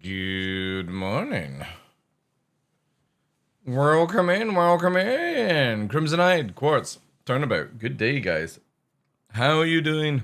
Good morning. Welcome in, welcome in. Crimson-Eyed, Quartz, Turnabout. Good day, guys. How are you doing?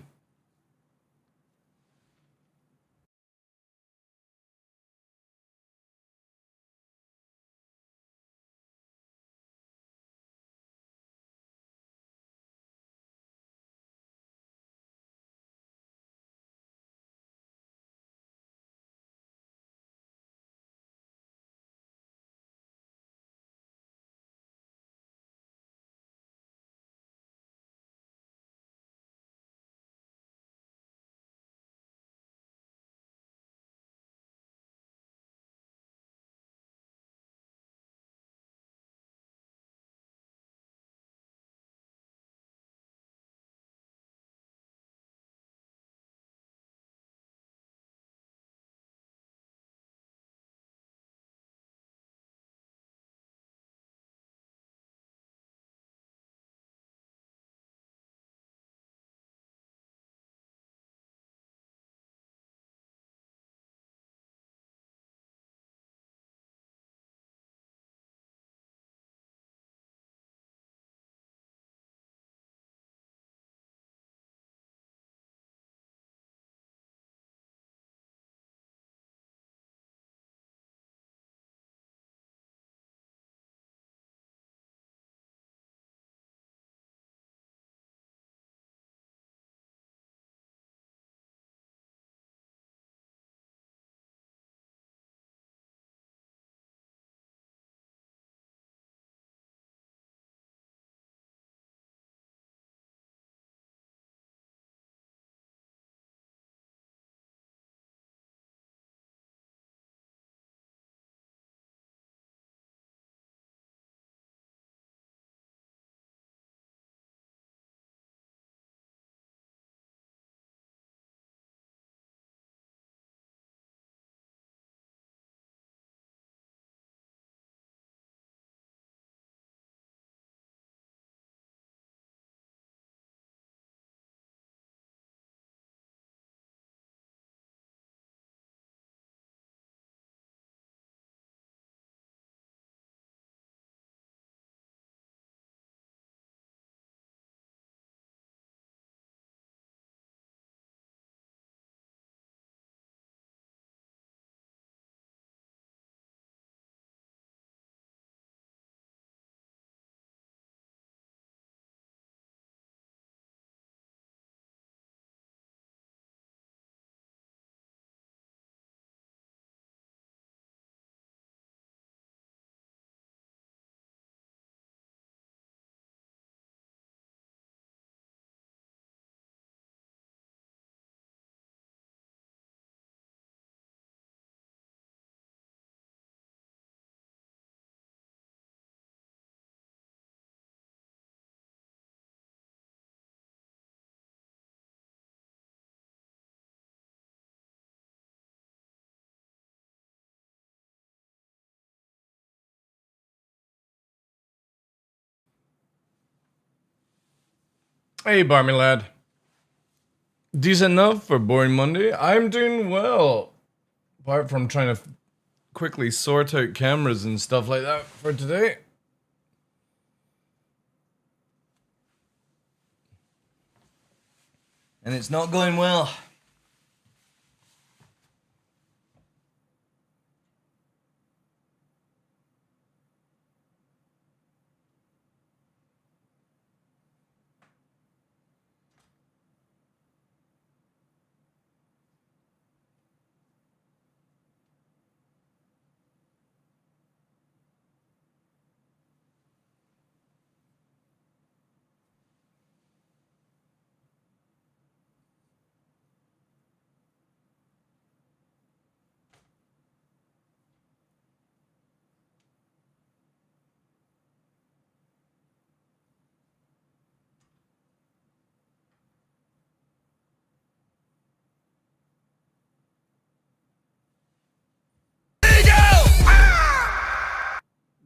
Hey, Barmy lad. Decent enough for boring Monday? I'm doing well. Apart from trying to quickly sort out cameras and stuff like that for today. And it's not going well.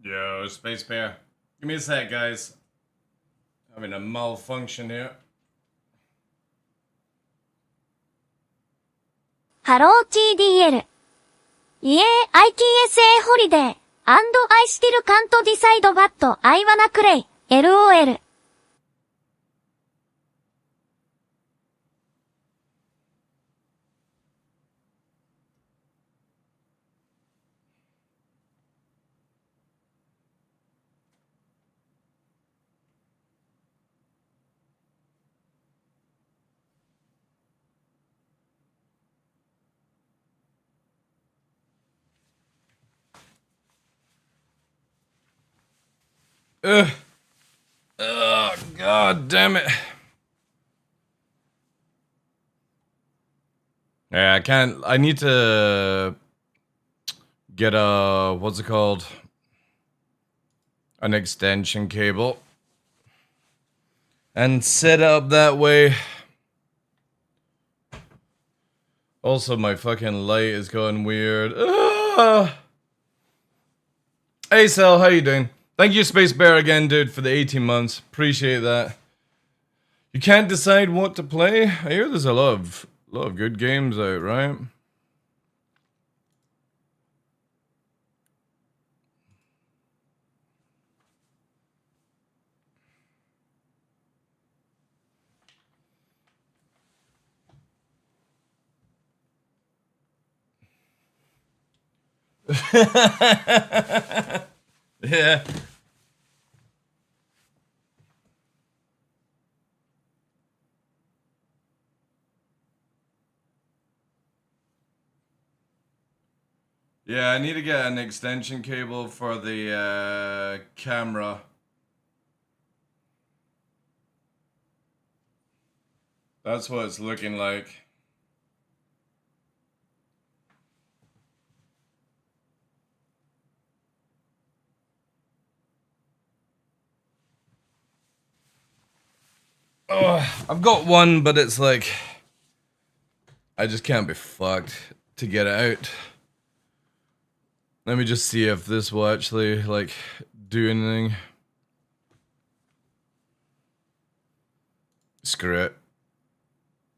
Yo, Space Bear. Give me a sec, guys. Having a malfunction here. ハロー TDL。いえ、ITSA ホリデー。And I still can't decide what I wanna play. LOL. Ugh. Oh, god damn it. Yeah, I can't. I need to get a. What's it called? An extension cable. And set up that way. Also, my fucking light is going weird. Hey, Sal, how you doing? Thank you, Space Bear, again, dude, for the 18 months. Appreciate that. You can't decide what to play? I hear there's a lot of good games out, right? Yeah. Yeah, I need to get an extension cable for the camera. That's what it's looking like. Oh, I've got one, but it's like I just can't be fucked to get it out. Let me just see if this will actually like do anything. Screw it.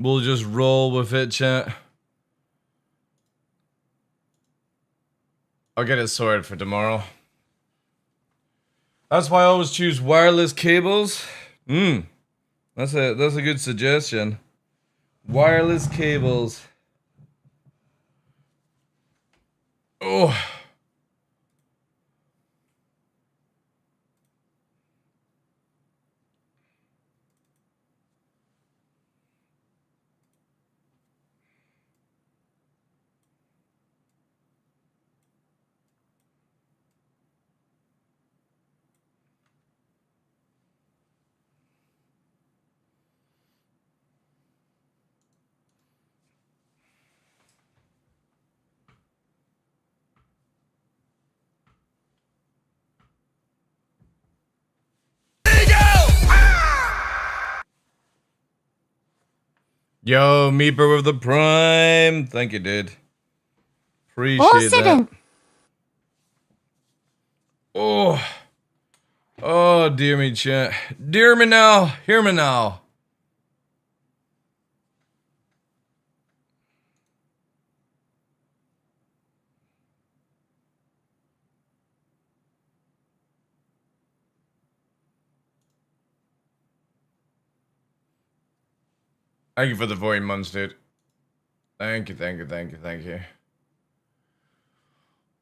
We'll just roll with it, chat. I'll get it sorted for tomorrow. That's why I always choose wireless cables. That's a good suggestion. Wireless cables. Oh. Yo, Meeper with the Prime. Thank you, dude. Appreciate that. Oh. Oh, dear me, chat. Dear me now. Hear me now. Thank you for the void months, dude. Thank you, thank you, thank you, thank you.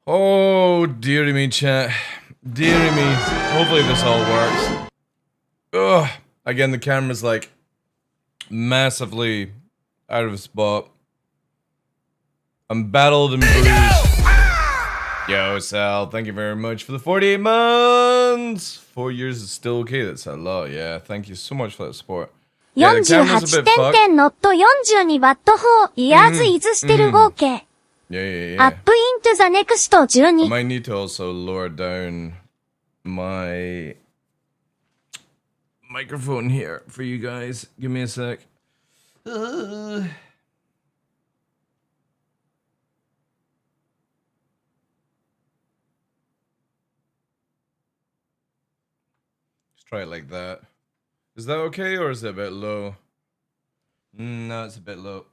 Oh, dearie me, chat. Dearie me. Hopefully this all works. Ugh. Again, the camera's like massively out of spot. I'm battled and bruised. Yo, Sal, thank you very much for the 48 months. 4 years is still okay. That's a lot. Yeah, thank you so much for that support. Yeah, the camera's a bit fucked. 48.42 years is still okay. Yeah. Up into the next 12. I might need to also lower down my microphone here for you guys. Give me a sec. Let's try it like that. Is that okay or is it a bit low? No, it's a bit low.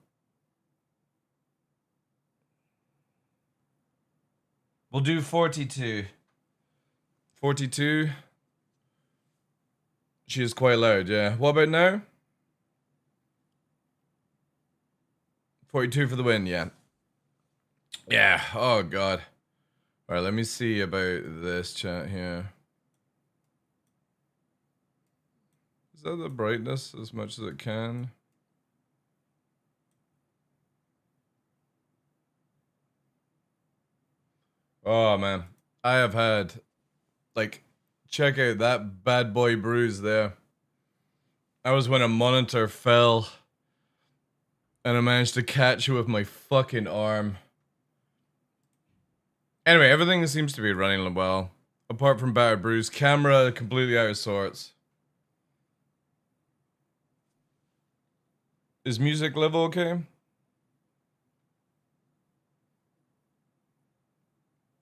We'll do 42. 42. She is quite loud, yeah. What about now? 42 for the win, yeah. Yeah, oh god. Alright, let me see about this chat here. Is that the brightness as much as it can? Oh man, I have had, like, check out that bad boy bruise there. That was when a monitor fell and I managed to catch it with my fucking arm. Anyway, everything seems to be running well. Apart from bad bruise, camera completely out of sorts. Is music level okay?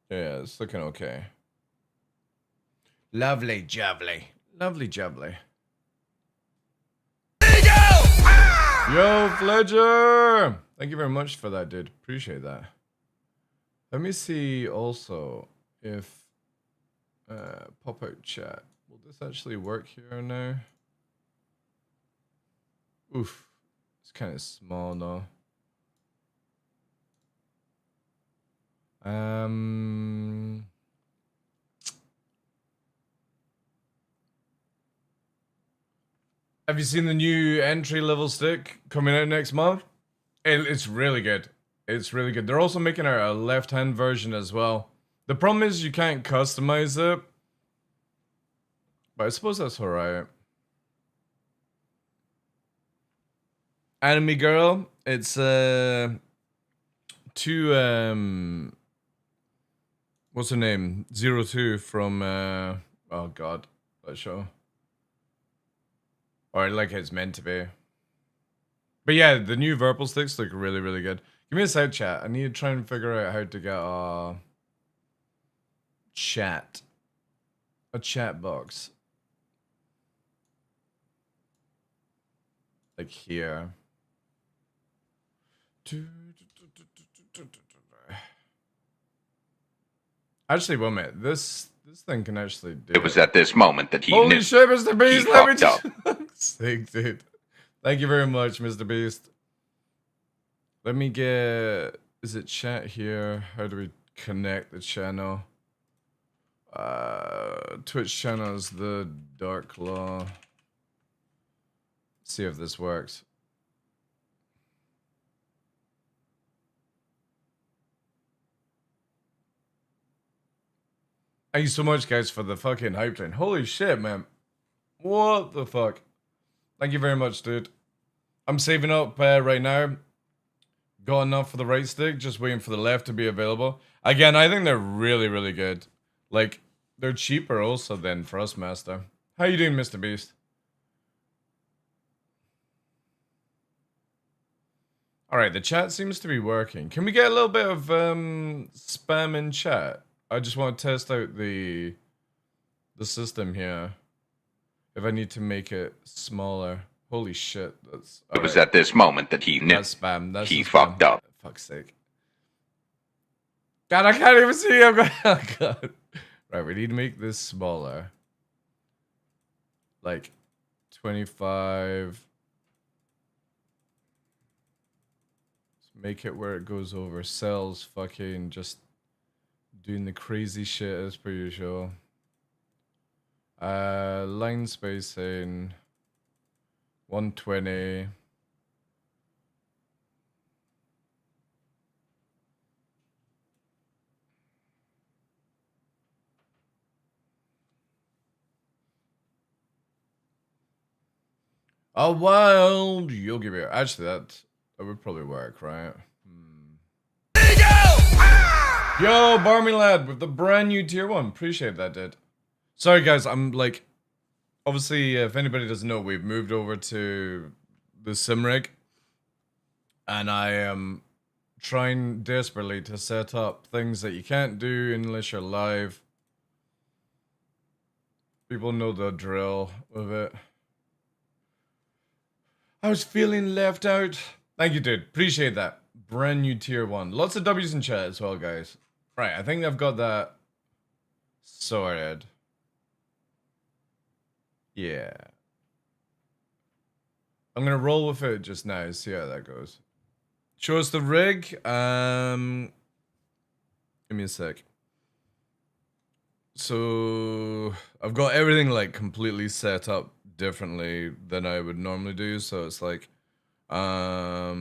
Yeah, it's looking okay. Lovely jubbly. Lovely jubbly. Yo, Fledger! Thank you very much for that, dude. Appreciate that. Let me see also if pop-out chat. Will this actually work here now? Oof. It's kind of small though. Have you seen the new entry-level stick coming out next month? It's really good. It's really good. They're also making a left-hand version as well. The problem is you can't customize it. But I suppose that's alright. Anime Girl, it's what's her name? 02 from oh god, that show. Or like it's meant to be. But yeah, the new Verpal sticks look really, really good. Give me a side chat. I need to try and figure out how to get a chat. A chat box. Like here. Actually, one minute. This thing can actually do it. Was at this moment that he Holy knew. Shit, Mr. Beast! He Let me fucked just sick, dude. Thank you very much, Mr. Beast. Let me get. Is it chat here? How do we connect the channel? Twitch channel is TheDarkLaw. See if this works. Thank you so much, guys, for the fucking hype train. Holy shit, man. What the fuck? Thank you very much, dude. I'm saving up right now. Got enough for the right stick, just waiting for the left to be available. Again, I think they're really, really good. Like, they're cheaper also than Frostmaster. How you doing, Mr. Beast? Alright, the chat seems to be working. Can we get a little bit of spam in chat? I just want to test out the system here. If I need to make it smaller. Holy shit, that's... It was at this moment that he knew. That's spam. That's he spam. fucked up. Fuck's sake. God, I can't even see him. Oh, God. Right, we need to make this smaller. Like, 25... Make it where it goes over cells, fucking just doing the crazy shit as per usual. Line spacing 120. A wild Yogi Bear. Actually, that would probably work, right? Yo, Barmy Lad with the brand new tier 1. Appreciate that, dude. Sorry, guys. I'm like, obviously, if anybody doesn't know, we've moved over to the sim rig. And I am trying desperately to set up things that you can't do unless you're live. People know the drill with it. I was feeling left out. Thank you, dude. Appreciate that. Brand new tier 1. Lots of W's in chat as well, guys. Right, I think I've got that sorted. Yeah. I'm gonna roll with it just now, see how that goes. Show us the rig. Give me a sec. So I've got everything like completely set up differently than I would normally do. So it's like, there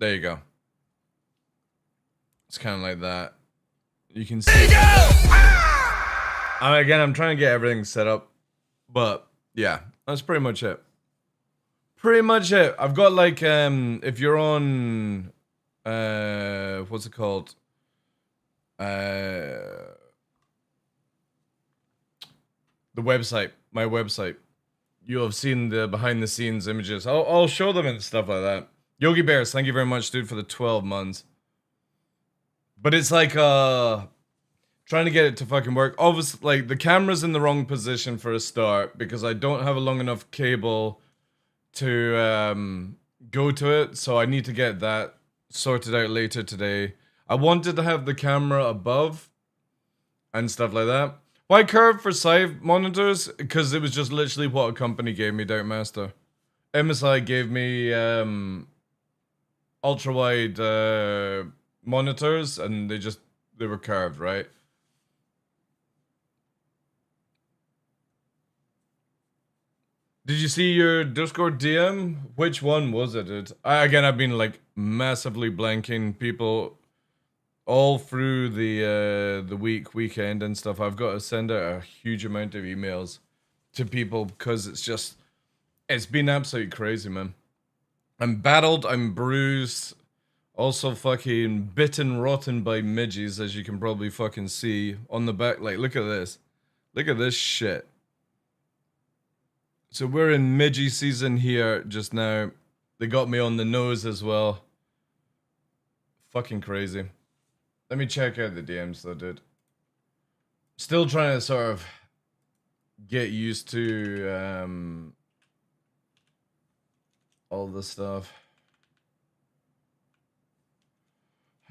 you go. It's kind of like that. You can see. Again, I'm trying to get everything set up, but yeah, that's pretty much it. Pretty much it. I've got like, if you're on, what's it called? The website, my website. You'll have seen the behind the scenes images. I'll show them and stuff like that. Yogi Bears, thank you very much, dude, for the 12 months. But it's like, trying to get it to fucking work. Obviously, like, the camera's in the wrong position for a start because I don't have a long enough cable to go to it, so I need to get that sorted out later today. I wanted to have the camera above and stuff like that. Why curved for side monitors? Because it was just literally what a company gave me, Darkmaster. MSI gave me ultra wide monitors, and they were curved, right? Did you see your Discord DM? Which one was it, dude? Again, I've been like massively blanking people all through the weekend and stuff. I've got to send out a huge amount of emails to people because it's been absolutely crazy, man. I'm battled, I'm bruised, also fucking bitten rotten by midges, as you can probably fucking see on the back. Like, look at this. Look at this shit. So we're in midgie season here just now. They got me on the nose as well. Fucking crazy. Let me check out the DMs though, dude. Still trying to sort of get used to all the stuff.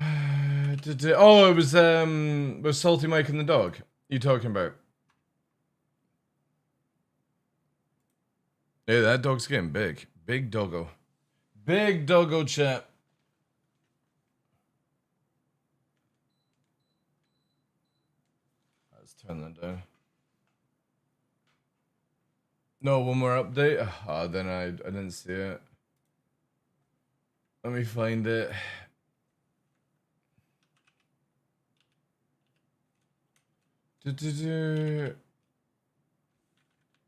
Oh, it was Salty Mike and the dog. You talking about? Hey, that dog's getting big. Big doggo. Big doggo, chat. Let's turn that down. No, one more update? Then I didn't see it. Let me find it.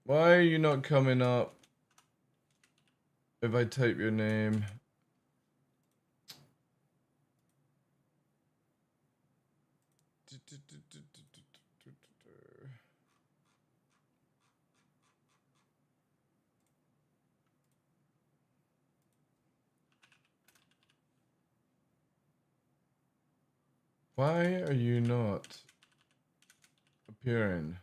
Why are you not coming up? If I type your name. Why are you not appearing?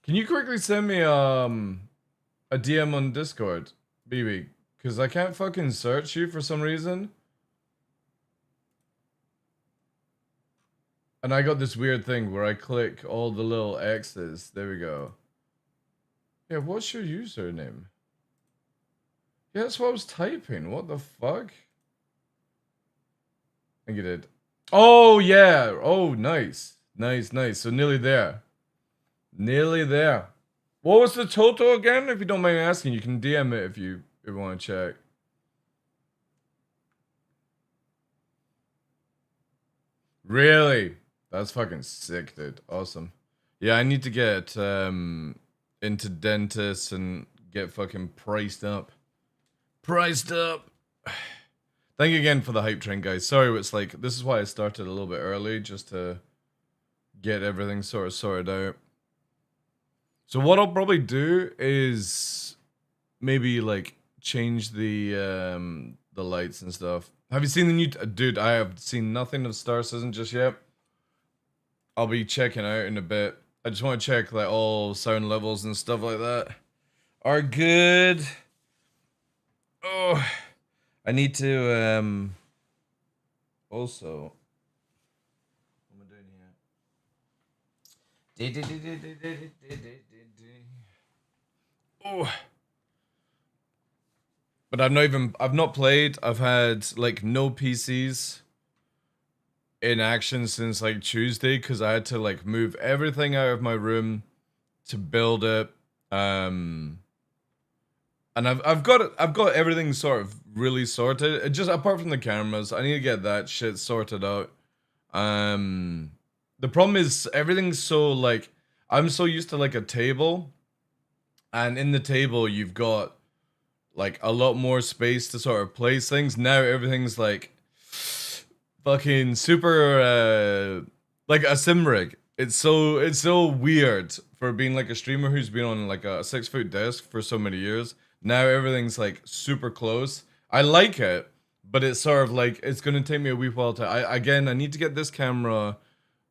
Can you quickly send me a DM on Discord, BB? Because I can't fucking search you for some reason. And I got this weird thing where I click all the little X's. There we go. Yeah, what's your username? Yeah, that's what I was typing. What the fuck? I think you did. Oh, yeah. Oh, nice. Nice, nice. So nearly there. Nearly there. What was the total again? If you don't mind asking, you can DM it if you want to check. Really? That's fucking sick, dude. Awesome. Yeah, I need to get into dentists and get fucking priced up. Priced up. Thank you again for the hype train, guys. Sorry, it's like, this is why I started a little bit early, just to get everything sort of sorted out. So what I'll probably do is maybe like change the lights and stuff. Have you seen the new dude? I have seen nothing of Star Citizen just yet. I'll be checking out in a bit. I just want to check like all sound levels and stuff like that. are good. Oh, I need to also. What am I doing here? Oh. But I've not played. I've had like no PCs in action since like Tuesday because I had to like move everything out of my room to build it. And I've got everything sort of really sorted. Just apart from the cameras, I need to get that shit sorted out. The problem is everything's so like I'm so used to like a table, and in the table you've got like a lot more space to sort of place things. Now everything's like fucking super like a sim rig. It's so weird for being like a streamer who's been on like a 6-foot desk for so many years. Now everything's like super close. I like it, but it's sort of like it's gonna take me a wee while to. I need to get this camera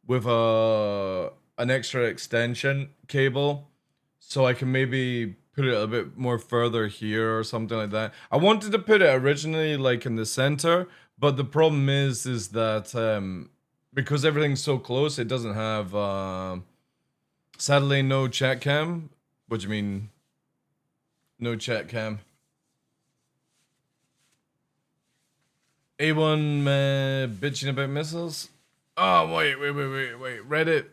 with an extra extension cable, so I can maybe put it a bit more further here or something like that. I wanted to put it originally like in the center, but the problem is that because everything's so close, it doesn't have sadly no chat cam. What do you mean? No chat cam. A1 bitching about missiles. Oh wait. Reddit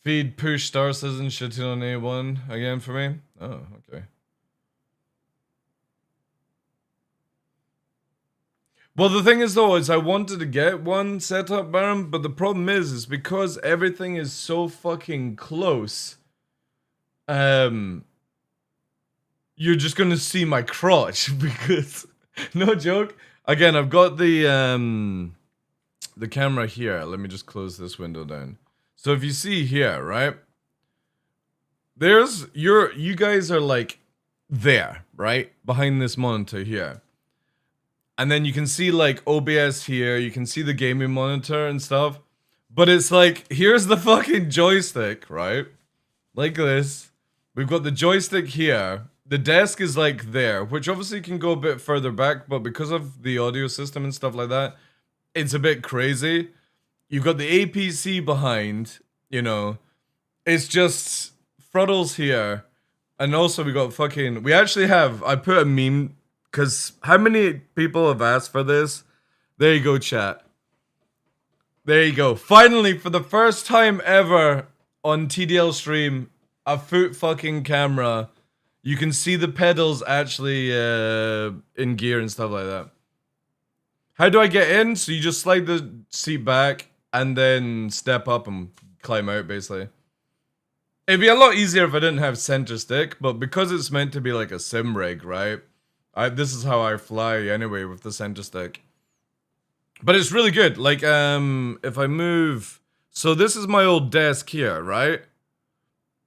feed push star says and shitting on A1 again for me. Oh, okay. Well, the thing is though, is I wanted to get one set up, Baron, but the problem is because everything is so fucking close, you're just gonna see my crotch because, no joke. Again, I've got the camera here. Let me just close this window down. So if you see here, right? There's you guys are like there, right? Behind this monitor here. And then you can see like OBS here, you can see the gaming monitor and stuff. But it's like, here's the fucking joystick, right? Like this. We've got the joystick here. The desk is like there, which obviously can go a bit further back, but because of the audio system and stuff like that, it's a bit crazy. You've got the APC behind, you know. It's just Fruddles here. And also we got fucking, we actually have, I put a meme, because how many people have asked for this? There you go, chat. There you go. Finally, for the first time ever on TDL stream, a foot fucking camera. You can see the pedals actually in gear and stuff like that. How do I get in? So you just slide the seat back and then step up and climb out, basically. It'd be a lot easier if I didn't have center stick, but because it's meant to be like a sim rig, right? This is how I fly anyway with the center stick. But it's really good. Like, if I move... So this is my old desk here, right?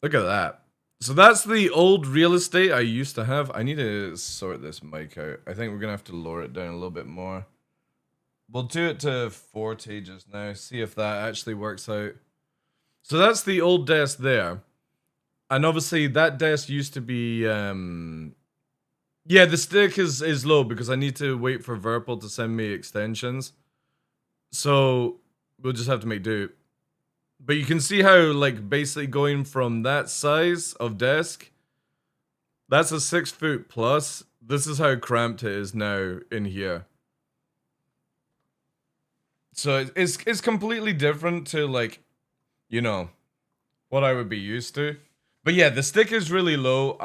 Look at that. So that's the old real estate I used to have. I need to sort this mic out. I think we're going to have to lower it down a little bit more. We'll do it to 40 just now. See if that actually works out. So that's the old desk there. And obviously that desk used to be... Yeah, the stick is low because I need to wait for Verpal to send me extensions. So we'll just have to make do. But you can see how, like, basically going from that size of desk, that's a 6 foot plus. This is how cramped it is now in here. So it's completely different to, like, you know, what I would be used to. But yeah, the stick is really low.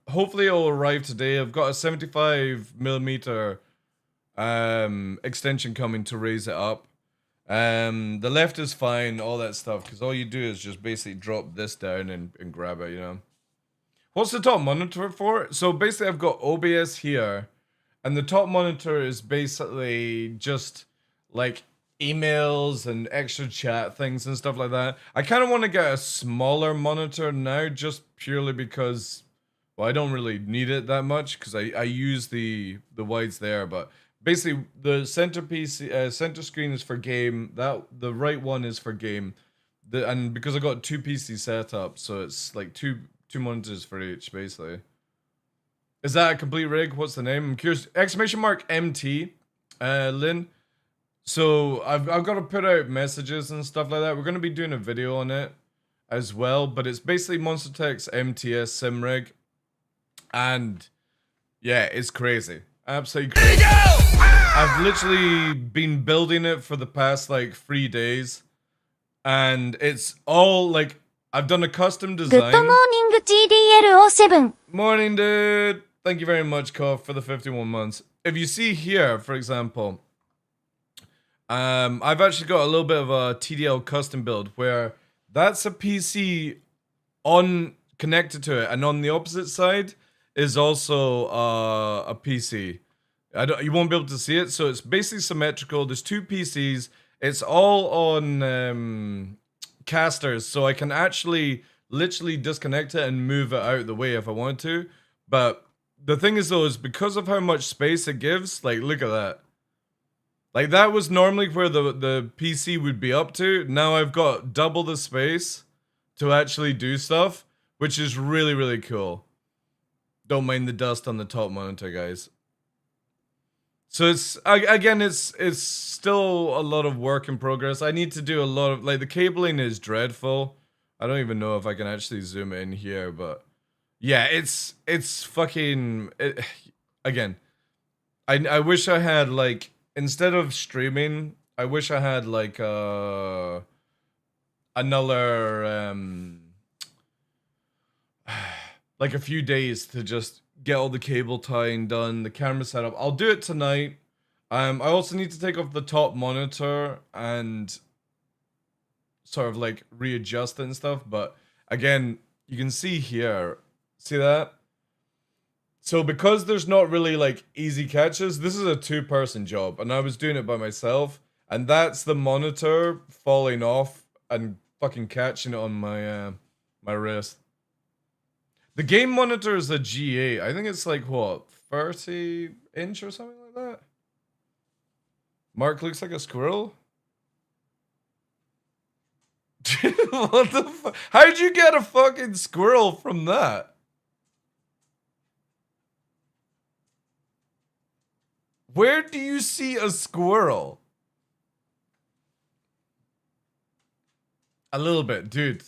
Hopefully it'll arrive today. I've got a 75mm extension coming to raise it up. The left is fine, all that stuff, because all you do is just basically drop this down and grab it, you know. What's the top monitor for? So basically I've got OBS here, and the top monitor is basically just like emails and extra chat things and stuff like that. I kind of want to get a smaller monitor now, just purely because, well, I don't really need it that much, because I use the wides there, but basically the center screen is for game, the right one is for game, and because I got two PC set up, so it's like two monitors for each, basically. Is that a complete rig? What's the name? I'm curious. Exclamation mark MT, Lynn. So I've got to put out messages and stuff like that. We're going to be doing a video on it as well, but it's basically Monster Tech's MTS sim rig, and yeah, it's crazy, absolutely crazy. I've literally been building it for the past like 3 days, and it's all like I've done a custom Good design. morning, GDL07. Morning, dude. Thank you very much, Kof, for the 51 months. If you see here, for example, I've actually got a little bit of a TDL custom build where that's a PC on connected to it, and on the opposite side is also a PC. You won't be able to see it, so it's basically symmetrical. There's two PCs. It's all on casters, so I can actually literally disconnect it and move it out of the way if I want to. But the thing is though, is because of how much space it gives, like look at that. Like that was normally where the PC would be up to. Now I've got double the space to actually do stuff, which is really, really cool. Don't mind the dust on the top monitor, guys. So it's, again, it's still a lot of work in progress. I need to do a lot of, like the cabling is dreadful. I don't even know if I can actually zoom in here, but yeah, it's fucking, again, I wish I had like, instead of streaming, I wish I had like another like a few days to just get all the cable tying done, the camera setup. I'll do it tonight. I also need to take off the top monitor and sort of like readjust it and stuff, but again, you can see here, see that? So because there's not really like easy catches, this is a two-person job, and I was doing it by myself, and that's the monitor falling off and fucking catching it on my my wrist. The game monitor is a G8. I think it's like what, 30-inch or something like that. Mark looks like a squirrel. What the fuck? How'd you get a fucking squirrel from that? Where do you see a squirrel? A little bit, dude.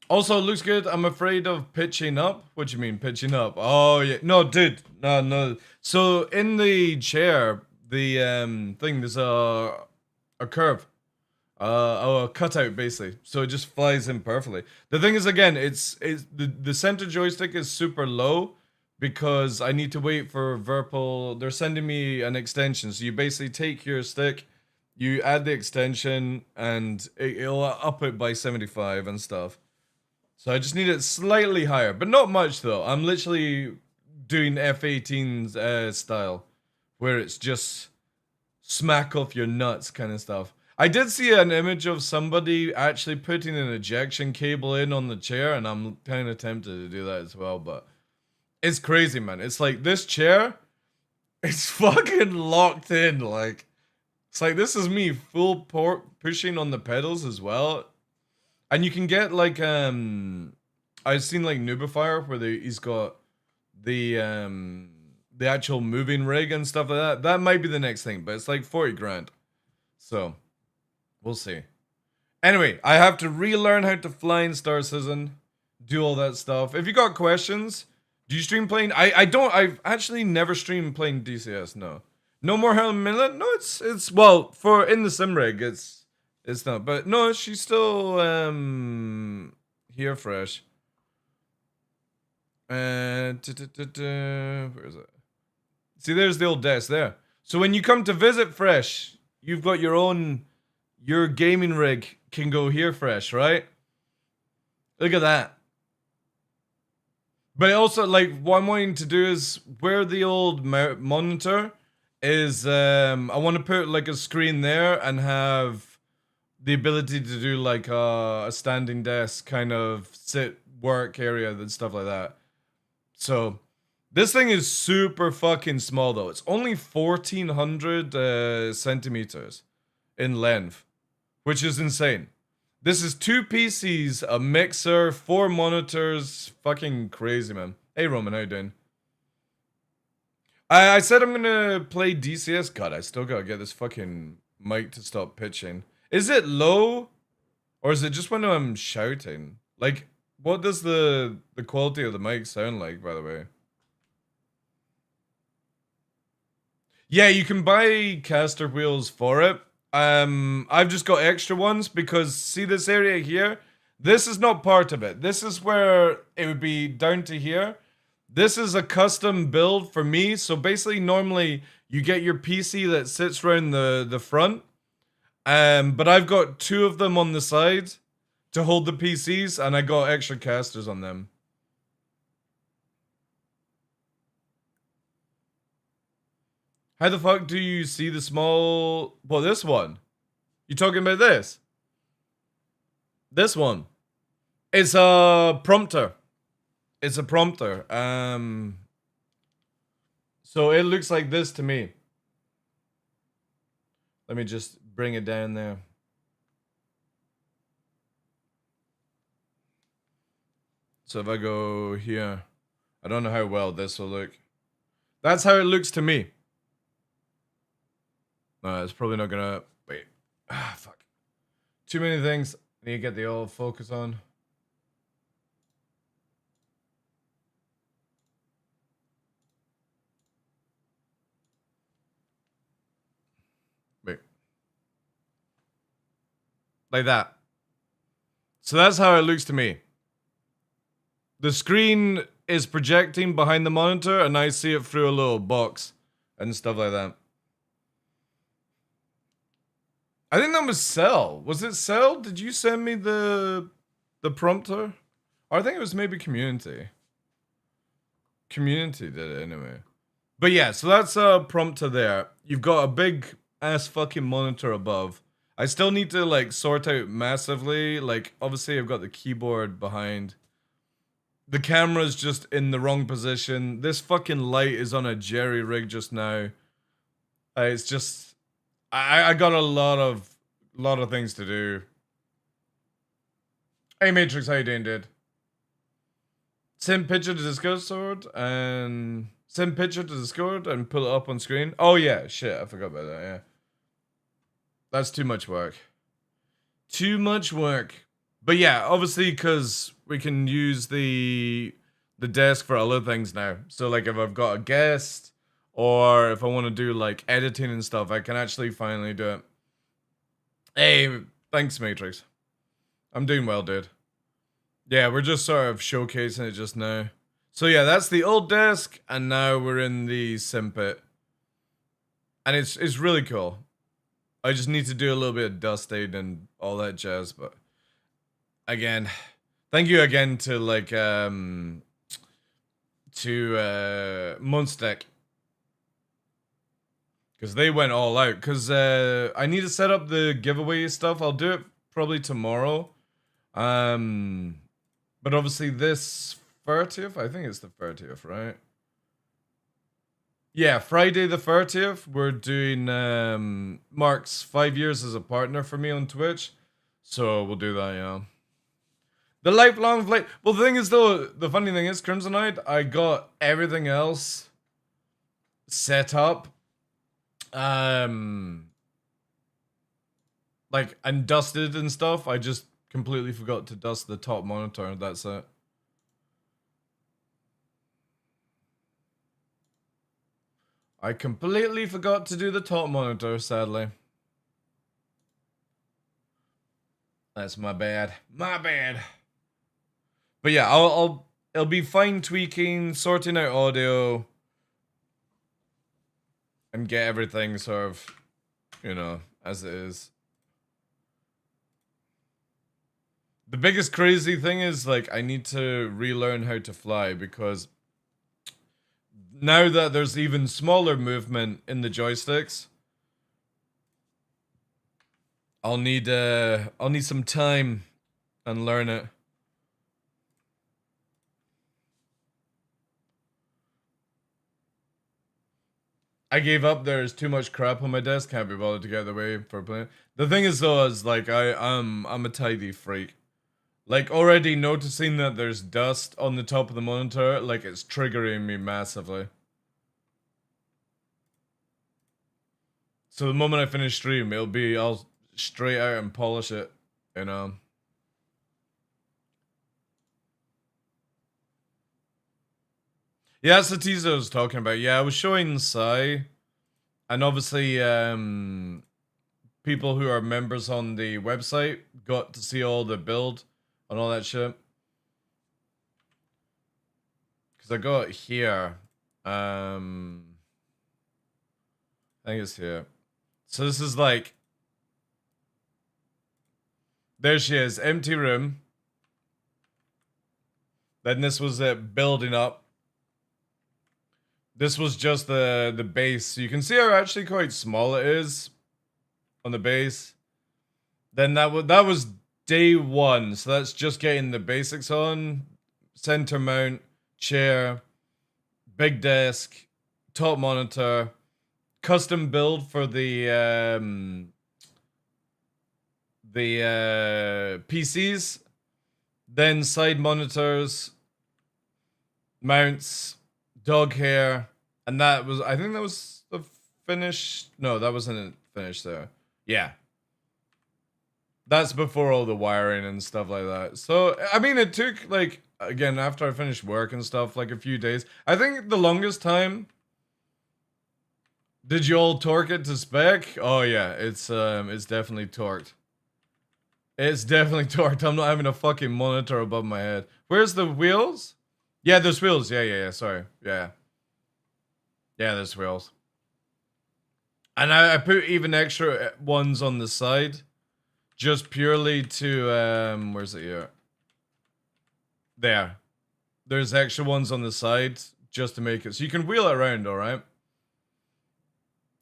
Also, it looks good. I'm afraid of pitching up. What do you mean, pitching up? Oh, yeah. No, dude. No. So, in the chair, the thing, there's a curve. A cutout, basically. So, it just flies in perfectly. The thing is, again, it's the center joystick is super low because I need to wait for Virpil. They're sending me an extension. So, you basically take your stick, you add the extension, and it'll up it by 75 and stuff. So I just need it slightly higher, but not much though. I'm literally doing F18's style, where it's just smack off your nuts kind of stuff. I did see an image of somebody actually putting an ejection cable in on the chair, and I'm kind of tempted to do that as well, but it's crazy, man. It's like this chair, it's fucking locked in, like, it's like this is me full pushing on the pedals as well. And you can get like I've seen like Nubifier where he's got the actual moving rig and stuff like that. That might be the next thing, but it's like 40 grand. So we'll see. Anyway, I have to relearn how to fly in Star Citizen, do all that stuff. If you got questions, do you stream playing? I've actually never streamed playing DCS, no. No more Helen Millet? No, it's well, for in the sim rig, it's not, but no, she's still here fresh. And where is it? See, there's the old desk there. So when you come to visit Fresh, you've got your gaming rig can go here fresh, right? Look at that. But also, like, what I'm wanting to do is where the old monitor is, I want to put like a screen there and have the ability to do like a standing desk kind of sit work area and stuff like that. So this thing is super fucking small though. It's only 1400 centimeters in length, which is insane. This is 2 PCs, a mixer, 4 monitors, fucking crazy, man. Hey Roman, how you doing? I said I'm gonna play DCS. God, I still gotta get this fucking mic to stop pitching. Is it low? Or is it just when I'm shouting? Like, what does the quality of the mic sound like, by the way? Yeah, you can buy caster wheels for it. I've just got extra ones because see this area here? This is not part of it. This is where it would be down to here. This is a custom build for me. So basically, normally you get your PC that sits around the front. But I've got 2 of them on the side to hold the PCs, and I got extra casters on them. How the fuck do you see the small... Well, this one? You talking about this? This one. It's a prompter. It's a prompter. So it looks like this to me. Let me just bring it down there. So if I go here, I don't know how well this will look. That's how it looks to me. No, it's probably not gonna... Wait. Ah, fuck. Too many things. I need to get the old focus on. Wait. Like that. So that's how it looks to me. The screen is projecting behind the monitor, and I see it through a little box and stuff like that. I think that was Cell. Was it Cell? Did you send me the prompter? Or I think it was maybe Community. Community did it anyway. But yeah, so that's a prompter there. You've got a big ass fucking monitor above. I still need to like sort out massively. Like obviously I've got the keyboard behind. The camera's just in the wrong position. This fucking light is on a jerry rig just now. It's just... I got a lot of things to do. Hey Matrix, how you doing, dude? Send picture to Discord and send picture to Discord and pull it up on screen. Oh yeah, shit, I forgot about that. Yeah, that's too much work. Too much work. But yeah, obviously because we can use the desk for other things now. So like if I've got a guest. Or if I want to do like editing and stuff, I can actually finally do it. Hey, thanks Matrix. I'm doing well, dude. Yeah, we're just sort of showcasing it just now. So yeah, that's the old desk, and now we're in the sim pit. And it's really cool. I just need to do a little bit of dusting and all that jazz, but again, thank you again to like Munstech. Because they went all out. Because I need to set up the giveaway stuff. I'll do it probably tomorrow. But obviously this 30th? I think it's the 30th, right? Yeah, Friday the 30th. We're doing Mark's 5 years as a partner for me on Twitch. So we'll do that, yeah. The lifelong flight. Well, the thing is, though, the funny thing is, Crimsonite, I got everything else set up. Like, and dusted and stuff. I just completely forgot to dust the top monitor. That's it. I completely forgot to do the top monitor, sadly. That's my bad. My bad. But yeah, it'll be fine tweaking, sorting out audio, and get everything sort of, you know, as it is. The biggest crazy thing is, like, I need to relearn how to fly because now that there's even smaller movement in the joysticks, I'll need some time and learn it. I gave up. There's too much crap on my desk. Can't be bothered to get away for playing. The thing is, though, is like I'm a tidy freak. Like, already noticing that there's dust on the top of the monitor, like, it's triggering me massively. So the moment I finish stream, I'll straight out and polish it, you know. Yeah, that's the teaser I was talking about. Yeah, I was showing Sai, and obviously, people who are members on the website got to see all the build and all that shit. Because I got it here. I think it's here. So this is like... There she is, empty room. Then this was it building up. This was just the base. So you can see how actually quite small it is on the base. Then that was day one. So that's just getting the basics on. Center mount, chair, big desk, top monitor, custom build for the PCs, then side monitors, mounts, dog hair, and I think that was the finish. No, that wasn't finished there. Yeah. That's before all the wiring and stuff like that. So, I mean, it took, like, again, after I finished work and stuff, like a few days. I think the longest time... Did you all torque it to spec? Oh yeah, it's definitely torqued. It's definitely torqued. I'm not having a fucking monitor above my head. Where's the wheels? Yeah, there's wheels. Yeah, sorry. Yeah. Yeah, there's wheels. And I put even extra ones on the side. Just purely to, where's it here? There. There's extra ones on the side just to make it. So you can wheel it around, alright?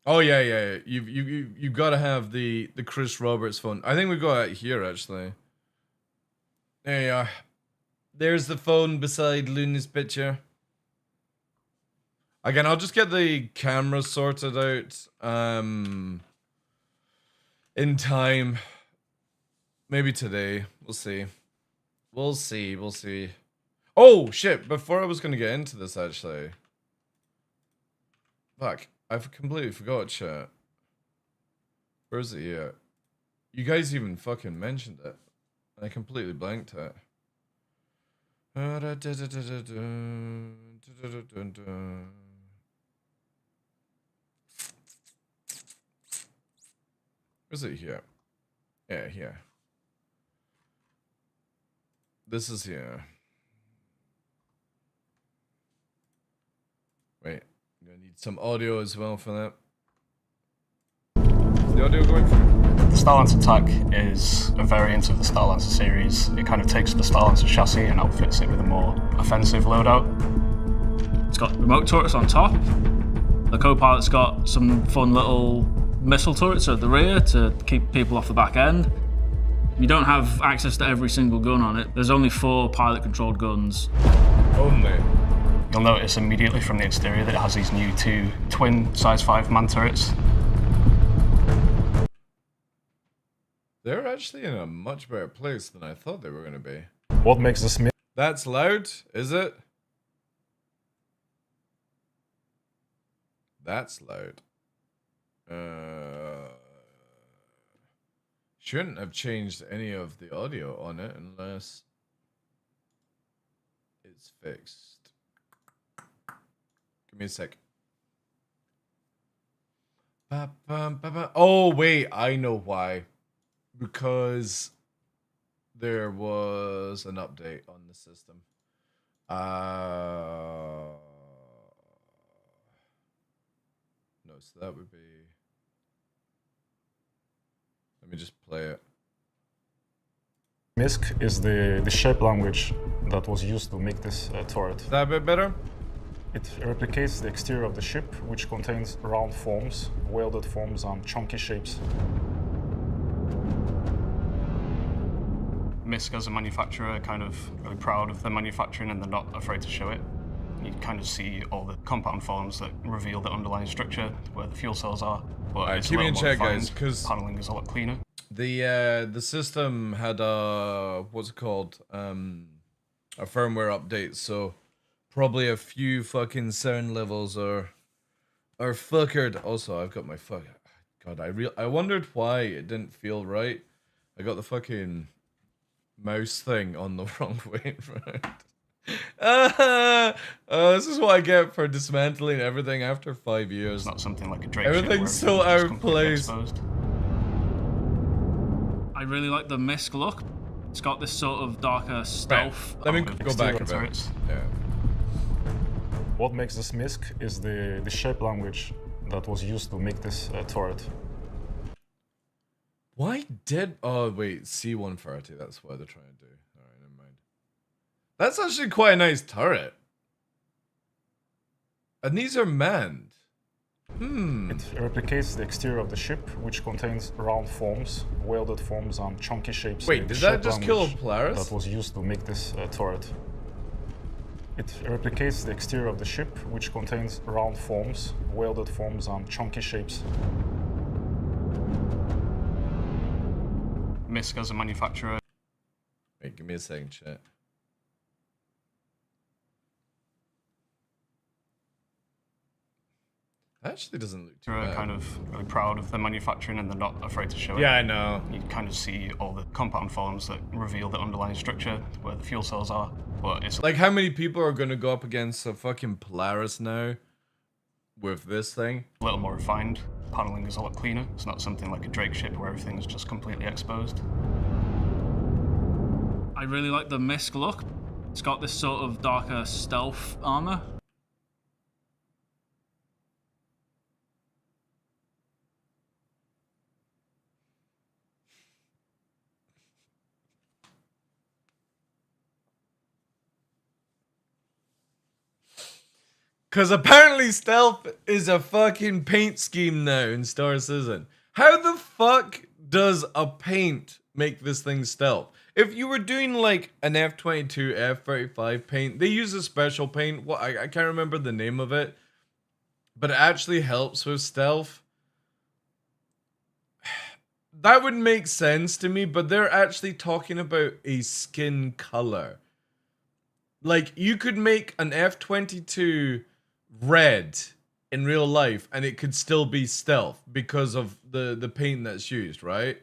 Oh yeah. You gotta have the Chris Roberts phone. I think we got it here actually. There you are. There's the phone beside Luna's picture. Again, I'll just get the camera sorted out in time. Maybe today. We'll see. We'll see. Oh shit, before I was gonna get into this actually. Fuck. I've completely forgot, chat. Where is it here? You guys even fucking mentioned it. I completely blanked it. Where's it here? Yeah, here. This is here. Wait. I'm gonna need some audio as well for that. Is the audio going through? The Starlancer Attack is a variant of the Starlancer series. It kind of takes the Starlancer chassis and outfits it with a more offensive loadout. It's got remote turrets on top. The co-pilot's got some fun little missile turrets at the rear to keep people off the back end. You don't have access to every single gun on it. There's only 4 pilot-controlled guns. Only. You'll notice immediately from the exterior that it has these new 2 twin size 5 man turrets. They're actually in a much better place than I thought they were going to be. What makes this mean? That's loud, is it? That's loud. Shouldn't have changed any of the audio on it unless it's fixed. Give me a sec. Oh, wait, I know why. Because there was an update on the system. No, so that would be... Let me just play it. MISC is the shape language that was used to make this turret. Is that a bit better? It replicates the exterior of the ship, which contains round forms, welded forms, and chunky shapes. MISC as a manufacturer are kind of really proud of their manufacturing and they're not afraid to show it. You kind of see all the compound forms that reveal the underlying structure where the fuel cells are. But it's keep a me little in more check, guys, refined. because Paneling is a lot cleaner. the system had a what's it called? A firmware update, so probably a few fucking sound levels are fuckered. Also, I've got my God, I wondered why it didn't feel right. I got the fucking mouse thing on the wrong way around. This is what I get for dismantling everything after 5 years. It's not something like a Drake Everything's ship so where out everything's of just completely place. exposed. I really like the MISC look. It's got this sort of darker stealth. Let me element. go back a bit. Turrets. Yeah. What makes this MISC is the shape language that was used to make this turret. Why did... Oh, wait. C-130. That's what they're trying to do. Alright, never mind. That's actually quite a nice turret. And these are manned. It replicates the exterior of the ship, which contains round forms, welded forms, and chunky shapes. Wait, The did that shape just kill language Polaris? that was used to make this turret. It replicates the exterior of the ship, which contains round forms, welded forms, and chunky shapes. MISC as a manufacturer. Wait, give me a second, chat. Actually doesn't look too They're bad. kind of really proud of their manufacturing and they're not afraid to show it. Yeah, I know. You kind of see all the compound forms that reveal the underlying structure where the fuel cells are. But it's Like, how many people are gonna go up against a fucking Polaris now with this thing? a little more refined. Paneling is a lot cleaner. It's not something like a Drake ship where everything's just completely exposed. I really like the MISC look. It's got this sort of darker stealth armor. Because apparently stealth is a fucking paint scheme now in Star Citizen. How the fuck does a paint make this thing stealth? If you were doing like an F-22, F-35 paint, they use a special paint. What I can't remember the name of it. But it actually helps with stealth. That would make sense to me, but they're actually talking about a skin color. Like, you could make an F-22 red in real life and it could still be stealth because of the paint that's used, right?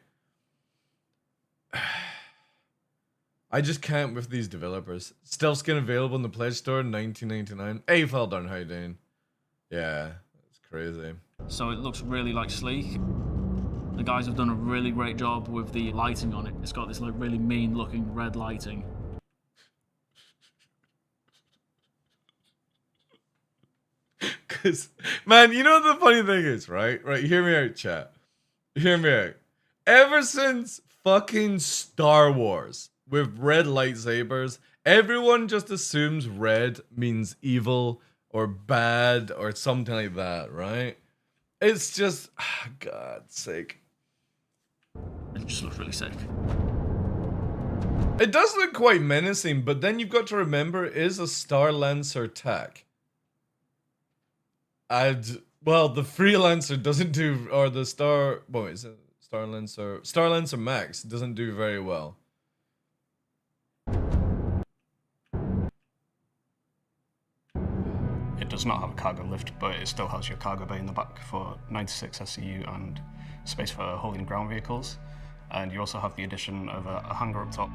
I just can't with these developers. Stealth skin available in the Play Store in 1999. Hey, fell down, how you doing? Yeah, it's crazy. So it looks really like sleek. The guys have done a really great job with the lighting on it. It's got this like really mean looking red lighting. Cause, man, you know what the funny thing is, right? Right, hear me out, chat. Hear me out. Ever since fucking Star Wars with red lightsabers, everyone just assumes red means evil or bad or something like that, right? It's just, God's sake. It just looks really sick. It does look quite menacing, but then you've got to remember it is a Star Lancer tech. Well, the Freelancer doesn't do, or the Star, well, is it Star Lancer Max doesn't do very well. It does not have a cargo lift, but it still has your cargo bay in the back for 96 SCU and space for hauling ground vehicles. And you also have the addition of a hangar up top.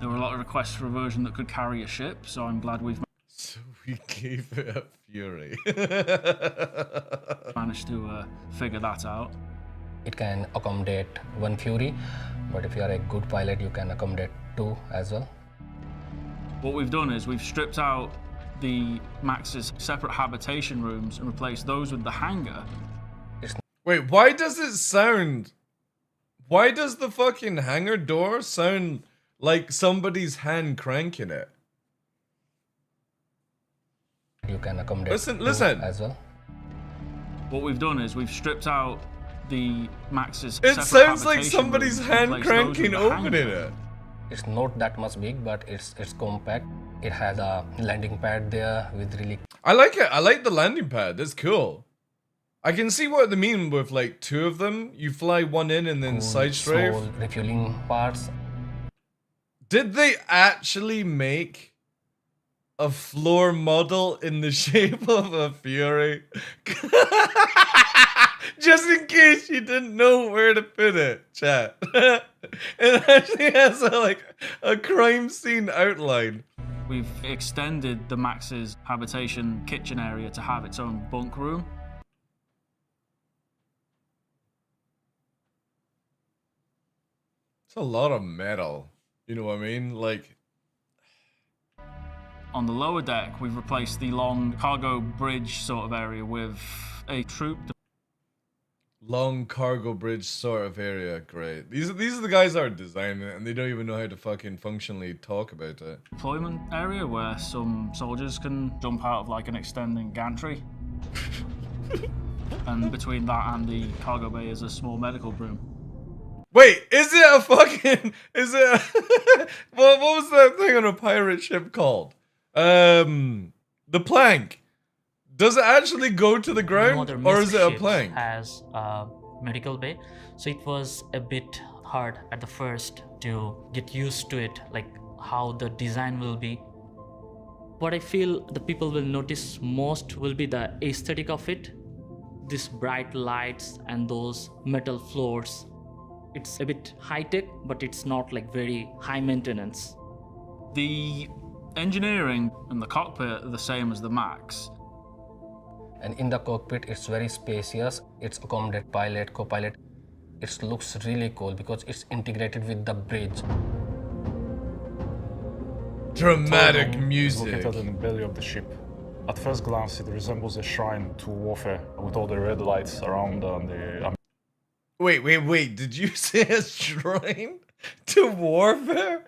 There were a lot of requests for a version that could carry a ship, so I'm glad we've So we gave it a Fury. managed to figure that out. It can accommodate one Fury, but if you are a good pilot, you can accommodate two as well. What we've done is we've stripped out the Max's separate habitation rooms and replaced those with the hangar. Wait, why does it sound... Why does the fucking hangar door sound like somebody's hand cranking it? You can accommodate Listen, two listen. as well. What we've done is we've stripped out the Max's It separate sounds like habitation somebody's rooms and hand replaced those with cranking the opening hangar. it. It's not that much big, but it's compact. It has a landing pad there with really I like it. I like the landing pad. That's cool. I can see what they mean with like two of them. You fly one in and then cool side strafe. soul refueling parts. Did they actually make a floor model in the shape of a Fury? Just in case you didn't know where to put it, chat. It actually has a crime scene outline. We've extended the Max's habitation kitchen area to have its own bunk room. It's a lot of metal. You know what I mean? Like, On the lower deck, we've replaced the long cargo bridge sort of area with a troop long cargo bridge sort of area. Great. These are the guys that are designing it, and they don't even know how to fucking functionally talk about it. deployment area where some soldiers can jump out of like an extending gantry. And between that and the cargo bay is a small medical room. Wait, is it a fucking... Is it a... what was that thing on a pirate ship called? The plank. Does it actually go to the ground, or is it a plank? Has a medical bay, so it was a bit hard at the first to get used to it, like how the design will be. What I feel the people will notice most will be the aesthetic of it. These bright lights and those metal floors. It's a bit high-tech, but it's not like very high maintenance. The engineering and the cockpit are the same as the Max. And in the cockpit, it's very spacious. It's accommodate pilot, co-pilot. It looks really cool because it's integrated with the bridge. Dramatic Is music. located in the belly of the ship. At first glance, it resembles a shrine to warfare with all the red lights around and the... Wait. Did you say a shrine to warfare?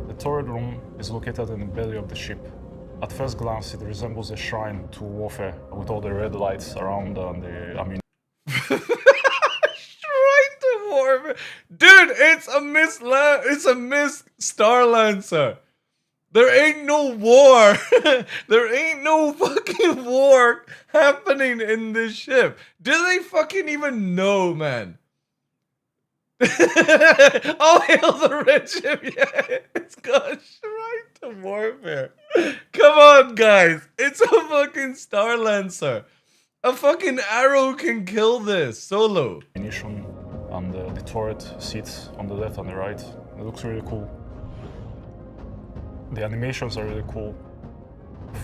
The turret room is located in the belly of the ship. At first glance, it resembles a shrine to warfare with all the red lights around and the... Shrine to warfare. Dude, it's a Miss Star Lancer. There ain't no war. There ain't no fucking war happening in this ship. Do they fucking even know, man? All hail the red ship. Yeah, it's got a shrine to warfare. Come on, guys. It's a fucking Star Lancer. A fucking arrow can kill this solo. ammunition and the turret seats on the left and the right. It looks really cool. The animations are really cool.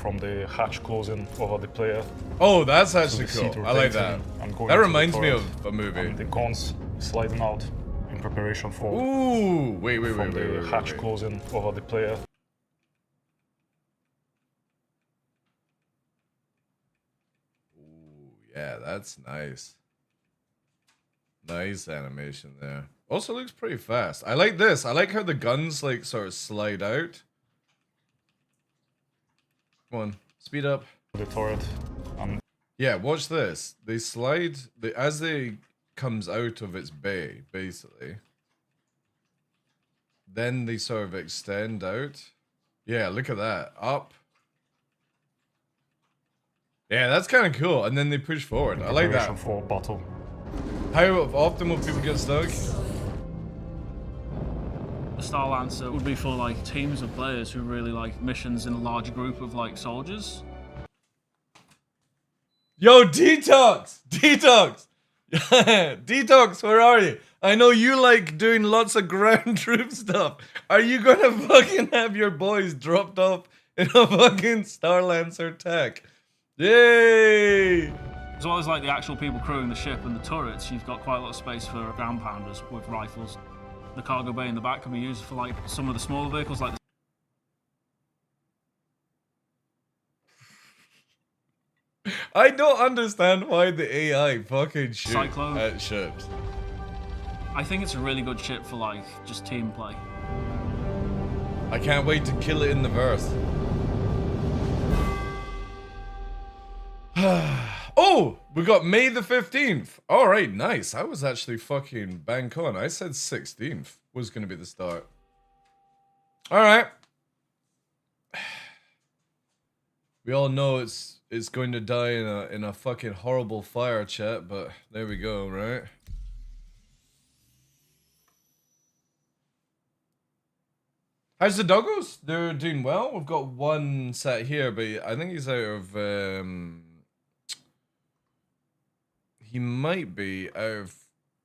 From the hatch closing over the player. Oh, that's to actually the seat cool. I like that. rotating and going That into the reminds me turret, of a movie. and the guns sliding out in preparation for Ooh, wait. from the hatch closing over the player. Ooh, yeah, that's nice. Nice animation there. Also looks pretty fast. I like this. I like how the guns like sort of slide out. Come on, speed up. The turret and Yeah, watch this. They slide as they comes out of its bay, basically. Then they sort of extend out. Yeah, look at that. Up. Yeah, that's kind of cool. And then they push forward. I like that. preparation for battle. How often will people get stuck? The Star Lancer would be for like teams of players who really like missions in a large group of like soldiers. Yo, Detox! Detox! Detox, where are you? I know you like doing lots of ground troop stuff. Are you gonna fucking have your boys dropped off in a fucking Star Lancer tech? Yay! As well as like the actual people crewing the ship and the turrets, you've got quite a lot of space for ground pounders with rifles. The cargo bay in the back can be used for like some of the smaller vehicles like I don't understand why the AI fucking shoot Cyclone. at ships. I think it's a really good ship for like just team play. I can't wait to kill it in the verse. Oh, we got May the 15th. All right, nice. I was actually fucking bank on. I said 16th was going to be the start. All right. We all know it's going to die in a fucking horrible fire, chat, but there we go, right? How's the doggos? They're doing well. We've got one sat here, but I think he's out of he might be out of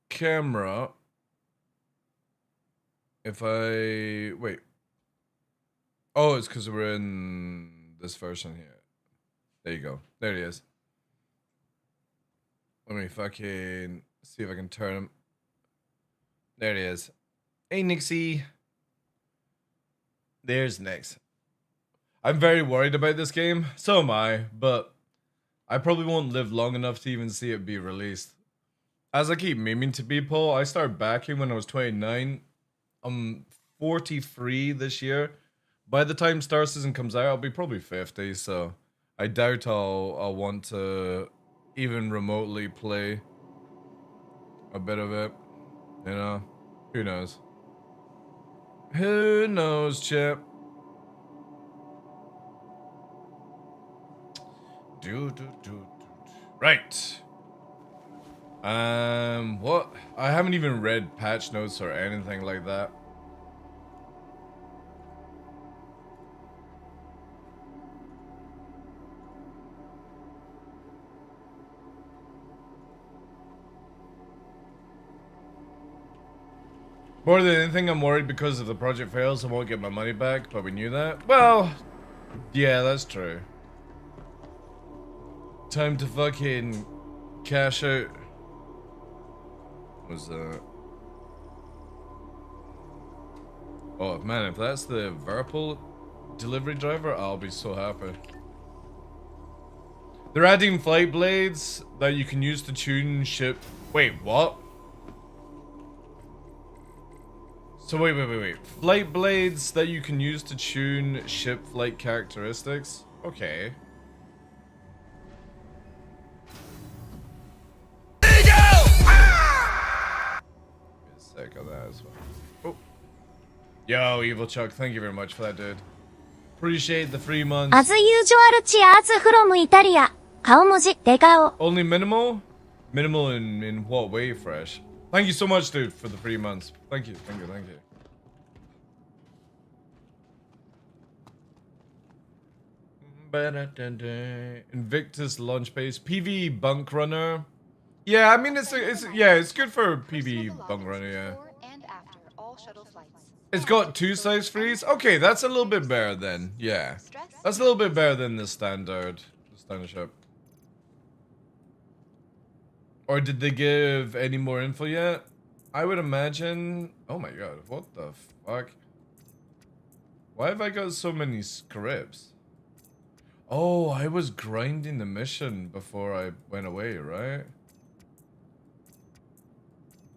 camera. If I wait. Oh, it's because we're in this version here. There you go. There he is. Let me fucking see if I can turn him. There he is. Hey, Nixie. There's Nix. I'm very worried about this game. So am I, but I probably won't live long enough to even see it be released. As I keep memeing to people, I started backing when I was 29. I'm 43 this year. By the time Star Citizen comes out, I'll be probably 50, so I doubt I'll want to even remotely play a bit of it. You know? Who knows? Who knows, Chip? Right. What? I haven't even read patch notes or anything like that. More than anything, I'm worried because if the project fails, I won't get my money back, but we knew that. Well, yeah, that's true. Time to fucking cash out. What was that? Oh, man, if that's the Verpal delivery driver, I'll be so happy. They're adding flight blades that you can use to tune ship. Wait, what? So wait. Flight blades that you can use to tune ship flight characteristics? Okay. There you go! Ah! Be sick of that as well. Oh. Yo, Evil Chuck, thank you very much for that, dude. Appreciate the 3 months. As usual, cheers from Italia. 顔文字、デカオ。 Only minimal? Minimal in what way, Fresh? Thank you so much, dude, for the 3 months. Thank you. Invictus launch base. PV bunk runner. Yeah, I mean it's good for PV bunk runner, yeah. It's got 2 size frees. Okay, that's a little bit better then. Yeah. That's a little bit better than the standard ship. Or did they give any more info yet? I would imagine... Oh my god, what the fuck? Why have I got so many scripts? Oh, I was grinding the mission before I went away, right?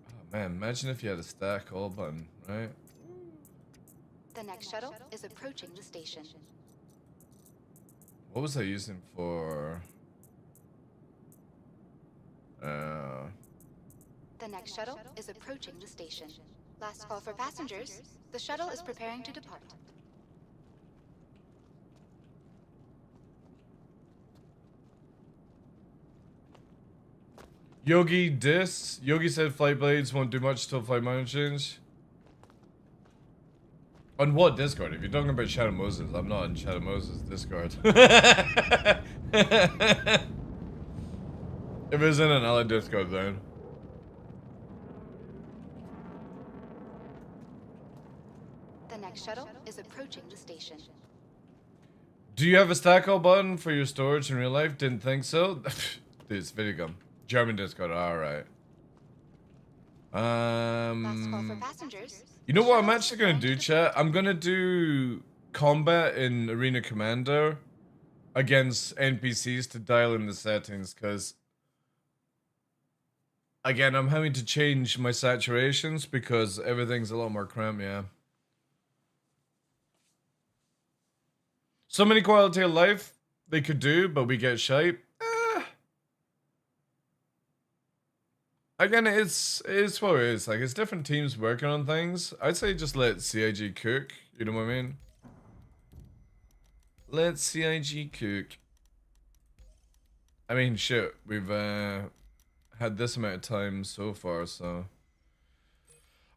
Oh man, imagine if you had a stack all button, right? The next shuttle is approaching the station. What was I using for... The next shuttle is approaching the station. Last call for passengers. The shuttle is preparing to depart. Yogi dis. Yogi said flight blades won't do much till flight miner change. On what Discord? If you're talking about Shadow Moses, I'm not in Shadow Moses Discord. If it's in another Discord then. The next shuttle is approaching the station. Do you have a stack all button for your storage in real life? Didn't think so. Dude, it's video game. German Discord, alright. Last call for passengers. You know what I'm actually gonna do, chat? I'm gonna do combat in Arena Commander against NPCs to dial in the settings, because again, I'm having to change my saturations because everything's a lot more cramped, yeah. So many quality of life they could do, but we get shite. Again, it's what it is. Like, it's different teams working on things. I'd say just let CIG cook, You know what I mean? Let's CIG cook. I mean, shit, we've had this amount of time so far, so.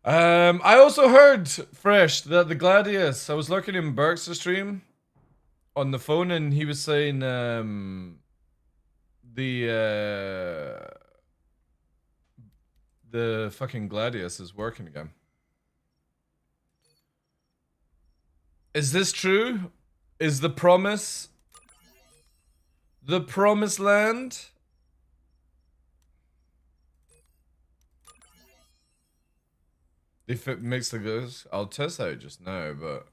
I also heard, Fresh, that the Gladius, I was looking in Burke's stream on the phone and he was saying, the fucking Gladius is working again. Is this true? Is the promised land? If it makes the goods, I'll test that just now, but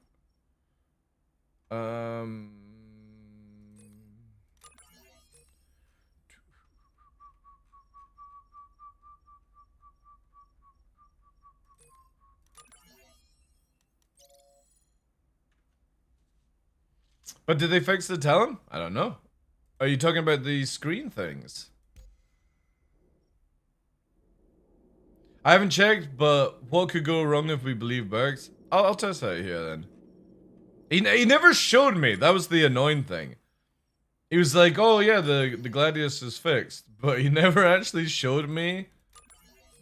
but did they fix the talent? I don't know. Are you talking about the screen things? I haven't checked, but what could go wrong if we believe Bergs? I'll test that here then. He never showed me. That was the annoying thing. He was like, oh yeah, the Gladius is fixed. But he never actually showed me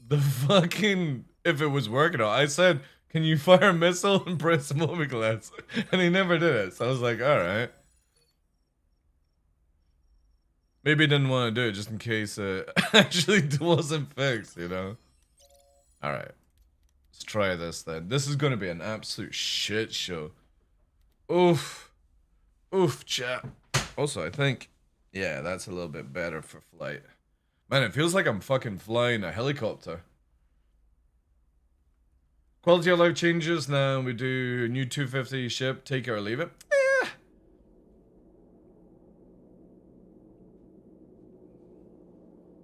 the fucking, if it was working out. I said, can you fire a missile and press mobiglass? And he never did it. So I was like, alright. Maybe he didn't want to do it just in case it actually wasn't fixed, you know? Alright. Let's try this then. This is going to be an absolute shit show. Oof. Oof, chat. Also, I think, yeah, that's a little bit better for flight. Man, it feels like I'm fucking flying a helicopter. Quality of life changes. Now we do new 250 ship. Take it or leave it.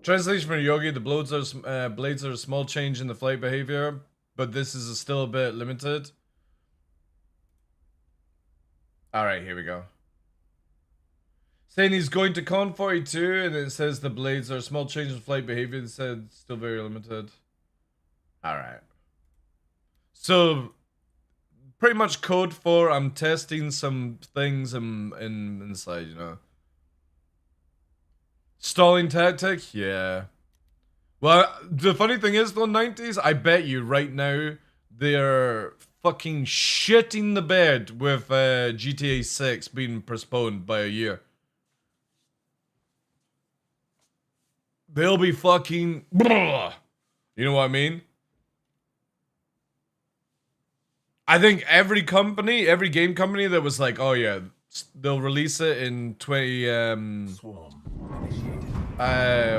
Translation from Yogi: the blades are a small change in the flight behavior, but this is still a bit limited. Alright, here we go. Saying he's going to Con 42, and it says the blades are a small change in flight behavior. It said still very limited. Alright. So, pretty much code for I'm testing some things inside, you know. Stalling tactic? Yeah. Well, the funny thing is though, 90s, I bet you right now they're fucking shitting the bed with GTA 6 being postponed by a year. They'll be fucking... You know what I mean? I think every company, every game company that was like, oh yeah, they'll release it in 20...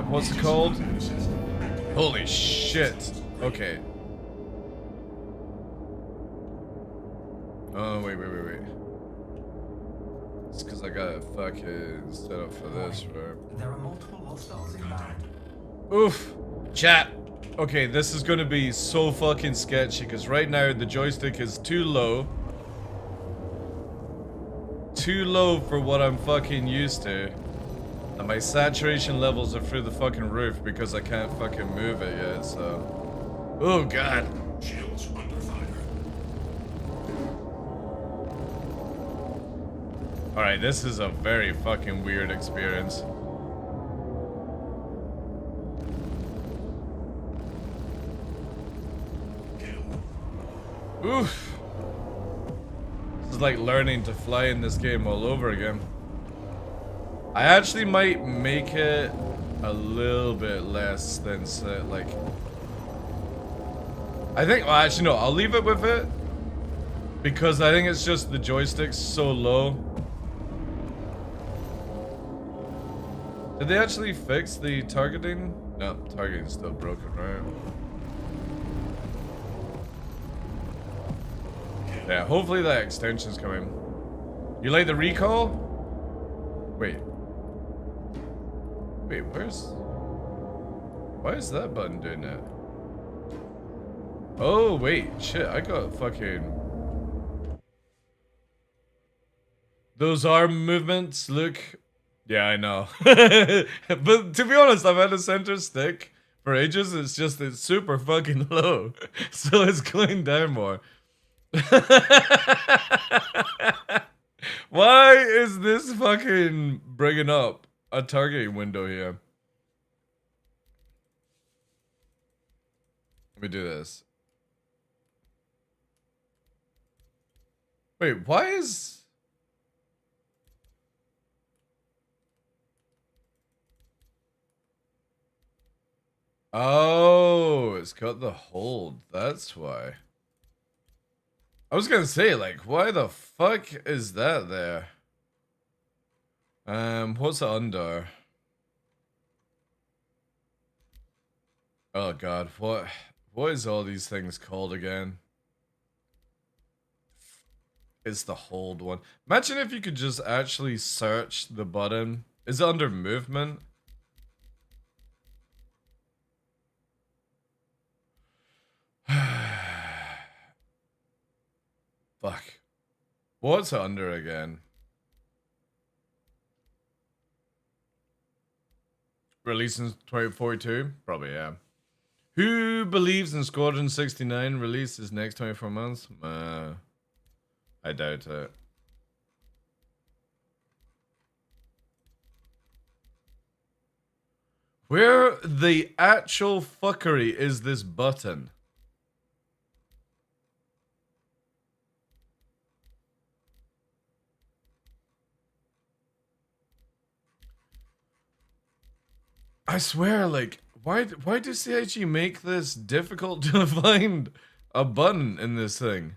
what's it called? Holy shit. Okay. Oh, wait. It's because I got fucking set up for this, right? There are multiple hostiles inbound. Oof. Chat. Okay, this is gonna be so fucking sketchy because right now the joystick is too low. Too low for what I'm fucking used to. And my saturation levels are through the fucking roof because I can't fucking move it yet, so... Oh god. Shields under fire. Alright, this is a very fucking weird experience. Oof. This is like learning to fly in this game all over again. I actually might make it a little bit less than set, like... I think, well actually no, I'll leave it with it. Because I think it's just the joystick's so low. Did they actually fix the targeting? No, targeting's still broken, right? Yeah, hopefully that extension's coming. You like the recall? Wait, why is that button doing that? Oh, wait, shit, I got fucking... Those arm movements look... Yeah, I know. But to be honest, I've had a center stick for ages, it's super fucking low. So it's going down more. Why is this fucking bringing up a targeting window here? Let me do this. Wait, why is... Oh, it's got the hold. That's why. I was gonna say, like, why the fuck is that there? What's it under? Oh god, what is all these things called again? It's the hold one. Imagine if you could just actually search the button. Is it under movement? Fuck. What's it under again? Released in 2042? Probably, yeah. Who believes in Squadron 69 releases next 24 months? I doubt it. Where the actual fuckery is this button? I swear, like, why do CIG make this difficult to find a button in this thing?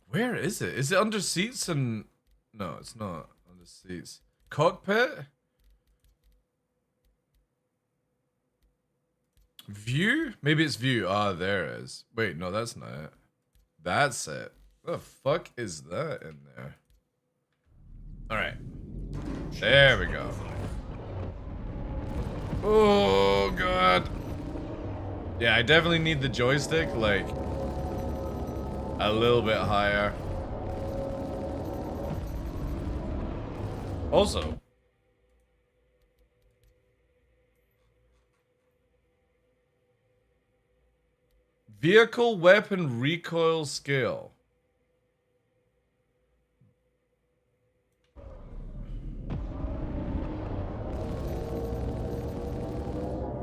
Where is it? Is it under seats and... No, it's not under seats. Cockpit? View? Maybe it's view. Ah, there it is. Wait, no, that's not it. That's it. What the fuck is that in there? Alright. There we go. Oh, God. Yeah, I definitely need the joystick, like, a little bit higher. Also, vehicle weapon recoil scale.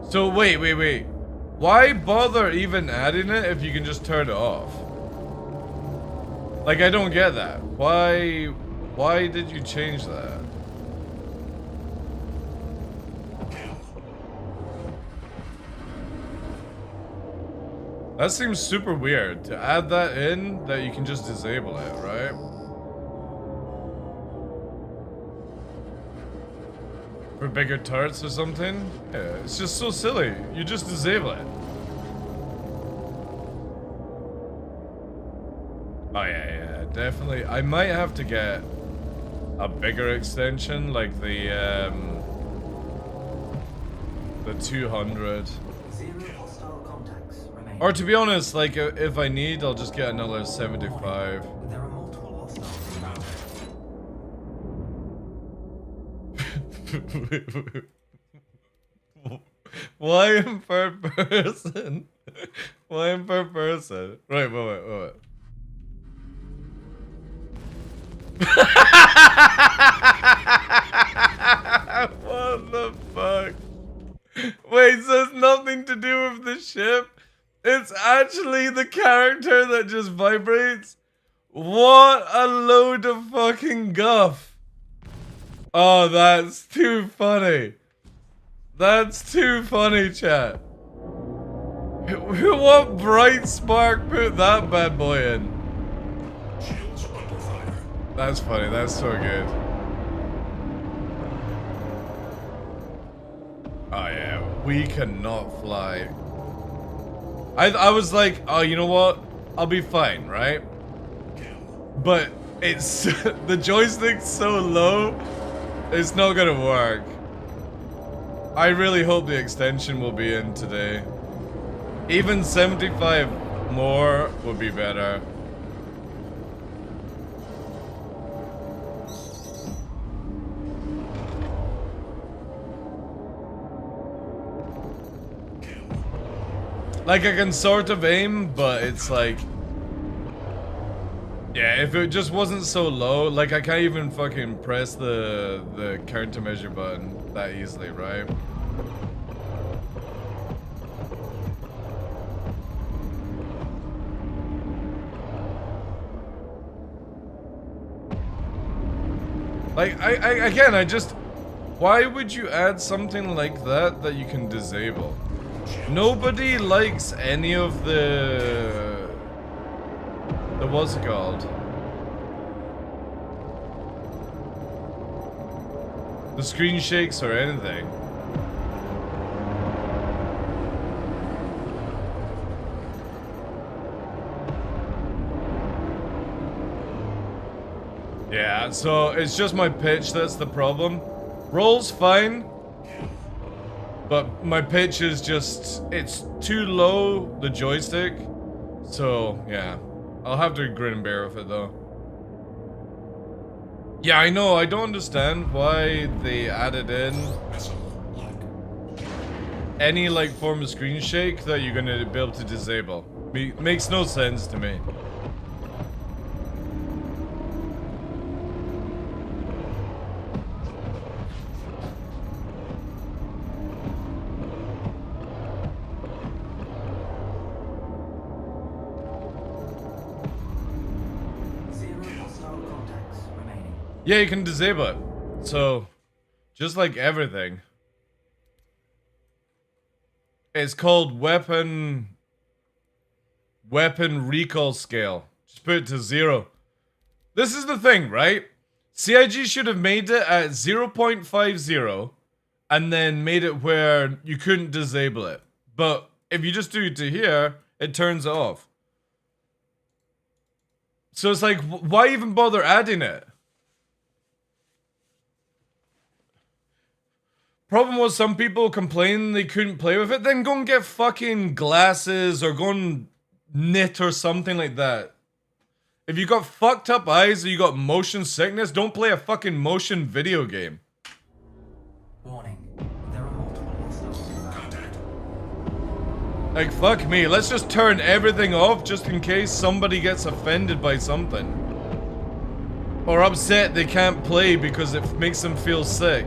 So wait. Why bother even adding it if you can just turn it off? Like, I don't get that. Why did you change that? That seems super weird to add that in, that you can just disable it, right? For bigger turrets or something? Yeah, it's just so silly. You just disable it. Oh yeah, definitely. I might have to get a bigger extension, like the 200. Or to be honest, like, if I need, I'll just get another 75. There are multiple hostiles around. Why in per person? Why in per person? Right, wait. What the fuck? Wait, so it's nothing to do with the ship? It's actually the character that just vibrates? What a load of fucking guff. Oh, that's too funny. That's too funny, chat. What bright spark put that bad boy in? That's funny, that's so good. Oh yeah, we cannot fly. I was like, oh, you know what? I'll be fine, right? But it's the joystick's so low, it's not gonna work. I really hope the extension will be in today. Even 75 more would be better. Like, I can sort of aim, but it's like... Yeah, if it just wasn't so low, like I can't even fucking press the countermeasure button that easily, right? Like, I just... Why would you add something like that that you can disable? Nobody likes any of the what's it called? The screen shakes or anything. Yeah, so it's just my pitch that's the problem. Roll's fine, but my pitch is just, it's too low, the joystick. So, yeah. I'll have to grin and bear with it, though. Yeah, I know, I don't understand why they added in any, like, form of screen shake that you're gonna be able to disable. Makes no sense to me. Yeah, you can disable it. So, just like everything. It's called weapon recall scale. Just put it to 0. This is the thing, right? CIG should have made it at 0.50 and then made it where you couldn't disable it. But if you just do it to here, it turns it off. So it's like, why even bother adding it? Problem was, some people complained they couldn't play with it. Then go and get fucking glasses or go and knit or something like that. If you got fucked up eyes or you got motion sickness, don't play a fucking motion video game. Warning. There are multiple hostiles inbound. Like, fuck me. Let's just turn everything off just in case somebody gets offended by something. Or upset they can't play because it makes them feel sick.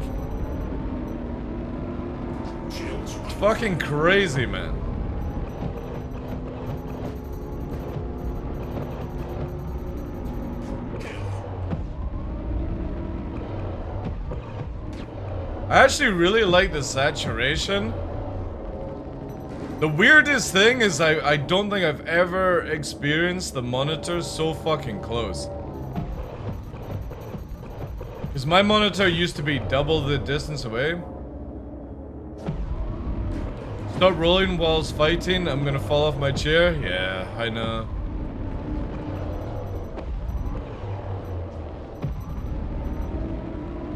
It's fucking crazy, man. I actually really like the saturation. The weirdest thing is I don't think I've ever experienced the monitor so fucking close. Because my monitor used to be double the distance away. Stop rolling whilst fighting. I'm gonna fall off my chair. Yeah, I know.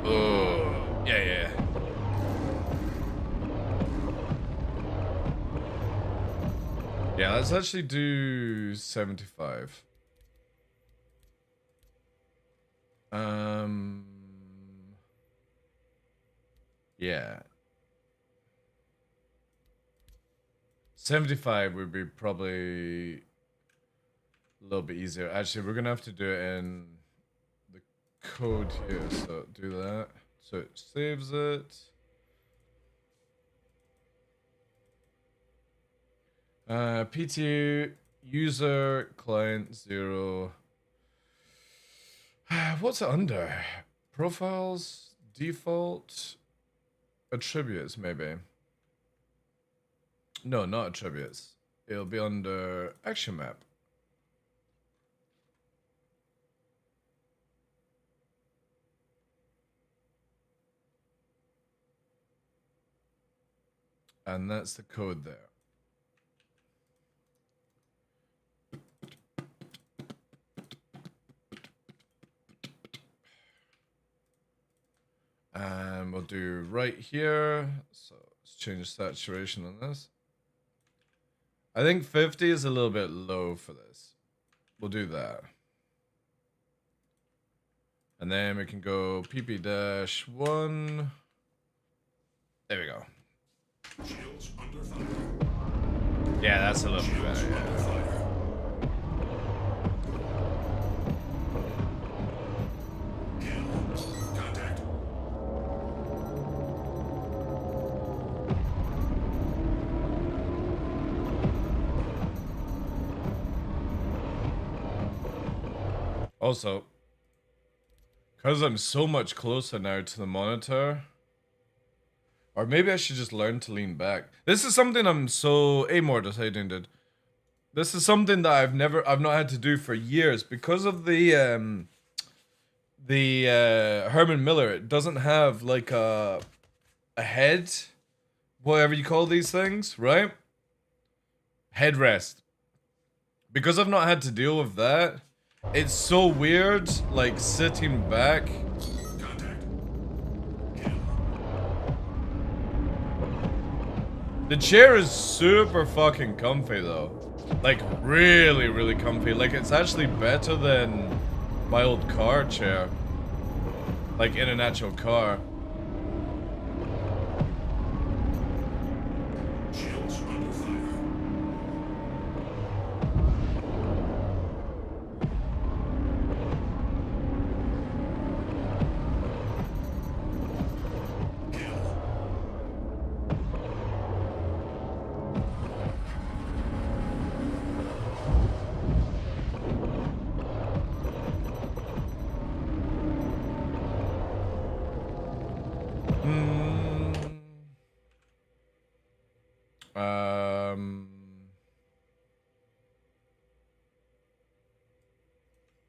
Oh, yeah. Yeah, let's actually do 75. Yeah. 75 would be probably a little bit easier. Actually, we're gonna have to do it in the code here, so do that. So it saves it. PTU user client 0. What's it under? Profiles, default, attributes, maybe. No, not attributes. It'll be under action map. And that's the code there. And we'll do right here. So let's change saturation on this. I think 50 is a little bit low for this. We'll do that. And then we can go PP-1. There we go. Shields under fire. Yeah, that's a little bit better, yeah. Also, because I'm so much closer now to the monitor, or maybe I should just learn to lean back. This is something I'm so Amortis, I did. This is something that I've not had to do for years because of the Herman Miller. It doesn't have like a head, whatever you call these things, right? Headrest. Because I've not had to deal with that, it's so weird, like sitting back. The chair is super fucking comfy though. Like really, really comfy. Like it's actually better than my old car chair. Like in an actual car.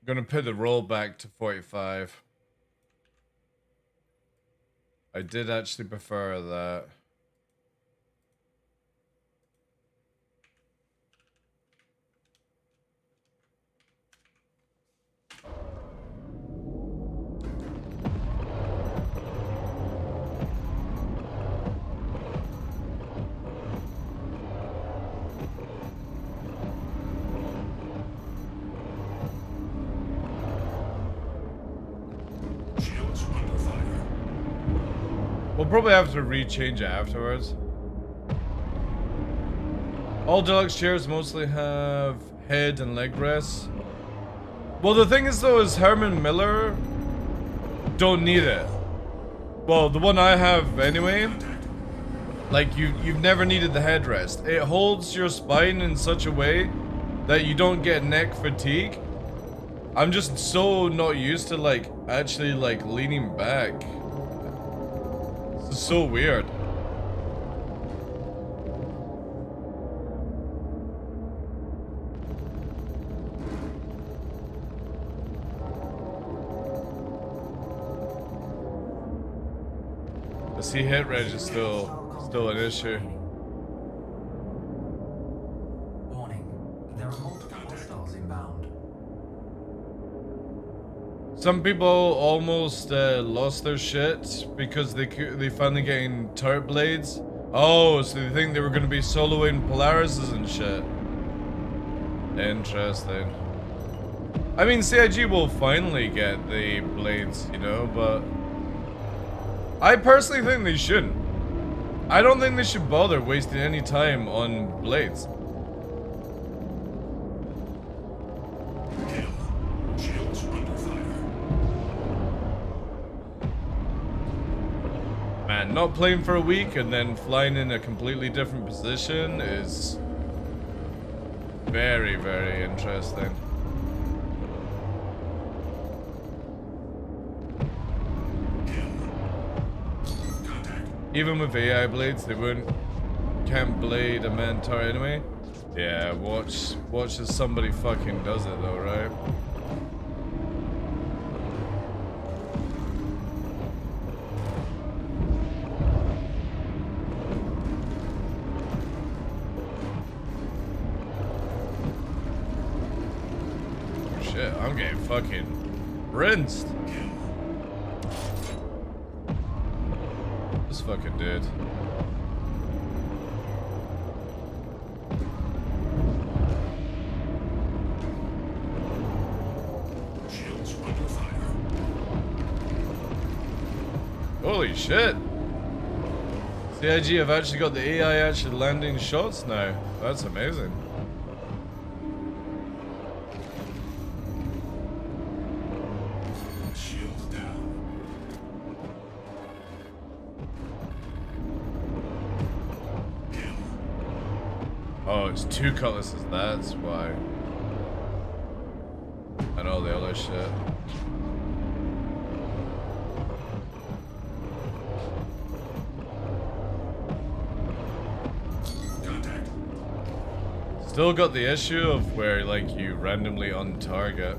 Gonna put the roll back to 45. I did actually prefer that. We'll probably have to rechange it afterwards. All deluxe chairs mostly have head and leg rests. Well, the thing is though, is Herman Miller don't need it. Well, the one I have anyway, like you've never needed the headrest. It holds your spine in such a way that you don't get neck fatigue. I'm just so not used to like actually like leaning back. This is so weird. The C hit reg is still an issue. Warning, there are multiple hostiles inbound. Some people almost lost their shit because they finally getting turret blades. Oh, so they think they were gonna be soloing Polarises and shit. Interesting. I mean, CIG will finally get the blades, you know, but I personally think they shouldn't. I don't think they should bother wasting any time on blades. Man, not playing for a week and then flying in a completely different position is very, very interesting. Even with AI blades, they can't blade a man turret anyway. Yeah, watch as somebody fucking does it though, right? Shit, I'm getting fucking rinsed. This fucking dude. Holy shit. CIG have actually got the AI actually landing shots now. That's amazing. Shield down. Oh, it's 2 cutlasses, that's why. And all the other shit. Contact. Still got the issue of where, like, you randomly on target.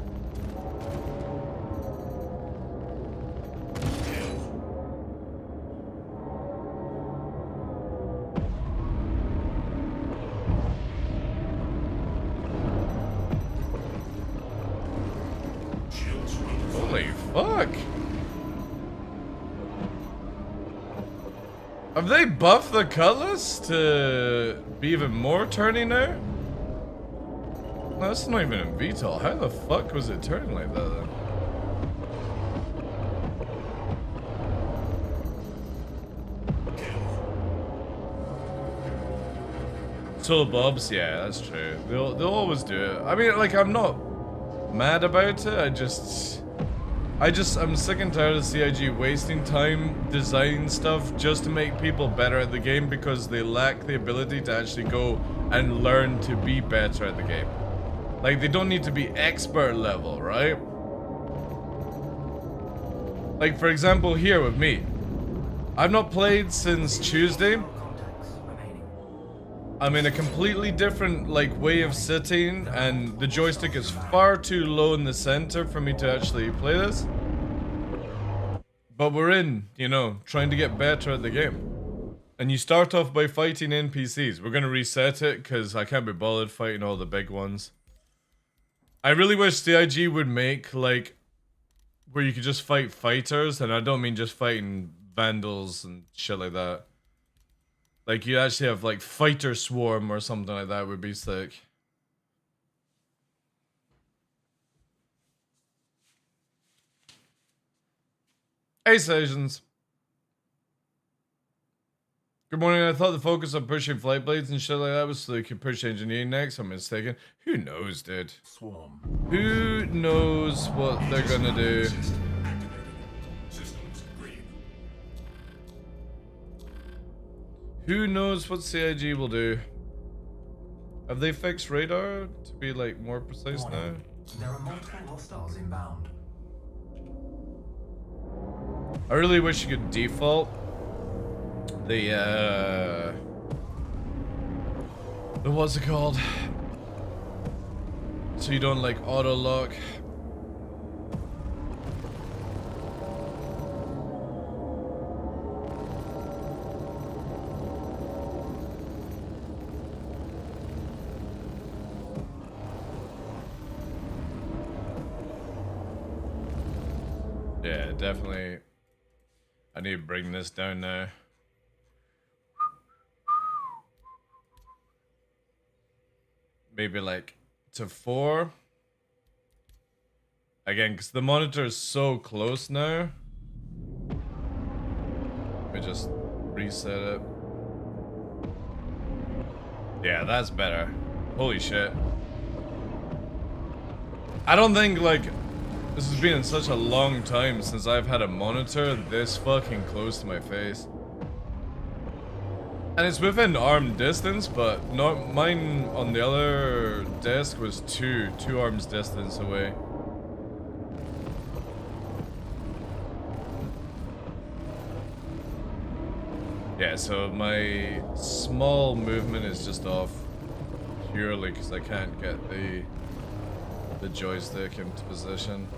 Holy fuck! Have they buffed the cutlass to be even more turny now? No, that's not even in VTOL. How the fuck was it turning like that then? Solo Bobs, yeah, that's true. They'll always do it. I mean, like, I'm not mad about it. I'm sick and tired of CIG wasting time designing stuff just to make people better at the game because they lack the ability to actually go and learn to be better at the game. Like, they don't need to be expert level, right? Like, for example, here with me. I've not played since Tuesday. I'm in a completely different, like, way of sitting, and the joystick is far too low in the center for me to actually play this. But we're in, you know, trying to get better at the game. And you start off by fighting NPCs. We're gonna reset it, because I can't be bothered fighting all the big ones. I really wish CIG would make, like, where you could just fight fighters, and I don't mean just fighting vandals and shit like that. Like, you actually have, like, Fighter Swarm or something like that would be sick. Hey, Asians. Good morning. I thought the focus on pushing flight blades and shit like that was so they could push engineering next. I'm mistaken. Who knows, dude? Swarm. Who knows what they're gonna do? Systems green. Who knows what CIG will do? Have they fixed radar to be, like, more precise now? There are multiple hostiles inbound. I really wish you could default the what's it called? So you don't, like, auto lock. Yeah, definitely. I need to bring this down now. Maybe, like, to 4. Again, because the monitor is so close now. Let me just reset it. Yeah, that's better. Holy shit. I don't think, like, this has been in such a long time since I've had a monitor this fucking close to my face. And it's within arm distance, but not mine on the other desk was two arms distance away. Yeah, so my small movement is just off purely because I can't get the joystick into position.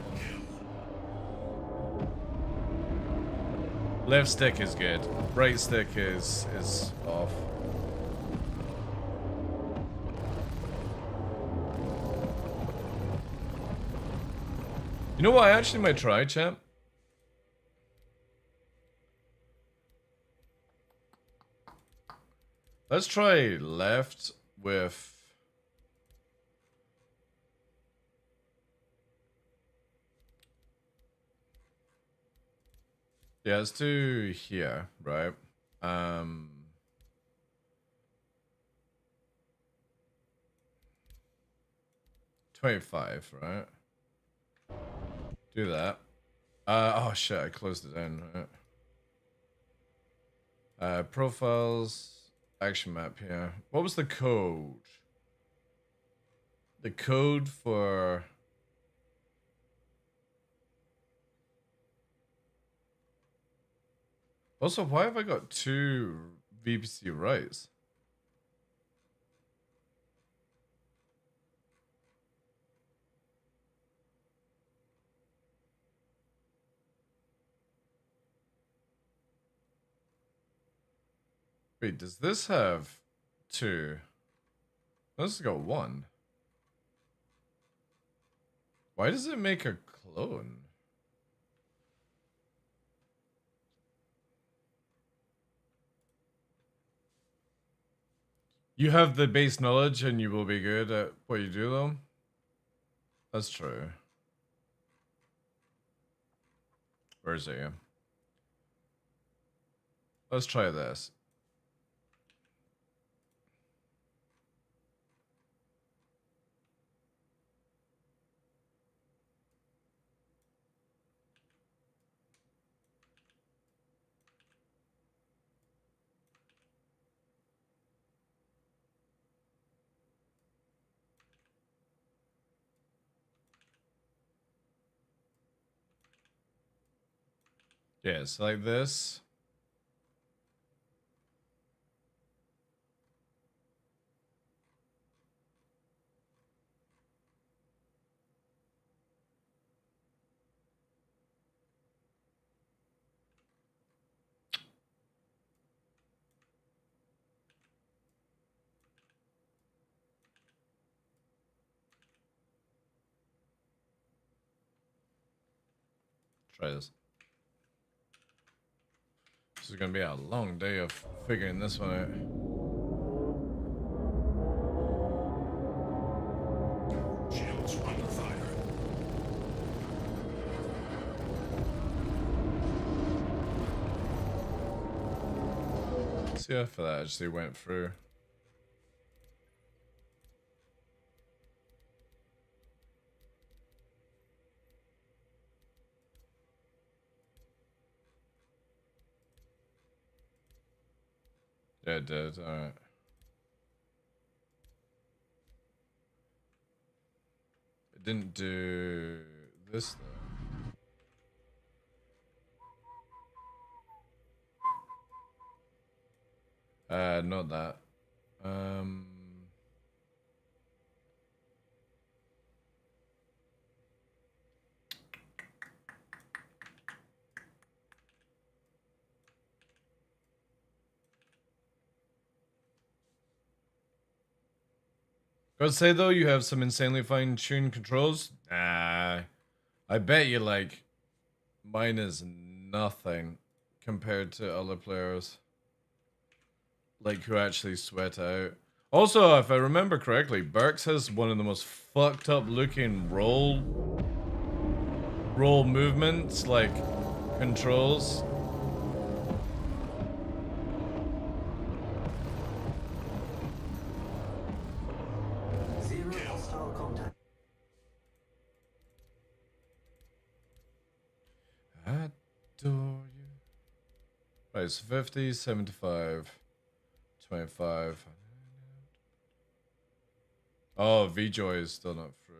Left stick is good. Right stick is off. You know what I actually might try, champ? Let's try left with... Yeah, let's do here, right? Um, 25, right? Do that. Oh shit, I closed it down, right? Profiles, action map here. What was the code? The code for... Also, why have I got 2 VPC rights? Wait, does this have 2? This has got 1. Why does it make a clone? You have the base knowledge and you will be good at what you do, though. That's true. Where is it? Yeah. Let's try this. Yeah, it's like this. Try this. This is gonna be a long day of figuring this one out. Shields under fire. See if that actually went through. Yeah, it did. Alright. It didn't do this though. Not that. Gotta say though, you have some insanely fine-tuned controls. Nah, I bet you like mine is nothing compared to other players. Like who actually sweat out. Also, if I remember correctly, Burks has one of the most fucked up looking roll movements, like controls. Zero hostile contact. Adore you. Right, it's 50, 75, 25. Oh, VJoy is still not through.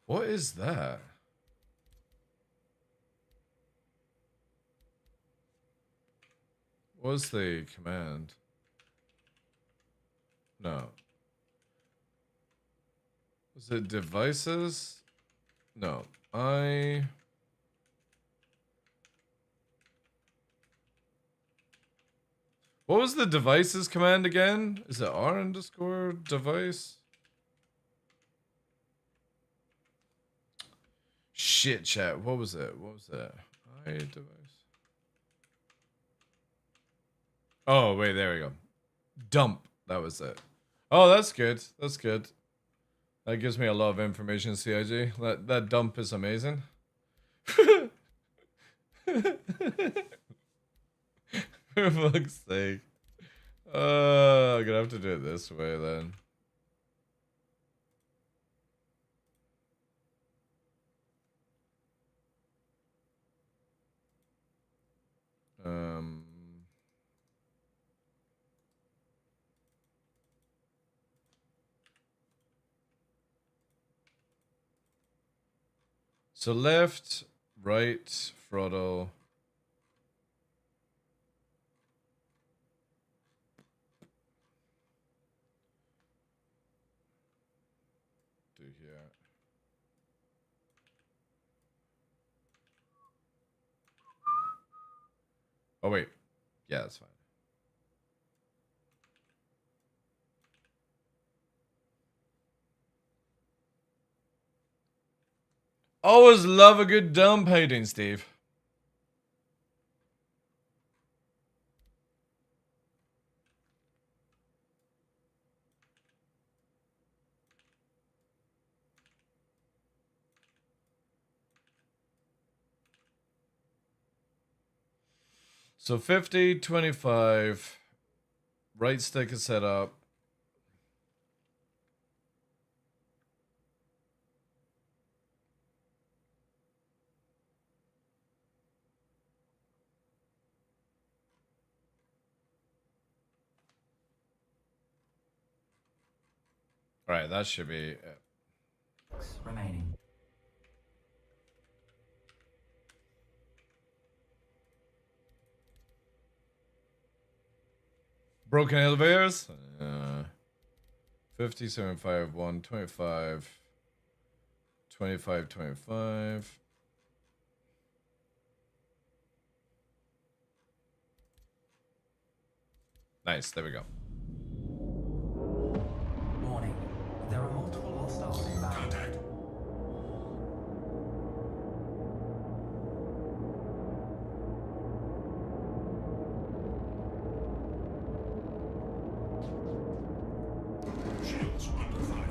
What is that? What's the command? No. Was it devices? No. What was the devices command again? Is it r_device? Shit, chat. What was it? What was that? device. Oh, wait, there we go. Dump. That was it. Oh, that's good. That's good. That gives me a lot of information, CIG. That dump is amazing. For fuck's sake. I'm gonna have to do it this way then. So left, right, Frodo. Do here. Oh wait. Yeah, that's fine. Always love a good dumb painting, Steve. So 50, 25. Right stick is set up. All right, that should be it. Remaining. Broken elevators. 50, 75, 1, 25, 25, 25. Nice, there we go. Warning. There are multiple hostiles inbound. Contact. Shields under fire.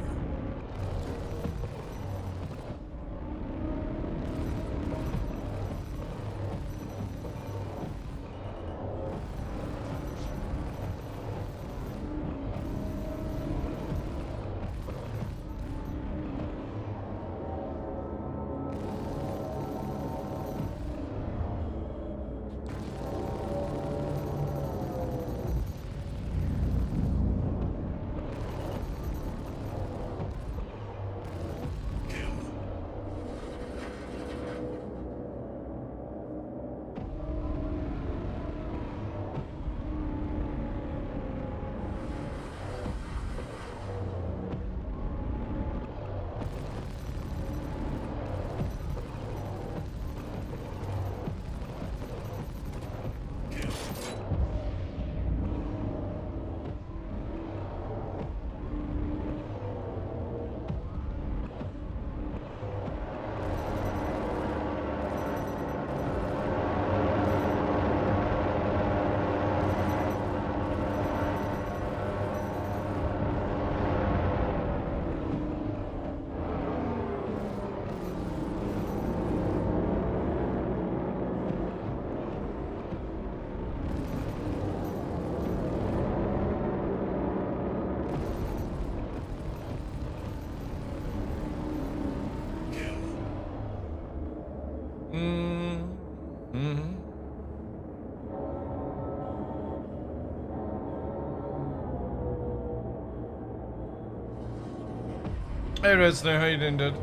Hey Red Snow, how you doing, dude?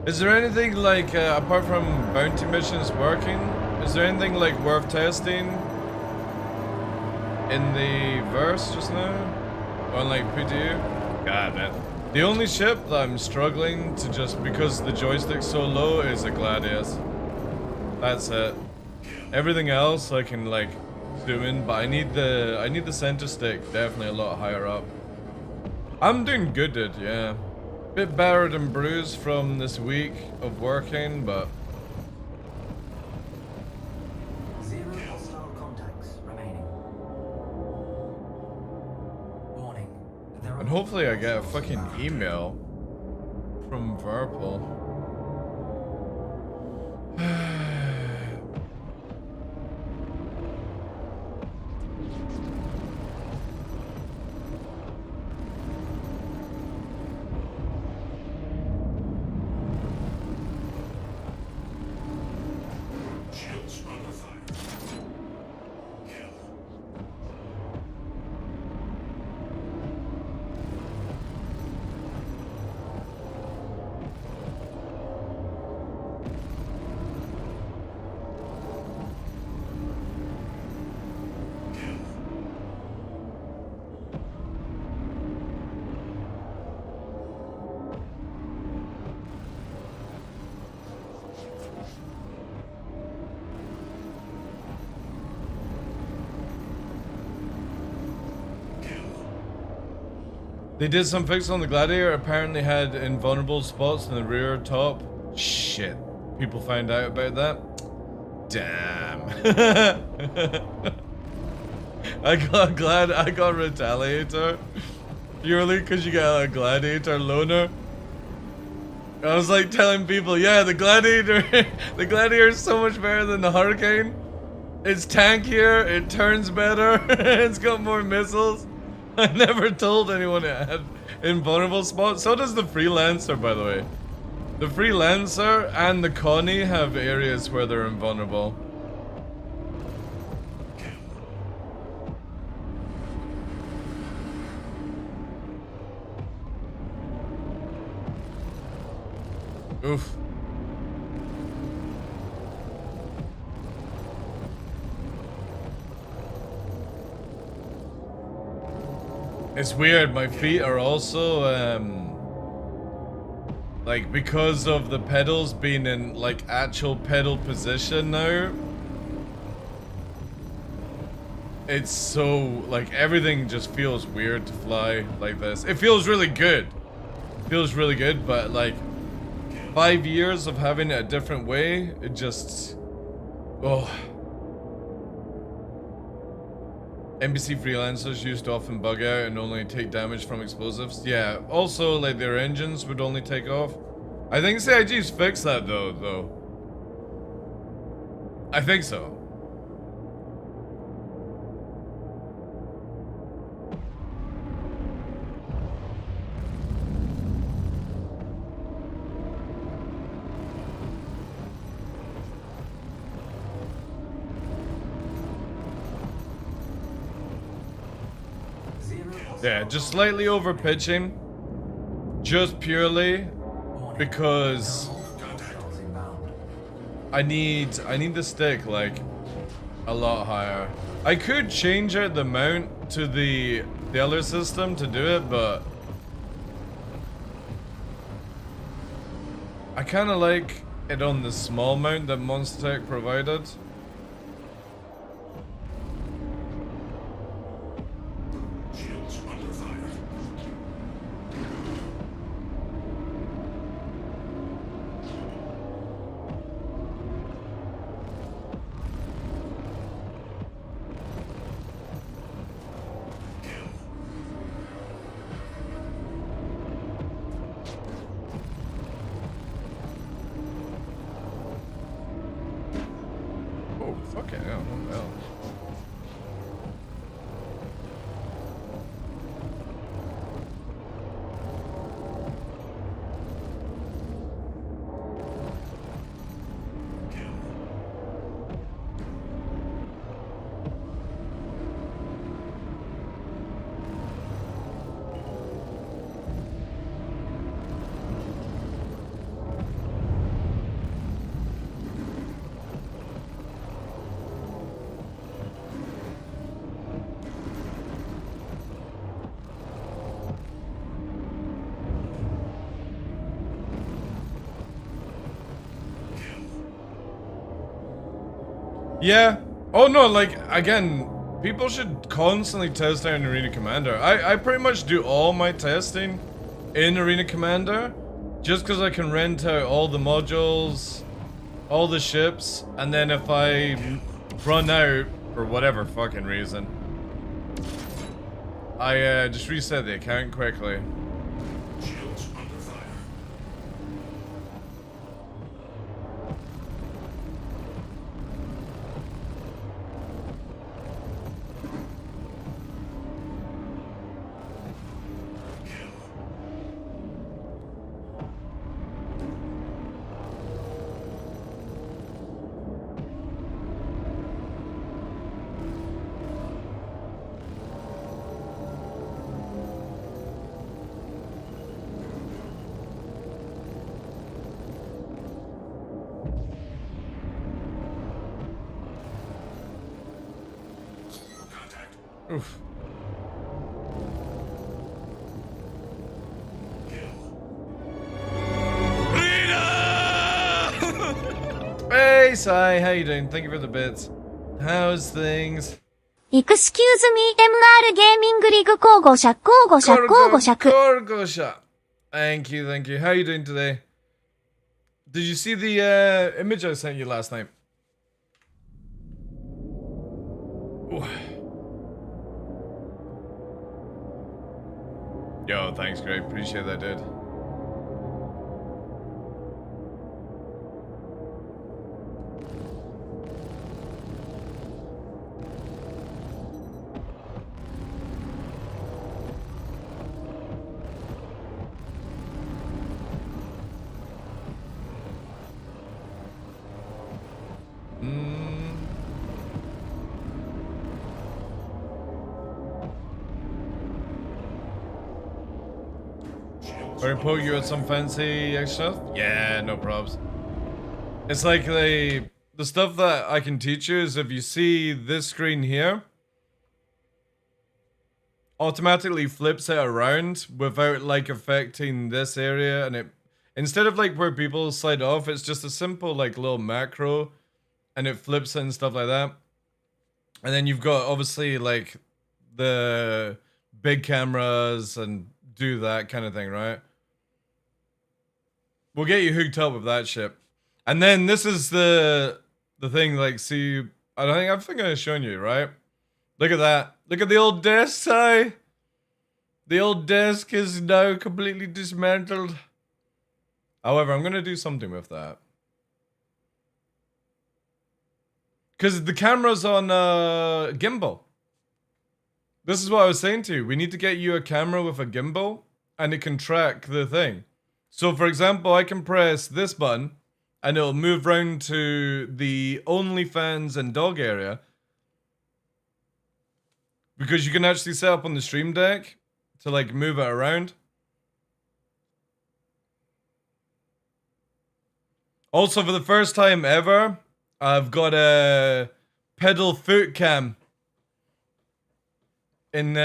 Is there anything like, apart from bounty missions working, is there anything like worth testing in the verse just now? On like PTU? God man. The only ship that I'm struggling to just, because the joystick's so low, is a Gladius. That's it. Everything else I can like zoom in, but I need the center stick definitely a lot higher up. I'm doing good, dude, yeah. Bit battered and bruised from this week of working, but 0 hostile contacts remaining. hopefully I get a fucking email from Verpal. Shields under fire. Kill. They did some fix on the Gladiator, apparently had invulnerable spots in the rear top. Shit. People found out about that? Damn. I got Retaliator purely because you got a Gladiator loaner. I was like telling people, yeah, the Gladiator is so much better than the Hurricane. It's tankier, it turns better, it's got more missiles. I never told anyone it had invulnerable spots. So does the Freelancer, by the way. The Freelancer and the Connie have areas where they're invulnerable. Oof. It's weird, my feet are also, like, because of the pedals being in, like, actual pedal position now, it's so, like, everything just feels weird to fly like this. It feels really good. It feels really good, but, like, 5 years of having it a different way, it just, oh. NPC freelancers used to often bug out and only take damage from explosives. Yeah, also, like, their engines would only take off. I think CIG's fixed that, though. I think so. Yeah, just slightly over pitching, just purely because I need the stick like a lot higher. I could change out the mount to the other system to do it, but I kind of like it on the small mount that Monster Tech provided. Yeah. Oh no, like, again, people should constantly test out in Arena Commander. I pretty much do all my testing in Arena Commander just because I can rent out all the modules, all the ships, and then if I run out for whatever fucking reason, I just reset the account quickly. Shields under fire. Oof. Hey, Sai, how you doing? Thank you for the bits. How's things? Excuse me, MR ゲーミングリグ交互尺交互尺交互尺。 Gorgosha. Thank you, thank you. How you doing today? Did you see the image I sent you last night? Ooh. Yo, thanks, Greg. Appreciate that, dude. Or poke you with some fancy extra stuff? Yeah, no probs. It's like the stuff that I can teach you is if you see this screen here, automatically flips it around without like affecting this area, and it instead of like where people slide off, it's just a simple like little macro and it flips it and stuff like that. And then you've got obviously like the big cameras and do that kind of thing, right? We'll get you hooked up with that shit. And then this is the thing, like, see, I think I've shown you, right? Look at that. Look at the old desk, Si. The old desk is now completely dismantled. However, I'm going to do something with that. Because the camera's on gimbal. This is what I was saying to you. We need to get you a camera with a gimbal, and it can track the thing. So, for example, I can press this button, and it'll move round to the OnlyFans and dog area. Because you can actually set up on the Stream Deck to, like, move it around. Also, for the first time ever, I've got a pedal foot cam. In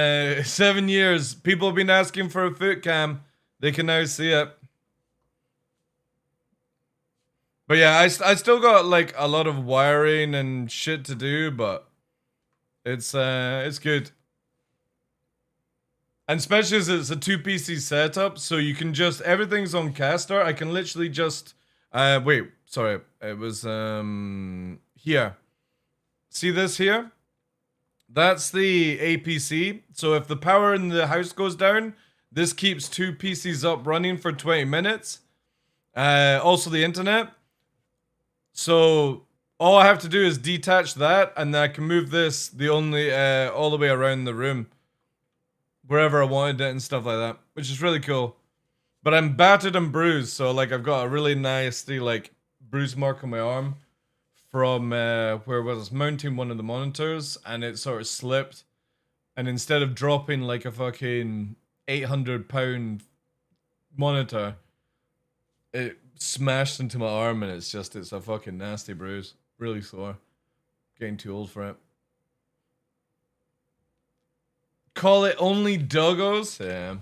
7 years, people have been asking for a foot cam. They can now see it. But yeah, I still got like a lot of wiring and shit to do, but it's good. And especially as it's a 2 PC setup, so you can just, everything's on caster. I can literally just, wait, sorry, it was here. See this here? That's the APC. So if the power in the house goes down, this keeps 2 PCs up running for 20 minutes. Also the internet. So all I have to do is detach that, and then I can move this all the way around the room, wherever I wanted it and stuff like that, which is really cool. But I'm battered and bruised, so like I've got a really nasty like bruise mark on my arm from where I was mounting one of the monitors, and it sort of slipped, and instead of dropping like a fucking 800-pound monitor, it smashed into my arm, and it's a fucking nasty bruise. Really sore. Getting too old for it. Call it only doggos? Yeah.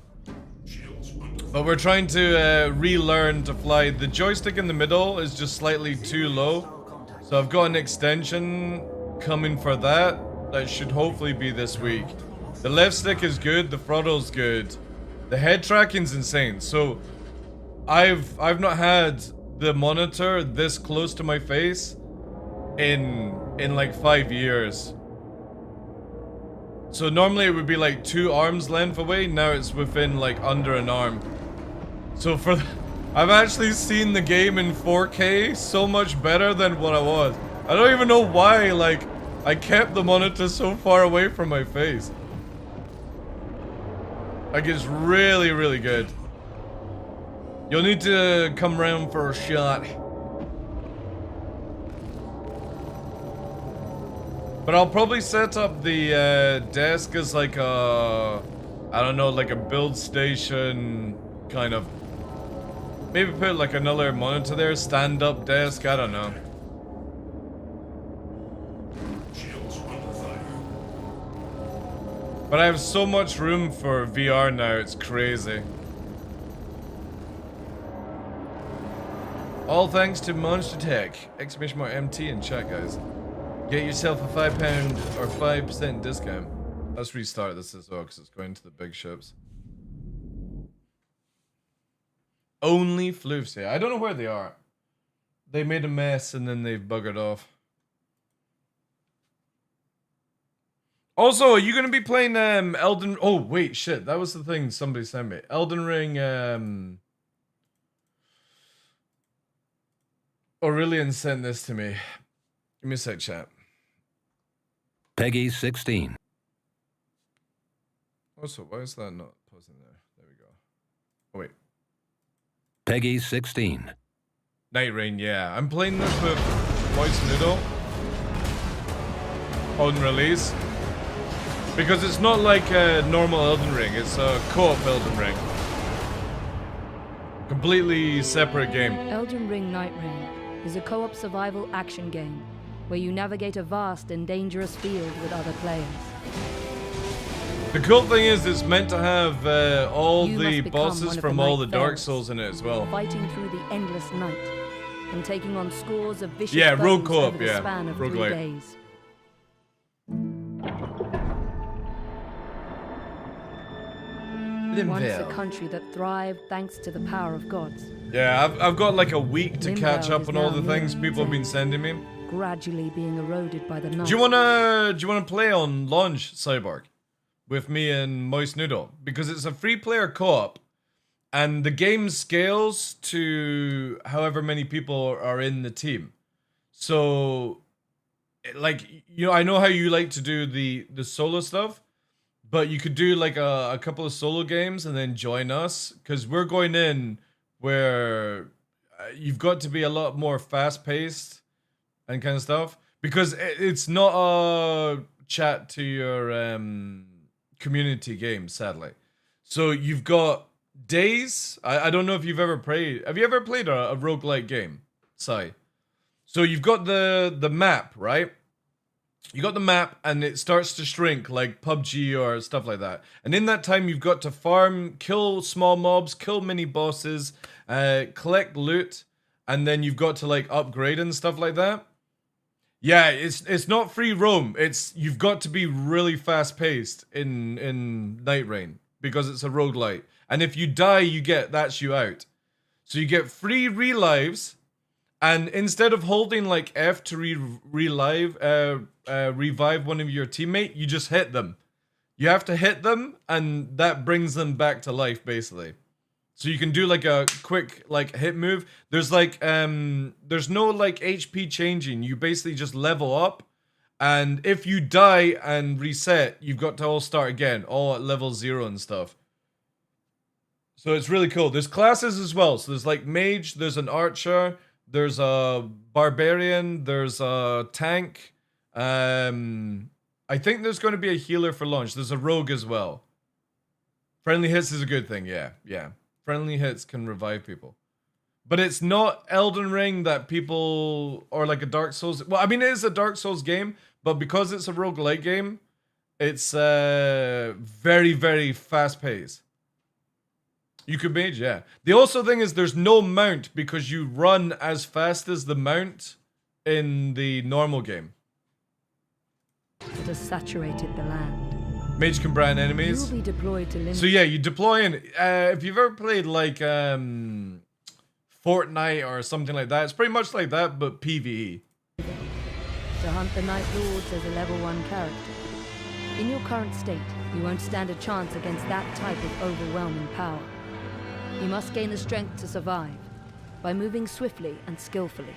But we're trying to relearn to fly. The joystick in the middle is just slightly too low. So I've got an extension coming for that. That should hopefully be this week. The left stick is good, the throttle's good. The head tracking's insane. So I've not had the monitor this close to my face in like 5 years. So normally it would be like 2 arms length away. Now it's within like under an arm. So for I've actually seen the game in 4K so much better than what I was. I don't even know why, like, I kept the monitor so far away from my face. Like, it's really, really good. You'll need to come around for a shot. But I'll probably set up the desk as like a, I don't know, like a build station kind of. Maybe put like another monitor there, stand-up desk, I don't know. But I have so much room for VR now, it's crazy. All thanks to Monster Tech! !MT in chat, guys. Get yourself a £5 or 5% discount. Let's restart this as well, because it's going to the big ships. Only floofs here. I don't know where they are. They made a mess and then they've buggered off. Also, are you going to be playing Elden... Oh, wait, shit. That was the thing somebody sent me. Elden Ring... Aurelian sent this to me. Give me a sec, chat. Peggy 16. Also, why is that not posting there? There we go. Oh, wait. Peggy 16. Night Rain, yeah. I'm playing this with Voice Noodle on release. Because it's not like a normal Elden Ring, it's a co-op Elden Ring. Completely separate game. Elden Ring Night Rain is a co-op survival action game where you navigate a vast and dangerous field with other players. The cool thing is it's meant to have all the bosses from all the Dark Souls in it as well. Fighting through the endless night and taking on scores of vicious rogue foes co-op, over the span of 3 days. Once a country that thrived thanks to the power of gods. Yeah, I've got like a week to catch up on all the things people have been sending me. Gradually being eroded by the night. Do you wanna play on launch, Cyborg? With me and Moist Noodle? Because it's a free player co-op. And the game scales to however many people are in the team. So, like, you know, I know how you like to do the solo stuff. But you could do like a couple of solo games and then join us. Because we're going in where you've got to be a lot more fast-paced and kind of stuff. Because it's not a chat to your community game, sadly. So you've got days. I don't know if you've ever played. Have you ever played a roguelike game? Sai. So you've got the map, right? You got the map and it starts to shrink like PUBG or stuff like that. And in that time you've got to farm, kill small mobs, kill mini bosses, collect loot, and then you've got to like upgrade and stuff like that. Yeah, it's not free roam. You've got to be really fast paced in Night Rain because it's a roguelite. And if you die, that's you out. So you get free relives. And instead of holding like F to revive one of your teammate, you just hit them. You have to hit them, and that brings them back to life, basically. So you can do like a quick like hit move. There's like there's no like HP changing. You basically just level up, and if you die and reset, you've got to all start again, all at level 0 and stuff. So it's really cool. There's classes as well. So there's like mage, there's an archer. There's a barbarian, there's a tank. I think there's going to be a healer for launch. There's a rogue as well. Friendly hits is a good thing, yeah. Friendly hits can revive people. But it's not Elden Ring that people, or like a Dark Souls. Well, I mean, it is a Dark Souls game, but because it's a roguelike game, it's very, very fast paced. You could mage, yeah. The also thing is there's no mount because you run as fast as the mount in the normal game. It has saturated the land. Mage can brand enemies. You will be deployed to so yeah, you deploy in. If you've ever played like Fortnite or something like that, it's pretty much like that, but PvE. To hunt the Night Lords as a level 1 character. In your current state, you won't stand a chance against that type of overwhelming power. You must gain the strength to survive by moving swiftly and skillfully.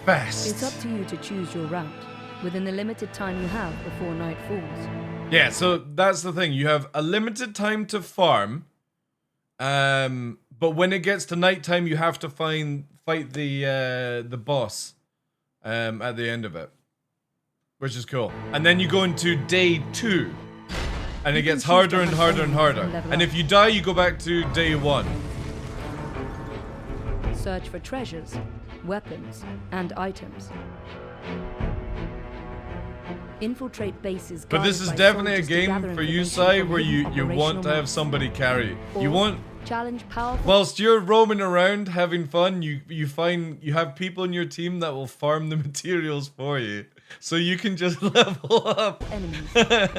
Fast. It's up to you to choose your route within the limited time you have before night falls. Yeah, so that's the thing. You have a limited time to farm, but when it gets to nighttime, you have to fight the boss at the end of it, which is cool. And then you go into day 2, and it gets harder and harder and harder. And if you die, you go back to day 1. Search for treasures, weapons, and items. Infiltrate bases. But this is definitely a game for you, Sai, where you want to have somebody carry. You want challenge powerful. Whilst you're roaming around having fun, you have people in your team that will farm the materials for you, so you can just level up. Enemies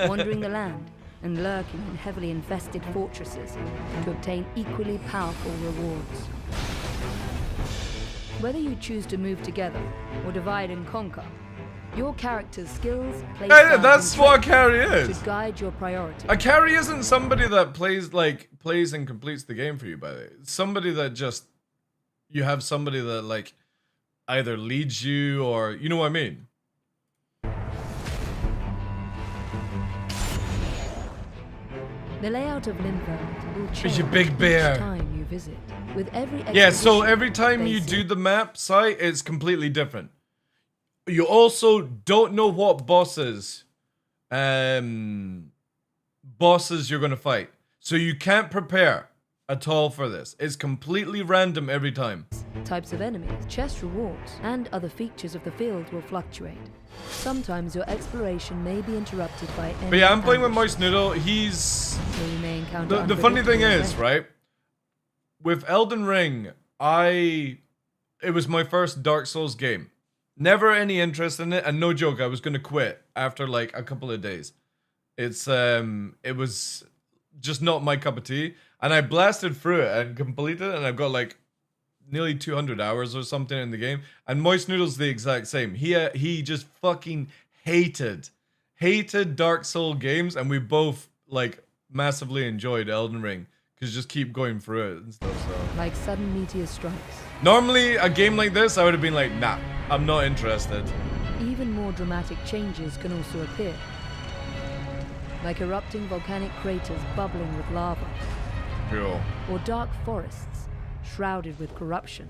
wandering the land and lurking in heavily infested fortresses to obtain equally powerful rewards. Whether you choose to move together or divide and conquer, your character's skills, that's what a carry is. Should guide your priorities. A carry isn't somebody that plays and completes the game for you, by the way. It's somebody that just you have somebody that like either leads you or you know what I mean. The layout of Limfeld will change It's your big bear. each time you visit. With every Yeah, so expedition, every time you basic, do the map site, it's completely different. You also don't know what bosses you're gonna fight. So you can't prepare at all for this. It's completely random every time. types of enemies, chest rewards, and other features of the field will fluctuate. Sometimes your exploration may be interrupted by enemy But yeah, I'm playing with ambush. Moist Noodle. He's So you may encounter the funny thing unpredictable is, events. right? With Elden Ring, it was my first Dark Souls game. Never any interest in it, and no joke, I was gonna quit after like a couple of days. It was just not my cup of tea, and I blasted through it and completed it, and I've got like nearly 200 hours or something in the game. And Moist Noodle's the exact same. He just fucking hated Dark Soul games, and we both like massively enjoyed Elden Ring because just keep going through it and stuff. So Like sudden meteor strikes. normally a game like this, I would have been like, nah, I'm not interested. Even more dramatic changes can also appear. Like erupting volcanic craters bubbling with lava. Cool. Or dark forests shrouded with corruption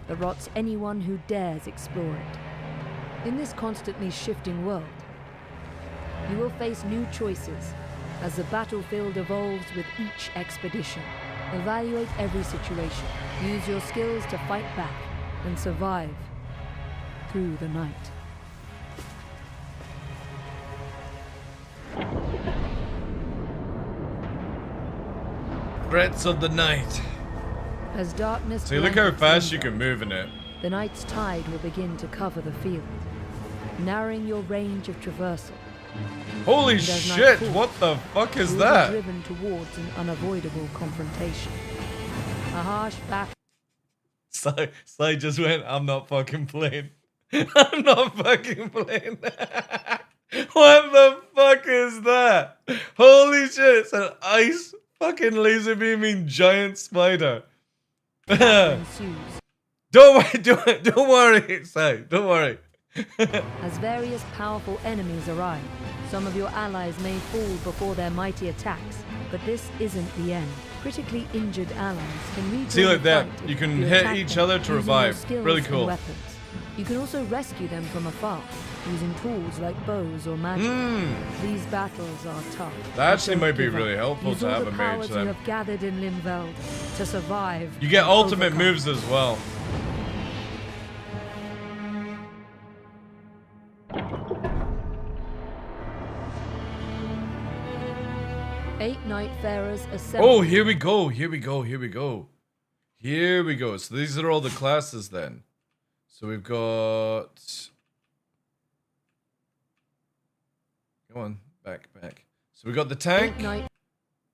that rots anyone who dares explore it. In this constantly shifting world, you will face new choices as the battlefield evolves with each expedition. Evaluate every situation. Use your skills to fight back and survive through the night. Threats of the night. As darkness See, look how blankets fast you Limbo, can move in it. the night's tide will begin to cover the field, narrowing your range of traversal. Holy And as night shit, falls, what the fuck is you will be that? driven towards an unavoidable confrontation. A harsh battle. Sai just went, I'm not fucking playing. I'm not fucking playing. What the fuck is that? Holy shit, it's an ice fucking laser beaming giant spider. ensues. Don't worry, Sai, don't worry. As various powerful enemies arrive, some of your allies may fall before their mighty attacks, but this isn't the end. Critically injured allies can rejoin See, like the that, fight you if can you hit attack each them other to using your revive. skills Really and cool. weapons. You can also rescue them from afar, using tools like bows or magic. These battles are tough. That actually Don't might be give up. really helpful Use to all have the a mage powers then. you have gathered in Limfeld to survive. You get and ultimate overcome. moves as well. Eight Nightfarers assemble. Oh, here we go. Here we go. Here we go. Here we go. So these are all the classes then. So we've got. Go on, back. So we got the tank.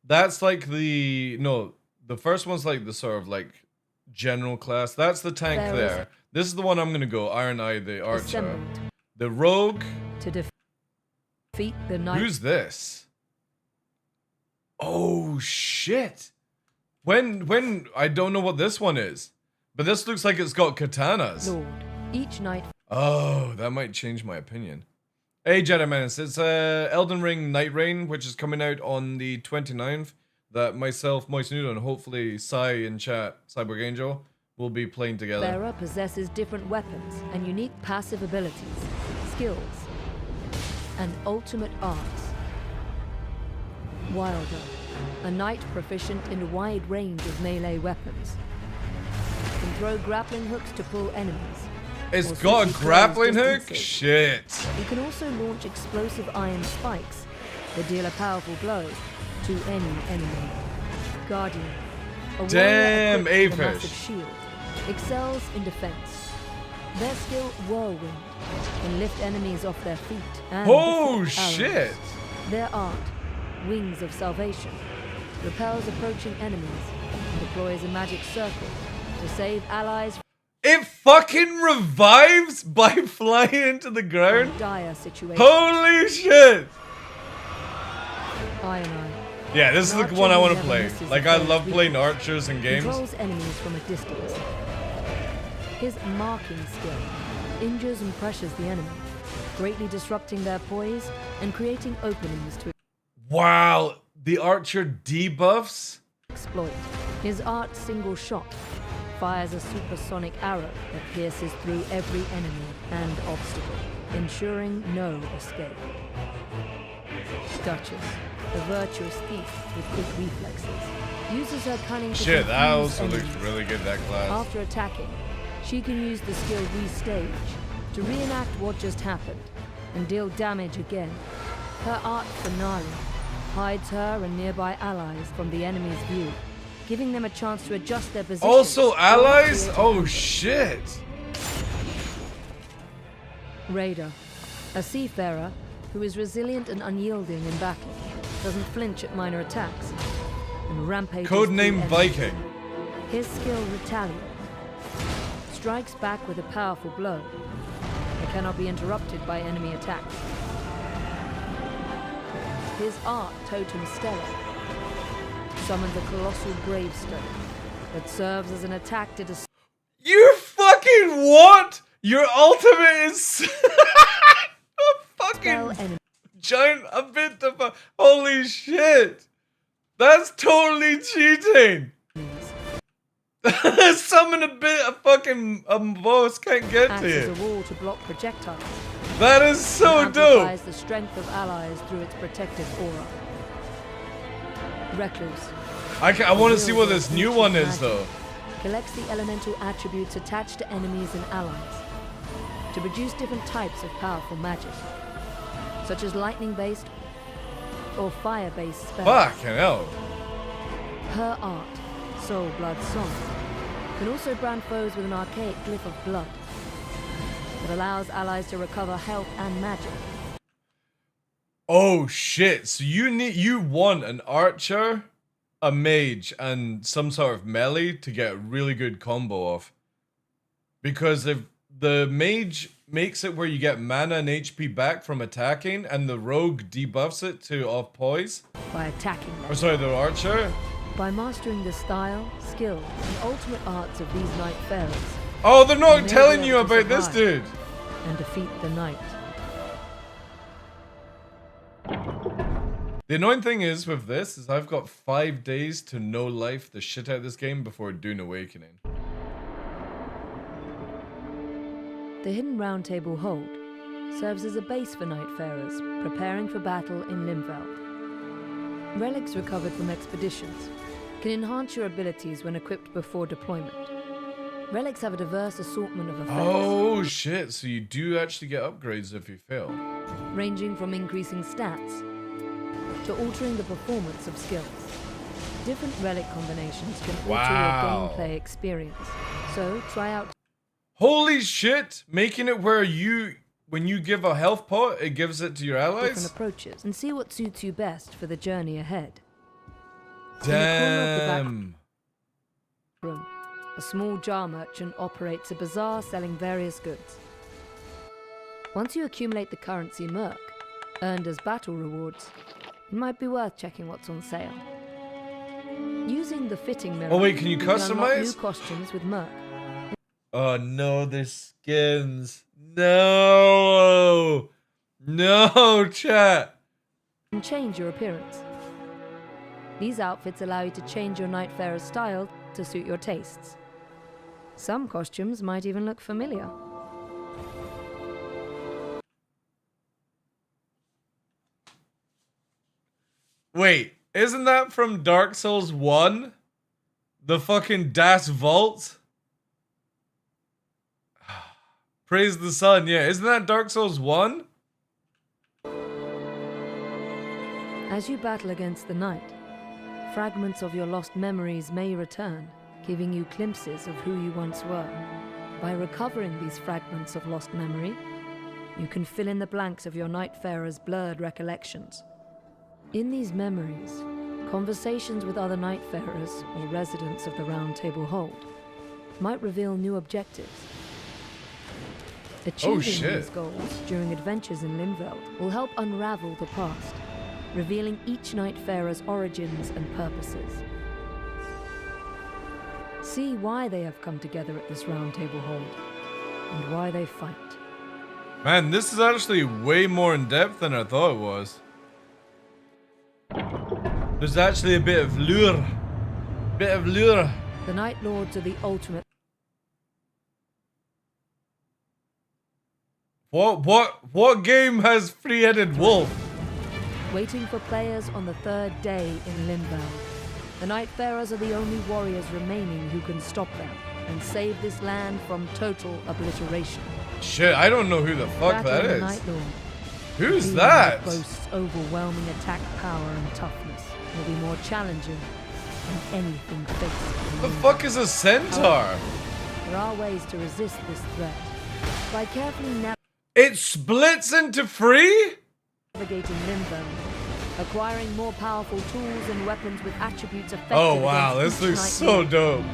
That's like the first one's like the sort of like general class. That's the tank There is- there. This is the one I'm gonna go. Iron Eye, the archer. Assembled. The rogue. To Defeat the knight. Who's this? Oh shit. When I don't know what this one is, but this looks like it's got katanas. Lord. Each knight. Oh, that might change my opinion. Hey Jedi Menace, it's Elden Ring Night Rain, which is coming out on the 29th, that myself, Moist Noodle, and hopefully Sai in chat, Cyborg Angel, will be playing together. Farah possesses different weapons and unique passive abilities, skills, and ultimate arts. Wilder, a knight proficient in a wide range of melee weapons, can throw grappling hooks to pull enemies. It's got a grappling hook? Distances. Shit. You can also launch explosive iron spikes that deal a powerful blow to any enemy. Guardian, a warrior Damn, equipped with a Apish. massive shield, excels in defense. Their skill, Whirlwind, can lift enemies off their feet and Oh defeat allies. shit. Their art, Wings of Salvation, repels approaching enemies and deploys a magic circle to save allies It fucking revives by flying into the ground? from dire situations. Holy shit. Eye and Eye. Yeah, this is An the archer one I who want to never play. misses Like, a I close love playing weakness. archers in games. Controls enemies from a distance. His marking skill injures and pressures the enemy, greatly disrupting their poise and creating openings to Wow, the archer debuffs? exploit. His art, Single Shot, fires a supersonic arrow that pierces through every enemy and obstacle, ensuring no escape. Duchess, a virtuous thief with quick reflexes, uses her cunning to Shit, that confuse also looks enemies. really good, that class. After attacking, she can use the skill Restage to reenact what just happened and deal damage again. Her art, Finale, hides her and nearby allies from the enemy's view, giving them a chance to adjust their position. Also allies? Oh shit. Raider, a seafarer who is resilient and unyielding in battle, doesn't flinch at minor attacks, and rampages through Codename enemies. Viking. His skill, Retaliate, strikes back with a powerful blow that cannot be interrupted by enemy attacks. His art, Totem Stellar, summons a colossal gravestone that serves as an attack to destroy. You fucking what? Your ultimate is a fucking giant a bit of holy shit. That's totally cheating. Summon a bit of fucking boss can't get Acts to as you. a wall to block projectiles. That is so and dope. amplifies the strength of allies through its protective aura. Recluse. I want to see what this new one is though. Collects the elemental attributes attached to enemies and allies to produce different types of powerful magic, such as lightning-based or fire-based spells. Fucking hell. Her art, Soul Blood Song, can also brand foes with an archaic glyph of blood that allows allies to recover health and magic. Oh shit, so you want an archer, a mage, and some sort of melee to get a really good combo off. Because if the mage makes it where you get mana and HP back from attacking, and the rogue debuffs it to off poise. By attacking them. Or sorry, the archer. By mastering the style, skill, and ultimate arts of these Night Fells. Oh, they're you not may telling be you able to about this survive dude. And defeat the Knight. The annoying thing is with this is I've got 5 days to no life the shit out of this game before Dune Awakening. The Hidden Round Table Hold serves as a base for Nightfarers preparing for battle in Limveld. Relics recovered from expeditions can enhance your abilities when equipped before deployment. Relics have a diverse assortment of effects, Oh shit, so you do actually get upgrades if you fail. ranging from increasing stats to altering the performance of skills. Different relic combinations can alter Wow. your gameplay experience, so try out. Holy shit! Making it where when you give a health pot, it gives it to your allies? Different approaches and see what suits you best for the journey ahead. In the corner of the back Damn. room, a small jar merchant operates a bazaar selling various goods. Once you accumulate the currency Merc, Earned as battle rewards, it might be worth checking what's on sale. Using the fitting mirror, Oh wait, can you unlock customize? new costumes with Merc. Oh no, there's skins. No! No, chat! And change your appearance. These outfits allow you to change your Nightfarer's style to suit your tastes. Some costumes might even look familiar. Wait, isn't that from Dark Souls 1? The fucking Das Vault? Praise the sun, yeah. Isn't that Dark Souls 1? As you battle against the night, fragments of your lost memories may return, giving you glimpses of who you once were. By recovering these fragments of lost memory, you can fill in the blanks of your Nightfarer's blurred recollections. In these memories, conversations with other Nightfarers or residents of the Round Table Hold might reveal new objectives. Achieving these goals during adventures in Limveld will help unravel the past, revealing each Nightfarer's origins and purposes. See why they have come together at this Round Table Hold, and why they fight. Man, this is actually way more in depth than I thought it was. There's actually a bit of lure. Bit of lure. The Night Lords are the ultimate. What game has three-headed wolf? Waiting for players on the third day in Limbo. The Nightfarers are the only warriors remaining who can stop them and save this land from total obliteration. Shit, I don't know who the fuck that Battling is. the Night Lord, Who's being that? boasts overwhelming attack power and toughness will be more challenging than anything faced. The fuck is a centaur? There are ways to resist this threat by carefully It splits into three? navigating Limbo, acquiring more powerful tools and weapons with attributes effective. Oh wow, against this each looks Night so Lord. dope.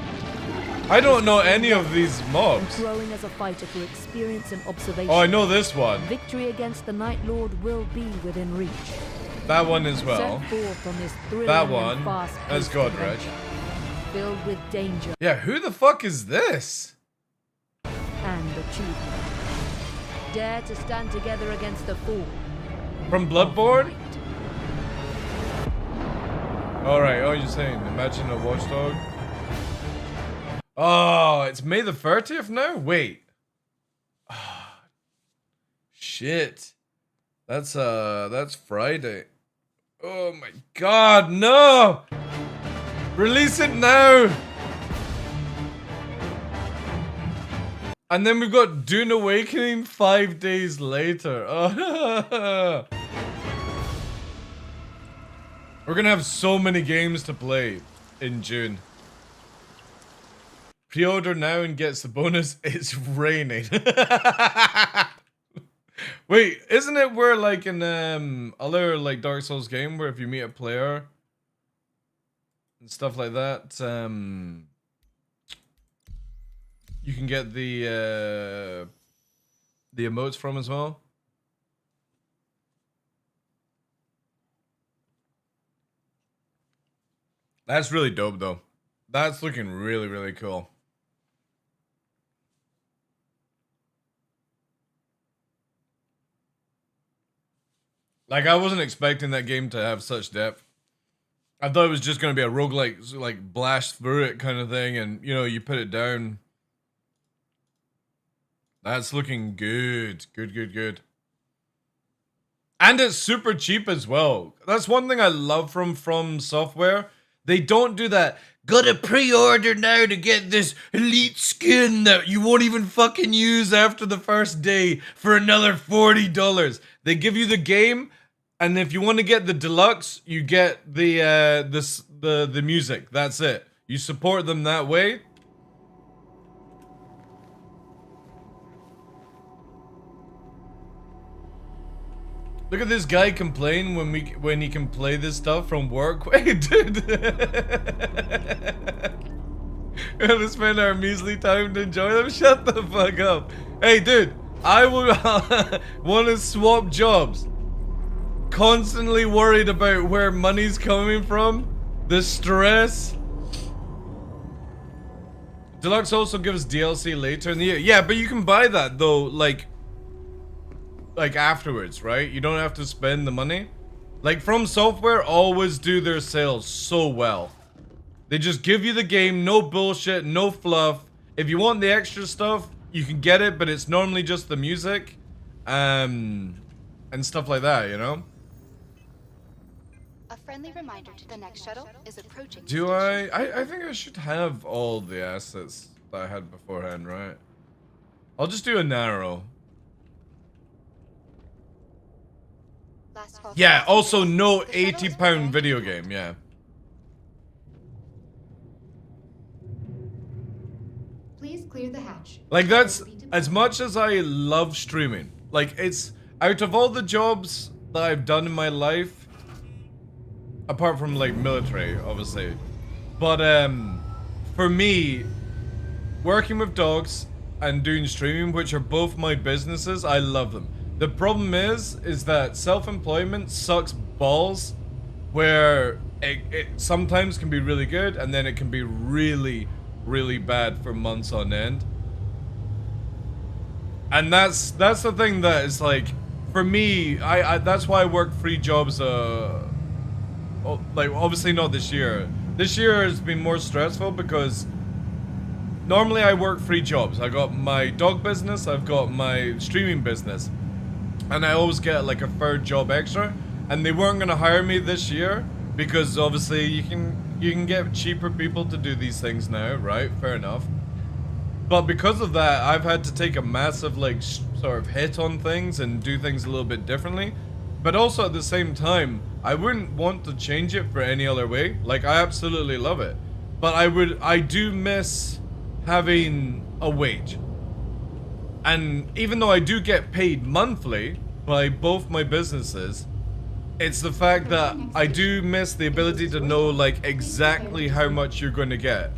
I don't know any of these And mobs. growing as a fighter through experience and observation. Oh, I know this one. Victory against the Night Lord will be within reach. That one as well. Set forth on this thrilling That and one. fast-paced That's Godrich. adventure, filled with danger Yeah, who the fuck is this? and achievement. Dare to stand together against the fool. From Bloodborne? Alright, oh, you're saying, imagine a watchdog. Oh, it's May the 30th now? Wait. Shit. That's Friday. Oh my god, no! Release it now! And then we've got Dune Awakening 5 days later. Oh. We're gonna have so many games to play in June. Pre-order now and gets the bonus. It's raining. Wait, isn't it where like in other like Dark Souls game where if you meet a player and stuff like that, you can get the emotes from as well? That's really dope though. That's looking really, really cool. Like, I wasn't expecting that game to have such depth. I thought it was just going to be a roguelike, like, blast through it kind of thing, and, you know, you put it down. That's looking good. Good, good, good. And it's super cheap as well. That's one thing I love from Software. They don't do that. Gotta pre-order now to get this elite skin that you won't even fucking use after the first day for another $40. They give you the game, and if you want to get the deluxe, you get the music. That's it. You support them that way. Look at this guy complain when he can play this stuff from work. Wait, dude. We have to spend our measly time to enjoy them. Shut the fuck up. Hey, dude. I would want to swap jobs. constantly worried about where money's coming from. The stress. Deluxe also gives DLC later in the year. Yeah, but you can buy that though, like afterwards, right? You don't have to spend the money. Like From Software always do their sales so well. They just give you the game, no bullshit, no fluff. If you want the extra stuff, you can get it, but it's normally just the music, and stuff like that, you know? A friendly reminder to the next shuttle is approaching. Do I think I should have all the assets that I had beforehand, right? I'll just do a narrow. Yeah, also no £80 video game, yeah. Please clear the hatch. Like that's, as much as I love streaming, like it's, out of all the jobs that I've done in my life, apart from like military, obviously, but for me, working with dogs and doing streaming, which are both my businesses, I love them. The problem is that self-employment sucks balls, where it sometimes can be really good and then it can be really, really bad for months on end. And that's the thing that is like, for me, I that's why I work 3 jobs, like obviously not this year. This year has been more stressful because normally I work 3 jobs. I got my dog business, I've got my streaming business, and I always get like a 3rd job extra. And they weren't gonna hire me this year because obviously you can get cheaper people to do these things now, right? Fair enough. But because of that, I've had to take a massive like sort of hit on things and do things a little bit differently. But also at the same time, I wouldn't want to change it for any other way. Like I absolutely love it, but I do miss having a wage. And even though I do get paid monthly by both my businesses, it's the fact that I do miss the ability to know like exactly how much you're going to get.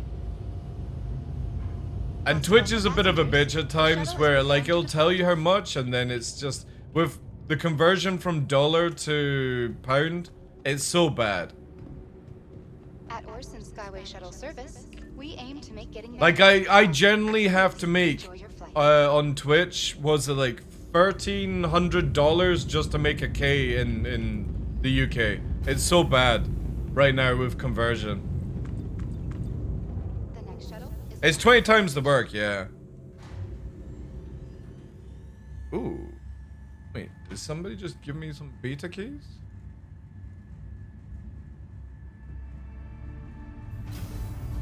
And Twitch is a bit of a bitch at times where like it'll tell you how much and then it's just, with the conversion from dollar to pound, it's so bad. At Orson Skyway Shuttle Service, we aim to make getting like I generally have to make on Twitch, was it like $1,300 just to make a K in the UK. It's so bad right now with conversion. It's 20 times the work, yeah. Ooh. Wait, did somebody just give me some beta keys?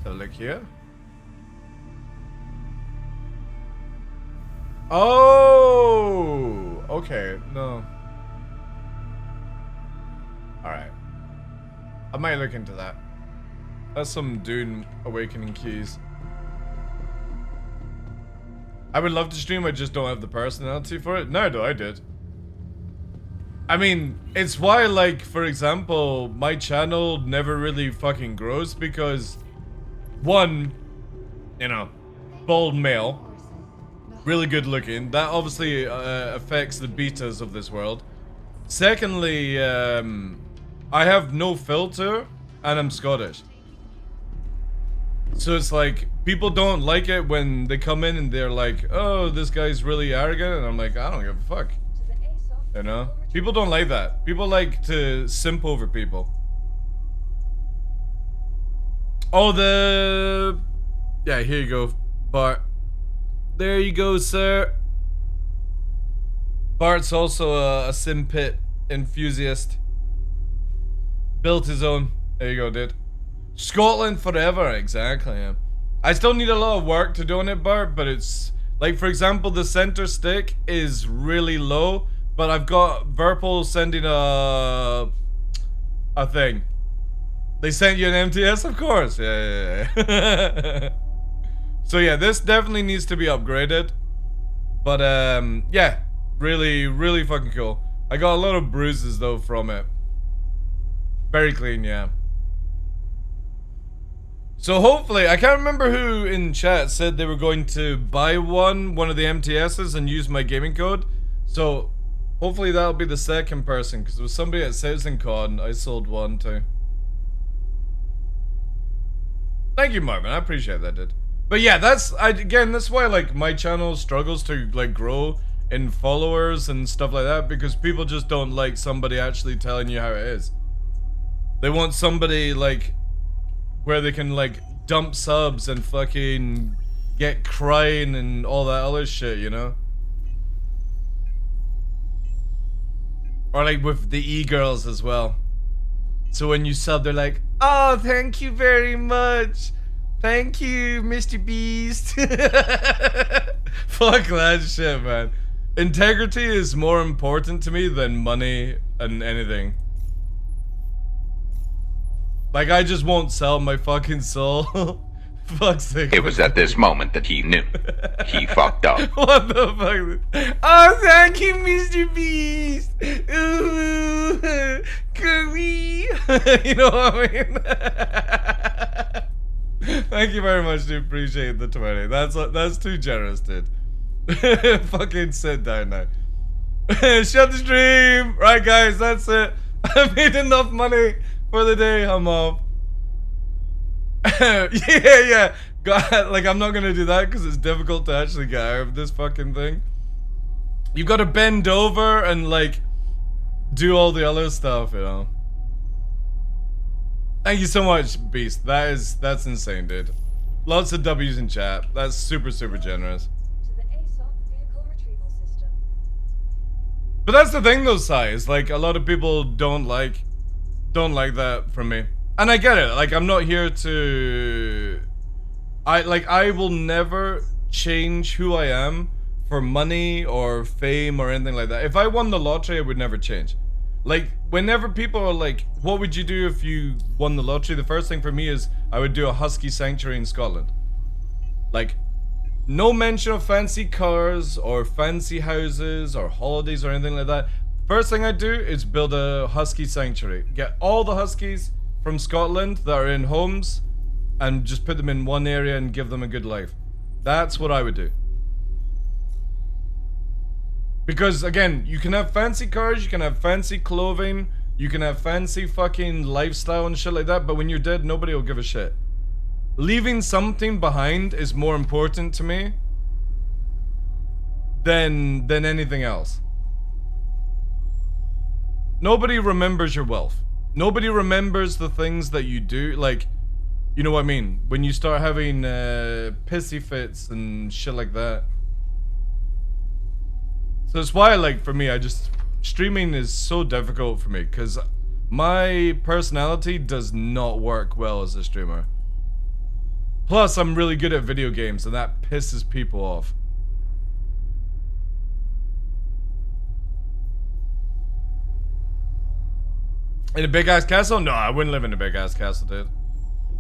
So look here. Oh, okay, no. Alright. I might look into that. That's some Dune Awakening keys. I would love to stream, I just don't have the personality for it. Neither do I did. I mean, it's why, like, for example, my channel never really fucking grows because, one, you know, bald male, really good looking. That obviously affects the betas of this world. Secondly, I have no filter and I'm Scottish. So it's like, people don't like it when they come in and they're like, oh, this guy's really arrogant. And I'm like, I don't give a fuck. You know? People don't like that. People like to simp over people. Oh, yeah, here you go, Bart. There you go, sir. Bart's also a sim pit enthusiast. Built his own. There you go, dude. Scotland forever, exactly, yeah. I still need a lot of work to do on it, Bart, but it's... Like, for example, the center stick is really low, but I've got Verpal sending a thing. They sent you an MTS, of course. Yeah. So yeah, this definitely needs to be upgraded. But yeah, really, really fucking cool. I got a lot of bruises though from it. Very clean, yeah. So hopefully, I can't remember who in chat said they were going to buy one of the MTSs and use my gaming code. So Hopefully that'll be the second person, because there was somebody at CitizenCon I sold one to. Thank you, Marvin. I appreciate that, dude. But yeah, that's why like my channel struggles to like grow in followers and stuff like that, because people just don't like somebody actually telling you how it is. They want somebody like where they can like dump subs and fucking get crying and all that other shit, you know? Or like with the e-girls as well. So when you sub, they're like, oh, thank you very much. Thank you, Mr. Beast. Fuck that shit, man. Integrity is more important to me than money and anything. Like, I just won't sell my fucking soul. Fuck's sake. It was at this moment that he knew. He fucked up. What the fuck? Oh, thank you, Mr. Beast. Ooh, curry. You know what I mean? Thank you very much, dude. Appreciate the 20. That's too generous, dude. Fucking sit down now. Shut the stream. Right, guys, that's it. I made enough money for the day. I'm off. yeah. God, like, I'm not gonna do that because it's difficult to actually get out of this fucking thing. You gotta bend over and, like, do all the other stuff, you know. Thank you so much, Beast. That's insane, dude. Lots of W's in chat. That's super, super generous. But that's the thing though, Sai, is like a lot of people don't like that from me. And I get it. Like, I'm not here to I will never change who I am for money or fame or anything like that. If I won the lottery, I would never change. Like, whenever people are like, what would you do if you won the lottery? The first thing for me is I would do a husky sanctuary in Scotland. Like, no mention of fancy cars or fancy houses or holidays or anything like that. First thing I'd do is build a husky sanctuary. Get all the huskies from Scotland that are in homes and just put them in one area and give them a good life. That's what I would do. Because, again, you can have fancy cars, you can have fancy clothing, you can have fancy fucking lifestyle and shit like that, but when you're dead, nobody will give a shit. Leaving something behind is more important to me than anything else. Nobody remembers your wealth. Nobody remembers the things that you do, like, you know what I mean? When you start having pissy fits and shit like that. So that's why, like, for me, streaming is so difficult for me, because my personality does not work well as a streamer. Plus, I'm really good at video games, and that pisses people off. In a big-ass castle? No, I wouldn't live in a big-ass castle, dude.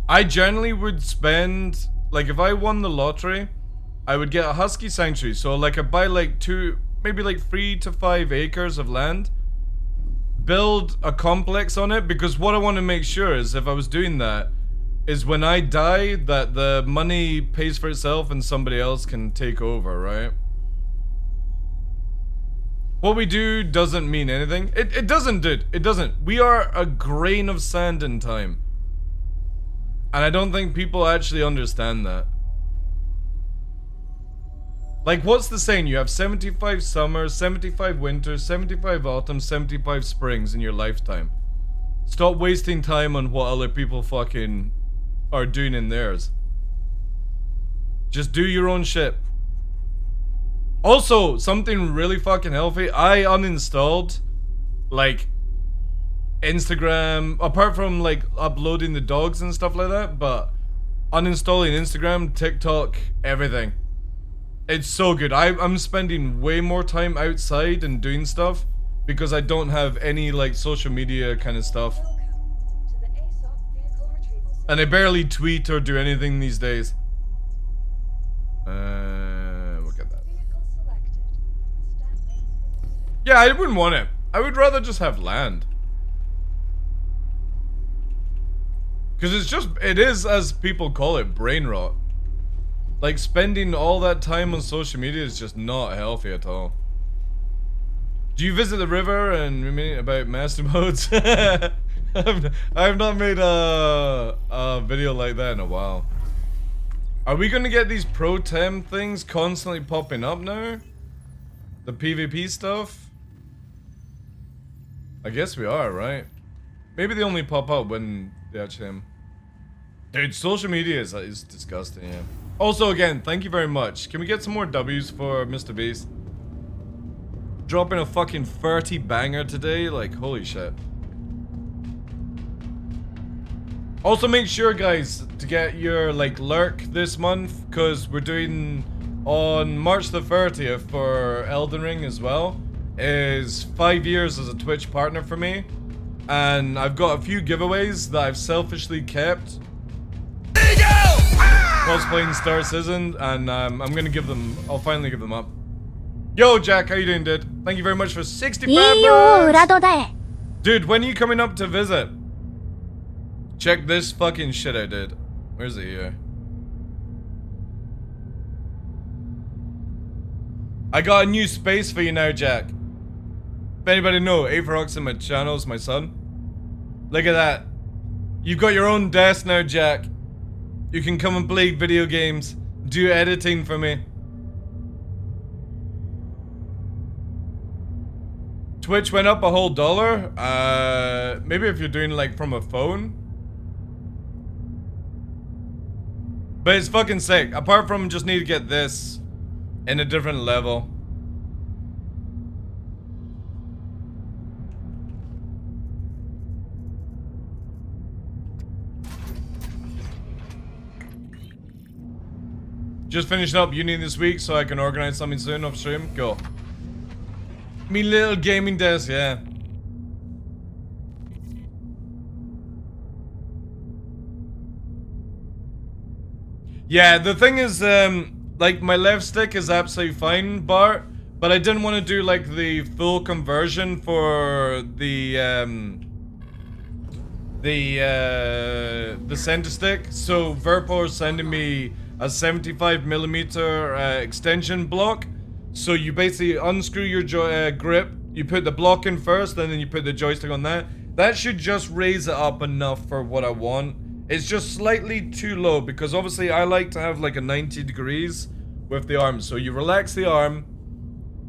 I generally would spend, like, if I won the lottery, I would get a husky sanctuary. So, like, I'd buy, like, maybe like 3 to 5 acres of land, build a complex on it, because what I want to make sure is, if I was doing that, is when I die, that the money pays for itself and somebody else can take over, right? What we do doesn't mean anything. It doesn't, dude. It doesn't. We are a grain of sand in time. And I don't think people actually understand that. Like, what's the saying? You have 75 summers, 75 winters, 75 autumns, 75 springs in your lifetime. Stop wasting time on what other people fucking are doing in theirs. Just do your own shit. Also, something really fucking healthy. I uninstalled, like, Instagram, apart from, like, uploading the dogs and stuff like that, but uninstalling Instagram, TikTok, everything. It's so good. I'm spending way more time outside and doing stuff because I don't have any, like, social media kind of stuff. And I barely tweet or do anything these days. Look at that. Yeah, I wouldn't want it. I would rather just have land. Because it is, as people call it, brain rot. Like, spending all that time on social media is just not healthy at all. Do you visit the river and remain about master modes? I've not made a video like that in a while. Are we gonna get these pro tem things constantly popping up now? The PvP stuff? I guess we are, right? Maybe they only pop up when they actually Dude, social media is disgusting, yeah. Also, again, thank you very much. Can we get some more W's for Mr. Beast? Dropping a fucking 30 banger today? Like, holy shit. Also, make sure, guys, to get your, like, lurk this month, because we're doing on March the 30th for Elden Ring as well. Is 5 years as a Twitch partner for me. And I've got a few giveaways that I've selfishly kept. Cosplaying Star Citizen, and I'm gonna give them. I'll finally give them up. Yo, Jack, how you doing, dude? Thank you very much for 65 bucks. Dude, when are you coming up to visit? Check this fucking shit out, dude. Where's it here? I got a new space for you now, Jack. If anybody know, Averox in my channel is my son. Look at that. You've got your own desk now, Jack. You can come and play video games, do editing for me. Twitch went up a whole $1. Maybe if you're doing like from a phone. But it's fucking sick. Apart from just need to get this in a different level. Just finishing up uni this week so I can organize something soon off stream. Go. Me little gaming desk, yeah. Yeah, the thing is, like my left stick is absolutely fine, Bart, but I didn't want to do like the full conversion for the center stick. So Verpo is sending me a 75mm extension block. So you basically unscrew your grip, you put the block in first, and then you put the joystick on that. That should just raise it up enough for what I want. It's just slightly too low, because obviously I like to have like a 90 degrees with the arm. So you relax the arm,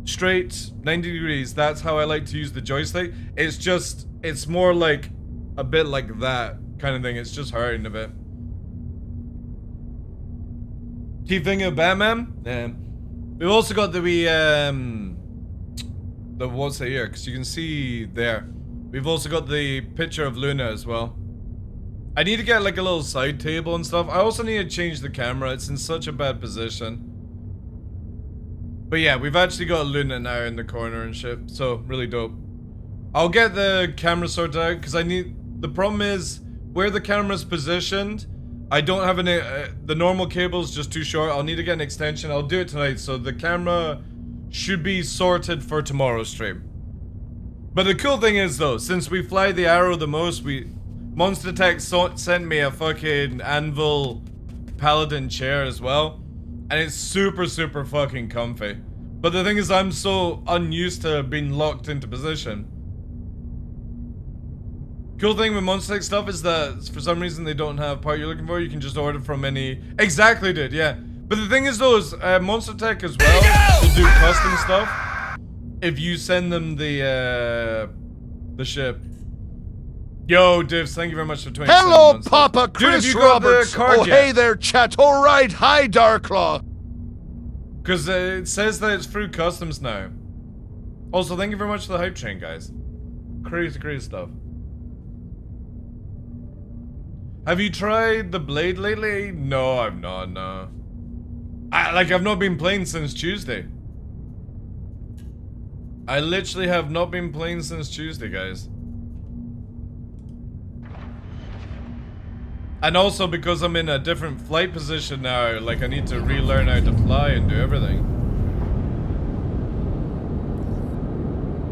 straight, 90 degrees, that's how I like to use the joystick. It's just, it's more like a bit like that kind of thing. It's just hurting a bit. Keep thinking of Batman? Yeah. We've also got the what's it here? Because you can see there. We've also got the picture of Luna as well. I need to get like a little side table and stuff. I also need to change the camera. It's in such a bad position. But yeah, we've actually got Luna now in the corner and shit. So, really dope. I'll get the camera sorted out because I need... The problem is, where the camera's positioned, I don't have any... the normal cable's just too short. I'll need to get an extension. I'll do it tonight. So the camera should be sorted for tomorrow's stream. But the cool thing is though, since we fly the Arrow the most, Monster Tech sent me a fucking Anvil Paladin chair as well. And it's super, super fucking comfy. But the thing is, I'm so unused to being locked into position. Cool thing with Monster Tech stuff is that for some reason they don't have part you're looking for. You can just order from any... Exactly, dude, yeah. But the thing is though, is Monster Tech as well will do custom stuff if you send them the ship. Yo, Divs, thank you very much for 20. Hello, Papa Chris Dude, Roberts. Hey there, chat. All right, hi, Darklaw. Because it says that it's through customs now. Also, thank you very much for the hype train, guys. Crazy, crazy stuff. Have you tried the Blade lately? No, I've not, no. I've not been playing since Tuesday. I literally have not been playing since Tuesday, guys. And also because I'm in a different flight position now, like I need to relearn how to fly and do everything.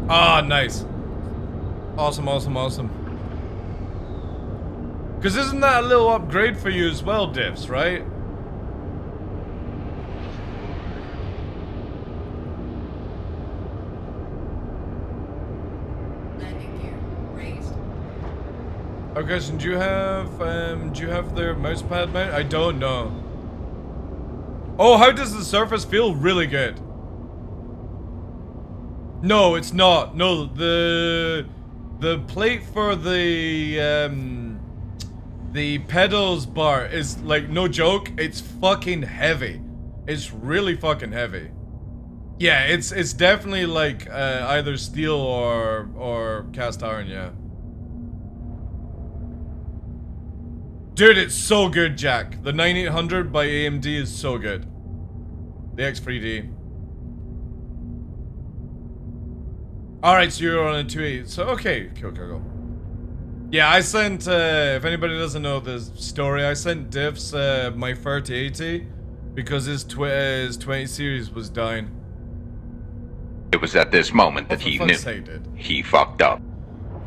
Ah, nice. Awesome, awesome, awesome. Because isn't that a little upgrade for you as well, Divs, right? Oh, question, do you have their mousepad mount? I don't know. Oh, how does the Surface feel? Really good. No, it's not. No, the plate for the pedals bar is like, no joke, it's fucking heavy. It's really fucking heavy. Yeah, it's definitely like either steel or cast iron, yeah. Dude, it's so good, Jack. The 9800 by AMD is so good. The X3D. Alright, so you're on a 280. So, okay, cool. Yeah, I sent, if anybody doesn't know the story, I sent Diffs my 3080 because his 20 series was dying. It was at this moment that he knew. He fucked up.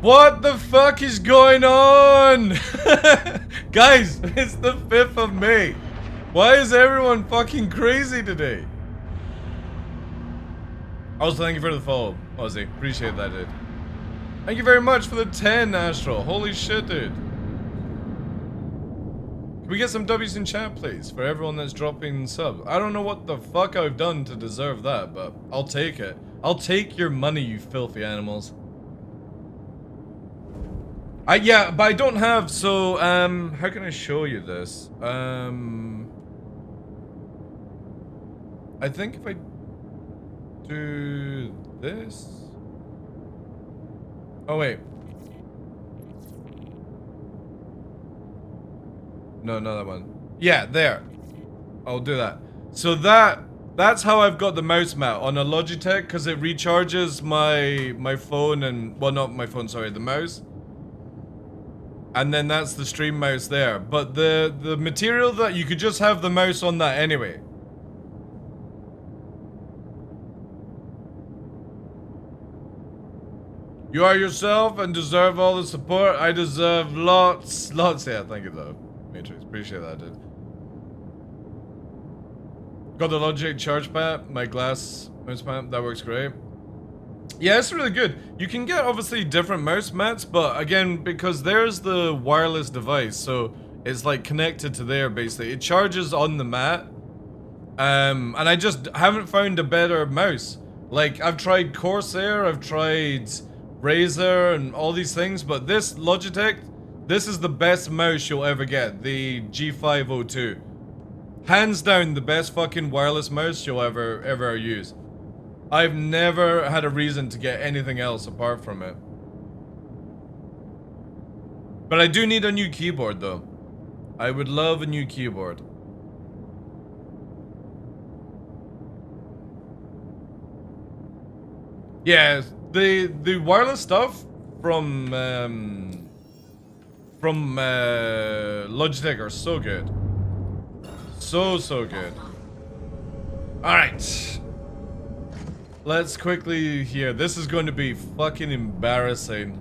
What the fuck is going on? Guys, it's the 5th of May. Why is everyone fucking crazy today? Also, thank you for the follow, Ozzy. Appreciate that, dude. Thank you very much for the 10, Astral. Holy shit, dude. Can we get some W's in chat, please? For everyone that's dropping subs. I don't know what the fuck I've done to deserve that, but I'll take it. I'll take your money, you filthy animals. Yeah, but I don't have, so, how can I show you this? I think if I do this. Oh, wait. No, not that one. Yeah, there. I'll do that. So that's how I've got the mouse mount on a Logitech, because it recharges my phone and, well, not my phone, sorry, the mouse. And then that's the stream mouse there. But the material that you could just have the mouse on that anyway. You are yourself and deserve all the support. I deserve lots. Yeah, thank you though, Matrix. Appreciate that, dude. Got the Logitech charge pad, my glass mouse pad. That works great. Yeah, it's really good. You can get obviously different mouse mats, but again, because there's the wireless device, so it's like connected to there basically. It charges on the mat. And I just haven't found a better mouse. Like, I've tried Corsair, I've tried Razer and all these things, but this Logitech, this is the best mouse you'll ever get, the G502. Hands down the best fucking wireless mouse you'll ever use. I've never had a reason to get anything else apart from it. But I do need a new keyboard though. I would love a new keyboard. Yeah, the wireless stuff from Logitech are so good. So good. Alright. Let's quickly here. This is going to be fucking embarrassing.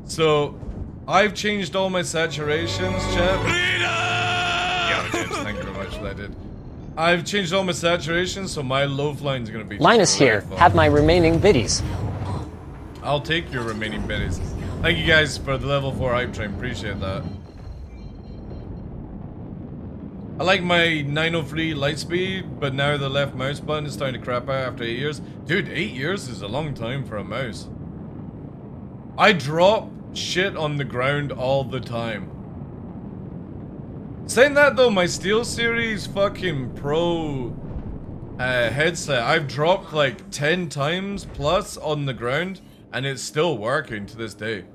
So, I've changed all my saturations, chat. Yeah, James, thank you very much for that, dude. I've changed all my saturations, so my low flying is going to be Linus here. Have my remaining biddies. I'll take your remaining biddies. Thank you guys for the level 4 hype train. Appreciate that. I like my 903 light speed, but now the left mouse button is starting to crap out after 8 years. Dude, 8 years is a long time for a mouse. I drop shit on the ground all the time. Saying that though, my SteelSeries fucking Pro headset, I've dropped like 10 times plus on the ground, and it's still working to this day.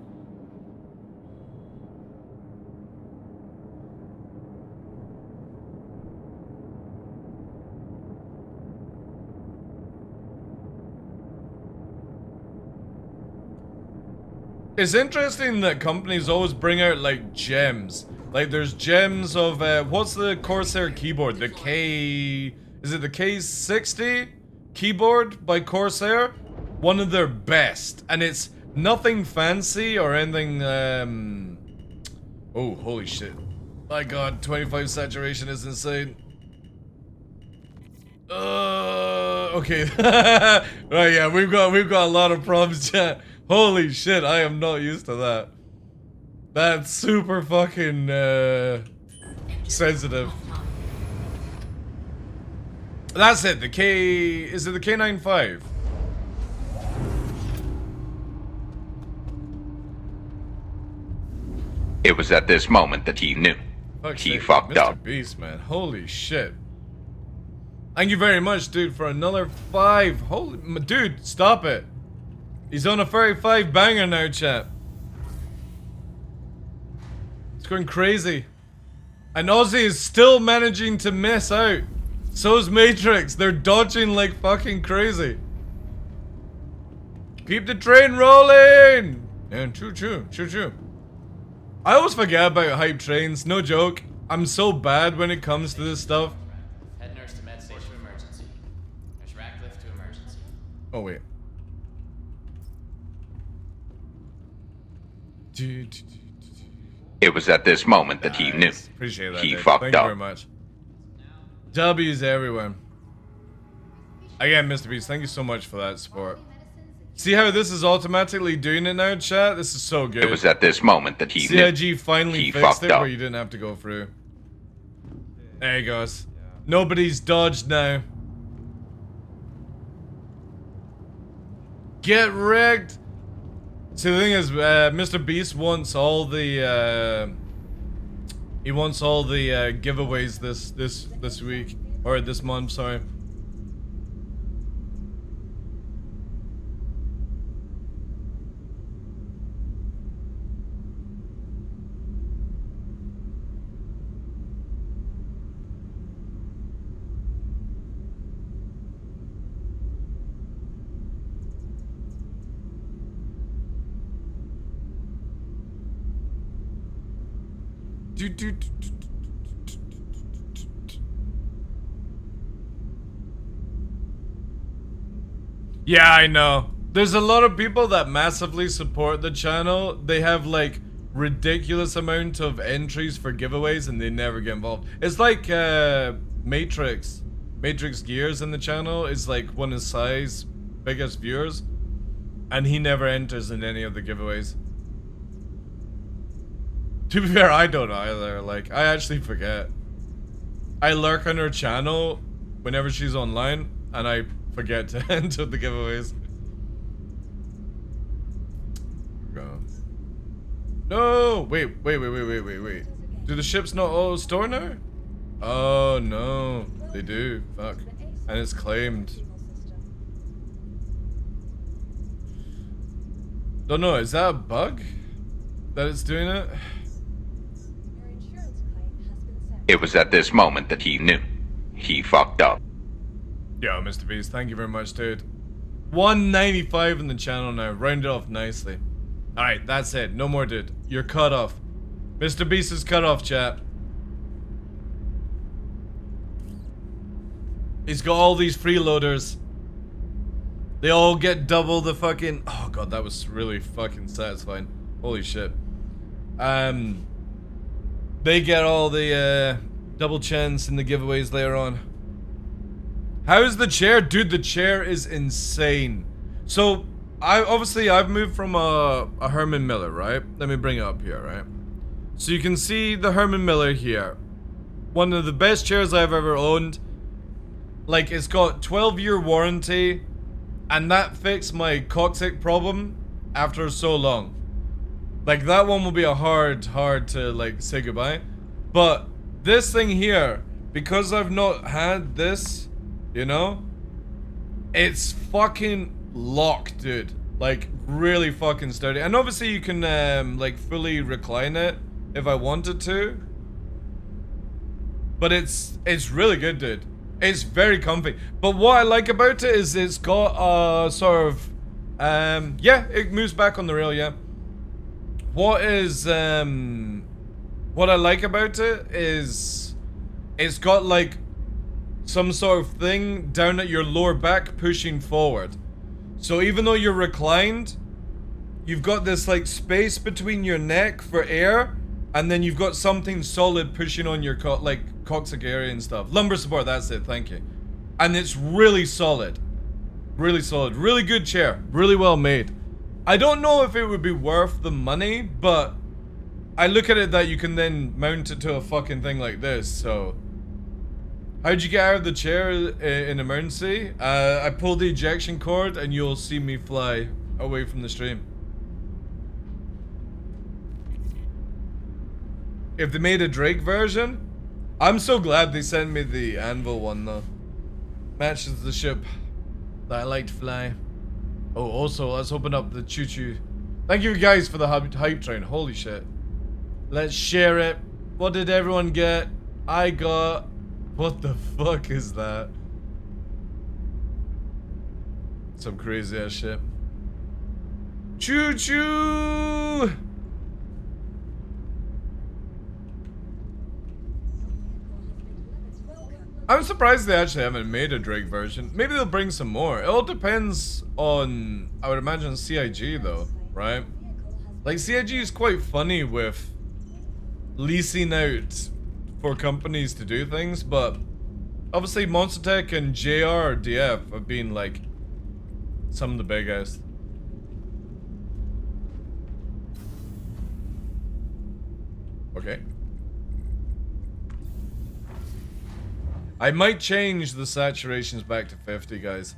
It's interesting that companies always bring out like gems. Like there's gems of what's the Corsair keyboard? The K, is it the K60 keyboard by Corsair? One of their best, and it's nothing fancy or anything. Oh, holy shit! My God, 25 saturation is insane. Okay. Right, yeah, we've got a lot of problems, chat. Holy shit, I am not used to that. That's super fucking sensitive. That's it. The K... Is it the K95? It was at this moment that he knew. He fucked up. Mr. Beast, man. Holy shit. Thank you very much, dude, for another 5. Holy... Dude, stop it. He's on a 35 banger now, chat. It's going crazy. And Aussie is still managing to miss out. So's Matrix. They're dodging like fucking crazy. Keep the train rolling! And choo choo, choo choo. I always forget about hype trains, no joke. I'm so bad when it comes to this stuff. Head nurse to med station emergency. Nurse Ratcliffe to emergency. Oh wait. It was at this moment that he knew. Appreciate that. He dude. fucked Thank up. you very much. W's everywhere. Again, Mr. Beast, thank you so much for that support. See how this is automatically doing it now, chat? This is so good. It was at this moment that he knew. CIG finally He fixed fucked it up. where you didn't have to go through. There he goes. Nobody's dodged now. Get rigged! See, the thing is, Mr. Beast wants all the, he wants all the, giveaways this week. Or this month, sorry. Yeah, I know. There's a lot of people that massively support the channel. They have like ridiculous amount of entries for giveaways and they never get involved. It's like Matrix Gears in the channel is like one of Sai's biggest viewers and he never enters in any of the giveaways. To be fair, I don't either. Like, I actually forget. I lurk on her channel whenever she's online, and I forget to enter the giveaways. Go. No! Wait. Do the ships not auto store now? Oh no, they do. Fuck. And it's claimed. Don't know, is that a bug? That it's doing it? It was at this moment that he knew. He fucked up. Yo, Mr. Beast, thank you very much, dude. 195 in the channel now. Rounded off nicely. Alright, that's it. No more, dude. You're cut off. Mr. Beast is cut off, chat. He's got all these freeloaders. They all get double the fucking... Oh god, that was really fucking satisfying. Holy shit. They get all the double chance in the giveaways later on. How's the chair? Dude, the chair is insane. So, I've moved from a Herman Miller, right? Let me bring it up here, right? So you can see the Herman Miller here. One of the best chairs I've ever owned. Like, it's got 12-year warranty. And that fixed my coccyx problem after so long. Like, that one will be a hard to, like, say goodbye. But this thing here, because I've not had this, you know, it's fucking locked, dude. Like, really fucking sturdy. And obviously you can, like, fully recline it if I wanted to. But it's really good, dude. It's very comfy. But what I like about it is it's got a sort of, yeah, it moves back on the rail, yeah. What I like about it is it's got like some sort of thing down at your lower back pushing forward. So even though you're reclined, you've got this like space between your neck for air, and then you've got something solid pushing on your coccyx area and stuff. Lumbar support, that's it, thank you. And it's really solid. Really solid. Really good chair. Really well made. I don't know if it would be worth the money, but I look at it that you can then mount it to a fucking thing like this, so... How'd you get out of the chair in emergency? I pulled the ejection cord and you'll see me fly away from the stream. If they made a Drake version, I'm so glad they sent me the Anvil one though. Matches the ship that I like to fly. Oh, also, let's open up the choo-choo. Thank you guys for the hype train. Holy shit. Let's share it. What did everyone get? I got... What the fuck is that? Some crazy ass shit. Choo-choo! I'm surprised they actually haven't made a Drake version. Maybe they'll bring some more. It all depends on, I would imagine, CIG though, right? Like, CIG is quite funny with leasing out for companies to do things, but obviously Monster Tech and JR DF have been like some of the biggest. Okay. I might change the saturations back to 50, guys.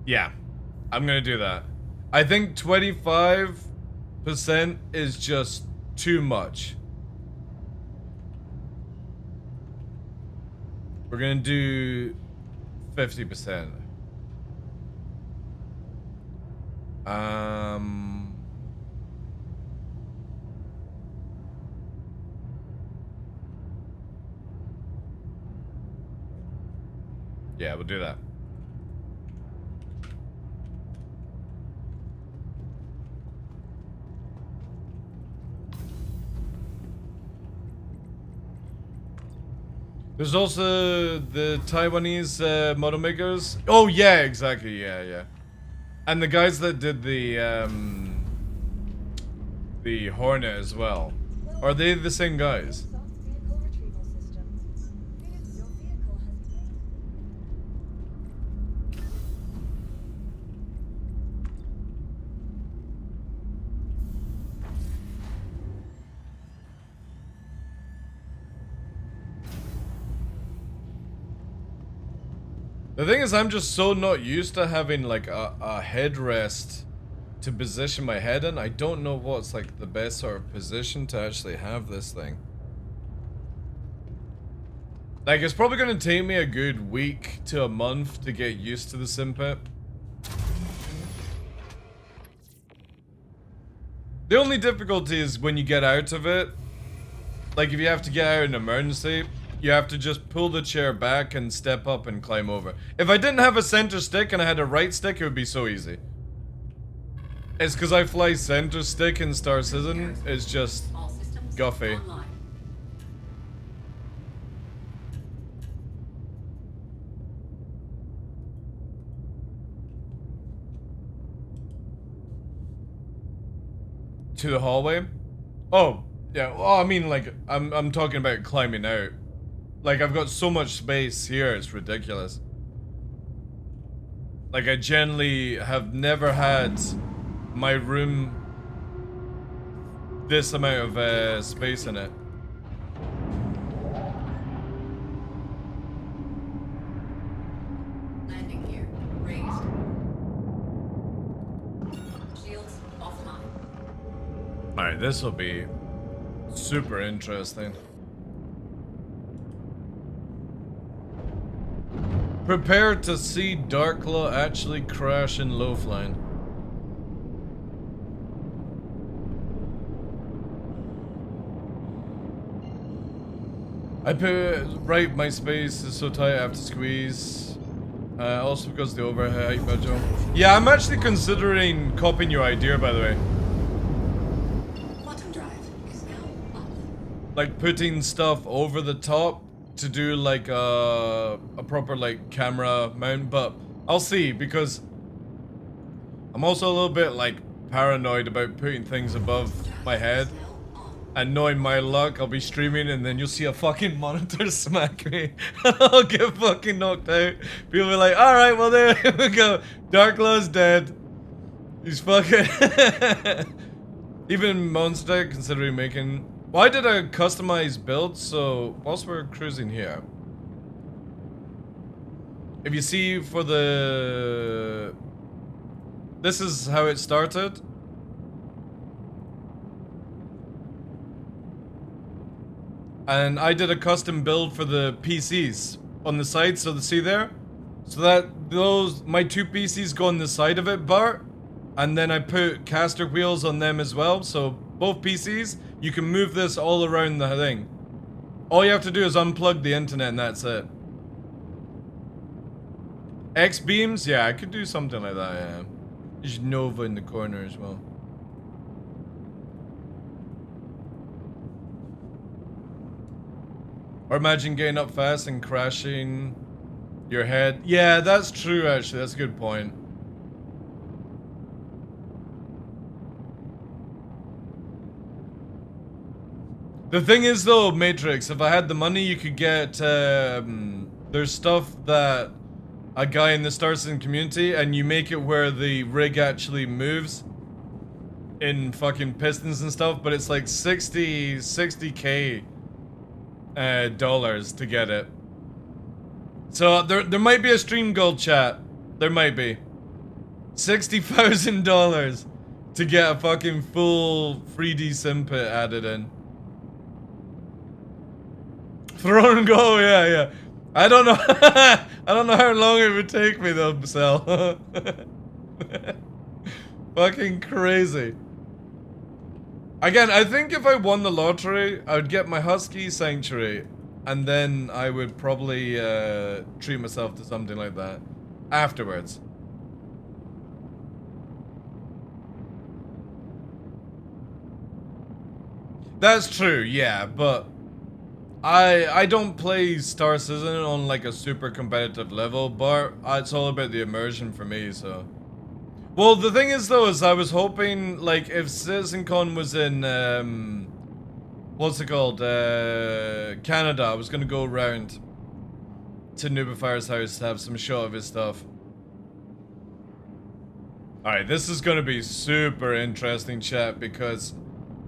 Yeah, I'm gonna do that. I think 25% is just too much. We're gonna do 50%. Yeah, we'll do that. There's also the Taiwanese model makers. Oh yeah, exactly. Yeah, yeah. And the guys that did the Hornet as well. Are they the same guys? The thing is, I'm just so not used to having like a headrest to position my head in. I don't know what's like the best sort of position to actually have this thing. Like, it's probably going to take me a good week to a month to get used to the Simpet. The only difficulty is when you get out of it. Like, if you have to get out in an emergency, you have to just pull the chair back and step up and climb over. If I didn't have a center stick and I had a right stick, it would be so easy. It's because I fly center stick in Star Citizen. It's just guffy. To the hallway? Oh, yeah. Well, I mean, like, I'm talking about climbing out. Like, I've got so much space here, it's ridiculous. Like, I generally have never had my room this amount of space in it. Landing gear raised. Shields offline. Alright, this will be super interesting. Prepare to see TheDarkLaw actually crash in low flying. I put right, my space is so tight I have to squeeze. Also because the overhead height, Joe. Yeah, I'm actually considering copying your idea, by the way. Quantum drive is now up. Like putting stuff over the top to do like a proper like camera mount, but I'll see, because I'm also a little bit like paranoid about putting things above my head, and knowing my luck, I'll be streaming and then you'll see a fucking monitor smack me and I'll get fucking knocked out. People be like, alright, well there we go, TheDarkLaw's dead. He's fucking... Even Monster considering making... Why did I customize builds? So, whilst we're cruising here... If you see for the... This is how it started. And I did a custom build for the PCs on the side, so see there? So that those, my two PCs go on the side of it, Bart. And then I put caster wheels on them as well, so both PCs, you can move this all around the thing. All you have to do is unplug the internet and that's it. X-beams? Yeah, I could do something like that, yeah. There's Nova in the corner as well. Or imagine getting up fast and crashing your head. Yeah, that's true actually, that's a good point. The thing is though, Matrix, if I had the money you could get, there's stuff that a guy in the Star Citizen community and you make it where the rig actually moves in fucking pistons and stuff, but it's like 60k dollars to get it. So there might be a stream gold, chat. There might be $60,000 to get a fucking full 3D simpit added in. Throw and go, yeah. I don't know. I don't know how long it would take me though, Sal. Fucking crazy. Again, I think if I won the lottery, I would get my Husky Sanctuary, and then I would probably treat myself to something like that afterwards. That's true, yeah, but I don't play Star Citizen on like a super competitive level, but it's all about the immersion for me, so. Well, the thing is though, is I was hoping, like, if CitizenCon was in, what's it called, Canada, I was gonna go around to Nubifier's house to have some shot of his stuff. Alright, this is gonna be super interesting, chat, because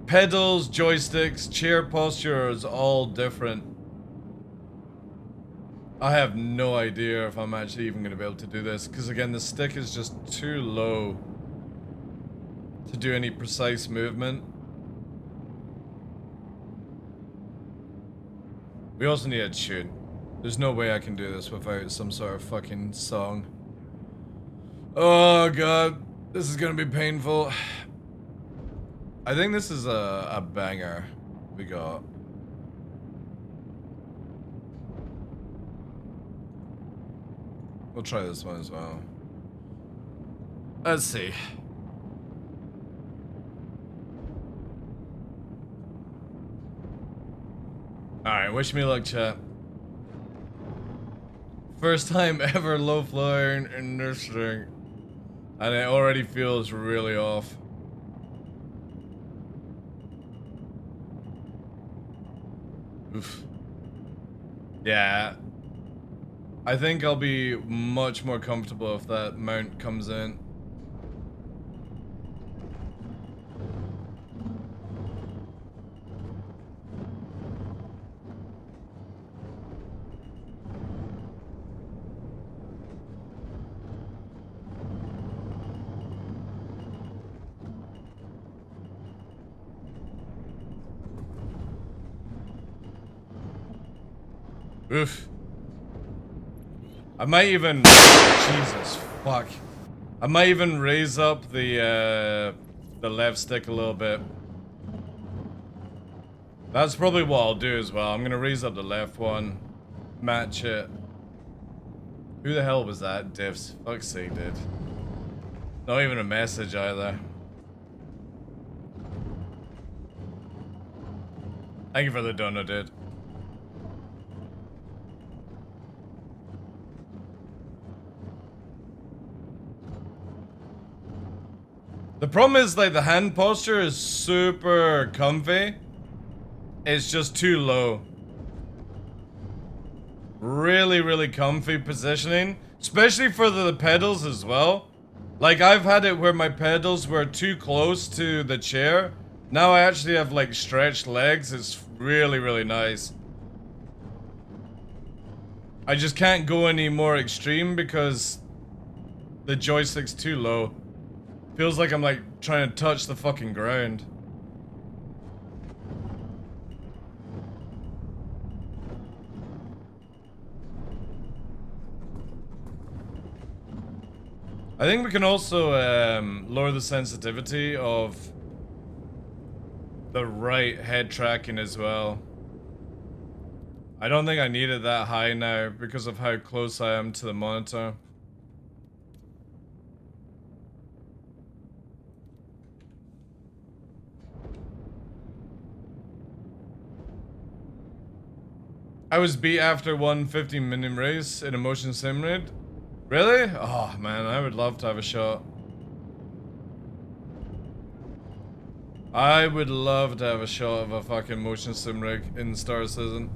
pedals, joysticks, chair posture is all different. I have no idea if I'm actually even going to be able to do this, because again, the stick is just too low to do any precise movement. We also need a tune. There's no way I can do this without some sort of fucking song. Oh god, this is going to be painful. I think this is a banger we got. We'll try this one as well. Let's see. Alright, wish me luck, chat. First time ever low flying in this thing. And it already feels really off. Oof. Yeah. I think I'll be much more comfortable if that mount comes in. Oof. I might even... Jesus, fuck. I might even raise up the left stick a little bit. That's probably what I'll do as well. I'm gonna raise up the left one. Match it. Who the hell was that? Diffs. Fuck's sake, dude. Not even a message either. Thank you for the donut, dude. The problem is, like, the hand posture is super comfy. It's just too low. Really, really comfy positioning. Especially for the pedals as well. Like, I've had it where my pedals were too close to the chair. Now I actually have, like, stretched legs. It's really, really nice. I just can't go any more extreme because the joystick's too low. Feels like I'm, like, trying to touch the fucking ground. I think we can also lower the sensitivity of the right head tracking as well. I don't think I need it that high now because of how close I am to the monitor. I was beat after one 15-minute race in a motion sim raid. Really? Oh man, I would love to have a shot. I would love to have a shot of a fucking motion sim rig in Star Citizen.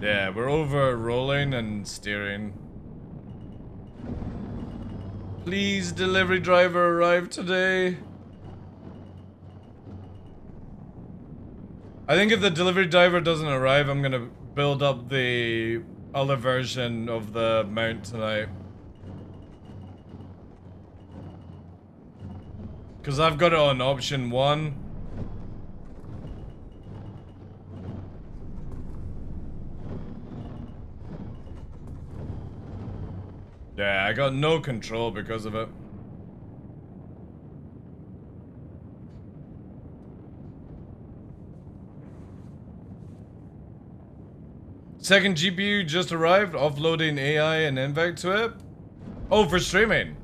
Yeah, we're over rolling and steering. Please, delivery driver, arrive today. I think if the delivery driver doesn't arrive, I'm gonna build up the other version of the mount tonight. Because I've got it on option 1. Yeah, I got no control because of it. Second GPU just arrived, offloading AI and NVEC to it. Oh, for streaming.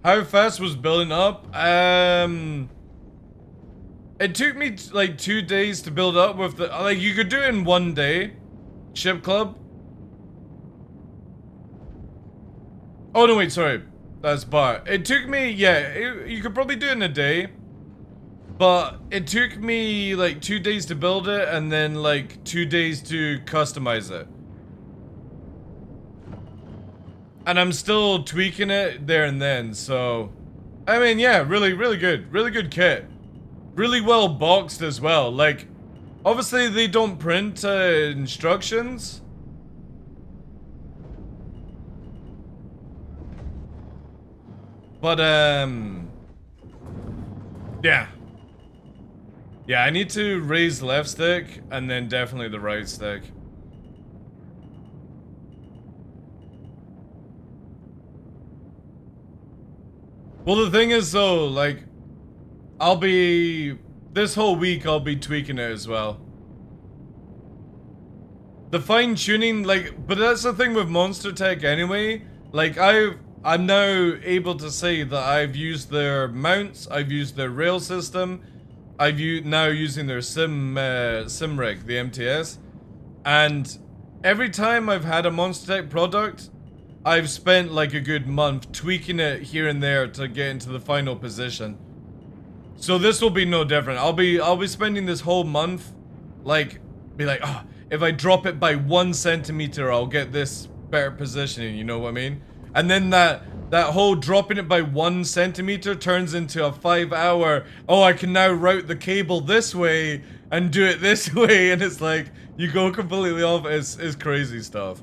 How fast was building up? It took me like 2 days to build up with the, like, you could do it in 1 day. Ship Club. Oh no, wait, sorry. That's bar. It took me, yeah, you could probably do it in a day. But it took me like 2 days to build it and then like 2 days to customize it. And I'm still tweaking it there and then, so... I mean, yeah, really, really good. Really good kit. Really well boxed as well. Like, obviously they don't print instructions. But, yeah. Yeah, I need to raise the left stick and then definitely the right stick. Well, the thing is though, like, this whole week I'll be tweaking it as well. The fine tuning, like, but that's the thing with Monster Tech anyway. Like, I'm now able to say that I've used their mounts, I've used their rail system, now using their sim rig, the MTS, and every time I've had a Monster Tech product, I've spent like a good month tweaking it here and there to get into the final position. So this will be no different. I'll be spending this whole month, like, oh, if I drop it by 1 centimeter, I'll get this better positioning. You know what I mean? And then that whole dropping it by 1 centimeter turns into a 5-hour, oh, I can now route the cable this way and do it this way, and it's like, you go completely off. It's crazy stuff.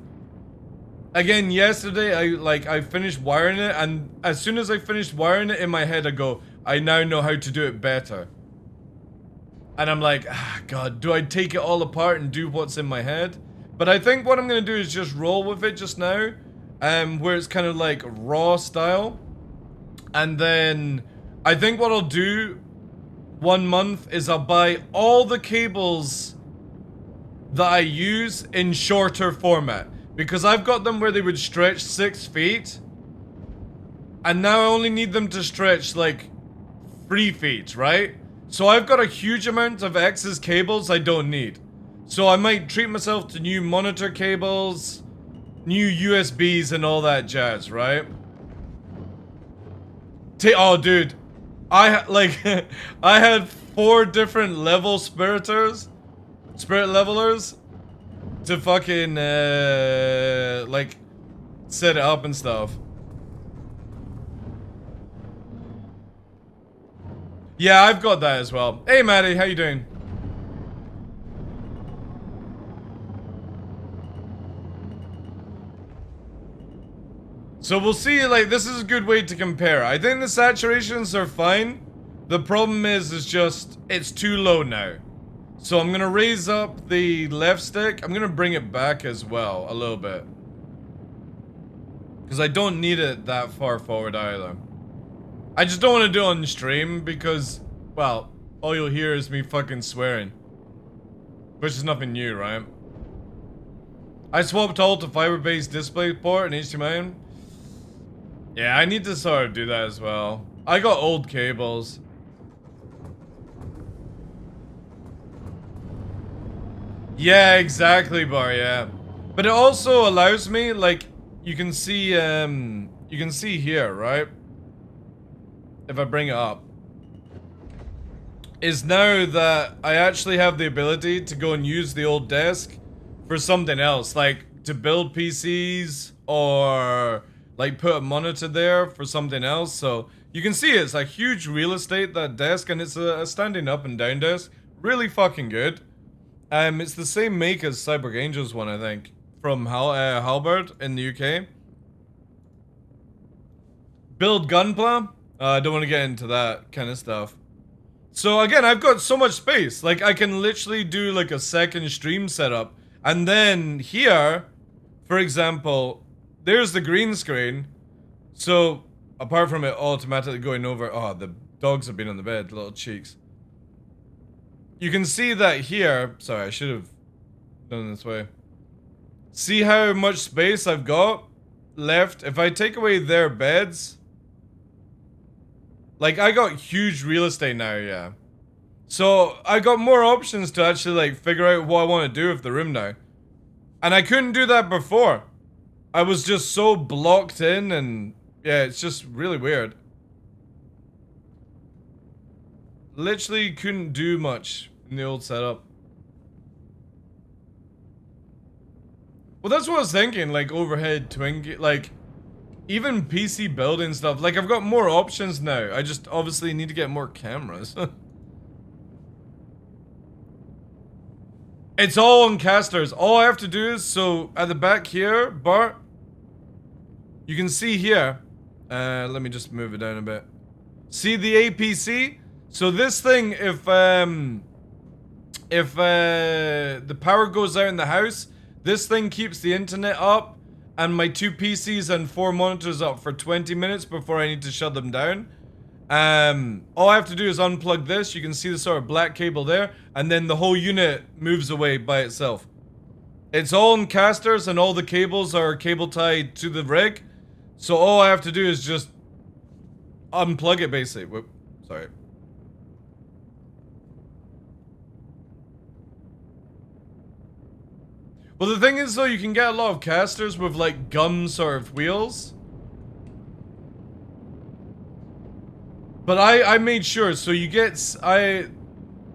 Again, yesterday, I finished wiring it, and as soon as I finished wiring it in my head, I go, I now know how to do it better. And I'm like, God, do I take it all apart and do what's in my head? But I think what I'm gonna do is just roll with it just now. Where it's kind of like raw style. And then I think what I'll do 1 month is I'll buy all the cables that I use in shorter format. Because I've got them where they would stretch 6 feet. And now I only need them to stretch like 3 feet, right? So I've got a huge amount of excess cables I don't need. So I might treat myself to new monitor cables, new USBs and all that jazz, right? Oh, dude. like I had 4 different level spirit levelers to fucking like set it up and stuff. Yeah, I've got that as well. Hey Maddie, how you doing? So we'll see, like, this is a good way to compare. I think the saturations are fine. The problem is just, it's too low now. So I'm gonna raise up the left stick. I'm gonna bring it back as well, a little bit. Because I don't need it that far forward either. I just don't want to do it on stream because, well, all you'll hear is me fucking swearing. Which is nothing new, right? I swapped all to fiber-based display port and HDMI. Yeah, I need to sort of do that as well. I got old cables. Yeah, exactly, Bar, yeah. But it also allows me, like, you can see here, right? If I bring it up. Is now that I actually have the ability to go and use the old desk for something else, like to build PCs or like put a monitor there for something else. So you can see it's a huge real estate, that desk, and it's a standing up and down desk. Really fucking good. It's the same make as Cyborg Angel's one, I think, from Halberd in the UK. Build Gunpla? I don't want to get into that kind of stuff. So again, I've got so much space. Like, I can literally do like a second stream setup. And then here, for example, there's the green screen. So, apart from it automatically going over... Oh, the dogs have been on the bed, little cheeks. You can see that here... Sorry, I should have done it this way. See how much space I've got left? If I take away their beds... Like, I got huge real estate now, yeah. So, I got more options to actually, like, figure out what I want to do with the room now. And I couldn't do that before. I was just so blocked in, and... Yeah, it's just really weird. Literally couldn't do much in the old setup. Well, that's what I was thinking, like, overhead twin... Like... Even PC building stuff, like I've got more options now. I just obviously need to get more cameras. It's all on casters. All I have to do is, so at the back here, Bart, you can see here. Let me just move it down a bit. See the APC? So this thing, if the power goes out in the house, this thing keeps the internet up. And my 2 PCs and 4 monitors up for 20 minutes before I need to shut them down. All I have to do is unplug this. You can see the sort of black cable there. And then the whole unit moves away by itself. It's all in casters and all the cables are cable tied to the rig. So all I have to do is just unplug it basically. Whoop, sorry. Well, the thing is, though, you can get a lot of casters with, like, gum sort of wheels. But I made sure, so you get...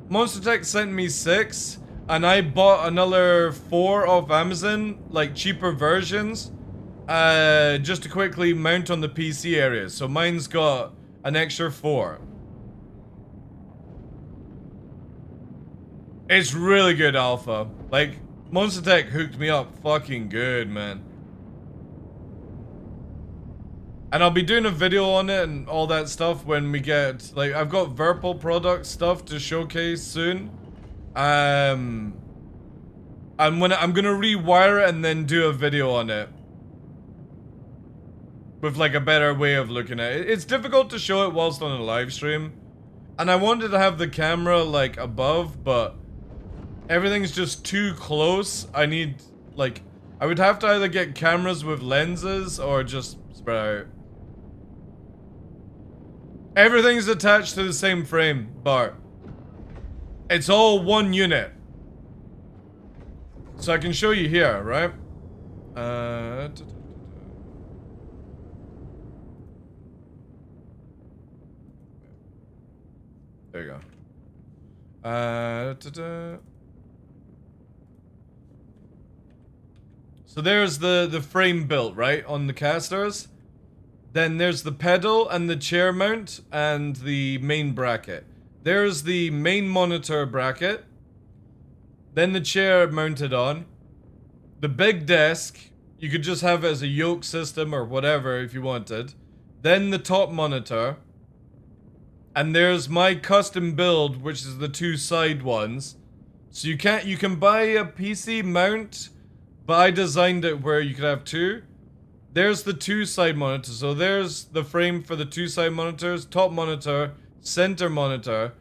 Monster Tech sent me 6, and I bought another 4 off Amazon, like, cheaper versions, just to quickly mount on the PC area. So mine's got an extra 4. It's really good alpha. Like... Monster Tech hooked me up fucking good, man. And I'll be doing a video on it and all that stuff when we get... Like, I've got Virpil product stuff to showcase soon. And when I'm gonna rewire it and then do a video on it. With, like, a better way of looking at it. It's difficult to show it whilst on a live stream. And I wanted to have the camera, like, above, but... Everything's just too close. I need, like, I would have to either get cameras with lenses or just spread out. Everything's attached to the same frame, Bart. It's all one unit. So I can show you here, right? There you go. So there's the frame built, right, on the casters. Then there's the pedal and the chair mount and the main bracket. There's the main monitor bracket. Then the chair mounted on. The big desk, you could just have it as a yoke system or whatever if you wanted. Then the top monitor. And there's my custom build, which is the 2 side ones. So you can buy a PC mount, but I designed it where you could have 2. There's the 2 side monitors. So there's the frame for the 2 side monitors, top monitor, center monitor,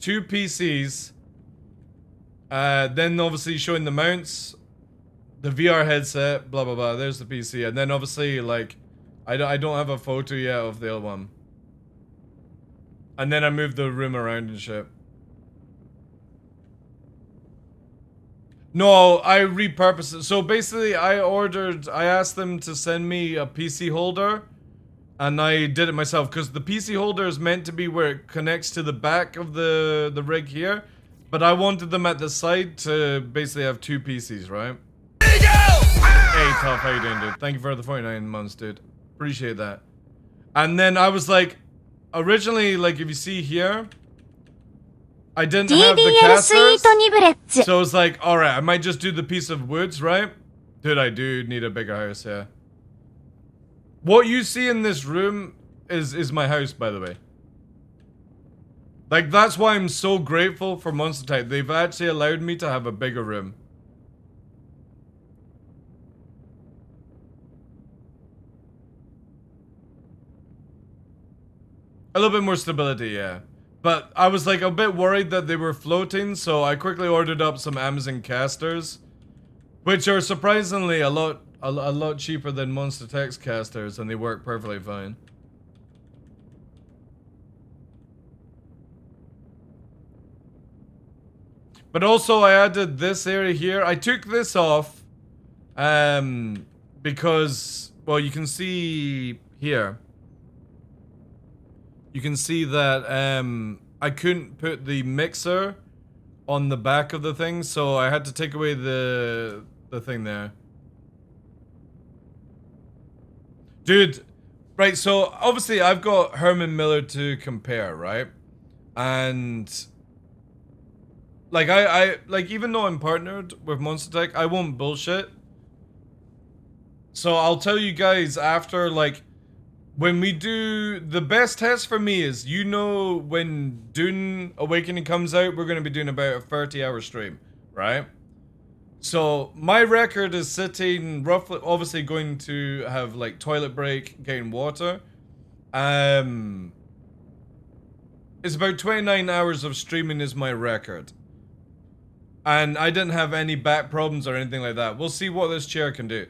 2 PCs. Then obviously showing the mounts, the VR headset, blah blah blah. There's the PC, and then obviously like, I don't have a photo yet of the other one. And then I moved the room around and shit. No, I repurposed it. So basically, I asked them to send me a PC holder, and I did it myself, because the PC holder is meant to be where it connects to the back of the rig here, but I wanted them at the side to basically have 2 PCs, right? Hey, Tough, how you doing, dude? Thank you for the 49 months, dude. Appreciate that. And then I was like, originally, like, if you see here, I didn't have the casters, so I was like, alright, I might just do the piece of woods, right? Dude, I do need a bigger house, yeah. What you see in this room is my house, by the way. Like, that's why I'm so grateful for Monster Type. They've actually allowed me to have a bigger room. A little bit more stability, yeah. But I was like a bit worried that they were floating, so I quickly ordered up some Amazon casters, which are surprisingly a lot cheaper than Monster Tech's casters, and they work perfectly fine. But also I added this area here. I took this off because, well, you can see here. You can see that I couldn't put the mixer on the back of the thing, so I had to take away the thing there. Dude, right, so obviously I've got Herman Miller to compare, right? And like I like, even though I'm partnered with Monster Tech, I won't bullshit. So I'll tell you guys after, like, when we do, the best test for me is, you know, when Dune Awakening comes out, we're going to be doing about a 30-hour stream, right? So my record is sitting roughly, obviously going to have like toilet break, getting water. It's about 29 hours of streaming is my record. And I didn't have any back problems or anything like that. We'll see what this chair can do.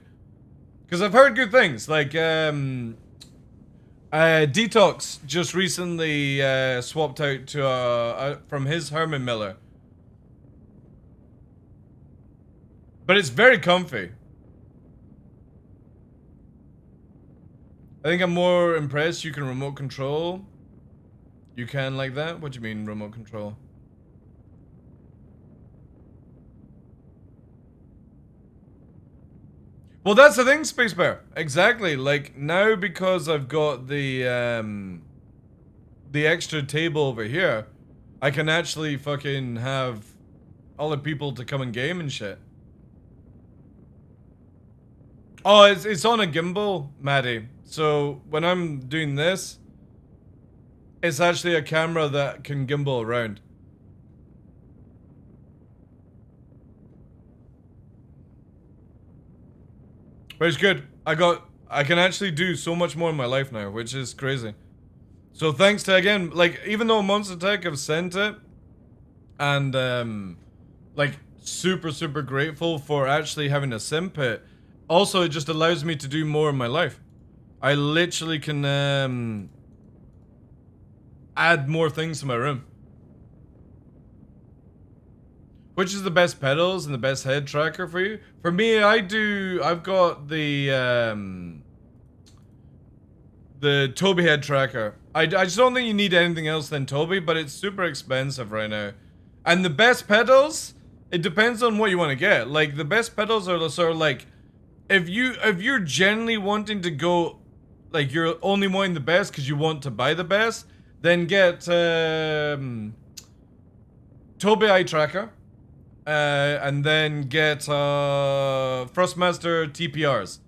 Because I've heard good things, like, Detox just recently swapped out to from his Herman Miller. But it's very comfy. I think I'm more impressed you can remote control. You can like that? What do you mean remote control? Well, that's the thing, Space Bear. Exactly. Like, now because I've got the extra table over here, I can actually fucking have other people to come and game and shit. Oh, it's on a gimbal, Maddie. So when I'm doing this, it's actually a camera that can gimbal around. But it's good. I can actually do so much more in my life now, which is crazy. So thanks to, again, like, even though Monster Tech have sent it, and like, super grateful for actually having a sim pit. Also, it just allows me to do more in my life. I literally can add more things to my room. Which is the best pedals and the best head tracker for you? For me, I've got the Toby head tracker, I just don't think you need anything else than Toby, but it's super expensive right now. And the best pedals, it depends on what you want to get. Like, the best pedals are sort of like, if you're generally wanting to go, like, you're only wanting the best because you want to buy the best, then get Toby Eye Tracker, and then get Thrustmaster TPRs.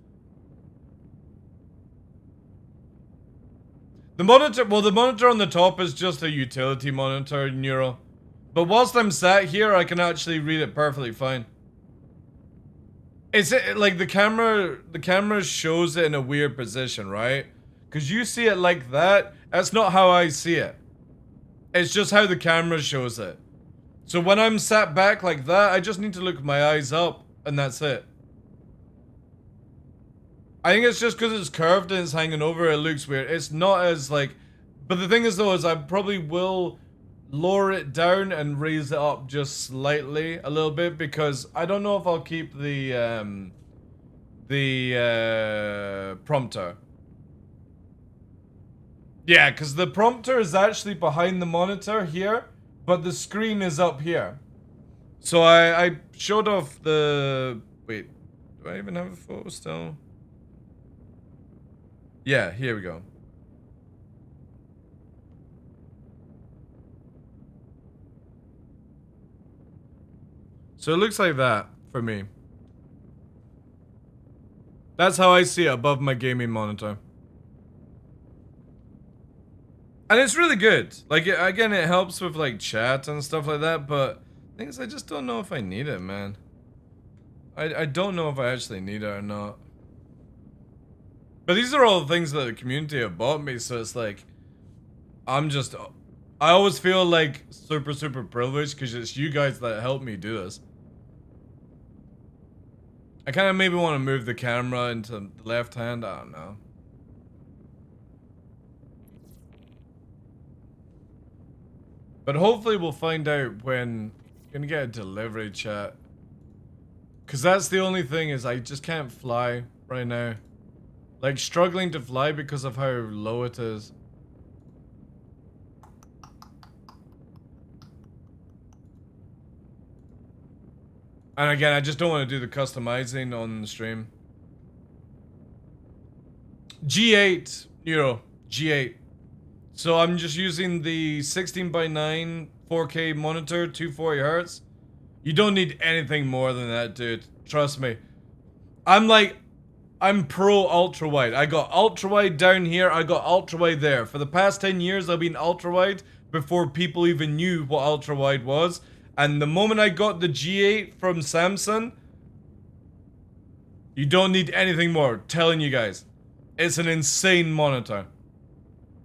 The monitor, well, the monitor on the top is just a utility monitor, Neuro. But whilst I'm sat here, I can actually read it perfectly fine. It's like the camera shows it in a weird position, right? Because you see it like that. That's not how I see it. It's just how the camera shows it. So when I'm sat back like that, I just need to look my eyes up, and that's it. I think it's just because it's curved and it's hanging over, it looks weird. It's not as like... But the thing is though, is I probably will lower it down and raise it up just slightly, a little bit, because I don't know if I'll keep the prompter. Yeah, because the prompter is actually behind the monitor here, but the screen is up here. So I showed off the... Wait, do I even have a photo still? Yeah, here we go. So it looks like that for me. That's how I see it above my gaming monitor. And it's really good. Like, again, it helps with like chat and stuff like that, but things I just don't know if I need it, man. I don't know if I actually need it or not. But these are all the things that the community have bought me, so it's like, I always feel like super privileged because it's you guys that help me do this. I kind of maybe want to move the camera into the left hand, I don't know. But hopefully we'll find out when I'm gonna get a delivery chat. Because that's the only thing, is I just can't fly right now. Like, struggling to fly because of how low it is. And again, I just don't want to do the customizing on the stream. G8, Euro, G8. So I'm just using the 16:9 4K monitor, 240 Hz. You don't need anything more than that, dude. Trust me. I'm pro ultra wide. I got ultra wide down here. I got ultra wide there. For the past 10 years, I've been ultra wide before people even knew what ultra wide was. And the moment I got the G8 from Samsung, you don't need anything more. Telling you guys, it's an insane monitor.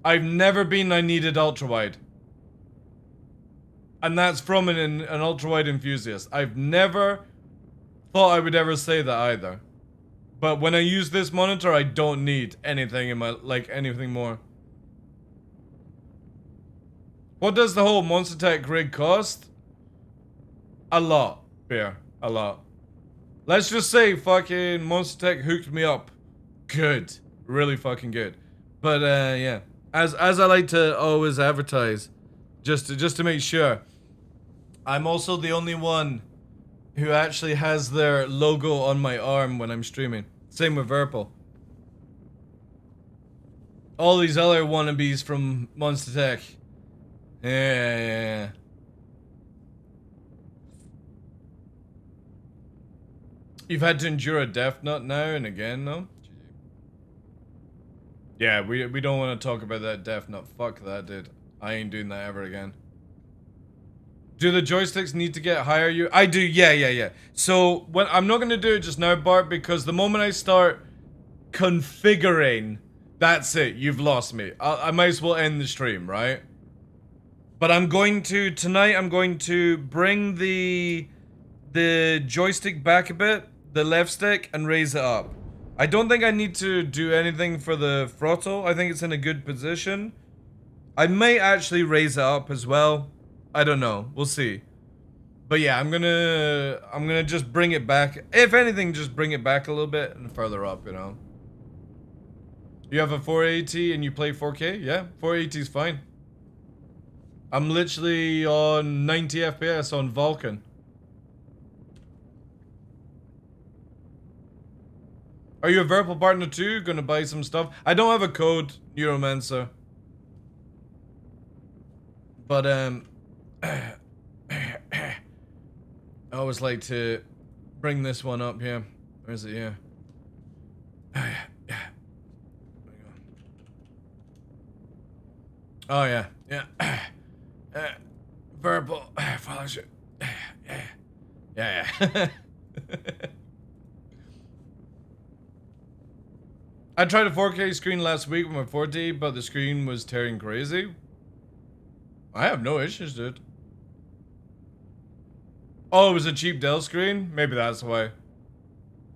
I've never been I needed ultra wide. And that's from an ultra wide enthusiast. I've never thought I would ever say that either. But when I use this monitor, I don't need anything in my, anything more. What does the whole Monster Tech rig cost? A lot, Bear. A lot. Let's just say fucking Monster Tech hooked me up. Good. Really fucking good. But, yeah. As I like to always advertise, just to make sure, I'm also the only one who actually has their logo on my arm when I'm streaming. Same with Verpal. All these other wannabes from Monster Tech. Yeah. You've had to endure a death nut now and again, though? Yeah, we don't want to talk about that death nut. Fuck that, dude. I ain't doing that ever again. Do the joysticks need to get higher? I do, yeah. So, I'm not going to do it just now, Bart, because the moment I start configuring, that's it. You've lost me. I might as well end the stream, right? But I'm going to, tonight, I'm going to bring the joystick back a bit, the left stick, and raise it up. I don't think I need to do anything for the throttle. I think it's in a good position. I may actually raise it up as well. I don't know. We'll see. But yeah, I'm gonna just bring it back. If anything, just bring it back a little bit and further up, you know. You have a 480 and you play 4K? Yeah, 480 is fine. I'm literally on 90 FPS on Vulkan. Are you a Virtual partner too? Gonna buy some stuff? I don't have a code, Neuromancer. But I always like to bring this one up here. Where is it here? Oh yeah, yeah. Verbal fellowship. Yeah. I tried a 4K screen last week with my 4D, but the screen was tearing crazy. I have no issues, dude. Oh, it was a cheap Dell screen? Maybe that's why.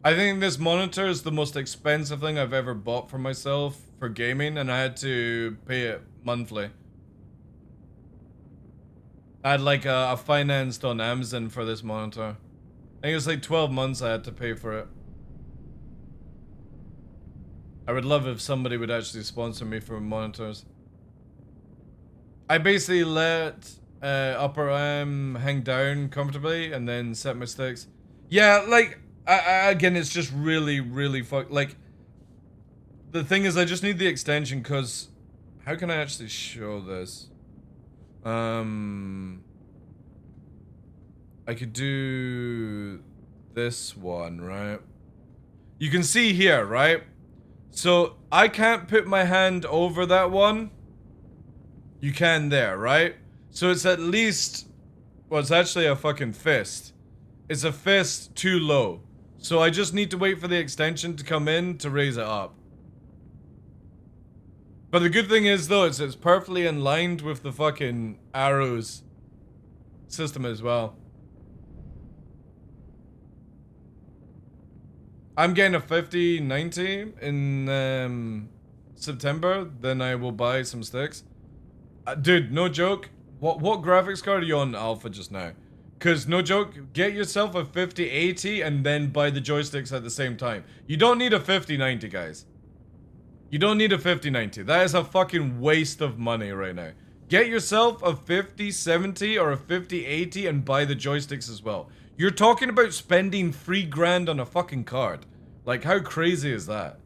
I think this monitor is the most expensive thing I've ever bought for myself for gaming, and I had to pay it monthly. I had like a financed on Amazon for this monitor. I think it was like 12 months I had to pay for it. I would love if somebody would actually sponsor me for monitors. I basically let upper arm hang down comfortably and then set my sticks. Yeah, like, again, it's just really like, the thing is I just need the extension because, how can I actually show this? I could do this one, right? You can see here, right? So I can't put my hand over that one. You can there, right? So it's at least, well, it's actually a fucking fist. It's a fist too low. So I just need to wait for the extension to come in to raise it up. But the good thing is though, it's perfectly in line with the fucking arrows system as well. I'm getting a 5090 in September, then I will buy some sticks. Dude, no joke. What graphics card are you on Alpha just now? Cause no joke, get yourself a 5080 and then buy the joysticks at the same time. You don't need a 5090, guys. You don't need a 5090. That is a fucking waste of money right now. Get yourself a 5070 or a 5080 and buy the joysticks as well. You're talking about spending $3,000 on a fucking card. Like, how crazy is that?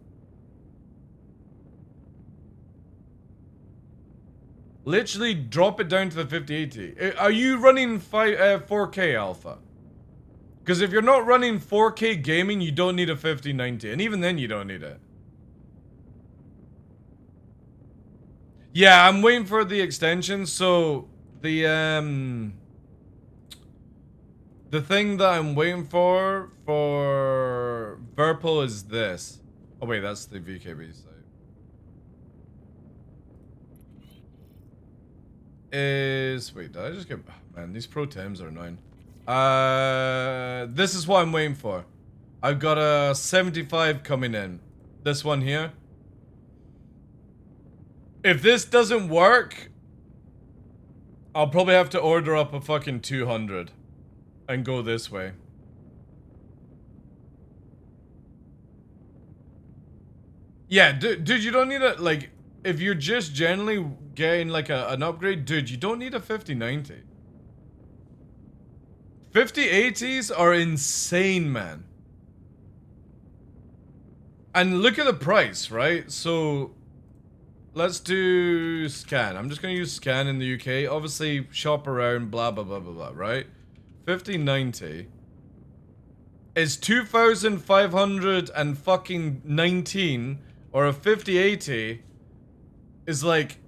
Literally drop it down to the 5080. Are you running 4K Alpha? Because if you're not running 4K gaming, you don't need a 5090. And even then, you don't need it. Yeah, I'm waiting for the extension. So, the thing that I'm waiting for Virpil is this. Oh wait, that's the VKB site. Wait, did I just get... Man, these Pro Tims are annoying. This is what I'm waiting for. I've got a 75 coming in. This one here. If this doesn't work, I'll probably have to order up a fucking 200 and go this way. Yeah, dude, you don't need a, like, if you're just generally getting like an upgrade, dude, you don't need a 5090. 5080s are insane, man. And look at the price, right? So, let's do scan. I'm just going to use scan in the UK. Obviously, shop around, blah, blah, blah, blah, blah, right? 5090 is 2,519, or a 5080 is like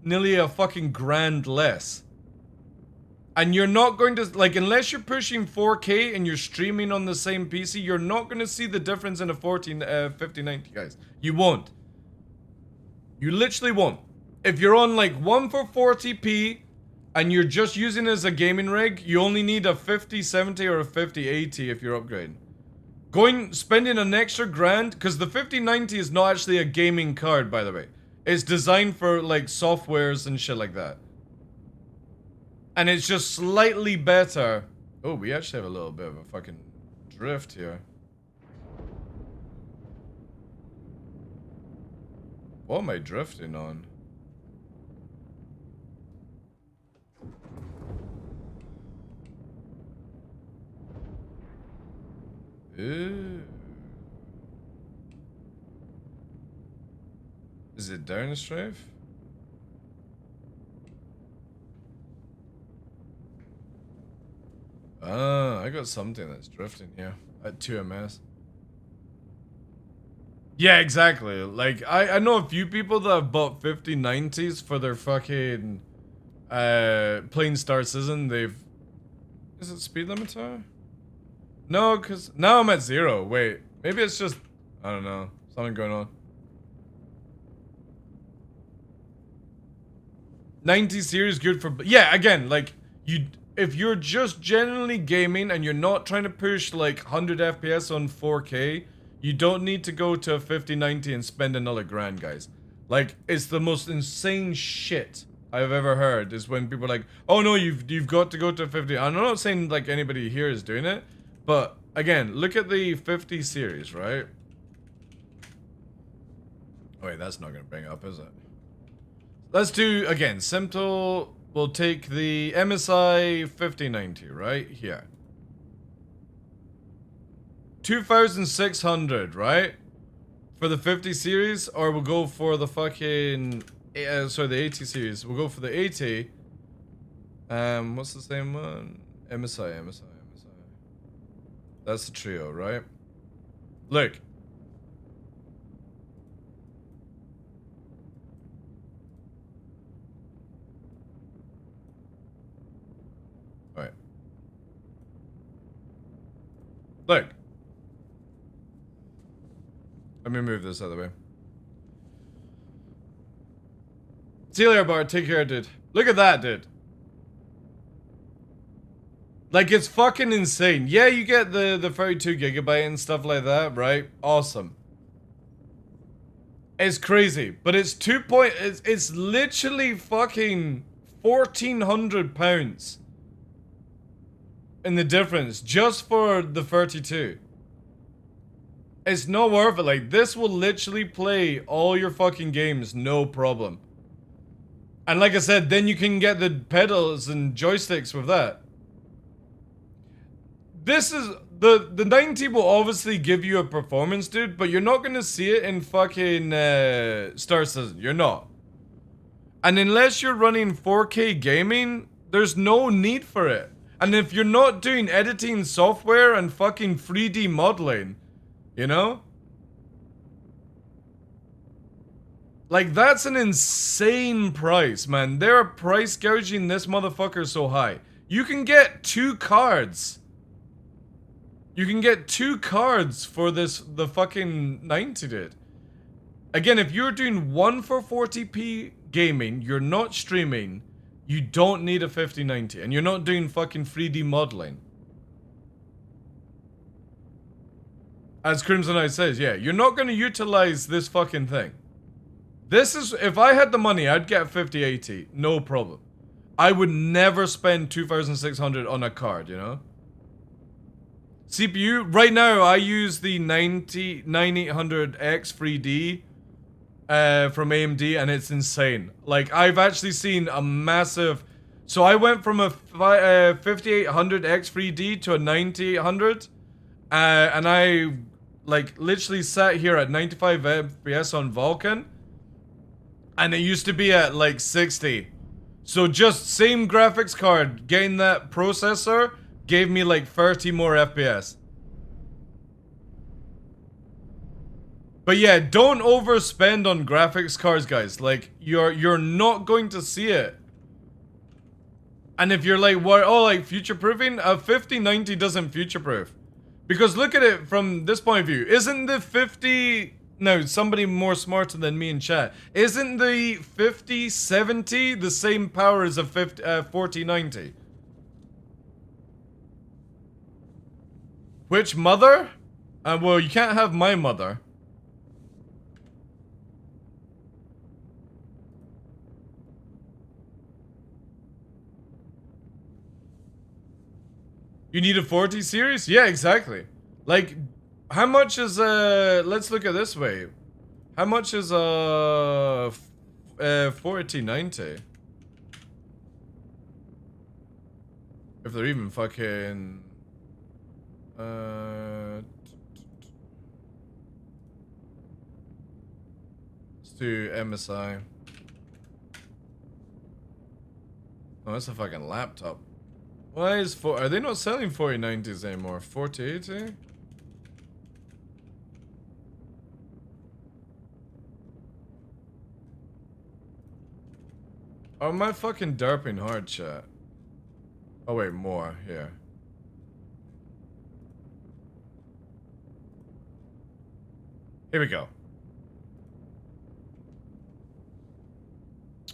nearly a fucking grand less. And you're not going to, like, unless you're pushing 4K and you're streaming on the same PC, you're not going to see the difference in a 5090, guys. You won't. You literally won't. If you're on like 1 440p and you're just using it as a gaming rig, you only need a 5070 or a 5080 if you're upgrading. Spending an extra grand, because the 5090 is not actually a gaming card, by the way. It's designed for like softwares and shit like that. And it's just slightly better. Oh, we actually have a little bit of a fucking drift here. What am I drifting on? Ooh. Is it down a strafe? Ah, I got something that's drifting here at 2 ms. Yeah, exactly. Like, I know a few people that have bought 5090s for their fucking plain Star Citizen. They've... Is it speed limiter? No, because now I'm at 0. Wait, maybe it's just... I don't know. Something going on. 90 series good for... Yeah, again, like, you... If you're just generally gaming and you're not trying to push like 100 FPS on 4K, you don't need to go to a 5090 and spend another grand, guys. Like, it's the most insane shit I've ever heard is when people are like, oh no, you've got to go to a 50. I'm not saying like anybody here is doing it, but again, look at the 50 series, right? Oh wait, that's not gonna bring it up, is it? Let's do, again, simple. We'll take the MSI 5090 right here. 2,600, right? For the 50 series, or we'll go for the fucking, sorry, the 80 series. We'll go for the 80. What's the same one? MSI. That's the trio, right? Look. Alright. Look. Let me move this out of the way. See you later, Bart. Take care, dude. Look at that, dude. Like, it's fucking insane. Yeah, you get the 32 gigabyte and stuff like that, right? Awesome. It's crazy. But it's it's literally fucking £1,400 in the difference just for the 32. It's not worth it. Like, this will literally play all your fucking games, no problem. And like I said, then you can get the pedals and joysticks with that. This is... The 90 will obviously give you a performance, dude, but you're not gonna see it in fucking Star Citizen. You're not. And unless you're running 4K gaming, there's no need for it. And if you're not doing editing software and fucking 3D modeling, you know? Like, that's an insane price, man. They're price gouging this motherfucker so high. You can get 2 cards. You can get 2 cards for the fucking 90, dude. Again, if you're doing 1 for 40p gaming, you're not streaming, you don't need a 5090, and you're not doing fucking 3D modeling. As Crimson Knight says, yeah, you're not going to utilize this fucking thing. This is, if I had the money, I'd get a 5080, no problem. I would never spend 2,600 on a card, you know? CPU, right now I use the 9800X 3D from AMD, and it's insane. Like, I've actually seen a massive... So I went from a 5800X 3D to a 9800, and I, like, literally sat here at 95 FPS on Vulkan, and it used to be at, like, 60. So just same graphics card, getting that processor... gave me like 30 more FPS. But yeah, don't overspend on graphics cards, guys. Like, you're not going to see it. And if you're like, what? Oh, like future-proofing? A 5090 doesn't future-proof. Because look at it from this point of view. Isn't the 50... No, somebody more smarter than me in chat. Isn't the 5070 the same power as a 4090? Which mother? Well, you can't have my mother. You need a 40 series? Yeah, exactly. Like, how much is, let's look at this way. How much is 4090? If they're even fucking let's do MSI. Oh, that's a fucking laptop. Why is are they not selling 4090s anymore? 4080? Oh, am I fucking derping hard, chat? Oh wait, more, here. Here we go.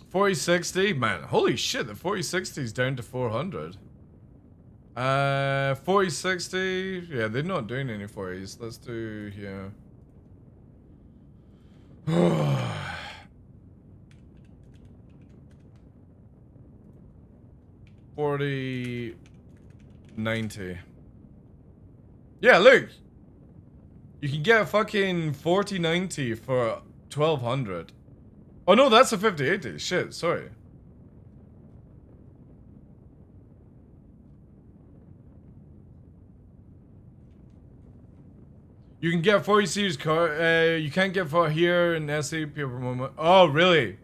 4060, man, holy shit, the 4060 is down to 400. 4060, yeah, they're not doing any 40s. Let's do here. 4090. Yeah, look. You can get a fucking 4090 for 1200. Oh no, that's a 5080. Shit, sorry. You can get 40 series car. You can't get for here in SE per moment. Oh, really?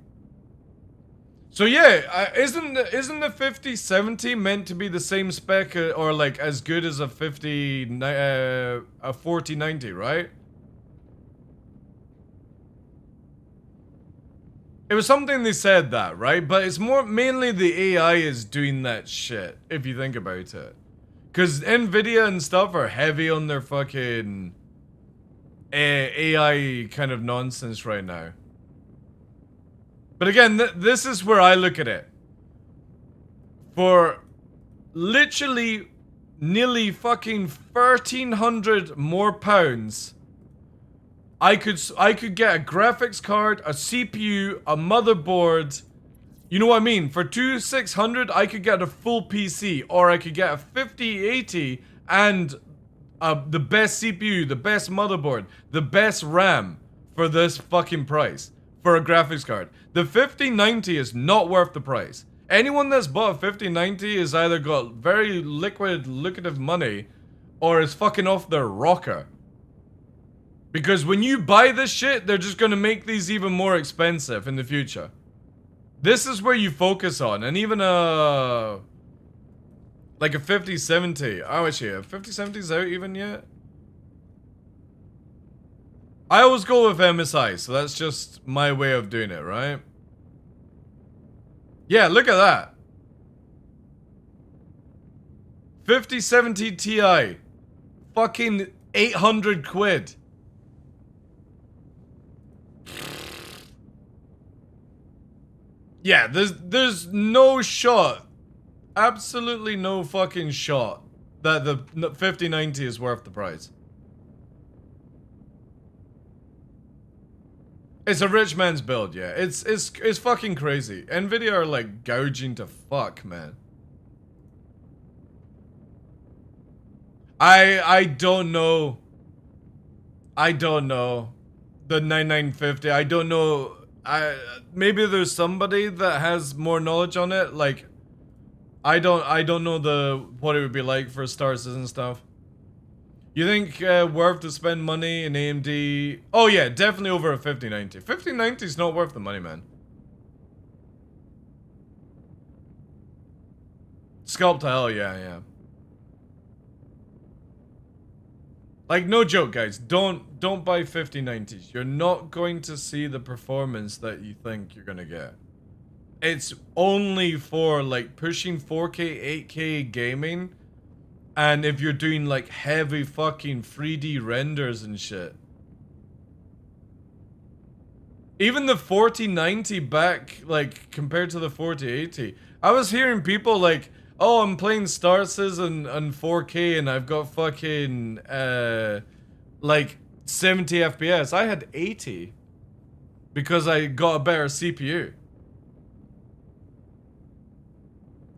So yeah, isn't the 5070 meant to be the same spec or like as good as a 4090, right? It was something they said that, right? But it's more mainly the AI is doing that shit if you think about it. Cuz Nvidia and stuff are heavy on their fucking AI kind of nonsense right now. But again, this is where I look at it. For literally nearly fucking 1,300 more pounds, I could get a graphics card, a CPU, a motherboard. You know what I mean? For 2,600, I could get a full PC, or I could get a 5080 and the best CPU, the best motherboard, the best RAM for this fucking price for a graphics card. The 5090 is not worth the price. Anyone that's bought a 5090 has either got very lucrative money or is fucking off their rocker. Because when you buy this shit, they're just gonna make these even more expensive in the future. This is where you focus on, and even like a 5070. Oh, actually, a 5070 is out even yet? I always go with MSI, so that's just my way of doing it, right? Yeah, look at that. 5070 Ti. Fucking 800 quid. Yeah, there's no shot. Absolutely no fucking shot that the 5090 is worth the price. It's a rich man's build, yeah. It's fucking crazy. Nvidia are like gouging to fuck, man. I don't know. I don't know. The 9950. I don't know. Maybe there's somebody that has more knowledge on it. Like, I don't know what it would be like for stars and stuff. You think worth to spend money in AMD? Oh yeah, definitely over a 5090. 5090 is not worth the money, man. Sculpt to hell, yeah. Like, no joke, guys. Don't buy 5090s. You're not going to see the performance that you think you're gonna get. It's only for like pushing 4K, 8K gaming. And if you're doing like heavy fucking 3D renders and shit. Even the 4090 back, like, compared to the 4080. I was hearing people like, oh, I'm playing Star Citizen on 4K and I've got fucking, like, 70 FPS. I had 80. Because I got a better CPU.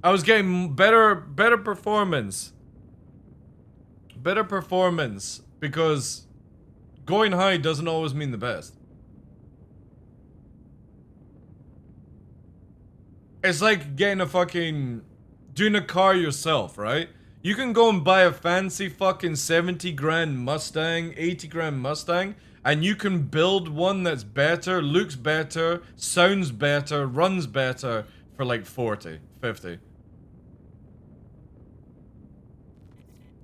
I was getting better performance. Better performance, because going high doesn't always mean the best. It's like getting a fucking... doing a car yourself, right? You can go and buy a fancy fucking 70 grand Mustang, 80 grand Mustang, and you can build one that's better, looks better, sounds better, runs better for like 40, 50.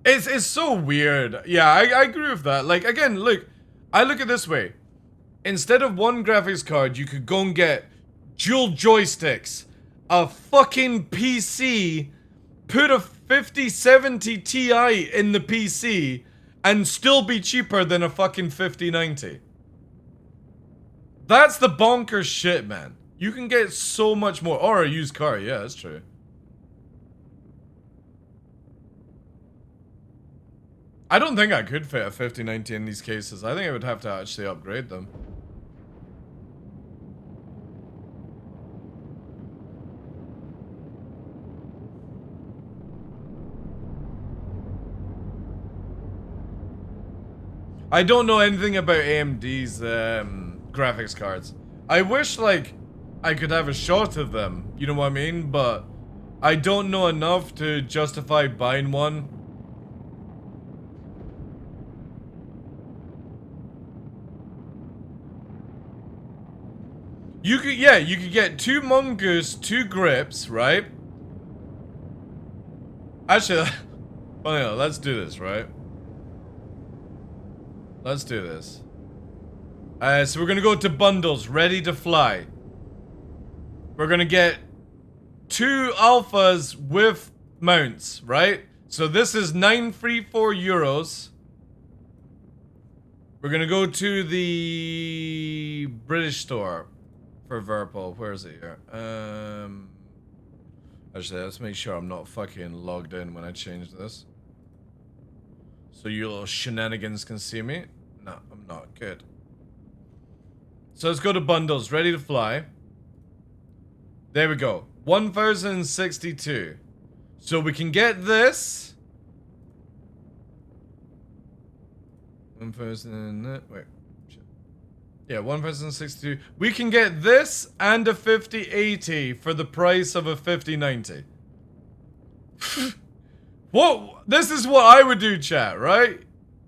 It's so weird. Yeah, I agree with that. Like, again, look, I look at it this way. Instead of one graphics card, you could go and get dual joysticks, a fucking PC, put a 5070 Ti in the PC, and still be cheaper than a fucking 5090. That's the bonkers shit, man. You can get so much more. Or a used car, yeah, that's true. I don't think I could fit a 5090 in these cases. I think I would have to actually upgrade them. I don't know anything about AMD's graphics cards. I wish, like, I could have a shot of them, you know what I mean? But I don't know enough to justify buying one. You could, yeah, you could get 2 Mongoose, 2 grips, right? Actually, well, no, let's do this, right? Let's do this. So we're gonna go to bundles, ready to fly. We're gonna get 2 alphas with mounts, right? So this is 934 euros. We're gonna go to the British store for Verpal. Where is it here? Actually, let's make sure I'm not fucking logged in when I change this. So you little shenanigans can see me. No, I'm not. Good. So let's go to bundles. Ready to fly. There we go. 1062. So we can get this. 1000. Wait. Yeah, 1062. We can get this and a 5080 for the price of a 5090. What? This is what I would do, chat, right?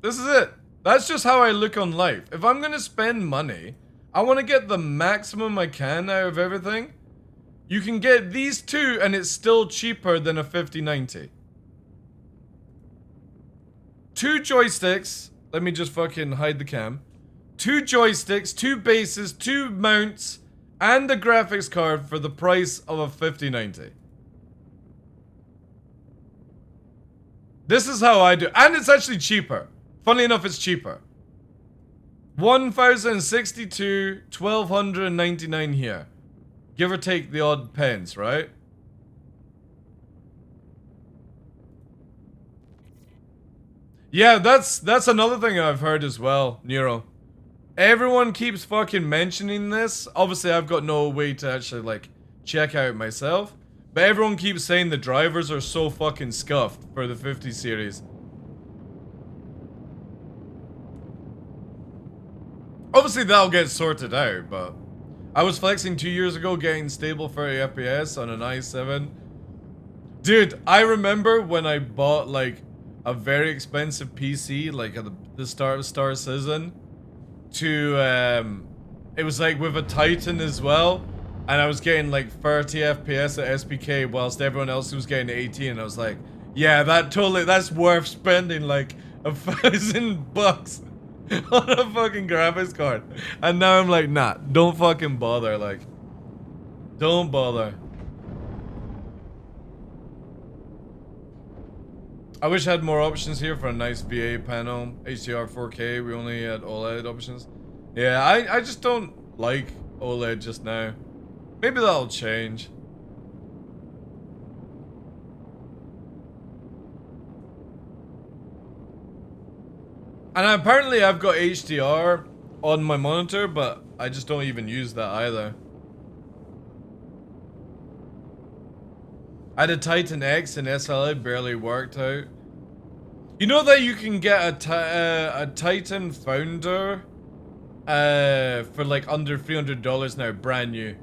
This is it. That's just how I look on life. If I'm gonna spend money, I want to get the maximum I can out of everything. You can get these 2 and it's still cheaper than a 5090. 2 joysticks. Let me just fucking hide the cam. 2 joysticks, 2 bases, 2 mounts, and a graphics card for the price of a 5090. This is how I do. And it's actually cheaper. Funnily enough, it's cheaper. 1062, 1299 here. Give or take the odd pence, right? Yeah, that's another thing I've heard as well, Nero. Everyone keeps fucking mentioning this. Obviously, I've got no way to actually, like, check out myself. But everyone keeps saying the drivers are so fucking scuffed for the 50 series. Obviously, that'll get sorted out, but... I was flexing 2 years ago getting stable 30 FPS on an i7. Dude, I remember when I bought, like, a very expensive PC, like, at the start of Star Citizen. It was, like, with a Titan as well. And I was getting, like, 30 FPS at SPK whilst everyone else was getting 18. And I was like, yeah, that's worth spending, like, $1,000 on a fucking graphics card. And now I'm like, nah, don't fucking bother, like, don't bother. I wish I had more options here for a nice VA panel. HDR 4K, we only had OLED options. Yeah, I just don't like OLED just now. Maybe that'll change. And apparently I've got HDR on my monitor, but I just don't even use that either. I had a Titan X and SLA barely worked out. You know that you can get a Titan Founder for like under $300 now, brand new.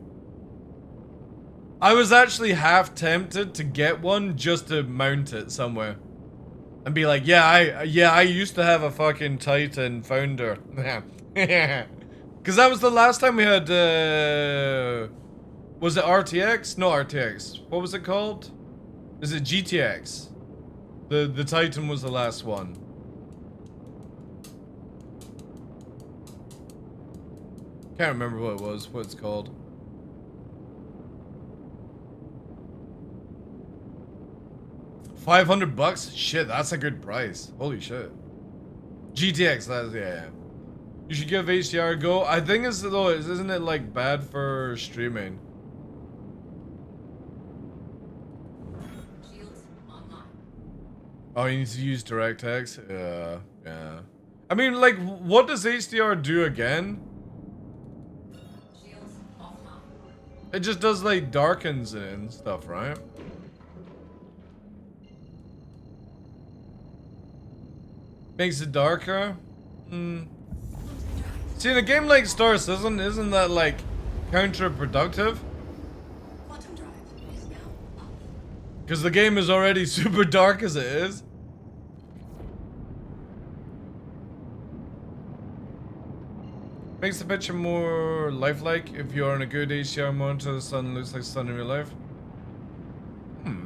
I was actually half tempted to get one just to mount it somewhere. And be like, yeah, I used to have a fucking Titan Founder. Because that was the last time we had, was it RTX? No, RTX. What was it called? Is it GTX? The Titan was the last one. Can't remember what it was, what it's called. $500? Shit, that's a good price. Holy shit. GTX, that's, yeah. You should give HDR a go. I think it's, though, isn't it like bad for streaming? Oh, you need to use DirectX? Yeah. I mean, like, what does HDR do again? It just does, like, darkens it and stuff, right? Makes it darker? See, in a game like Star Citizen, isn't that, like, counterproductive? Because the game is already super dark as it is. Makes the picture more lifelike. If you're on a good HDR monitor, the sun looks like sun in real life.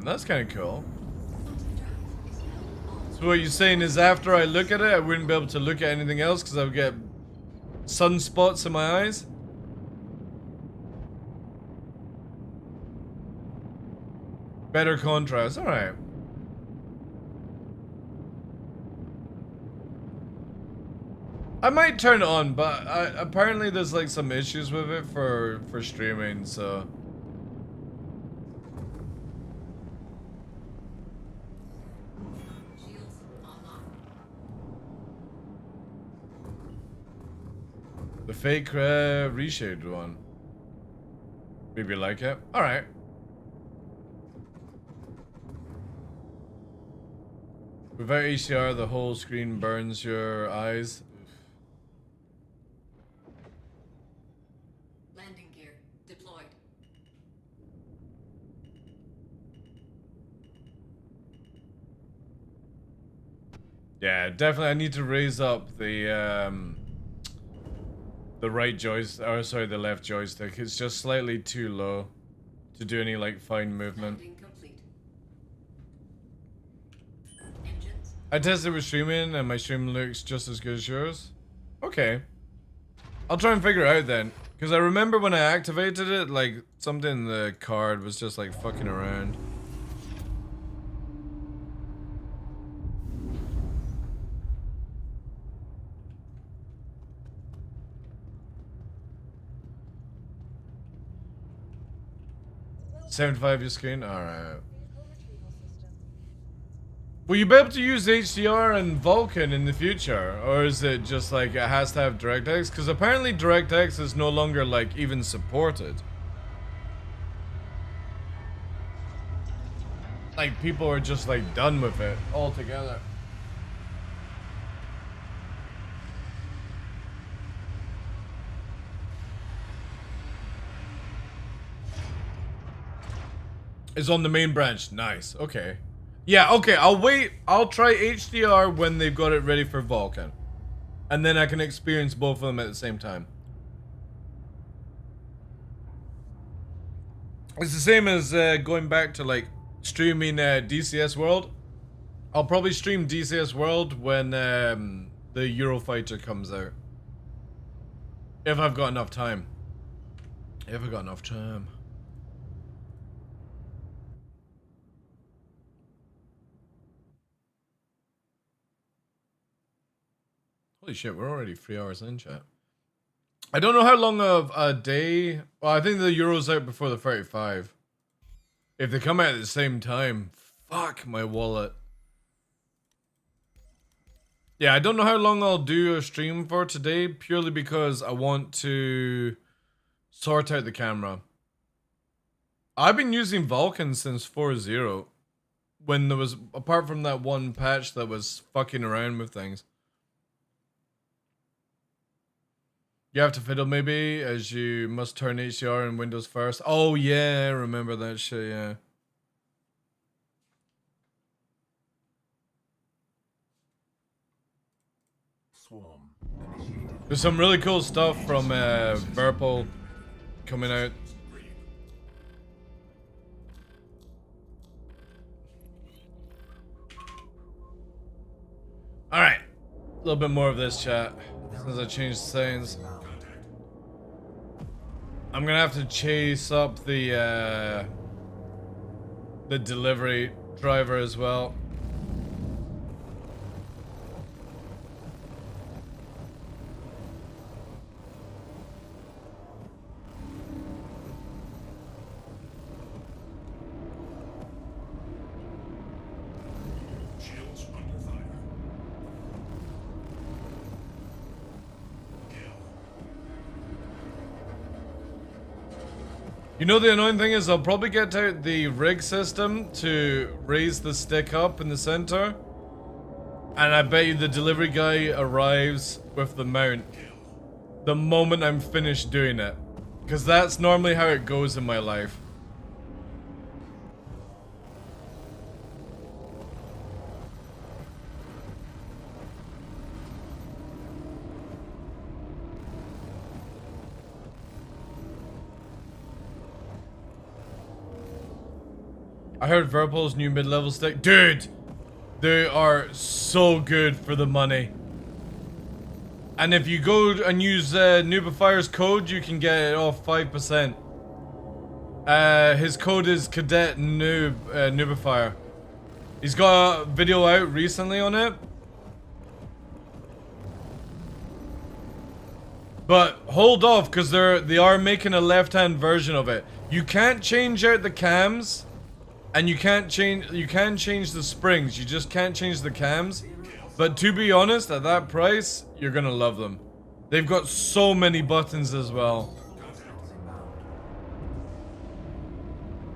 That's kind of cool. So what you're saying is after I look at it, I wouldn't be able to look at anything else because I would get sunspots in my eyes? Better contrast, alright. I might turn it on, but apparently there's like some issues with it for streaming, so... The fake reshade one. Maybe you like it? Alright. Without HDR, the whole screen burns your eyes. Landing gear deployed. Yeah, definitely I need to raise up the right joystick, or sorry, the left joystick. It's just slightly too low to do any like fine movement. I tested with streaming and my stream looks just as good as yours. Okay. I'll try and figure it out then. Because I remember when I activated it, like something in the card was just like fucking around. $75 your screen? Alright. Will you be able to use HDR and Vulkan in the future? Or is it just like it has to have DirectX? Because apparently DirectX is no longer like even supported. Like people are just like done with it altogether. It's on the main branch. Nice. Okay. Yeah, okay. I'll wait. I'll try HDR when they've got it ready for Vulkan. And then I can experience both of them at the same time. It's the same as going back to like streaming DCS World. I'll probably stream DCS World when the Eurofighter comes out. If I've got enough time. If I've got enough time. Holy shit, we're already 3 hours in, chat. I don't know how long of a day... Well, I think the Euro's out before the 35. If they come out at the same time, fuck my wallet. Yeah, I don't know how long I'll do a stream for today, purely because I want to sort out the camera. I've been using Vulkan since 4.0. When there was, apart from that one patch that was fucking around with things. You have to fiddle maybe, as you must turn HDR in Windows first. Oh yeah, I remember that shit, yeah. There's some really cool stuff from Virpil coming out. Alright, a little bit more of this chat, since I changed the settings. I'm gonna have to chase up the delivery driver as well. You know, the annoying thing is I'll probably get out the rig system to raise the stick up in the center. And I bet you the delivery guy arrives with the mount the moment I'm finished doing it. Because that's normally how it goes in my life. I heard Virpil's new mid-level stick. Dude! They are so good for the money. And if you go and use Noobifier's code, you can get it off 5%. His code is Cadet Noob, Noobifier. He's got a video out recently on it. But hold off, because they are making a left-hand version of it. You can't change out the cams. And you can change the springs, you just can't change the cams. But to be honest, at that price, you're gonna love them. They've got so many buttons as well.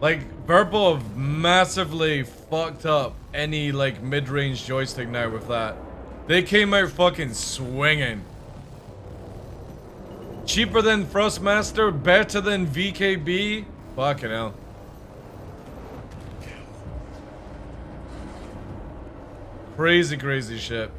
Like, Virpil have massively fucked up any, like, mid-range joystick now with that. They came out fucking swinging. Cheaper than Thrustmaster, better than VKB. Fucking hell. Crazy, crazy shit.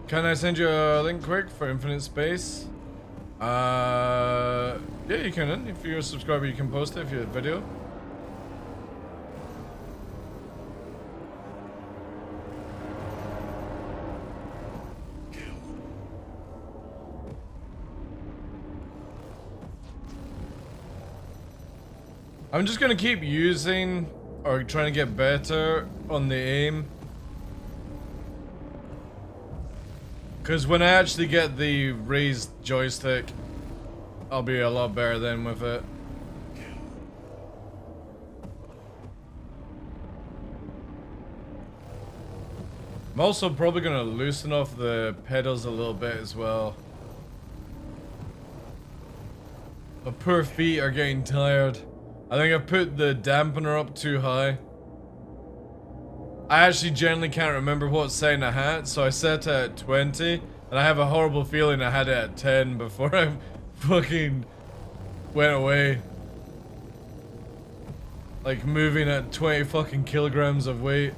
Can I send you a link quick for Infinite Space? Yeah, you can. If you're a subscriber, you can post it if you have a video. I'm just gonna keep using or trying to get better on the aim. Because when I actually get the raised joystick, I'll be a lot better then with it. I'm also probably gonna loosen off the pedals a little bit as well. My poor feet are getting tired. I think I put the dampener up too high. I actually generally can't remember what setting I had, so I set it at 20, and I have a horrible feeling I had it at 10 before I fucking went away. Like moving at 20 fucking kilograms of weight.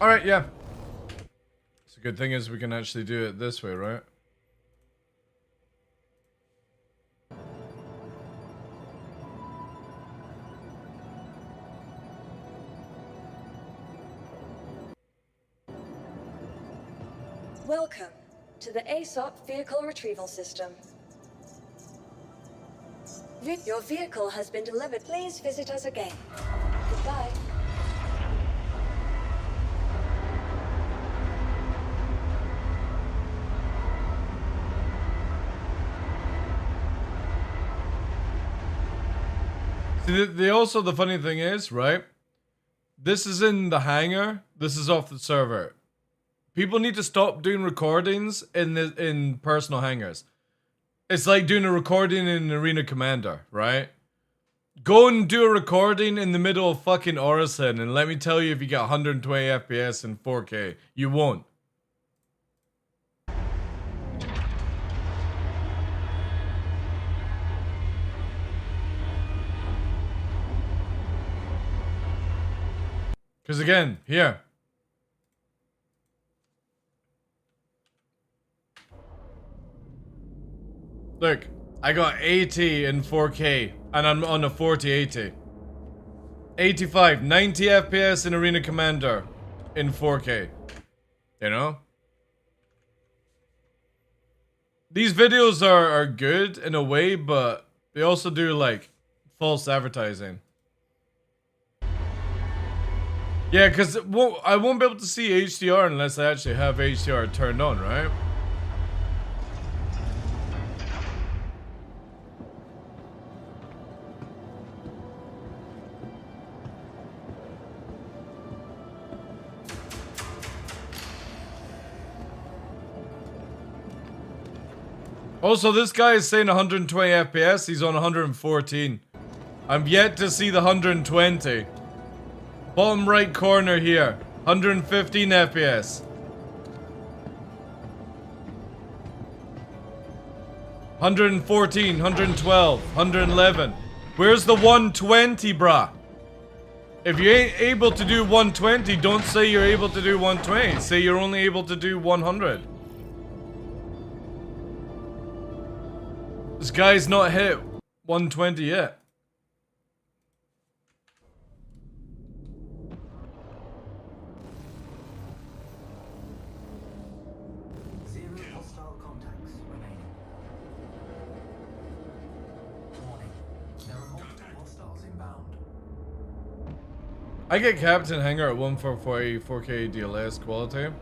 Alright, yeah. The good thing is we can actually do it this way, right? Welcome to the ASOP Vehicle Retrieval System. Your vehicle has been delivered. Please visit us again. Goodbye. See, the funny thing is, right? This is in the hangar. This is off the server. People need to stop doing recordings in personal hangars. It's like doing a recording in Arena Commander, right? Go and do a recording in the middle of fucking Orison, and let me tell you if you get 120 FPS in 4K. You won't. Because again, here. Look, I got 80 in 4K, and I'm on a 4080. 85, 90 FPS in Arena Commander in 4K. You know? These videos are good in a way, but they also do like false advertising. Yeah, because I won't be able to see HDR unless I actually have HDR turned on, right? Also, this guy is saying 120 FPS. He's on 114. I'm yet to see the 120. Bottom right corner here. 115 FPS. 114, 112, 111. Where's the 120, brah? If you ain't able to do 120, don't say you're able to do 120. Say you're only able to do 100. This guy's not hit 120 yet. Zero hostile contacts remaining. Warning. There are multiple hostiles inbound. I get Captain Hanger at 144 4K DLS quality.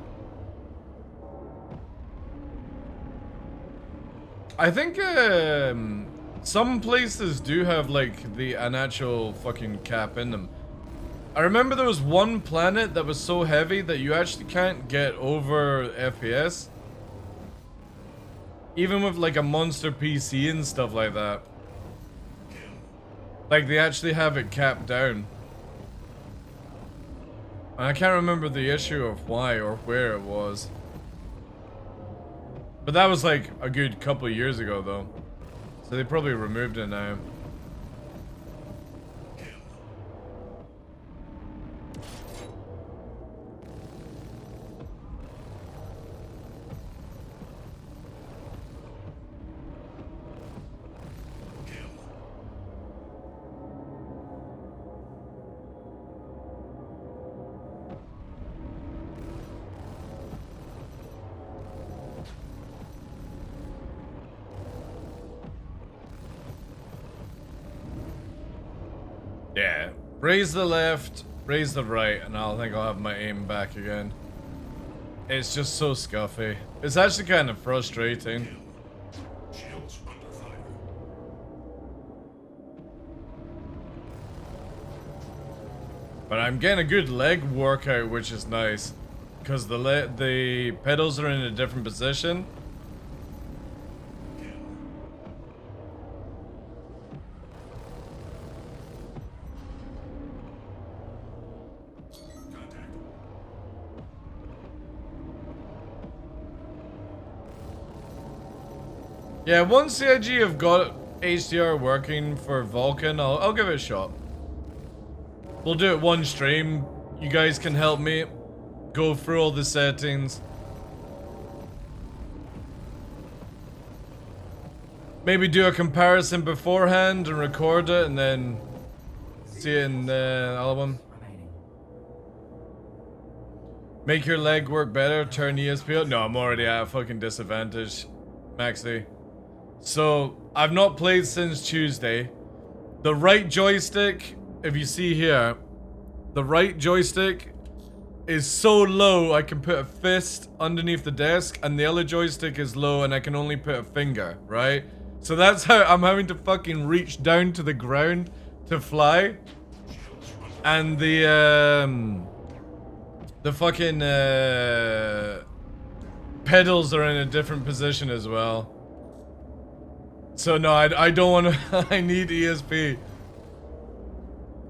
I think some places do have like an actual fucking cap in them. I remember there was one planet that was so heavy that you actually can't get over FPS. Even with like a monster PC and stuff like that. Like they actually have it capped down. And I can't remember the issue of why or where it was. But that was like a good couple of years ago though. So they probably removed it now. Yeah, raise the left, raise the right, and I think I'll have my aim back again. It's just so scuffy. It's actually kind of frustrating. Shields under fire. But I'm getting a good leg workout, which is nice. Because the pedals are in a different position. Yeah, once CIG have got HDR working for Vulcan, I'll give it a shot. We'll do it one stream. You guys can help me go through all the settings. Maybe do a comparison beforehand and record it and then see it in the album. Make your leg work better, turn ESP up. No, I'm already at a fucking disadvantage, Maxi. So, I've not played since Tuesday. The right joystick, if you see here, the right joystick is so low I can put a fist underneath the desk, and the other joystick is low and I can only put a finger, right? So that's how I'm having to fucking reach down to the ground to fly. And the fucking pedals are in a different position as well. So no, I don't want to. I need ESP.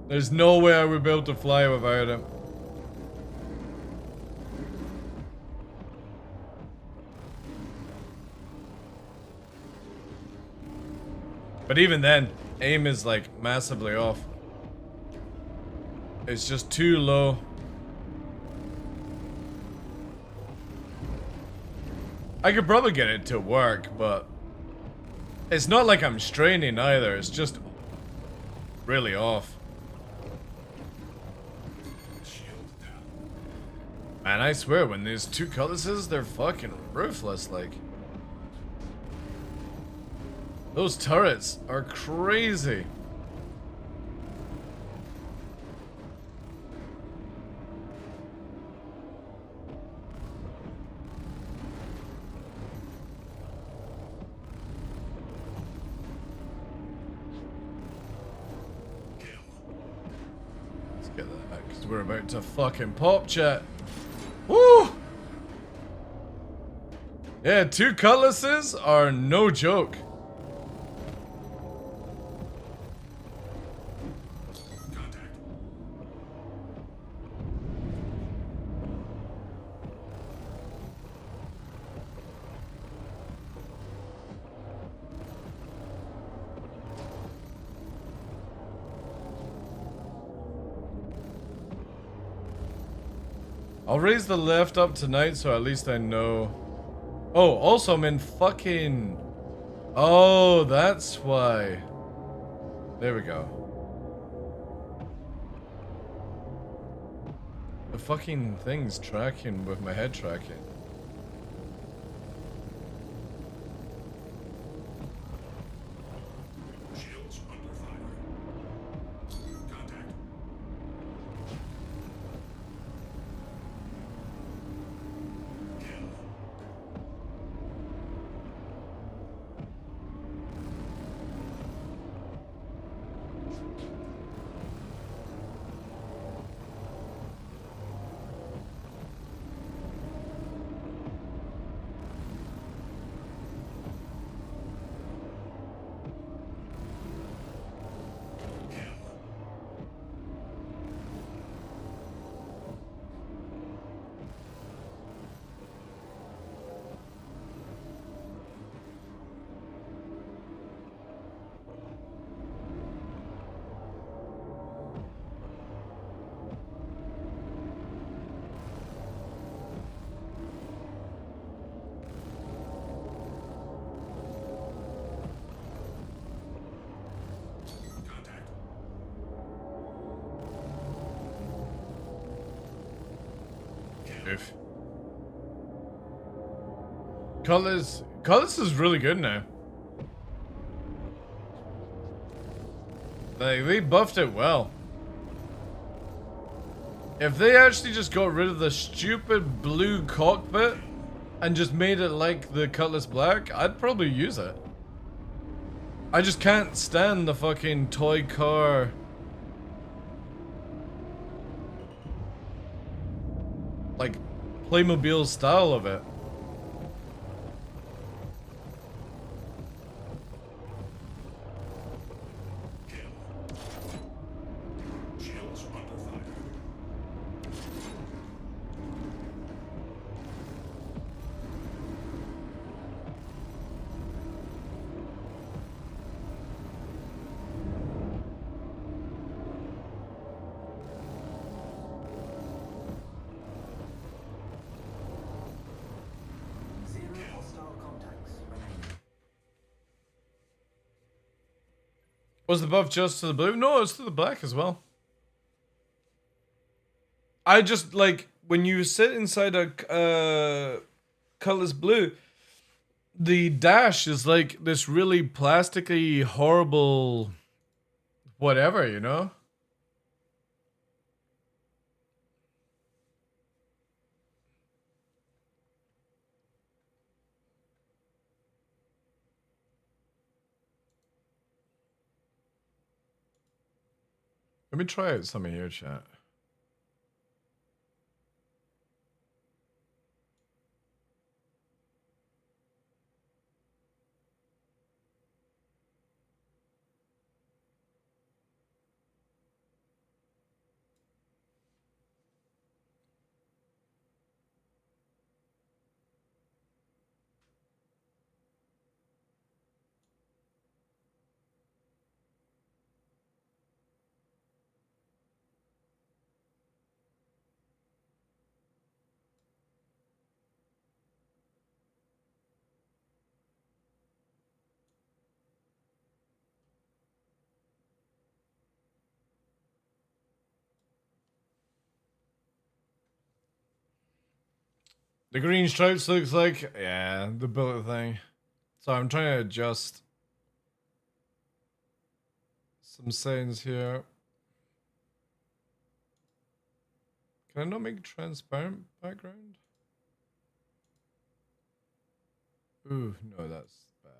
There's no way I would be able to fly without it. But even then, aim is like massively off. It's just too low. I could probably get it to work, but it's not like I'm straining either. It's just really off. Man, I swear, when there's two cutlasses, they're fucking ruthless, like. Those turrets are crazy. Let's get that, because we're about to fucking pop, chat. Woo! Yeah, two cutlasses are no joke. I'll raise the lift up tonight so at least I know. Oh, also I'm in fucking... Oh, that's why. There we go. The fucking thing's tracking with my head tracking. Shields under fire. Contact. Oof. Cutlass is really good now. Like, they buffed it well. If they actually just got rid of the stupid blue cockpit and just made it like the Cutlass Black, I'd probably use it. I just can't stand the fucking toy car. Like, Playmobil style of it. Shields under fire. Zero hostile contacts remaining. Was the buff just to the blue? No, it's to the black as well. I just, like, when you sit inside a Cutlass Blue, the dash is like this really plasticky, horrible whatever, you know? Let me try out some of here, chat. The green stripes looks like, yeah, the bullet thing. So I'm trying to adjust some settings here. Can I not make transparent background? Ooh, no, that's bad.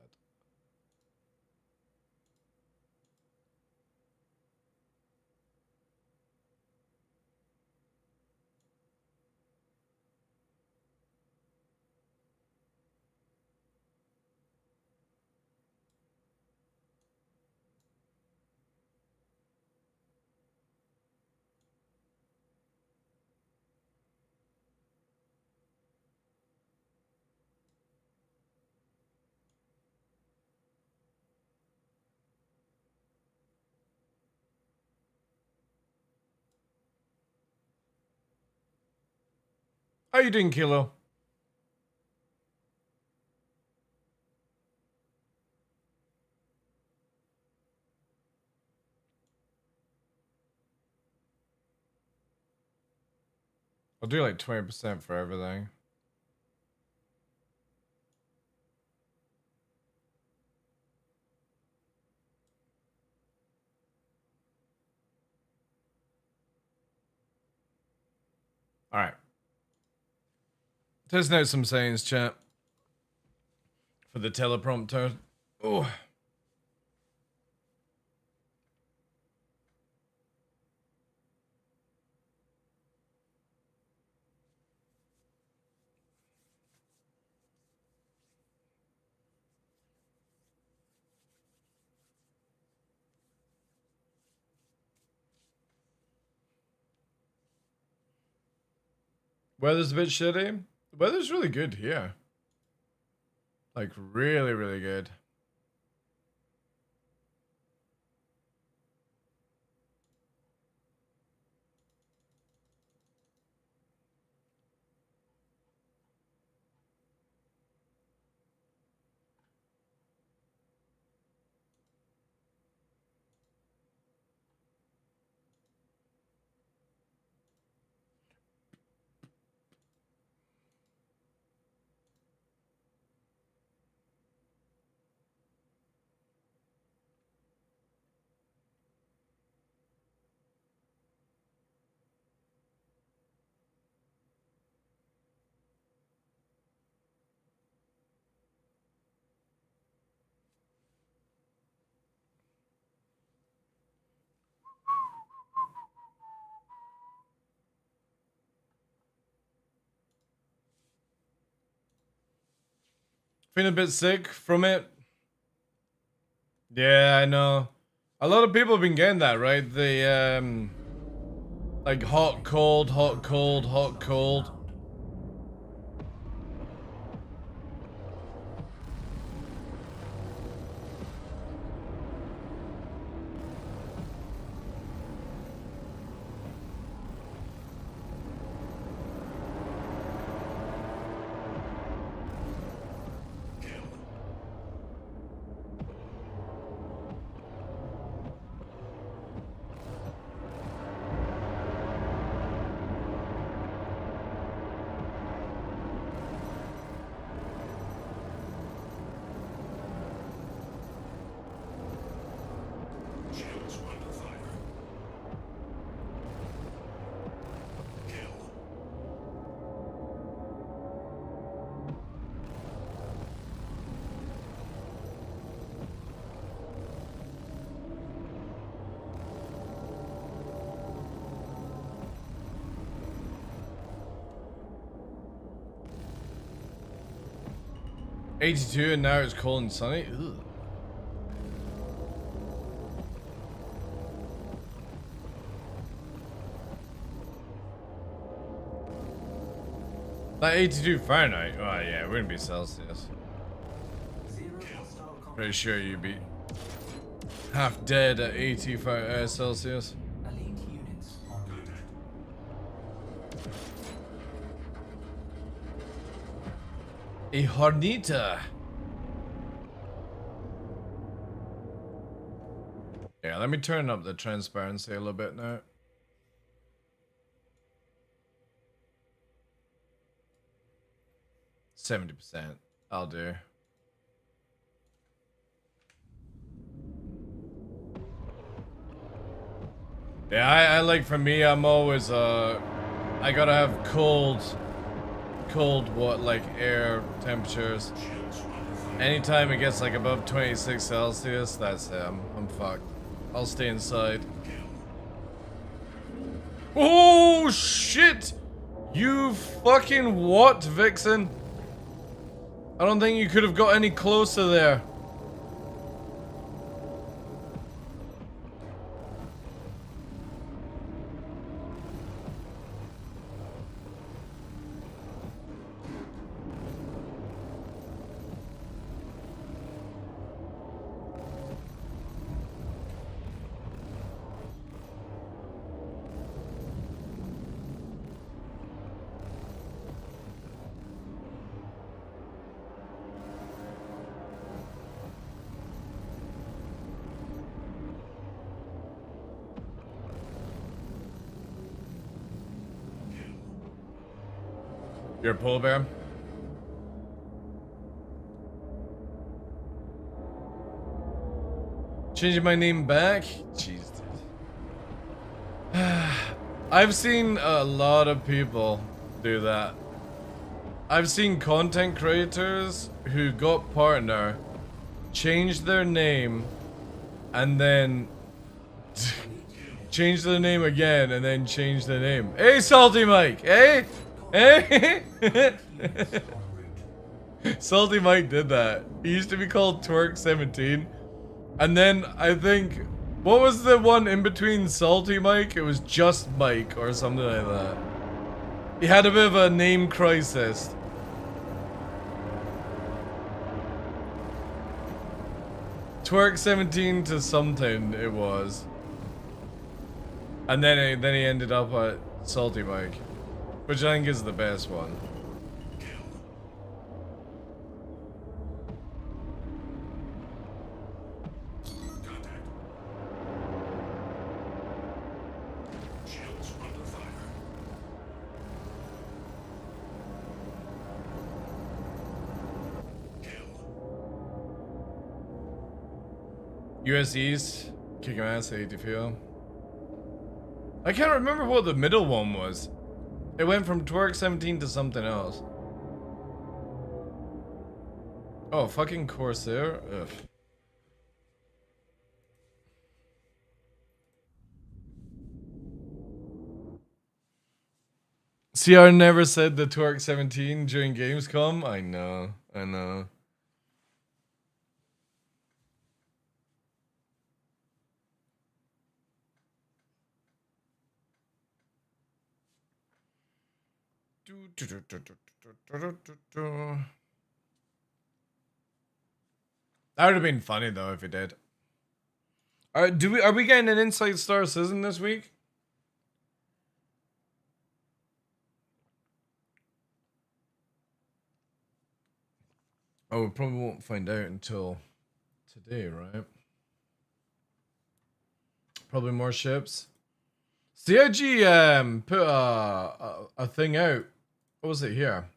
How you doing, Kilo? I'll do like 20% for everything. All right. Testing out some settings, chat. For the teleprompter. Oh. Weather's a bit shitty. The weather's really good here. Like, really, really good. Feeling a bit sick from it. Yeah, I know. A lot of people have been getting that, right? The, like hot, cold, hot, cold, hot, cold. 82 and now it's cold and sunny. Ugh. Like 82 Fahrenheit. Oh yeah, it wouldn't be Celsius. Pretty sure you'd be half dead at 80 Celsius. Elite units en route. A Hornita. Yeah, let me turn up the transparency a little bit now. %70. I'll do. Yeah, I like, for me, I'm always I gotta have cold what, like, air temperatures. Anytime it gets like above 26 Celsius, that's it. I'm fucked. I'll stay inside. Oh shit! You fucking what, Vixen? I don't think you could have got any closer there. You're a polar bear? Changing my name back? Jeez, dude. I've seen a lot of people do that. I've seen content creators who got partner, changed their name, and then change their name again, and then change their name. Hey, Salty Mike! Hey! Hey! Salty Mike did that. He used to be called Twerk17. And then, I think... What was the one in between Salty Mike? It was just Mike, or something like that. He had a bit of a name crisis. Twerk17 to something, it was. And then he ended up at Salty Mike. Which I think is the best one. Shields under fire. US East, kicking ass, how you feel? I can't remember what the middle one was. It went from Twerk17 to something else. Oh, fucking Corsair? Ugh. CR never said the Twerk17 during Gamescom? I know, I know. That would have been funny though if it did. Are we getting an Inside Star season this week? Oh, we probably won't find out until today, right? Probably more ships. CIG put a thing out. What was it here?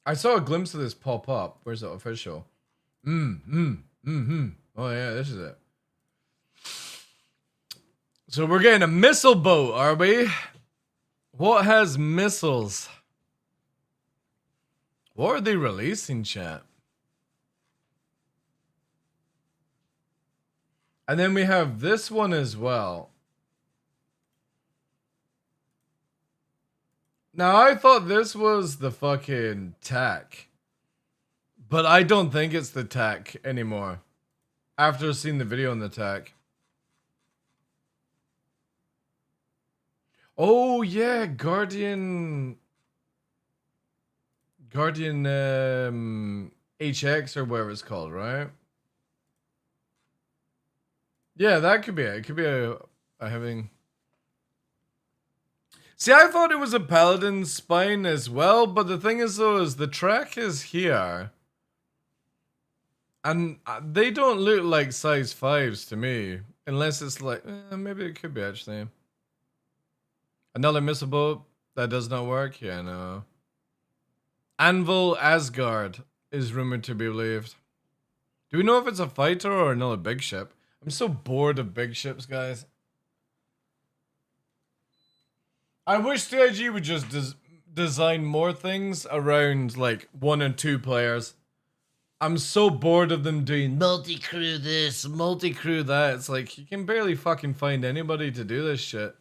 I saw a glimpse of this pop up. Where's it official? Oh yeah, this is it. So we're getting a missile boat, are we? What has missiles? What are they releasing, chat? And then we have this one as well. Now, I thought this was the fucking tech. But I don't think it's the tech anymore. After seeing the video on the tech. Oh yeah, Guardian HX or whatever it's called, right? Yeah, that could be it. It could be a having. See, I thought it was a paladin spine as well, but the thing is though, is the track is here. And they don't look like size 5s to me. Unless it's like, maybe it could be actually. Another missile boat that does not work? Yeah, no. Anvil Asgard is rumored to be believed. Do we know if it's a fighter or another big ship? I'm so bored of big ships, guys. I wish TIG would just design more things around like 1 and 2 players. I'm so bored of them doing multi-crew this, multi-crew that. It's like, you can barely fucking find anybody to do this shit.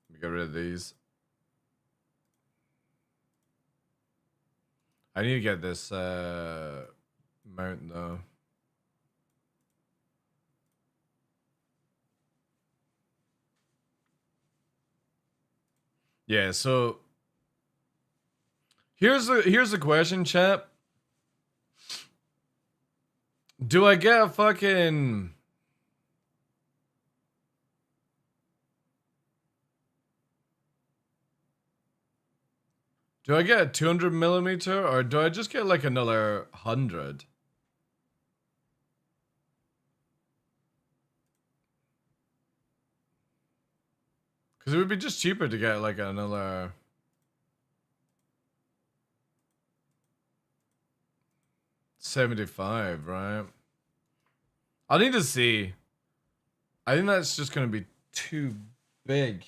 Let me get rid of these. I need to get this mount though. Yeah, so here's a question, chat. Do I get a fucking Do I get a 200mm or do I just get like another 100? Because it would be just cheaper to get like another 75, right? I'll need to see. I think that's just going to be too big.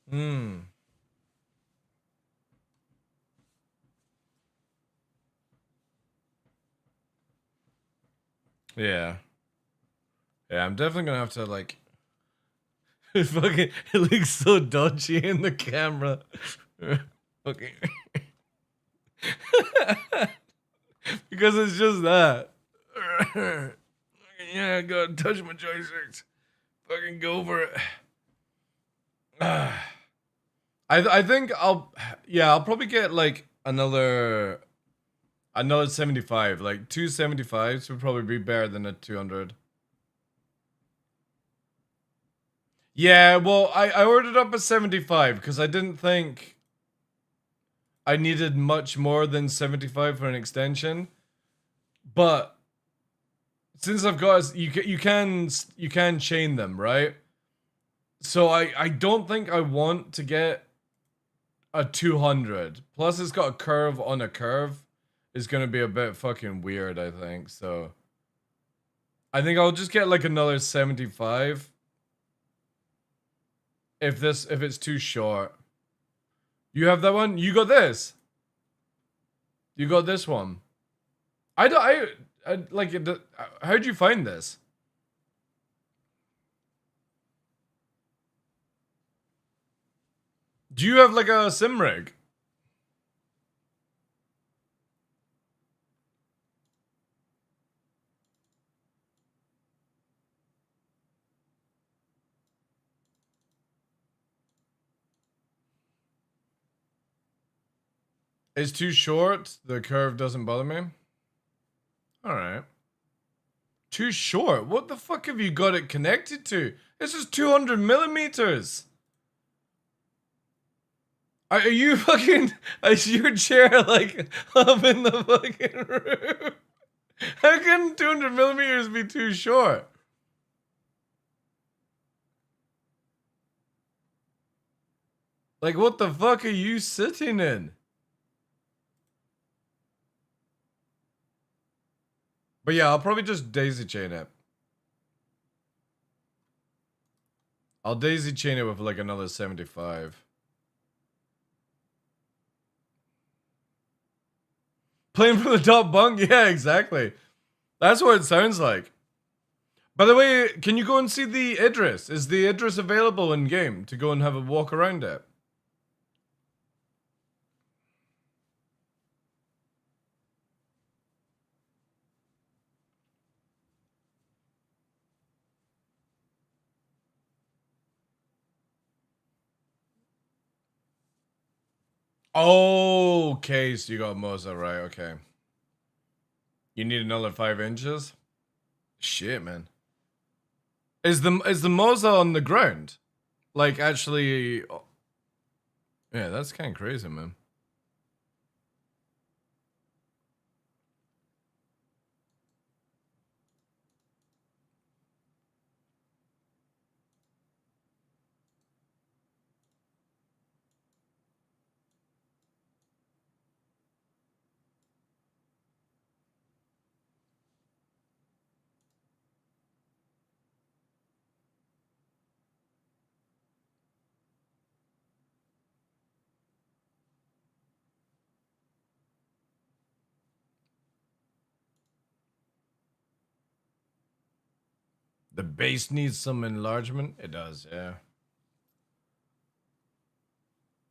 Hmm. Yeah. Yeah, I'm definitely gonna have to like fucking it looks so dodgy in the camera. Okay. Because it's just that. Yeah, go touch my joysticks. Fucking go for it. I think I'll probably get like another 75. Like 2 75s would probably be better than a 200. Yeah, well, I ordered up a 75 because I didn't think I needed much more than 75 for an extension. But since I've got you can chain them, right? So I don't think I want to get a 200. Plus it's got a curve on a curve. Is going to be a bit fucking weird, I think. So I think I'll just get like another 75. If it's too short. You have that one? You got this. You got this one. I like it. How'd you find this? Do you have like a sim rig? It's too short. The curve doesn't bother me. Alright. Too short? What the fuck have you got it connected to? This is 200mm. Are you fucking... Is your chair like up in the fucking room? How can 200mm be too short? Like what the fuck are you sitting in? But yeah, I'll probably just daisy chain it. I'll daisy chain it with like another 75. Playing from the top bunk? Yeah, exactly. That's what it sounds like. By the way, can you go and see the Idris? Is the Idris available in game to go and have a walk around it? Okay, so you got Moza, right, okay. You need another 5 inches? Shit, man. Is the Moza on the ground? Like, actually... Yeah, that's kind of crazy, man. The base needs some enlargement. It does, yeah.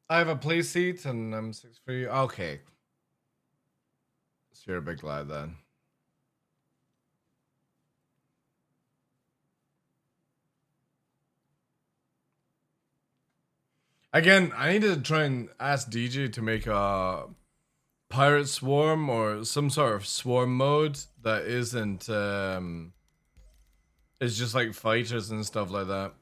I have a play seat and I'm 6'3". Okay. So you're a big lad then. Again, I need to try and ask DJ to make a pirate swarm or some sort of swarm mode that isn't it's just like fighters and stuff like that.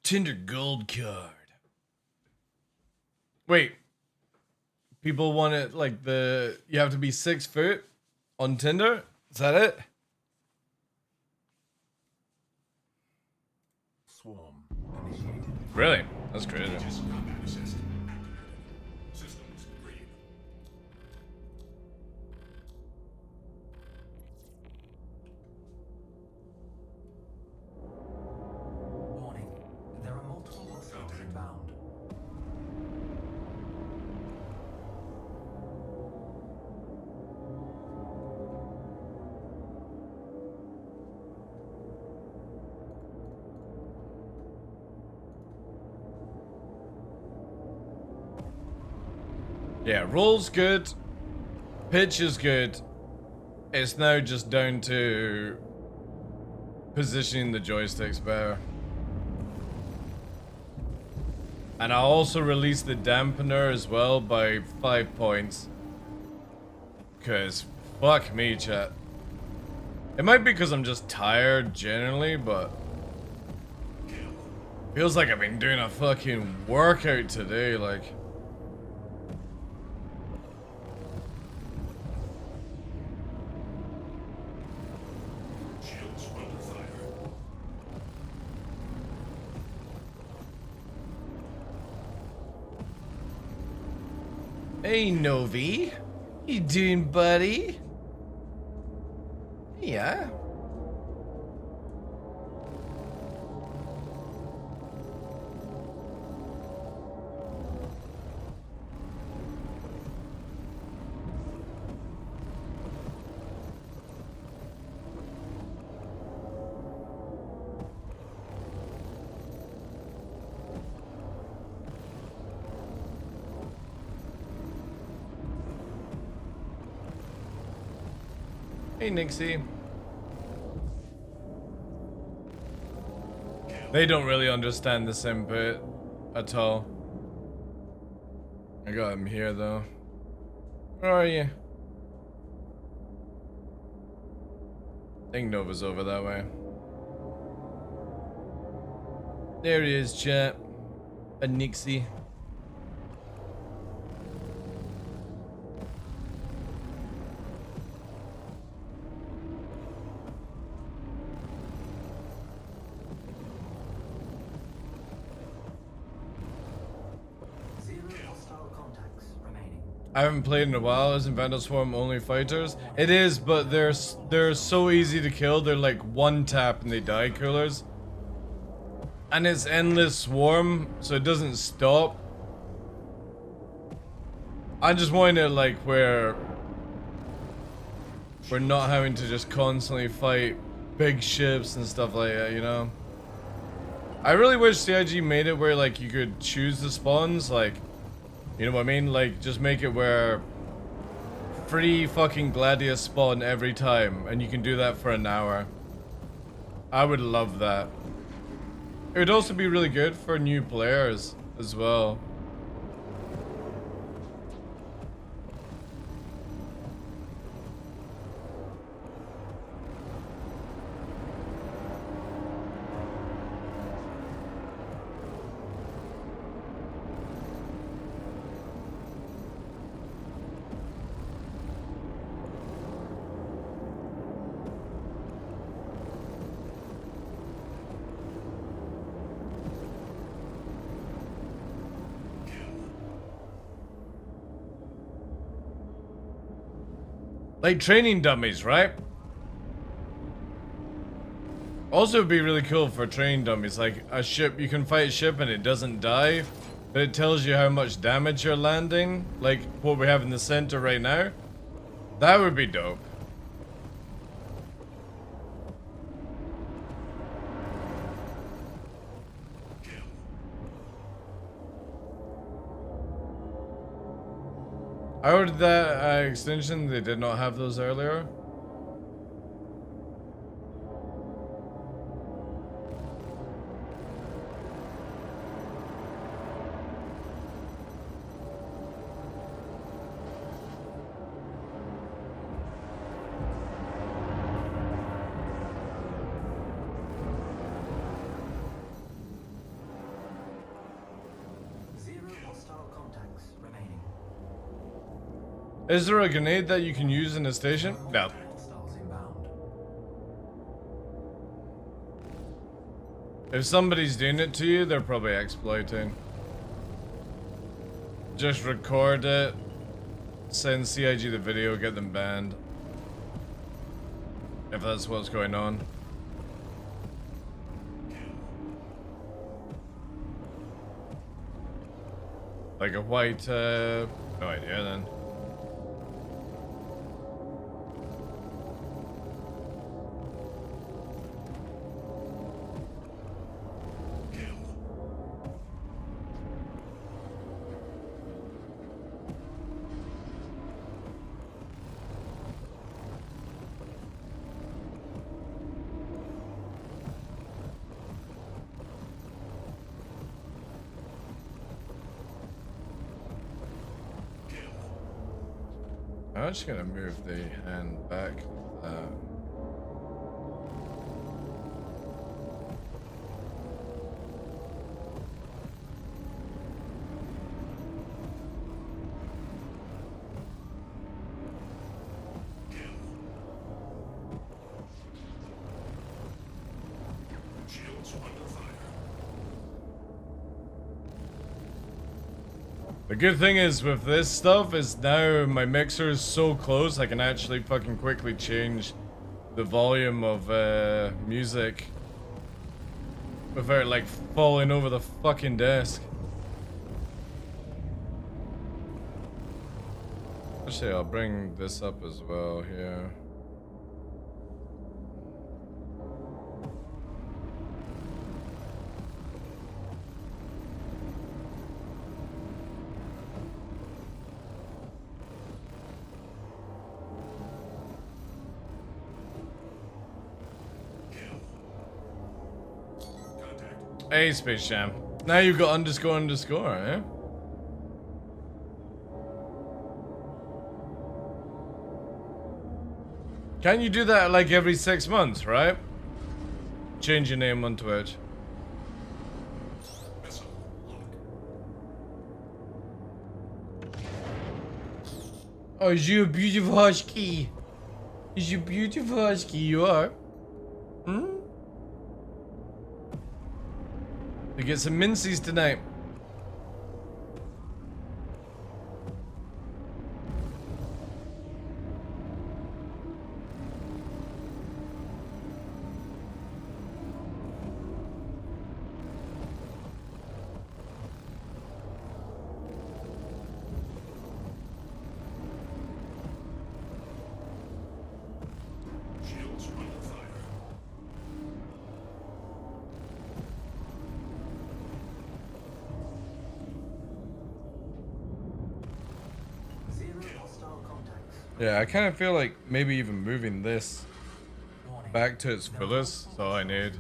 Tinder gold card. Wait. People want it like you have to be 6 foot on Tinder? Is that it? Swarm initiated. Really? That's crazy. Systems green. Warning. There are multiple hostiles inbound. Yeah, roll's good. Pitch is good. It's now just down to positioning the joysticks better. And I also released the dampener as well by 5 points. Because, fuck me, chat. It might be because I'm just tired generally, but... Feels like I've been doing a fucking workout today, like... Shields under fire. Hey, Novi. You doing, buddy? Yeah. Hey, Nixie. They don't really understand this input at all. I got him here, though. Where are you? I think Nova's over that way. There he is, chat. A Nixie. I haven't played in a while. Isn't Vandal Swarm only fighters? It is, but they're so easy to kill. They're like one tap and they die coolers. And it's endless swarm, so it doesn't stop. I just wanted it like where we're not having to just constantly fight big ships and stuff like that, you know? I really wish CIG made it where like you could choose the spawns, like, you know what I mean? Like, just make it where free fucking Gladius spawn every time, and you can do that for an hour. I would love that. It would also be really good for new players as well. Like training dummies, right? Also, it'd be really cool for training dummies. Like a ship, you can fight a ship and it doesn't die, but it tells you how much damage you're landing. Like what we have in the center right now. That would be dope. I ordered that extension. They did not have those earlier. Is there a grenade that you can use in the station? No. If somebody's doing it to you, they're probably exploiting. Just record it, send CIG the video, get them banned. If that's what's going on. Like a white, no idea then. I'm just gonna move the hand back. The good thing is with this stuff is now my mixer is so close I can actually fucking quickly change the volume of music without like falling over the fucking desk. Actually, I'll bring this up as well here. Hey, Space Jam. Now you've got __, eh? Can you do that like every 6 months, right? Change your name on Twitch. Oh, is you a beautiful husky? Is you beautiful husky? You are? Hmm? We get some mincies tonight. Yeah, I kind of feel like maybe even moving this back to its fullest is all I need.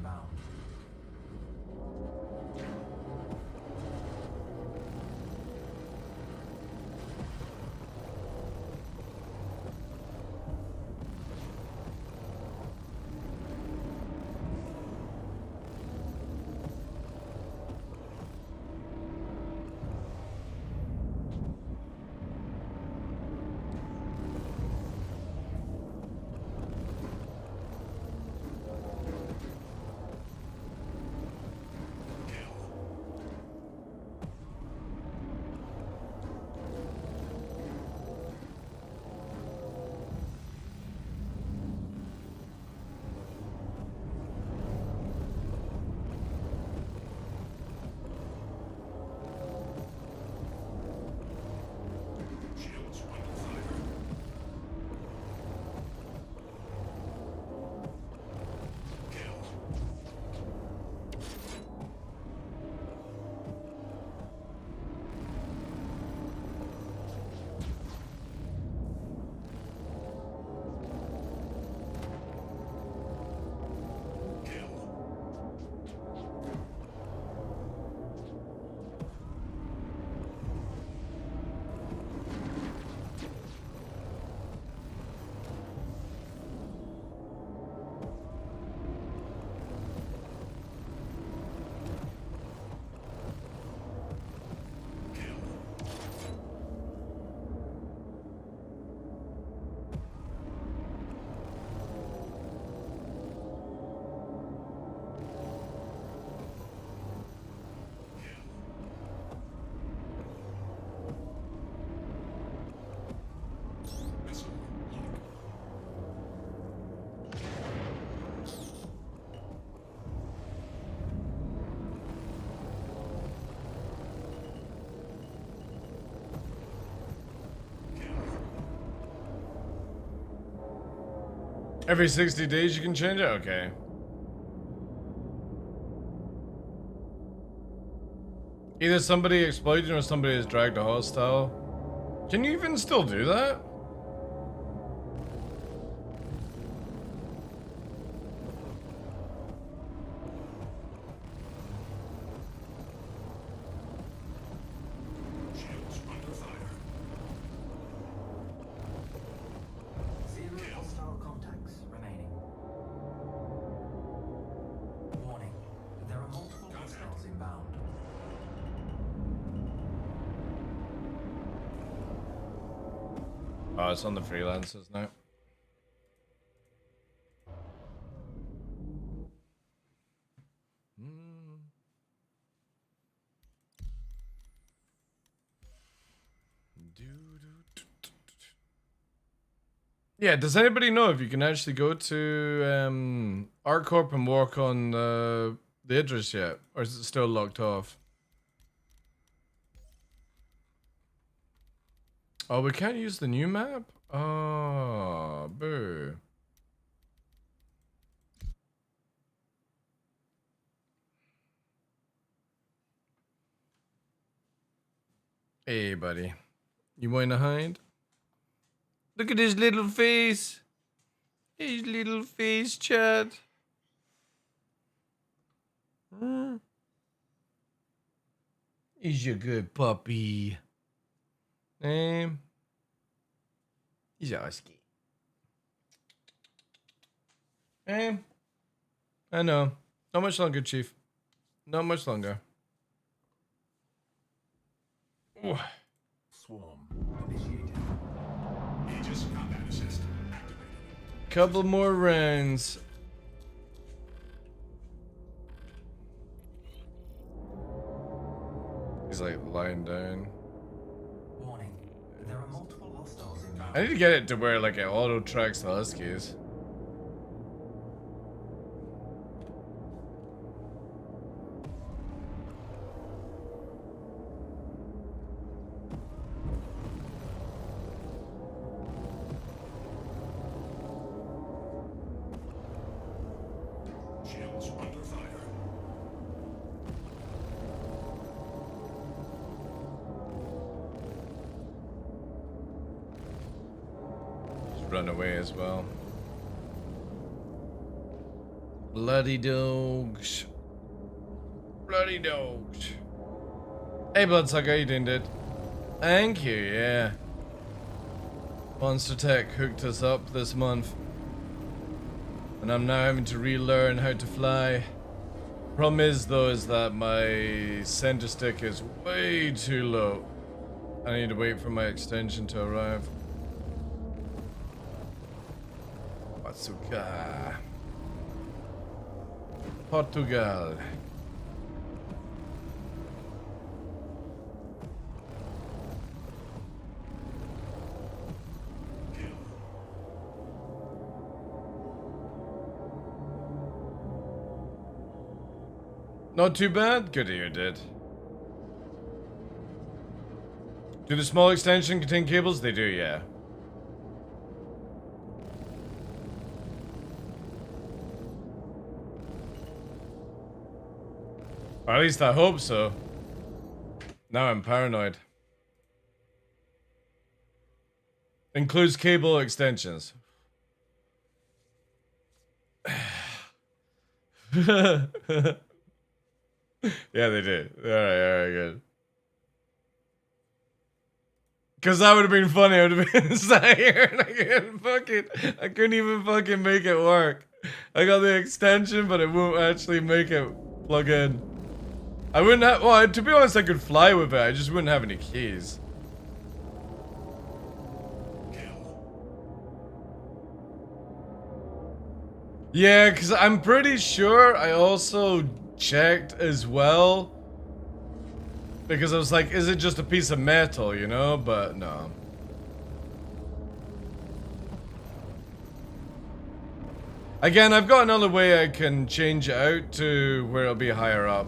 Every 60 days you can change it? Okay. Either somebody exploited or somebody has dragged a hostile. Can you even still do that? Oh, it's on the freelancers now. Yeah, does anybody know if you can actually go to ArtCorp and work on the Idris yet? Or is it still locked off? Oh, we can't use the new map? Oh, boo. Hey, buddy. You wanna hide? Look at his little face. His little face, Chad. He's a good puppy. He's a husky. I know. Not much longer, Chief. Not much longer. Ooh. Swarm initiated. Aegis combat assist activated. Couple more rounds. He's like lying down. Warning. There are multiple hostiles in. I need to get it to where like it auto tracks the huskies. Shields under fire. run away as well. Bloody dogs. Bloody dogs. Hey, Bloodsucker, you doing, dude? Thank you, yeah. Monster Tech hooked us up this month. And I'm now having to relearn how to fly. Problem is, though, is that my center stick is way too low. I need to wait for my extension to arrive. Bazooka. Portugal. Not too bad. Good to hear, did. Do the small extension contain cables? They do, yeah. Or at least I hope so. Now I'm paranoid. Includes cable extensions. Yeah, they did. Alright, good. Cause that would have been funny. I would have been sat here and I couldn't even fucking make it work. I got the extension, but it won't actually make it plug in. I wouldn't have, well, to be honest, I could fly with it. I just wouldn't have any keys. Yeah, because I'm pretty sure I also checked as well. Because I was like, is it just a piece of metal, you know? But no. Again, I've got another way I can change it out to where it'll be higher up.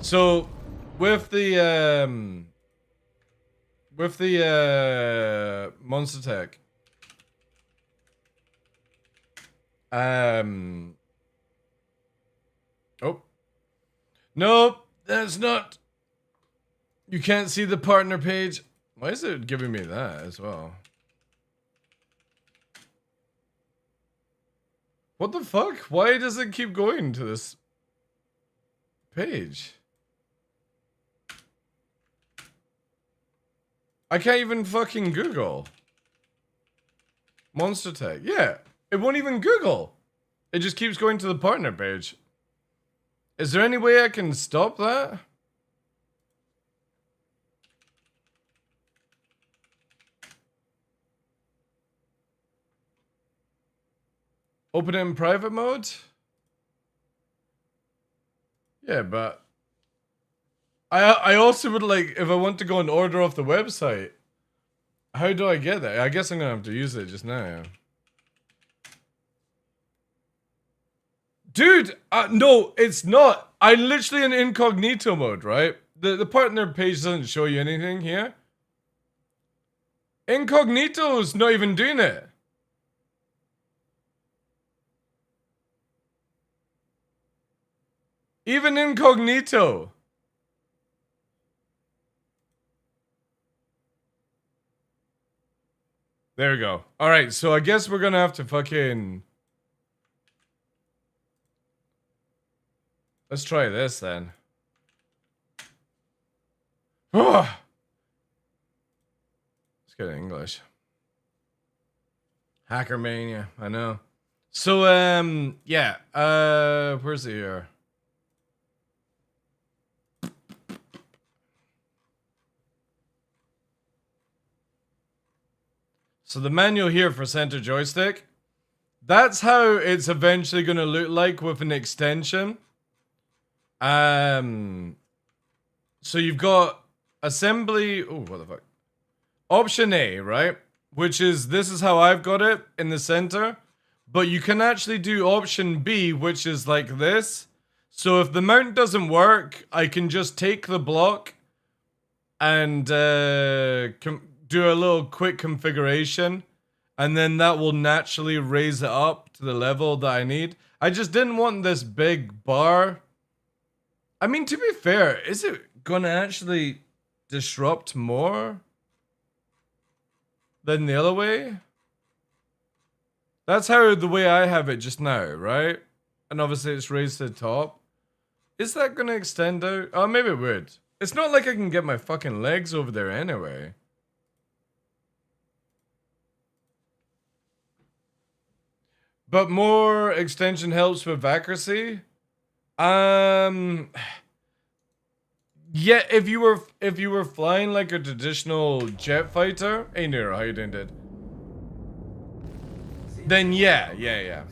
So, with the Monster Tech, oh, nope, that's not. You can't see the partner page. Why is it giving me that as well? What the fuck? Why does it keep going to this page? I can't even fucking Google. Monster Tech. Yeah, it won't even Google. It just keeps going to the partner page. Is there any way I can stop that? Open it in private mode? Yeah, but I also would like, if I want to go and order off the website, how do I get that? I guess I'm gonna have to use it just now. Dude, no, it's not. I'm literally in incognito mode, right? The partner page doesn't show you anything here. Incognito's not even doing it. Even incognito. There we go. Alright, so I guess we're gonna have to fucking... Let's try this then. Let's get it in English. Hacker mania, I know. So, yeah. Where's it here? So the manual here for center joystick, that's how it's eventually going to look like with an extension. So you've got assembly, oh, what the fuck? Option A, right? Which is, this is how I've got it in the center. But you can actually do option B, which is like this. So if the mount doesn't work, I can just take the block and do a little quick configuration, and then that will naturally raise it up to the level that I need. I just didn't want this big bar. I mean, to be fair, is it gonna actually disrupt more than the other way? That's how the way I have it just now, right? And obviously it's raised to the top. Is that gonna extend out? Oh, maybe it would. It's not like I can get my fucking legs over there anyway. But more extension helps with accuracy. Yeah, if you were flying like a traditional jet fighter, hey Nero, how you doing, dude? Then yeah.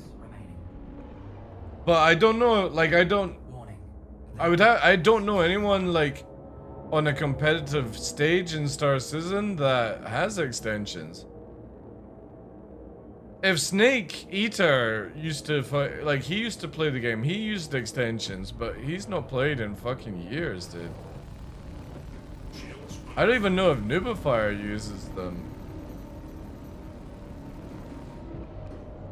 But I don't know, like I don't know anyone like on a competitive stage in Star Citizen that has extensions. If Snake Eater used to fight, like he used to play the game, he used extensions, but he's not played in fucking years, dude. I don't even know if Nubifier uses them.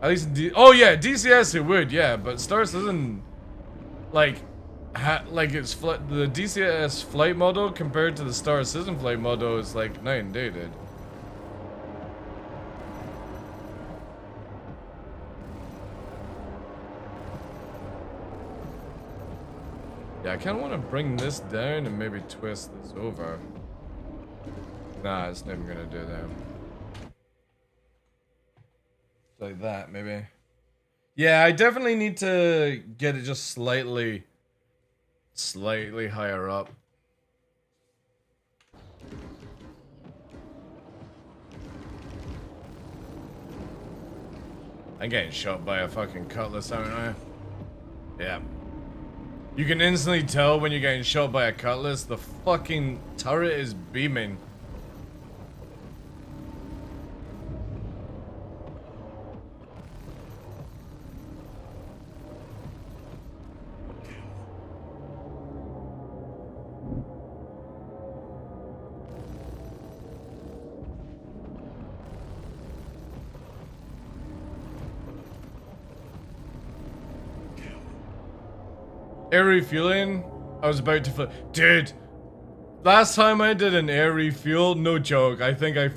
At least oh yeah, DCS it would, yeah, but Star Citizen, like, it's the DCS flight model compared to the Star Citizen flight model is like night and day, dude. Yeah, I kind of want to bring this down and maybe twist this over. Nah, it's never gonna do that. Like that, maybe. Yeah, I definitely need to get it just slightly higher up. I'm getting shot by a fucking cutlass, aren't I? Yeah. You can instantly tell when you're getting shot by a cutlass. The fucking turret is beaming. Air refueling? I was about to flip. Dude! Last time I did an air refuel, no joke, I think I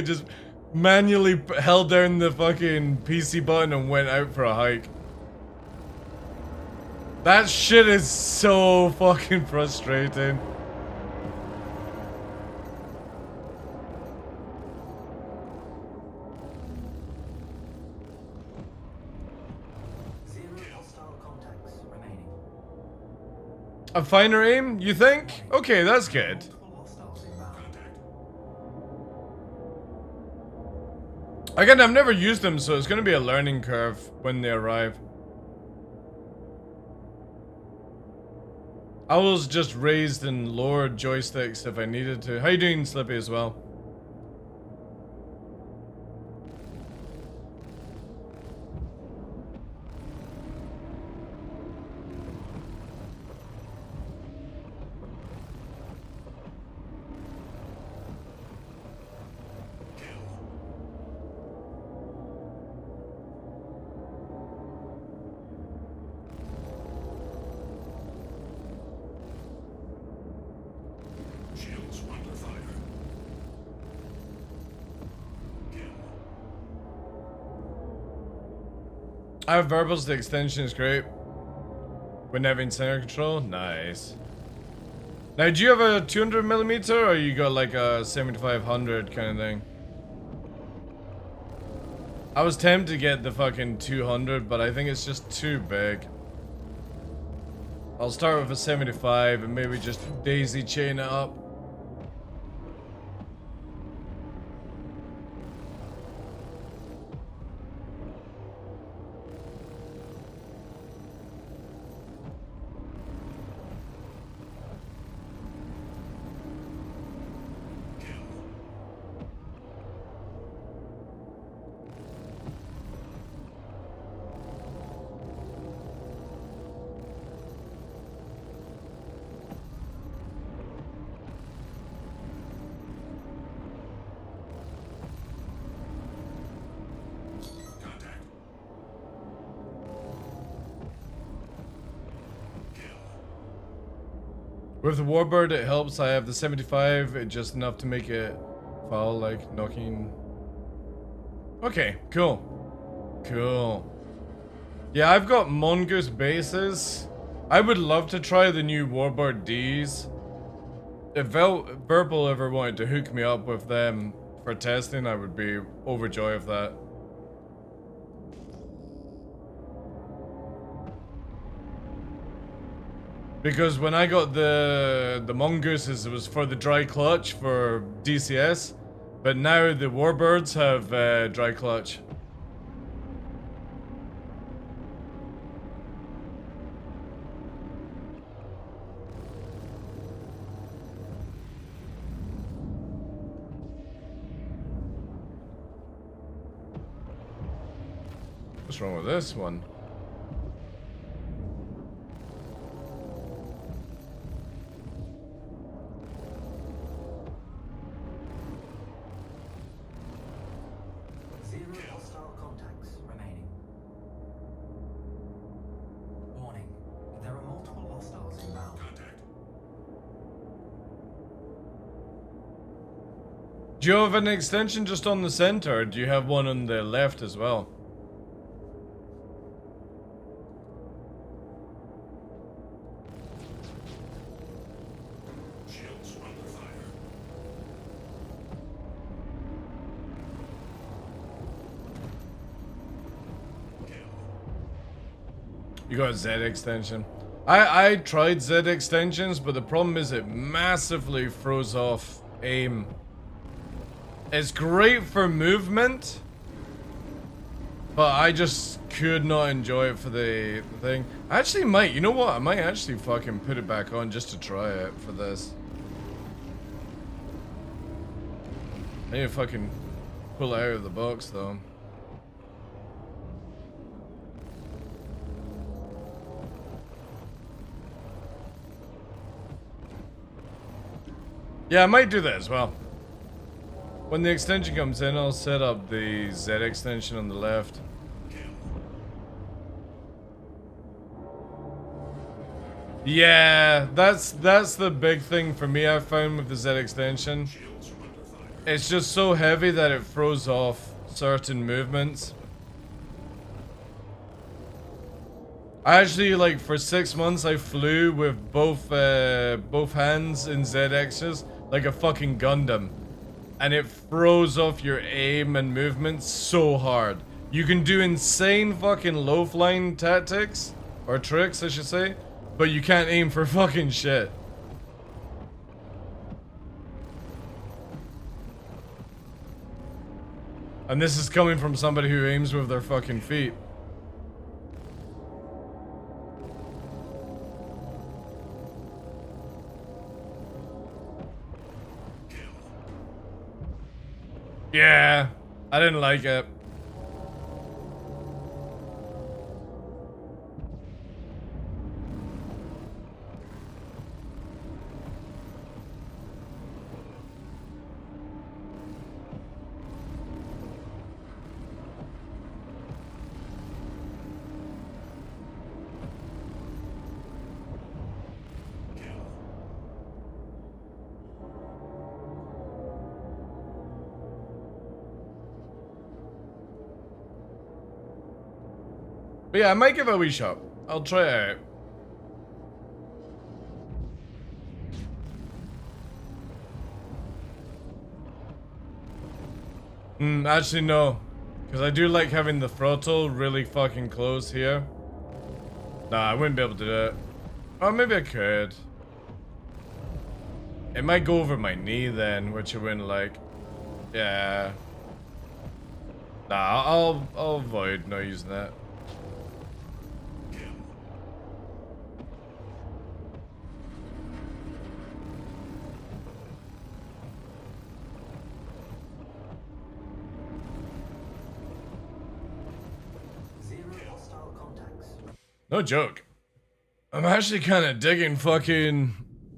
just manually held down the fucking PC button and went out for a hike. That shit is so fucking frustrating. A finer aim, you think? Okay, that's good. Again, I've never used them, so it's gonna be a learning curve when they arrive. I was just raised and lowered joysticks if I needed to. How you doing, Slippy, as well? I have verbals, the extension is great. When having center control, nice. Now, do you have a 200mm or you got like a 7500 kind of thing? I was tempted to get the fucking 200, but I think it's just too big. I'll start with a 75 and maybe just daisy chain it up. With the Warbird, it helps. I have the 75, just enough to make it foul, like knocking. Okay, cool. Cool. Yeah, I've got Mongoose bases. I would love to try the new Warbird Ds. If Verbal ever wanted to hook me up with them for testing, I would be overjoyed of that. Because when I got the Mongooses, it was for the dry clutch for DCS, but now the Warbirds have dry clutch. What's wrong with this one? Zero hostile contacts remaining. Warning. There are multiple hostiles inbound. Contact. Do you have an extension just on the center, or do you have one on the left as well? Shields under fire. You got a Z extension. I tried Z extensions, but the problem is it massively throws off aim. It's great for movement, but I just could not enjoy it for the thing. I actually might, you know what? I might actually fucking put it back on just to try it for this. I need to fucking pull it out of the box though. Yeah, I might do that as well. When the extension comes in, I'll set up the Z extension on the left. Yeah, that's the big thing for me I found with the Z extension. It's just so heavy that it throws off certain movements. I actually, like, for 6 months I flew with both hands in ZXs like a fucking Gundam. And it throws off your aim and movement so hard. You can do insane fucking low-flying tactics, or tricks I should say, but you can't aim for fucking shit. And this is coming from somebody who aims with their fucking feet. Yeah, I didn't like it. But yeah, I might give it a wee shot. I'll try it out. Actually no. Because I do like having the throttle really fucking close here. Nah, I wouldn't be able to do it. Oh, maybe I could. It might go over my knee then, which I wouldn't like. Yeah. Nah, I'll avoid not using that. No joke. I'm actually kind of digging fucking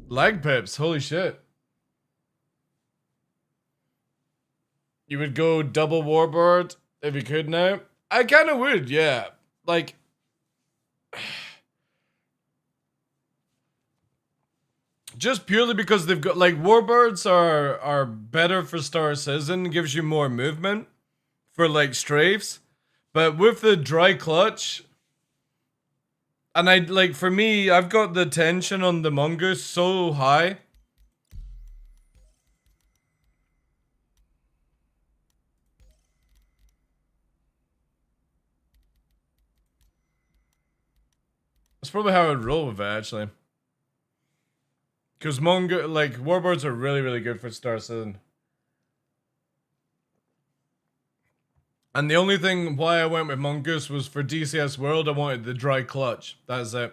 lag pips. Holy shit. You would go double Warbird if you could now? I kind of would, yeah. Like, just purely because they've got, like, Warbirds are better for Star Citizen, gives you more movement for, like, strafes. But with the dry clutch, and I like, for me, I've got the tension on the mongoose so high. That's probably how I'd roll with it, actually. Because like, warbirds are really, really good for Star Citizen. And the only thing why I went with Mongoose was for DCS World, I wanted the dry clutch. That's it.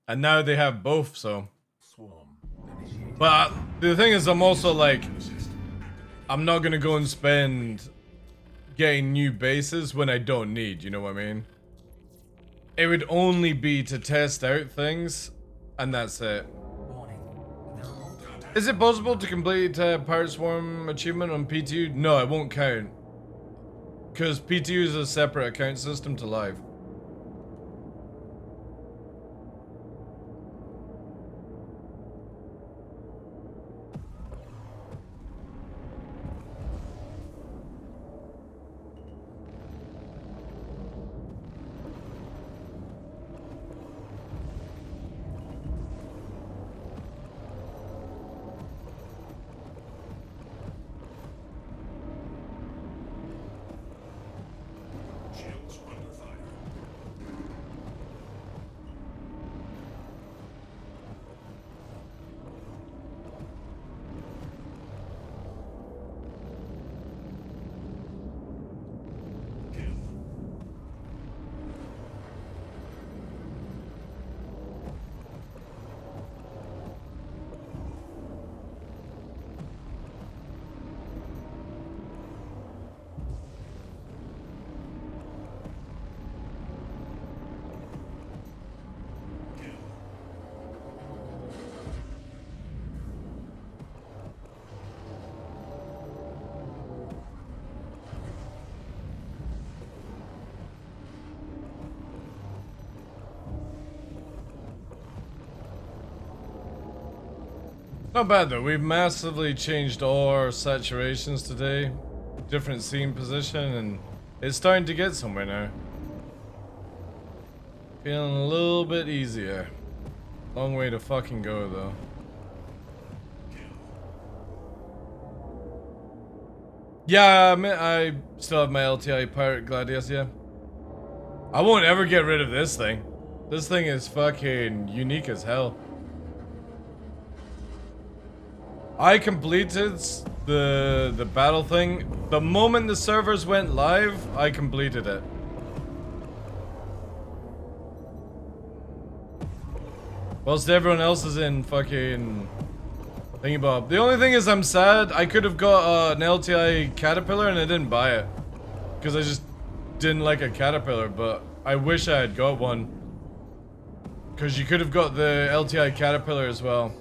And now they have both, so. But the thing is, I'm also like, I'm not gonna go and spend getting new bases when I don't need, you know what I mean? It would only be to test out things, and that's it. Is it possible to complete Pirate Swarm achievement on PTU? No, it won't count. Because PTU is a separate account system to live. Shields under fire. Not bad though, we've massively changed all our saturations today. Different scene position, and it's starting to get somewhere now. Feeling a little bit easier. Long way to fucking go though. Yeah, I still have my LTI Pirate Gladius, yeah. I won't ever get rid of this thing. This thing is fucking unique as hell. I completed the battle thing. The moment the servers went live, I completed it. Whilst everyone else is in fucking thingy-bob. The only thing is I'm sad. I could have got an LTI Caterpillar and I didn't buy it. Because I just didn't like a Caterpillar, but I wish I had got one. Because you could have got the LTI Caterpillar as well.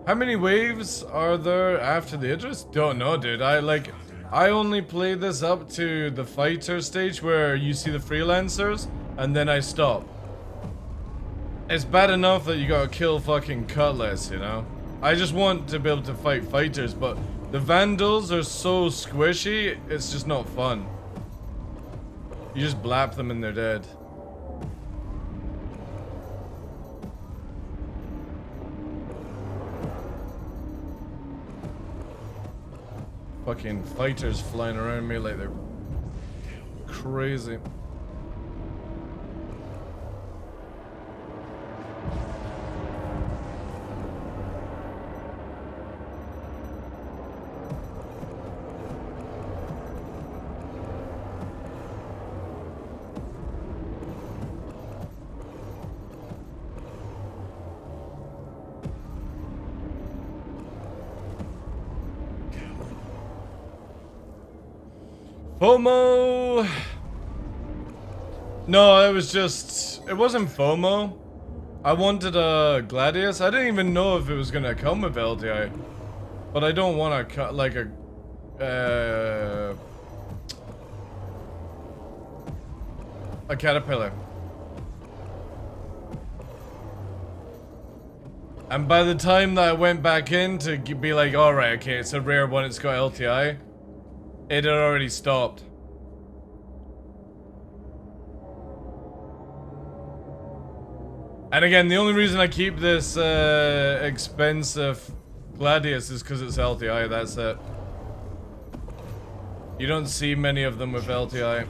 How many waves are there after the Idris? Don't know, dude. I only played this up to the fighter stage where you see the freelancers, and then I stop. It's bad enough that you gotta kill fucking Cutlass, you know? I just want to be able to fight fighters, but the Vandals are so squishy, it's just not fun. You just blap them and they're dead. Fucking fighters flying around me like they're crazy. FOMO! No, it was just... It wasn't FOMO. I wanted a Gladius. I didn't even know if it was gonna come with LTI. But I don't want to cut like a... a Caterpillar. And by the time that I went back in to be like, alright, okay, it's a rare one, it's got LTI. It had already stopped. And again, the only reason I keep this expensive Gladius is because it's LTI, that's it. You don't see many of them with LTI.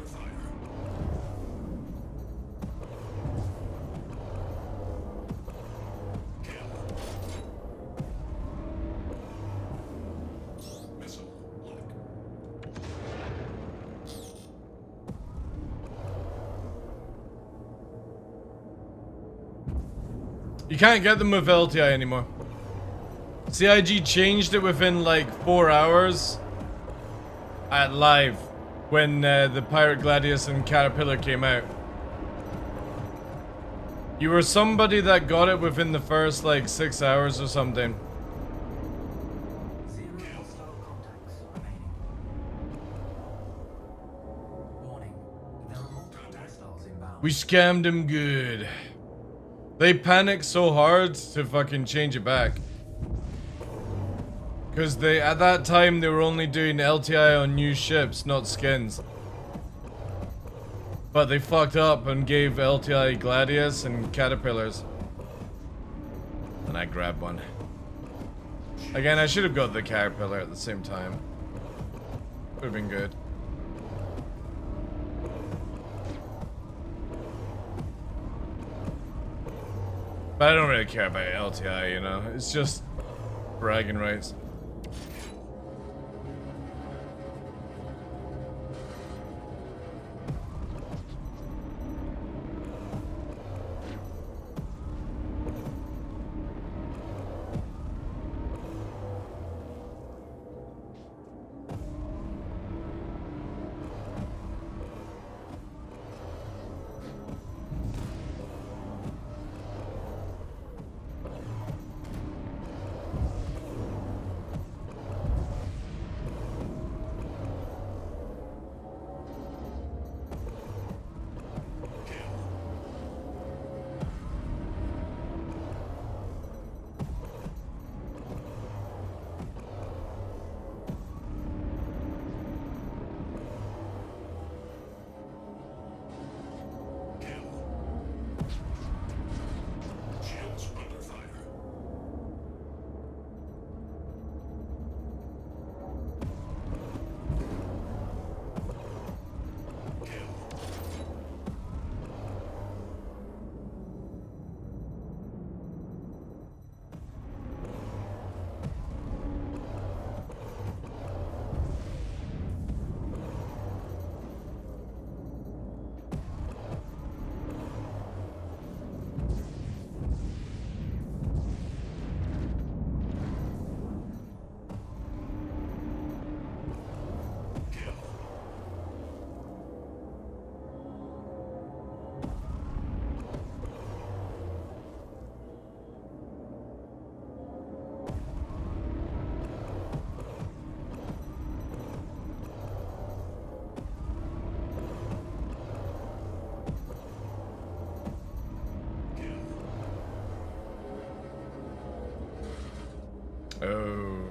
You can't get them with LTI anymore. CIG changed it within like 4 hours at live when the Pirate Gladius and Caterpillar came out. You were somebody that got it within the first like 6 hours or something. We scammed him good. They panicked so hard to fucking change it back. Because they, at that time, they were only doing LTI on new ships, not skins. But they fucked up and gave LTI Gladius and Caterpillars. And I grabbed one. Again, I should have got the Caterpillar at the same time. Would have been good. But I don't really care about LTI, you know? It's just bragging rights. Oh.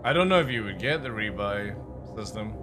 I don't know if you would get the rebuy system.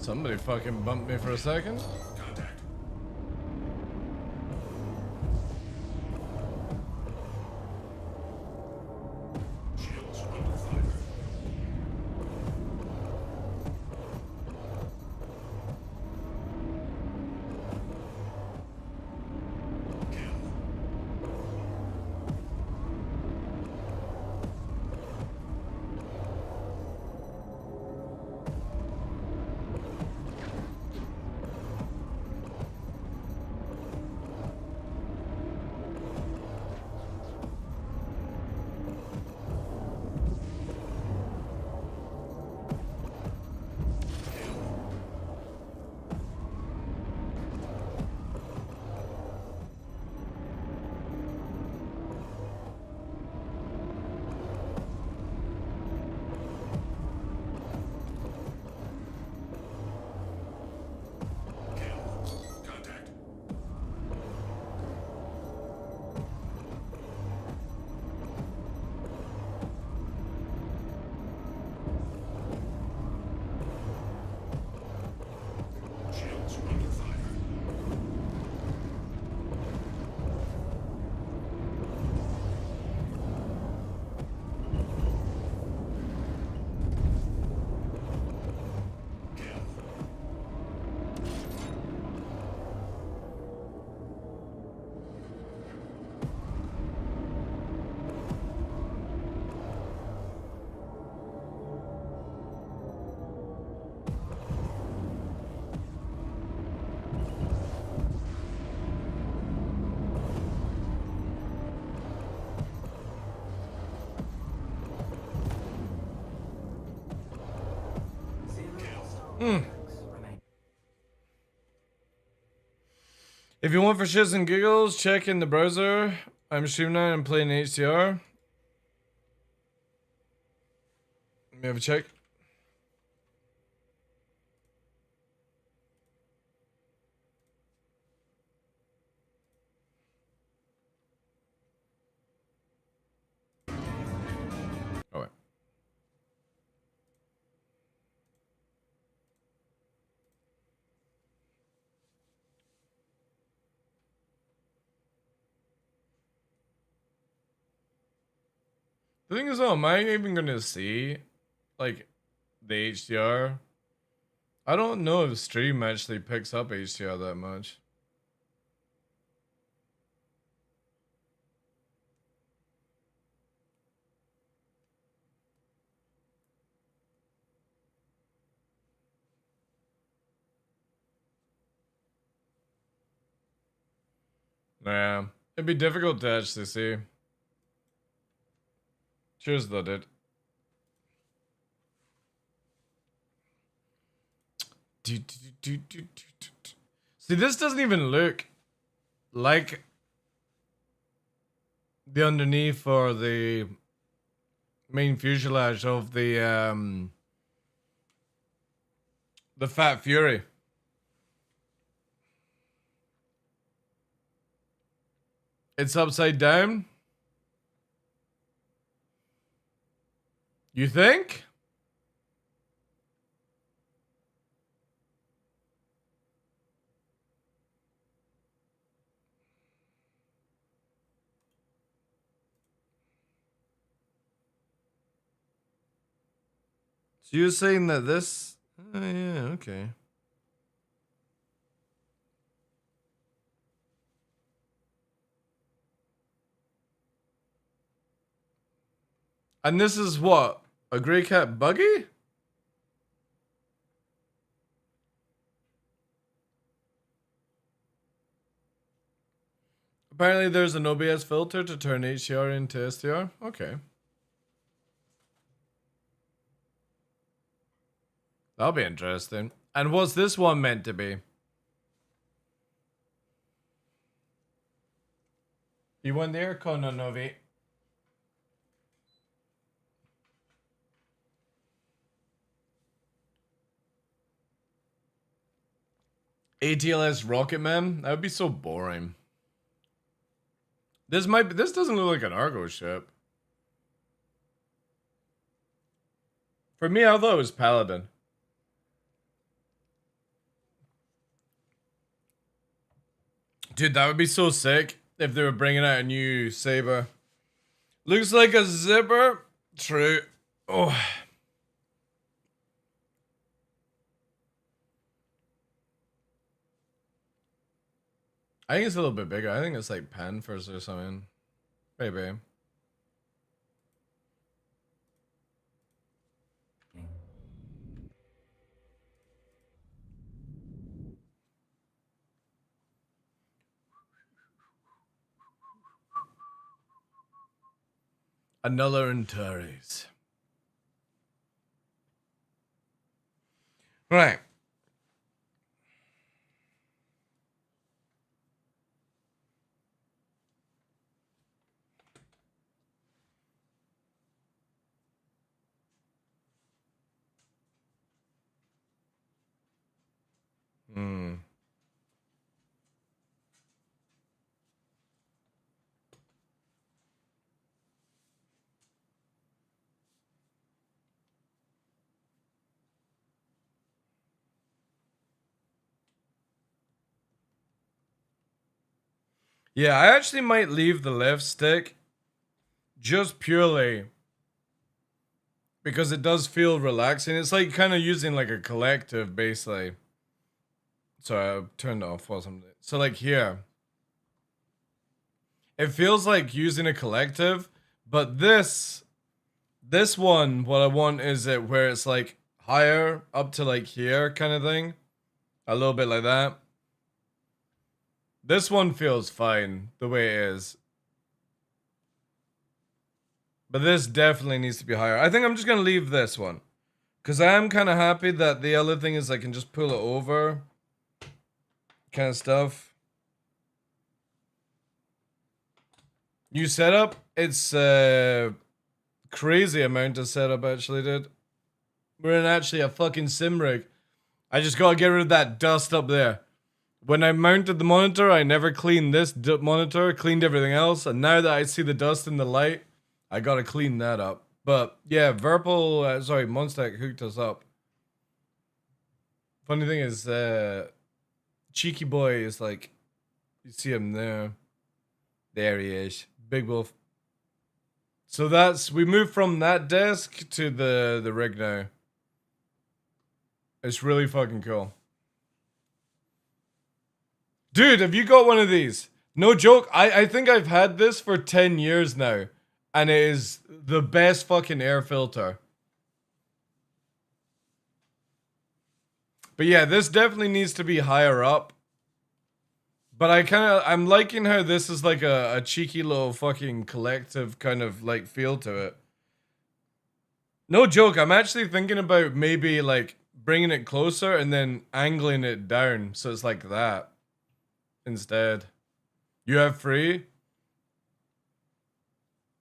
Somebody fucking bumped me for a second. If you want for shits and giggles, check in the browser. I'm streaming now and playing HDR. Let me have a check. Oh wait. The thing is, though, am I even gonna see, like, the HDR? I don't know if stream actually picks up HDR that much. Yeah, it'd be difficult to actually see. Cheers, though, dude. See, this doesn't even look like the underneath or the main fuselage of the Fat Fury. It's upside down. You think? So you're saying that this... Oh, yeah, okay. And this is what? A Grey Cat buggy? Apparently there's an OBS filter to turn HDR into SDR. Okay. That'll be interesting. And what's this one meant to be? You want the aircon on, Novi? ATLS Rocketman? That would be so boring. This doesn't look like an Argo ship. For me, I thought it was Paladin. Dude, that would be so sick if they were bringing out a new saber. Looks like a zipper. True. Oh. I think it's a little bit bigger. I think it's like Panthers or something. Maybe. Another Antares. Right. Hmm. Yeah, I actually might leave the left stick just purely because it does feel relaxing. It's like kind of using like a collective basically. Sorry, I turned it off or something. So like here, it feels like using a collective, but this one, what I want is it where it's like higher up to like here kind of thing. A little bit like that. This one feels fine the way it is. But this definitely needs to be higher. I think I'm just going to leave this one. Because I am kind of happy that the other thing is I can just pull it over. Kind of stuff. New setup. It's crazy amount of setup actually, dude. We're in actually a fucking sim rig. I just got to get rid of that dust up there. When I mounted the monitor, I never cleaned this monitor, cleaned everything else, and now that I see the dust in the light, I gotta clean that up. But yeah, Monstack hooked us up. Funny thing is, Cheeky Boy is like, you see him there. There he is, Big Wolf. So we moved from that desk to the rig now. It's really fucking cool. Dude, have you got one of these? No joke, I think I've had this for 10 years now. And it is the best fucking air filter. But yeah, this definitely needs to be higher up. But I'm liking how this is like a cheeky little fucking collective kind of like feel to it. No joke, I'm actually thinking about maybe like bringing it closer and then angling it down. So it's like that. Instead, you have free,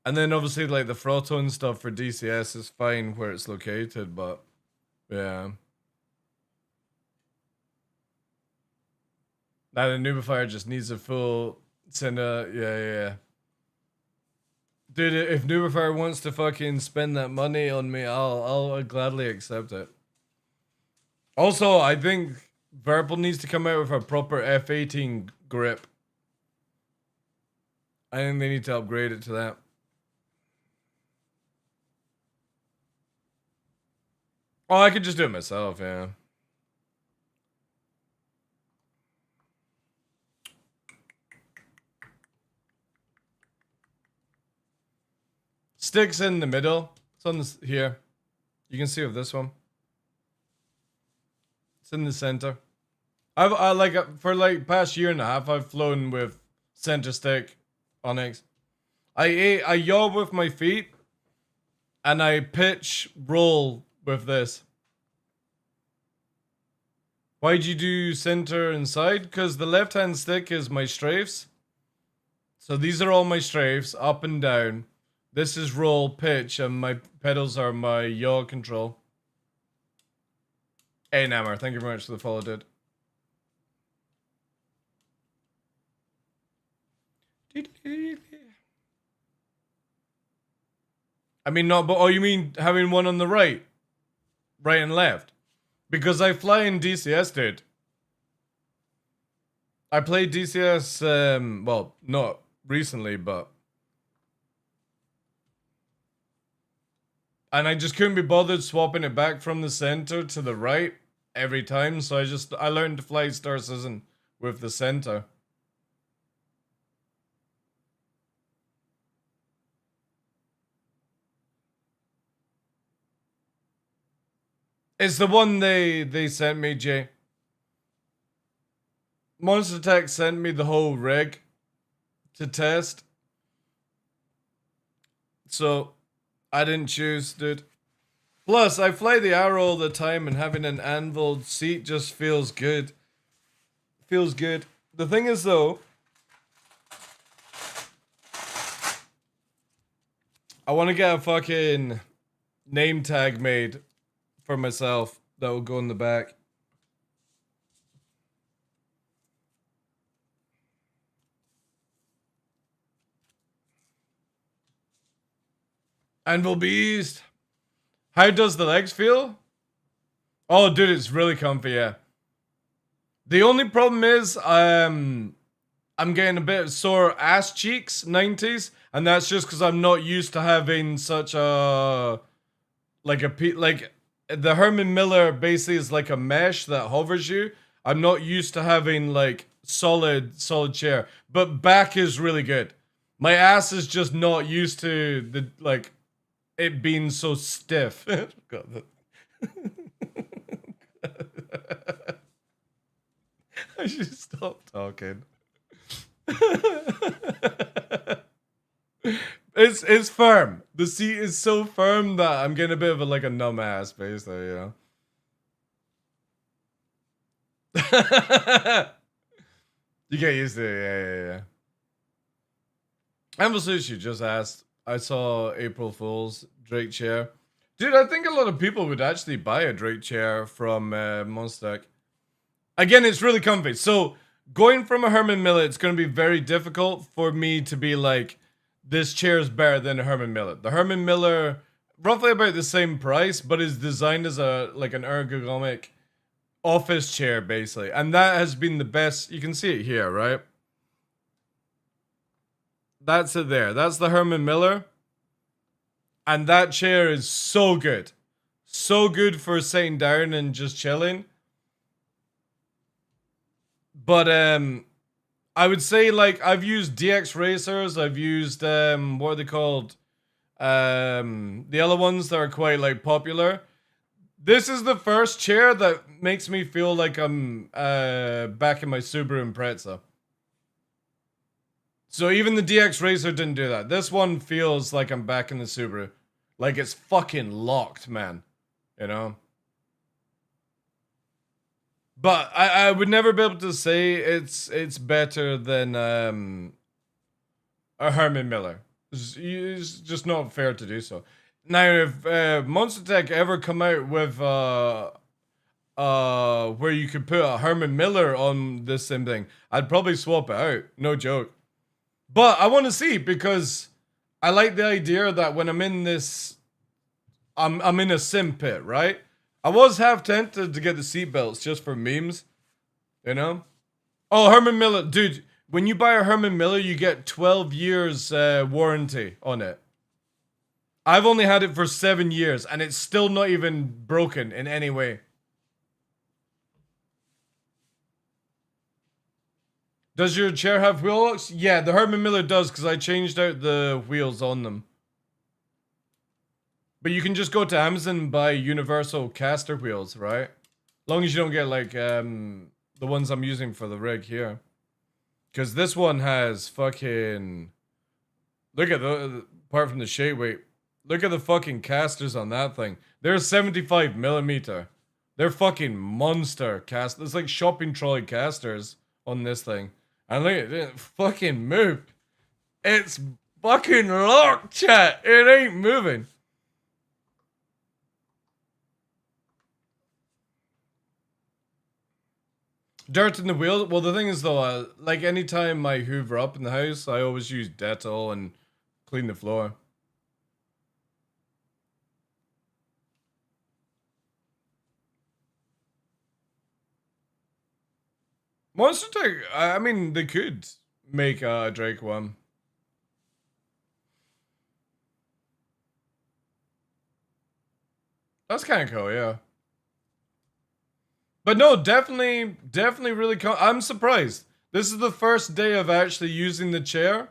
and then obviously like the throttle and stuff for DCS is fine where it's located, but yeah. Now the Nubifier just needs a full sender. Yeah. Dude, if Nubifier wants to fucking spend that money on me, I'll gladly accept it. Also, I think Verpal needs to come out with a proper F18 grip. I think they need to upgrade it to that. Oh, I could just do it myself, yeah. Sticks in the middle. It's on this here. You can see with this one. It's in the center. I like for like past year and a half I've flown with center stick Onyx. I yaw with my feet and I pitch roll with this. Why'd you do center and side? Because the left hand stick is my strafes. So these are all my strafes, up and down. This is roll, pitch, and my pedals are my yaw control. Hey Nammer, thank you very much for the follow, dude. I mean, no, but oh, you mean having one on the right? Right and left? Because I fly in DCS, dude. I played DCS, well, not recently, but... And I just couldn't be bothered swapping it back from the center to the right every time, so I learned to fly Star Citizen with the center. It's the one they sent me, Jay. Monster Tech sent me the whole rig to test. So, I didn't choose, dude. Plus, I fly the Arrow all the time, and having an anvil seat just feels good. Feels good. The thing is, though, I want to get a fucking name tag made for myself that will go in the back. Anvil Beast. How does the legs feel? Oh, dude, it's really comfy, yeah. The only problem is, I'm getting a bit of sore ass cheeks, 90s, and that's just because I'm not used to having such a, like the Herman Miller basically is like a mesh that hovers you. I'm not used to having like solid chair, but back is really good. My ass is just not used to the, like, it being so stiff. God, I should stop talking. It's firm. The seat is so firm that I'm getting a bit of a numb ass, basically, you know. You get used to it, yeah. Amber Sushi just asked, I saw April Fool's Drake chair. Dude, I think a lot of people would actually buy a Drake chair from Monster Tech. Again, it's really comfy. So, going from a Herman Miller, it's going to be very difficult for me to be like, this chair is better than a Herman Miller. The Herman Miller, roughly about the same price, but is designed as an ergonomic office chair, basically. And that has been the best. You can see it here, right? That's it there. That's the Herman Miller. And that chair is so good. So good for sitting down and just chilling. But I would say, like, I've used DX racers. I've used what are they called? The other ones that are quite like popular. This is the first chair that makes me feel like I'm back in my Subaru Impreza. So even the DX Racer didn't do that. This one feels like I'm back in the Subaru. Like it's fucking locked, man. You know? But I would never be able to say it's better than a Herman Miller. It's just not fair to do so. Now, if Monster Tech ever come out with where you could put a Herman Miller on this same thing, I'd probably swap it out. No joke. But I want to see, because I like the idea that when I'm in this, I'm in a sim pit, right? I was half tempted to get the seatbelts just for memes, you know? Oh, Herman Miller, dude, when you buy a Herman Miller, you get 12 years warranty on it. I've only had it for 7 years, and it's still not even broken in any way. Does your chair have wheel locks? Yeah, the Herman Miller does, because I changed out the wheels on them. But you can just go to Amazon and buy universal caster wheels, right? As long as you don't get, like, the ones I'm using for the rig here. Because this one has fucking... Look at the... Apart from the shade weight. Look at the fucking casters on that thing. They're 75mm. They're fucking monster casters. It's like shopping trolley casters on this thing. And look at it. Fucking move. It's fucking locked, chat. It ain't moving. Dirt in the wheel. Well, the thing is, though, like anytime I hoover up in the house, I always use Dettol and clean the floor. Monster Tech, I mean, they could make a Drake one. That's kind of cool, yeah. But no, definitely really cool. I'm surprised. This is the first day of actually using the chair.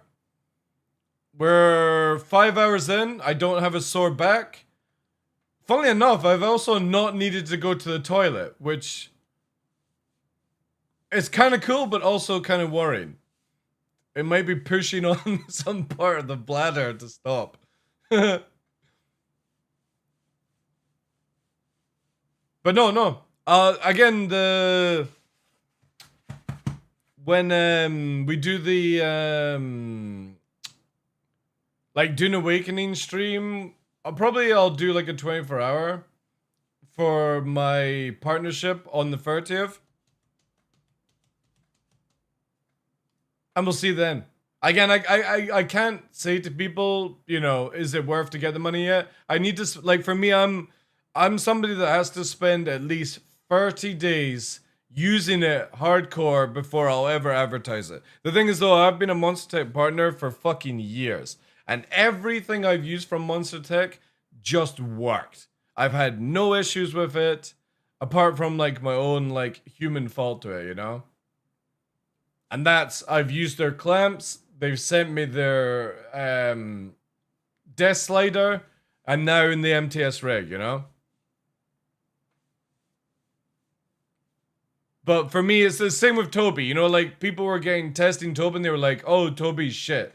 We're 5 hours in. I don't have a sore back. Funnily enough, I've also not needed to go to the toilet, which is kind of cool, but also kind of worrying. It might be pushing on some part of the bladder to stop. But no. Again, when we do the like Dune Awakening stream, I'll do like a 24-hour for my partnership on the 30th. And we'll see then. Again, I can't say to people, you know, is it worth to get the money yet? I need to, like, for me, I'm somebody that has to spend at least 30 days using it hardcore before I'll ever advertise it. The thing is, though, I've been a Monster Tech partner for fucking years. And everything I've used from Monster Tech just worked. I've had no issues with it, apart from, like, my own, like, human fault to it, you know? And I've used their clamps, they've sent me their desk slider, and now in the MTS rig, you know? But for me, it's the same with Toby. You know, like, people were testing Toby and they were like, oh, Toby's shit.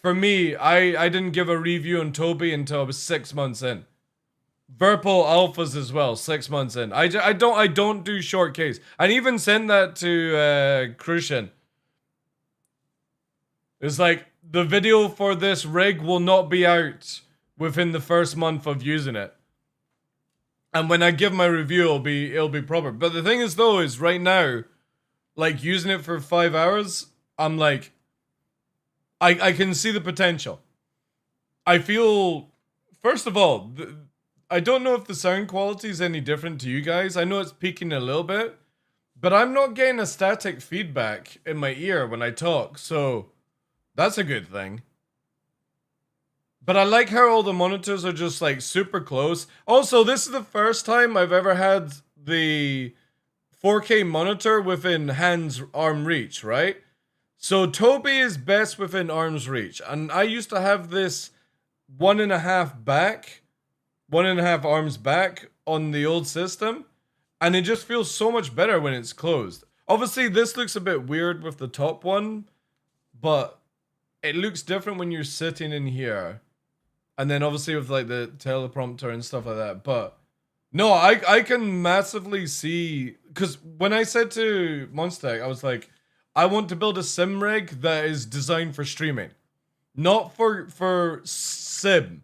For me, I didn't give a review on Toby until I was 6 months in. Verpal alphas as well, 6 months in. I don't do short case. I even sent that to Crucian. It's like, the video for this rig will not be out within the first month of using it. And when I give my review, it'll be proper. But the thing is, though, is right now, like, using it for 5 hours, I'm like, I can see the potential. I feel, first of all, I don't know if the sound quality is any different to you guys. I know it's peaking a little bit, but I'm not getting a static feedback in my ear when I talk, so that's a good thing. But I like how all the monitors are just, like, super close. Also, this is the first time I've ever had the 4K monitor within arm reach, right? So Toby is best within arm's reach. And I used to have this 1.5 arms back on the old system. And it just feels so much better when it's closed. Obviously, this looks a bit weird with the top one, but it looks different when you're sitting in here. And then obviously with, like, the teleprompter and stuff like that. But no, I can massively see, because when I said to Monster Tech, I was like, I want to build a sim rig that is designed for streaming, not for sim.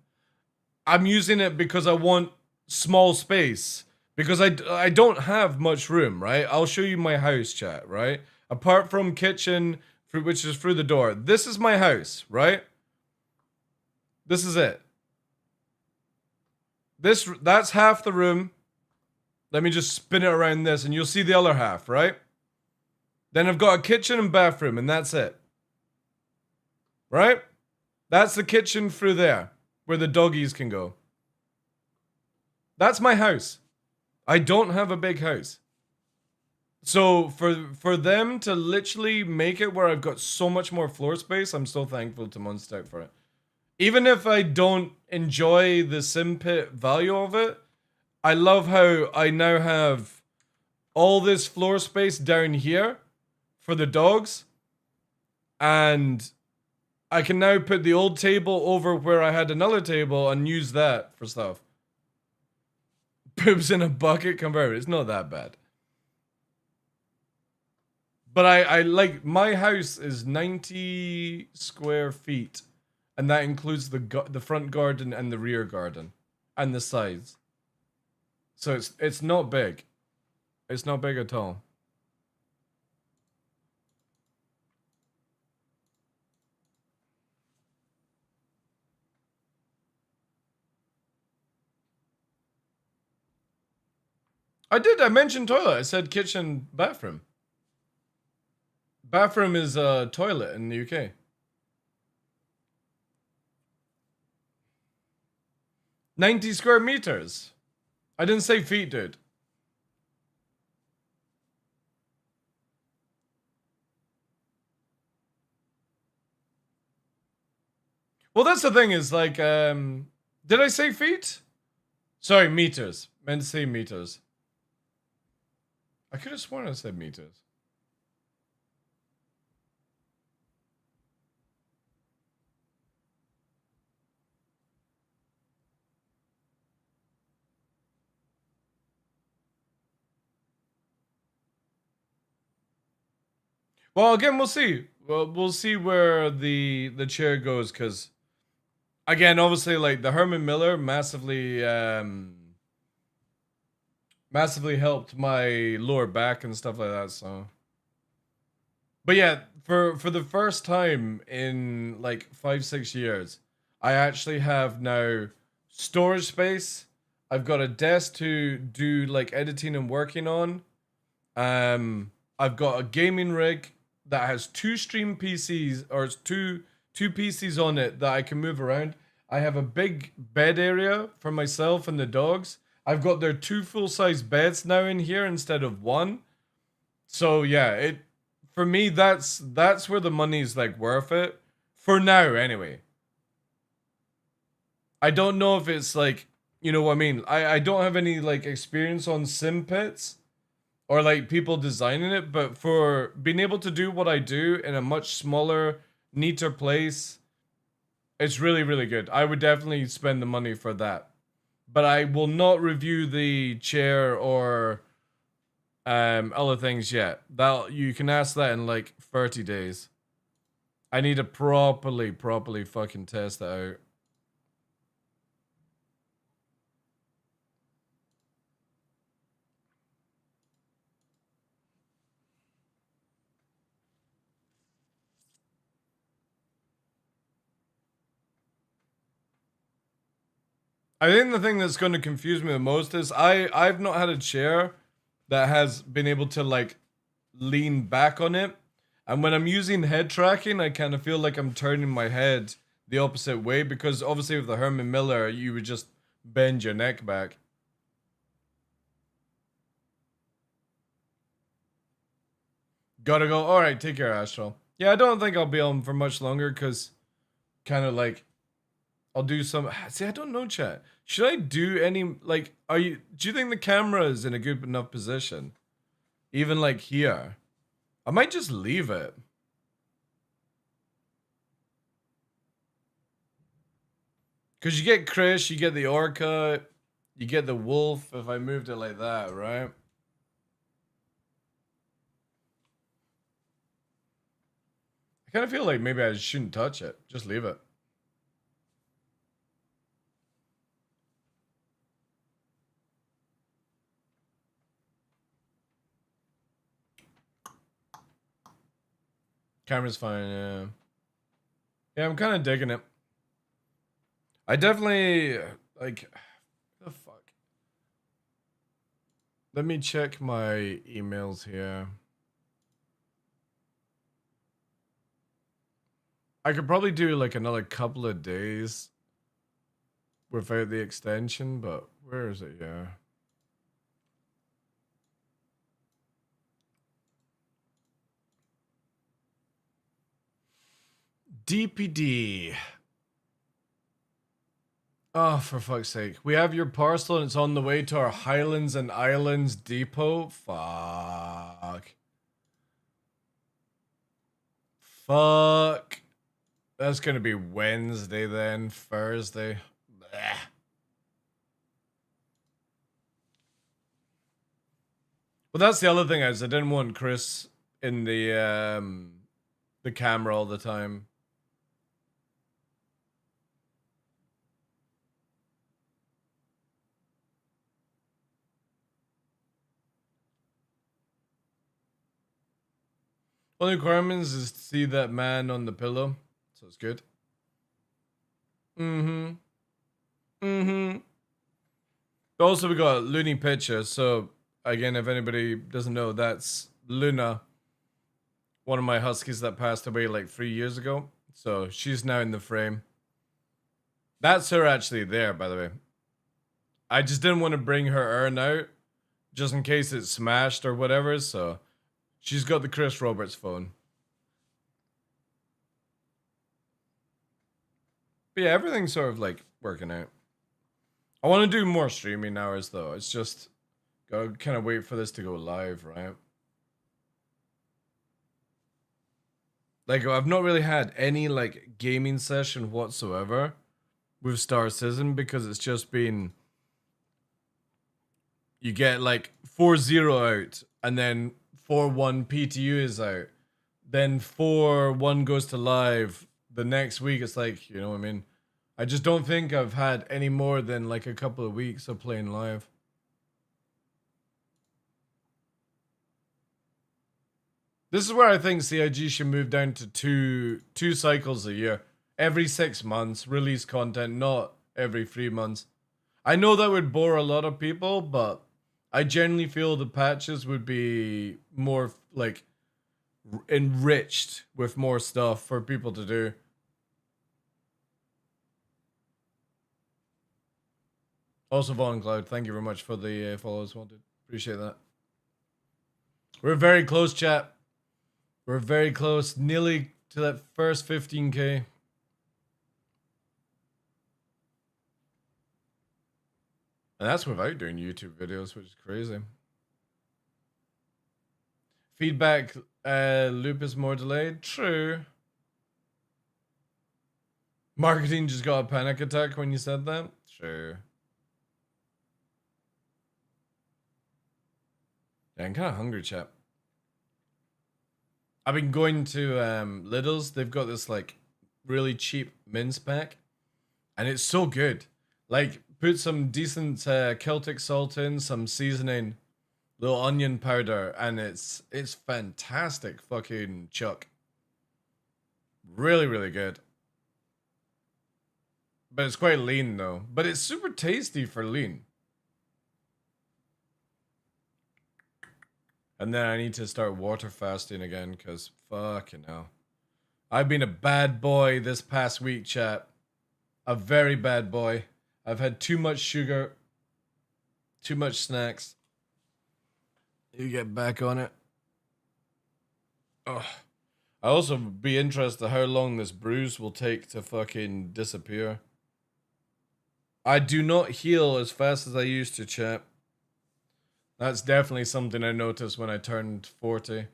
I'm using it because I want small space, because I don't have much room, right? I'll show you my house, chat, right? Apart from kitchen, which is through the door. This is my house, right? This is it. That's half the room. Let me just spin it around this and you'll see the other half, right? Then I've got a kitchen and bathroom and that's it. Right? That's the kitchen through there, where the doggies can go. That's my house. I don't have a big house. So for them to literally make it where I've got so much more floor space, I'm so thankful to Monster Tech for it. Even if I don't enjoy the SimPit value of it, I love how I now have all this floor space down here for the dogs. And I can now put the old table over where I had another table and use that for stuff. Poops in a bucket converter. It's not that bad. But I like, my house is 90 square feet. And that includes the front garden and the rear garden. And the sides. So it's not big. It's not big at all. I mentioned toilet. I said kitchen, bathroom. Bathroom is a toilet in the UK. $90 square meters. I didn't say feet, dude. Well, that's the thing is like, did I say feet? Sorry, meters. Meant to say meters. I could have sworn I said meters. Well, again, we'll see. Well, we'll see where the chair goes, because again, obviously, like the Herman Miller massively massively helped my lower back and stuff like that. So, but yeah, for the first time in like 5-6 years, I actually have now storage space. I've got a desk to do like editing and working on. I've got a gaming rig that has 2 stream PCs, or two PCs on it that I can move around. I have a big bed area for myself and the dogs. I've got their 2 full-size beds now in here instead of 1. So yeah, for me that's where the money's like worth it. For now anyway. I don't know if it's like, you know what I mean? I don't have any like experience on sim pits or like people designing it, but for being able to do what I do in a much smaller, neater place, it's really, really good. I would definitely spend the money for that. But I will not review the chair or other things yet. That you can ask that in like 30 days. I need to properly fucking test that out. I think the thing that's going to confuse me the most is I've not had a chair that has been able to like lean back on it. And when I'm using head tracking, I kind of feel like I'm turning my head the opposite way, because obviously with the Herman Miller, you would just bend your neck back. Gotta go. All right, take care, Astral. Yeah, I don't think I'll be on for much longer, because kind of like I'll do some. See, I don't know, chat. Should I do any like? Do you think the camera is in a good enough position? Even like here, I might just leave it. Cause you get Chris, you get the orca, you get the wolf. If I moved it like that, right? I kind of feel like maybe I shouldn't touch it. Just leave it. Camera's fine, yeah. Yeah, I'm kind of digging it. I definitely, like, the fuck? Let me check my emails here. I could probably do, like, another couple of days without the extension, but where is it? Yeah. DPD. Oh, for fuck's sake. We have your parcel and it's on the way to our Highlands and Islands depot. Fuck. Fuck. That's gonna be Wednesday then. Thursday. Blech. Well, that's the other thing is I didn't want Chris in the camera all the time. Only requirements is to see that man on the pillow. So it's good. Mm-hmm. Mm-hmm. Also, we got Looney Picture. So, again, if anybody doesn't know, that's Luna one of my huskies that passed away like 3 years ago. So she's now in the frame. That's her actually there, by the way. I just didn't want to bring her urn out just in case it's smashed or whatever. So she's got the Chris Roberts phone. But yeah, everything's sort of like working out. I want to do more streaming hours though. It's just gotta kind of wait for this to go live, right? Like I've not really had any like gaming session whatsoever with Star Citizen because it's just been you get like 4.0 out and then 4.1 PTU is out. Then 4.1 goes to live. The next week it's like, you know what I mean? I just don't think I've had any more than like a couple of weeks of playing live. This is where I think CIG should move down to two cycles a year. Every 6 months, release content, not every 3 months. I know that would bore a lot of people, but I generally feel the patches would be more like enriched with more stuff for people to do. Also, Vaughn Cloud, thank you very much for the follows wanted. Appreciate that. We're very close, chat. We're very close, nearly to that first 15K. And that's without doing YouTube videos, which is crazy. Feedback loop is more delayed. True. Marketing just got a panic attack when you said that. True. Yeah, I'm kind of hungry, chap. I've been going to Lidl's. They've got this like really cheap mince pack, and it's so good. Like, put some decent Celtic salt in, some seasoning, little onion powder, and it's fantastic fucking chuck. Really, really good. But it's quite lean though. But it's super tasty for lean. And then I need to start water fasting again, because fucking hell. I've been a bad boy this past week, chat. A very bad boy. I've had too much sugar. Too much snacks. You get back on it. Oh. I also be interested how long this bruise will take to fucking disappear. I do not heal as fast as I used to, chat. That's definitely something I noticed when I turned 40.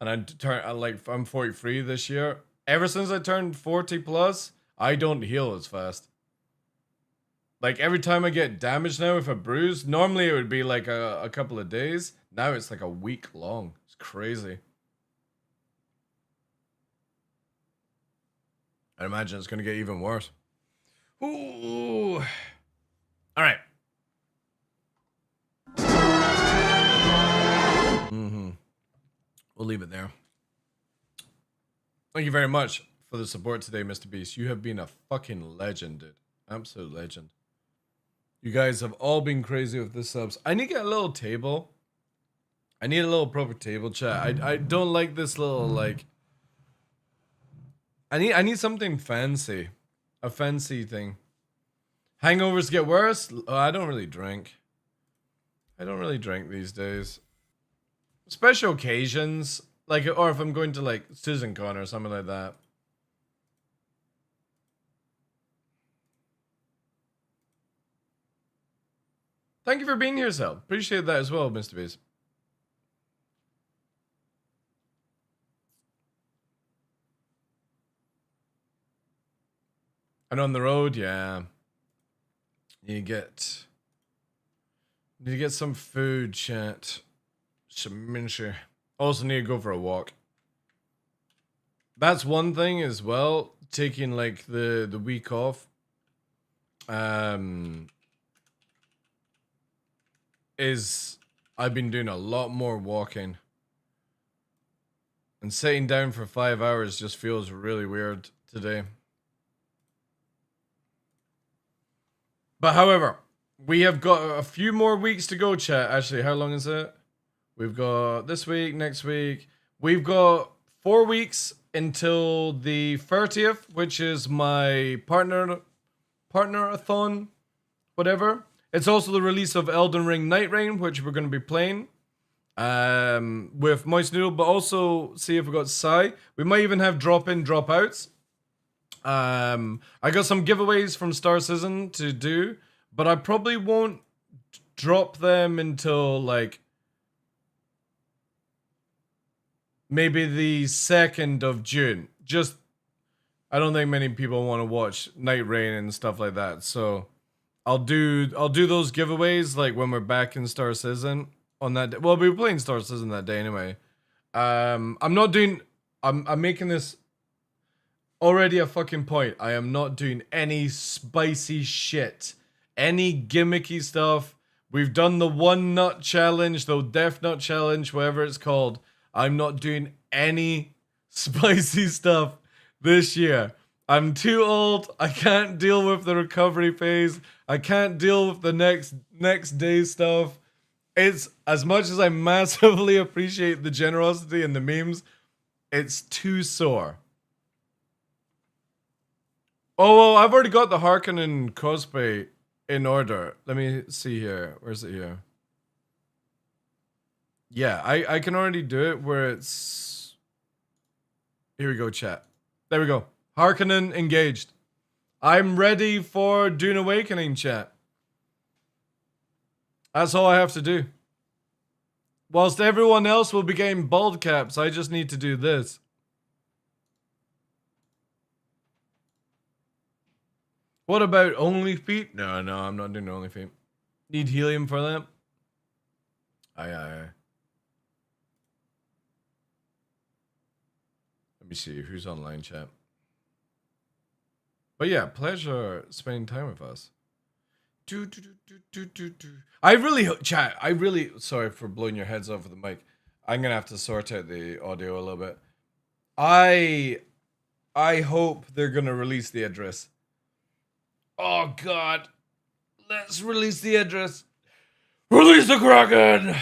And I'm 43 this year. Ever since I turned 40 plus, I don't heal as fast. Like every time I get damaged now with a bruise, normally it would be like a couple of days. Now it's like a week long. It's crazy. I imagine it's going to get even worse. Ooh. All right. We'll leave it there. Thank you very much for the support today, Mr. Beast. You have been a fucking legend, dude. Absolute legend. You guys have all been crazy with the subs. I need to get a little table. I need a little proper table, chat. I don't like this little, like... I need something fancy. A fancy thing. Hangovers get worse? Oh, I don't really drink. I don't really drink these days. Special occasions, like, or if I'm going to like SusanCon or something like that. Thank you for being here, Sel. Appreciate that as well, Mr. Beast. And on the road, yeah. You get some food, chat. Some mincer. Also need to go for a walk. That's one thing as well. Taking like the week off. Is I've been doing a lot more walking. And sitting down for 5 hours just feels really weird today. But however, we have got a few more weeks to go, chat. Actually, how long is it? We've got this week, next week. We've got 4 weeks until the 30th, which is my partner-a-thon, whatever. It's also the release of Elden Ring Night Rain, which we're going to be playing with Moist Noodle, but also see if we got Psy. We might even have drop-in, drop-outs. I got some giveaways from Star Citizen to do, but I probably won't drop them until like maybe the 2nd of June. Just, I don't think many people want to watch Night Rain and stuff like that, so I'll do those giveaways like when we're back in Star Citizen on that day. Well, we were playing Star Citizen that day anyway. I'm making this already a fucking point. I am not doing any spicy shit. Any gimmicky stuff. We've done the one nut challenge, the death nut challenge, whatever it's called. I'm not doing any spicy stuff this year. I'm too old. I can't deal with the recovery phase. I can't deal with the next day stuff. It's, as much as I massively appreciate the generosity and the memes, it's too sore. Oh, well, I've already got the Harkonnen cosplay in order. Let me see here. Where's it here? Yeah, I can already do it where it's... Here we go, chat. There we go. Harkonnen engaged. I'm ready for Dune Awakening, chat. That's all I have to do. Whilst everyone else will be getting bald caps, I just need to do this. What about only feet? No, I'm not doing only feet. Need helium for that? Aye. Let me see who's online, chat. But yeah, pleasure spending time with us. I really, chat, sorry for blowing your heads off with the mic. I'm gonna have to sort out the audio a little bit. I hope they're gonna release the address. Oh god. Let's release the address. Release the Kraken!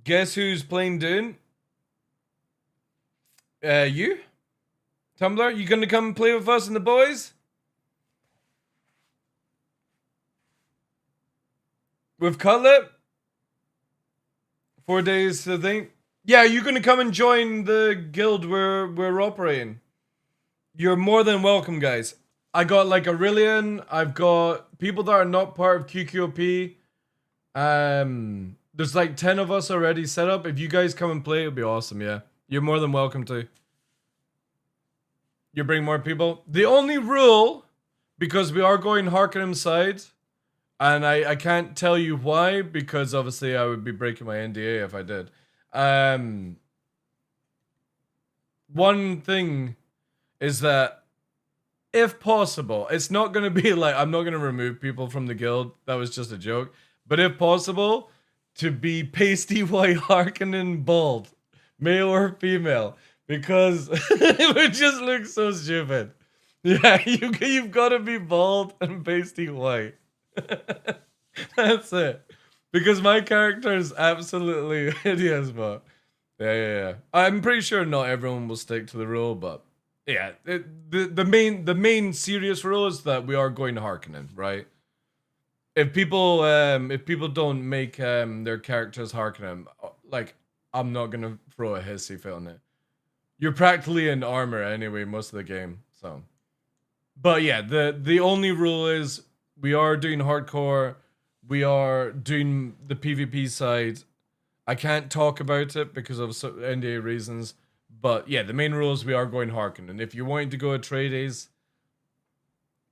Guess who's playing Dune? You? Tumblr, you gonna come play with us and the boys? With Cutlet? 4 days to think. Yeah, you're gonna come and join the guild we're operating. You're more than welcome, guys. I got like Aurelian. I've got people that are not part of QQOP. There's like 10 of us already set up. If you guys come and play, it'll be awesome, yeah. You're more than welcome to. You bring more people. The only rule, because we are going Harkonnen side, and I can't tell you why, because obviously I would be breaking my NDA if I did. One thing is that, if possible, it's not going to be like, I'm not going to remove people from the guild. That was just a joke. But if possible, to be pasty white Harkonnen bald, male or female, because it would just look so stupid. Yeah, you've got to be bald and pasty white. That's it. Because my character is absolutely hideous, but yeah. I'm pretty sure not everyone will stick to the rule, but yeah, the main serious rule is that we are going to Harkonnen, right? If people don't make their characters Harkonnen, like, I'm not gonna throw a hissy fit on it. You're practically in armor anyway most of the game, so. But yeah, the only rule is we are doing hardcore. We are doing the PvP side. I can't talk about it because of NDA reasons. But yeah, the main rule is we are going Harkonnen. If you're wanting to go to Trades,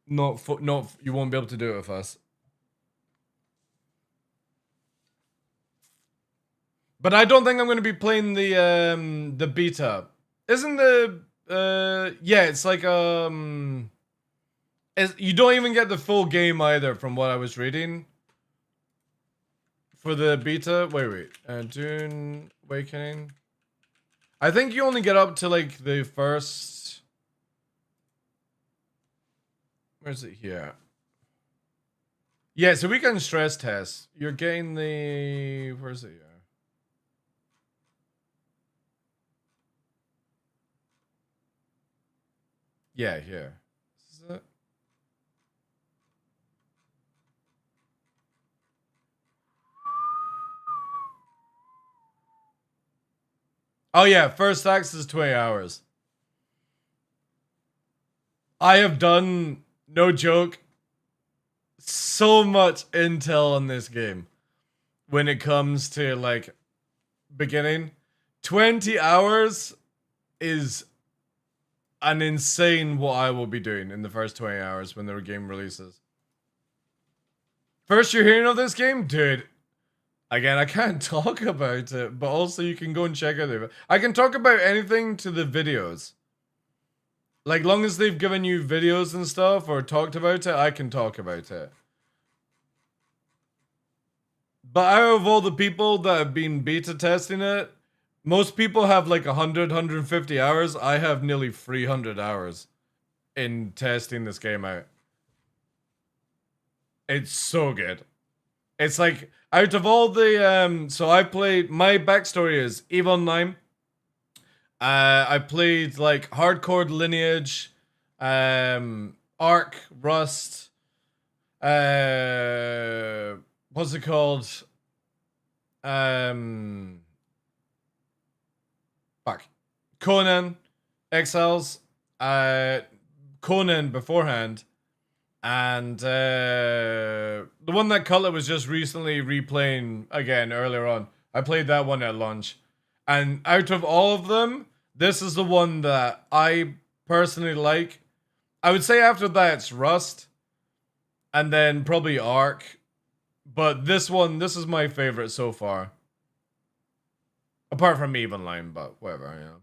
you won't be able to do it with us. But I don't think I'm going to be playing the beta. Isn't yeah, it's like you don't even get the full game either from what I was reading. For the beta, wait, Dune Awakening. I think you only get up to like the first. Where's it here? Yeah, so we can stress test. You're getting the. Where's it here? Yeah, here. This is it. Oh yeah, first access is 20 hours. I have done, no joke, so much intel on this game when it comes to like beginning. 20 hours is an insane what I will be doing in the first 20 hours when the game releases. First you're hearing of this game? Dude, again, I can't talk about it, but also you can go and check out it. I can talk about anything to the videos. Like, long as they've given you videos and stuff or talked about it, I can talk about it. But out of all the people that have been beta testing it, most people have like 100, 150 hours. I have nearly 300 hours in testing this game out. It's so good. It's like, out of all the, so I played, my backstory is EVE Online. I played like Hardcore Lineage, Ark, Rust, what's it called? Fuck. Conan, Exiles, Conan beforehand, and the one that Cutler was just recently replaying again earlier on. I played that one at launch. And out of all of them, this is the one that I personally like. I would say after that it's Rust, and then probably Ark. But this one, this is my favorite so far. Apart from EVE Online, but whatever, yeah.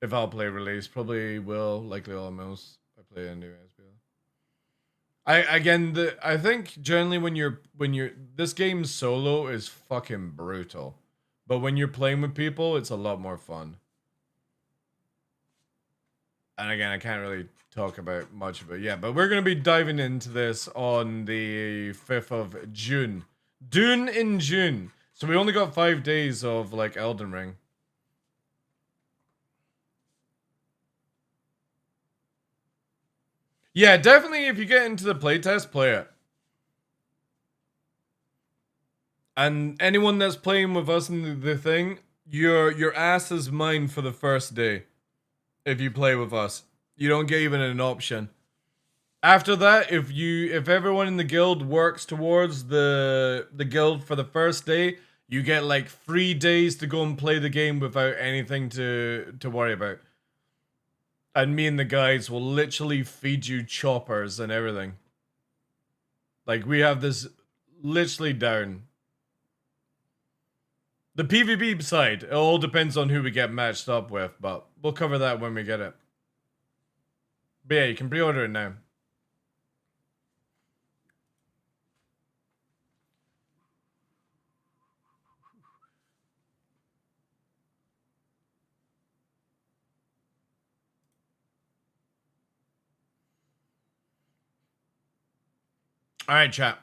If I'll play release, probably will, likely almost. I play a new SPL. I think generally when you're this game solo is fucking brutal. But when you're playing with people, it's a lot more fun. And again, I can't really talk about much of it yet, but we're going to be diving into this on the 5th of June. Dune in June. So we only got 5 days of like Elden Ring. Yeah, definitely if you get into the playtest, play it. And anyone that's playing with us in the thing, your ass is mine for the first day. If you play with us, you don't get even an option. After that, if everyone in the guild works towards the guild for the first day, you get like 3 days to go and play the game without anything to worry about. And me and the guys will literally feed you choppers and everything. Like, we have this literally down. The PvP side, it all depends on who we get matched up with, but we'll cover that when we get it. But yeah, you can pre-order it now. Alright, chat.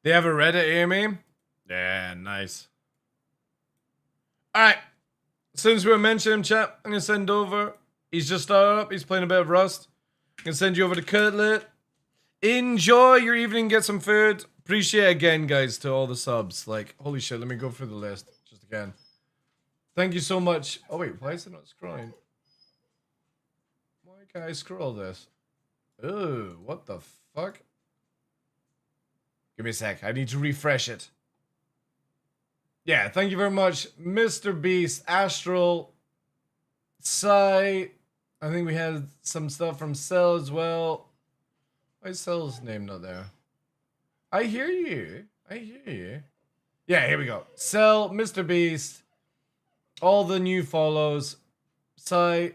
They have a Reddit AMA? Yeah, nice. Alright. Since we mentioned him, chat, I'm gonna send over. He's just started up. He's playing a bit of Rust. I'm gonna send you over to Cutlet. Enjoy your evening. Get some food. Appreciate again, guys, to all the subs. Like, holy shit, let me go through the list just again. Thank you so much. Oh, wait, why is it not scrolling? Why can't I scroll this? Oh, what the fuck? Give me a sec. I need to refresh it. Yeah, thank you very much, Mr. Beast, Astral, Psy. I think we had some stuff from Cell as well. Why is Cell's name not there? I hear you. I hear you. Yeah, here we go. Cell, Mr. Beast, all the new follows, Psy,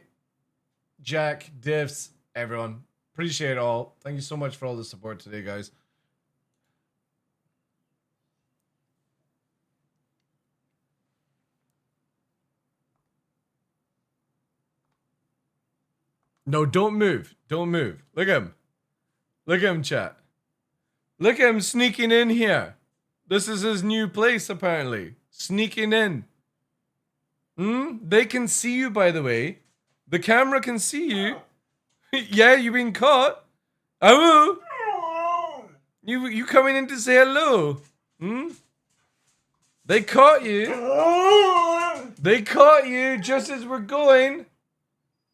Jack, Diffs, everyone. Appreciate it all. Thank you so much for all the support today, guys. No, don't move. Don't move. Look at him. Look at him, chat. Look at him sneaking in here. This is his new place, apparently. Sneaking in. They can see you, by the way. The camera can see you. Yeah, you've been caught. Oh. You coming in to say hello? They caught you. They caught you just as we're going.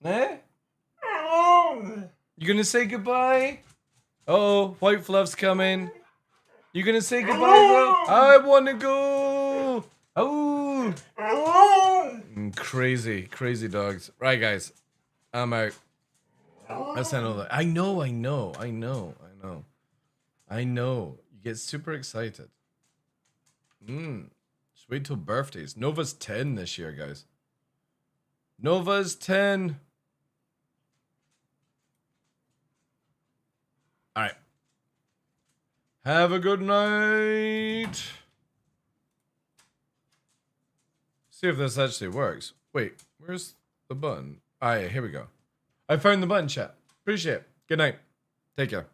Eh? You gonna say goodbye? Oh, White Fluff's coming. You gonna say goodbye, bro? I wanna go. Oh. Crazy, crazy dogs. Right, guys. I'm out. That's not all that. I know. You get super excited. Just wait till birthdays. Nova's 10 this year, guys. Nova's 10. Alright. Have a good night. See if this actually works. Wait, where's the button? Alright, here we go. I found the button, chat. Appreciate it. Good night. Take care.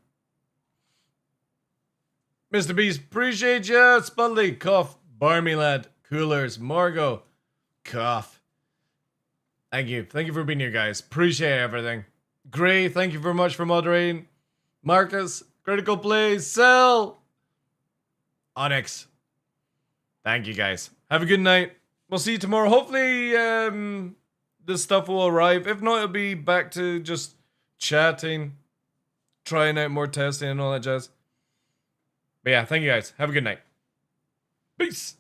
Mr. Beast, appreciate ya. Spudley, cough. Barmy lad, Coolers, Margot, cough. Thank you. Thank you for being here, guys. Appreciate everything. Gray, thank you very much for moderating. Marcus, Critical Plays, Cell, Onyx. Thank you, guys. Have a good night. We'll see you tomorrow. Hopefully, this stuff will arrive. If not, it'll be back to just chatting, trying out more testing and all that jazz. But yeah, thank you guys. Have a good night. Peace.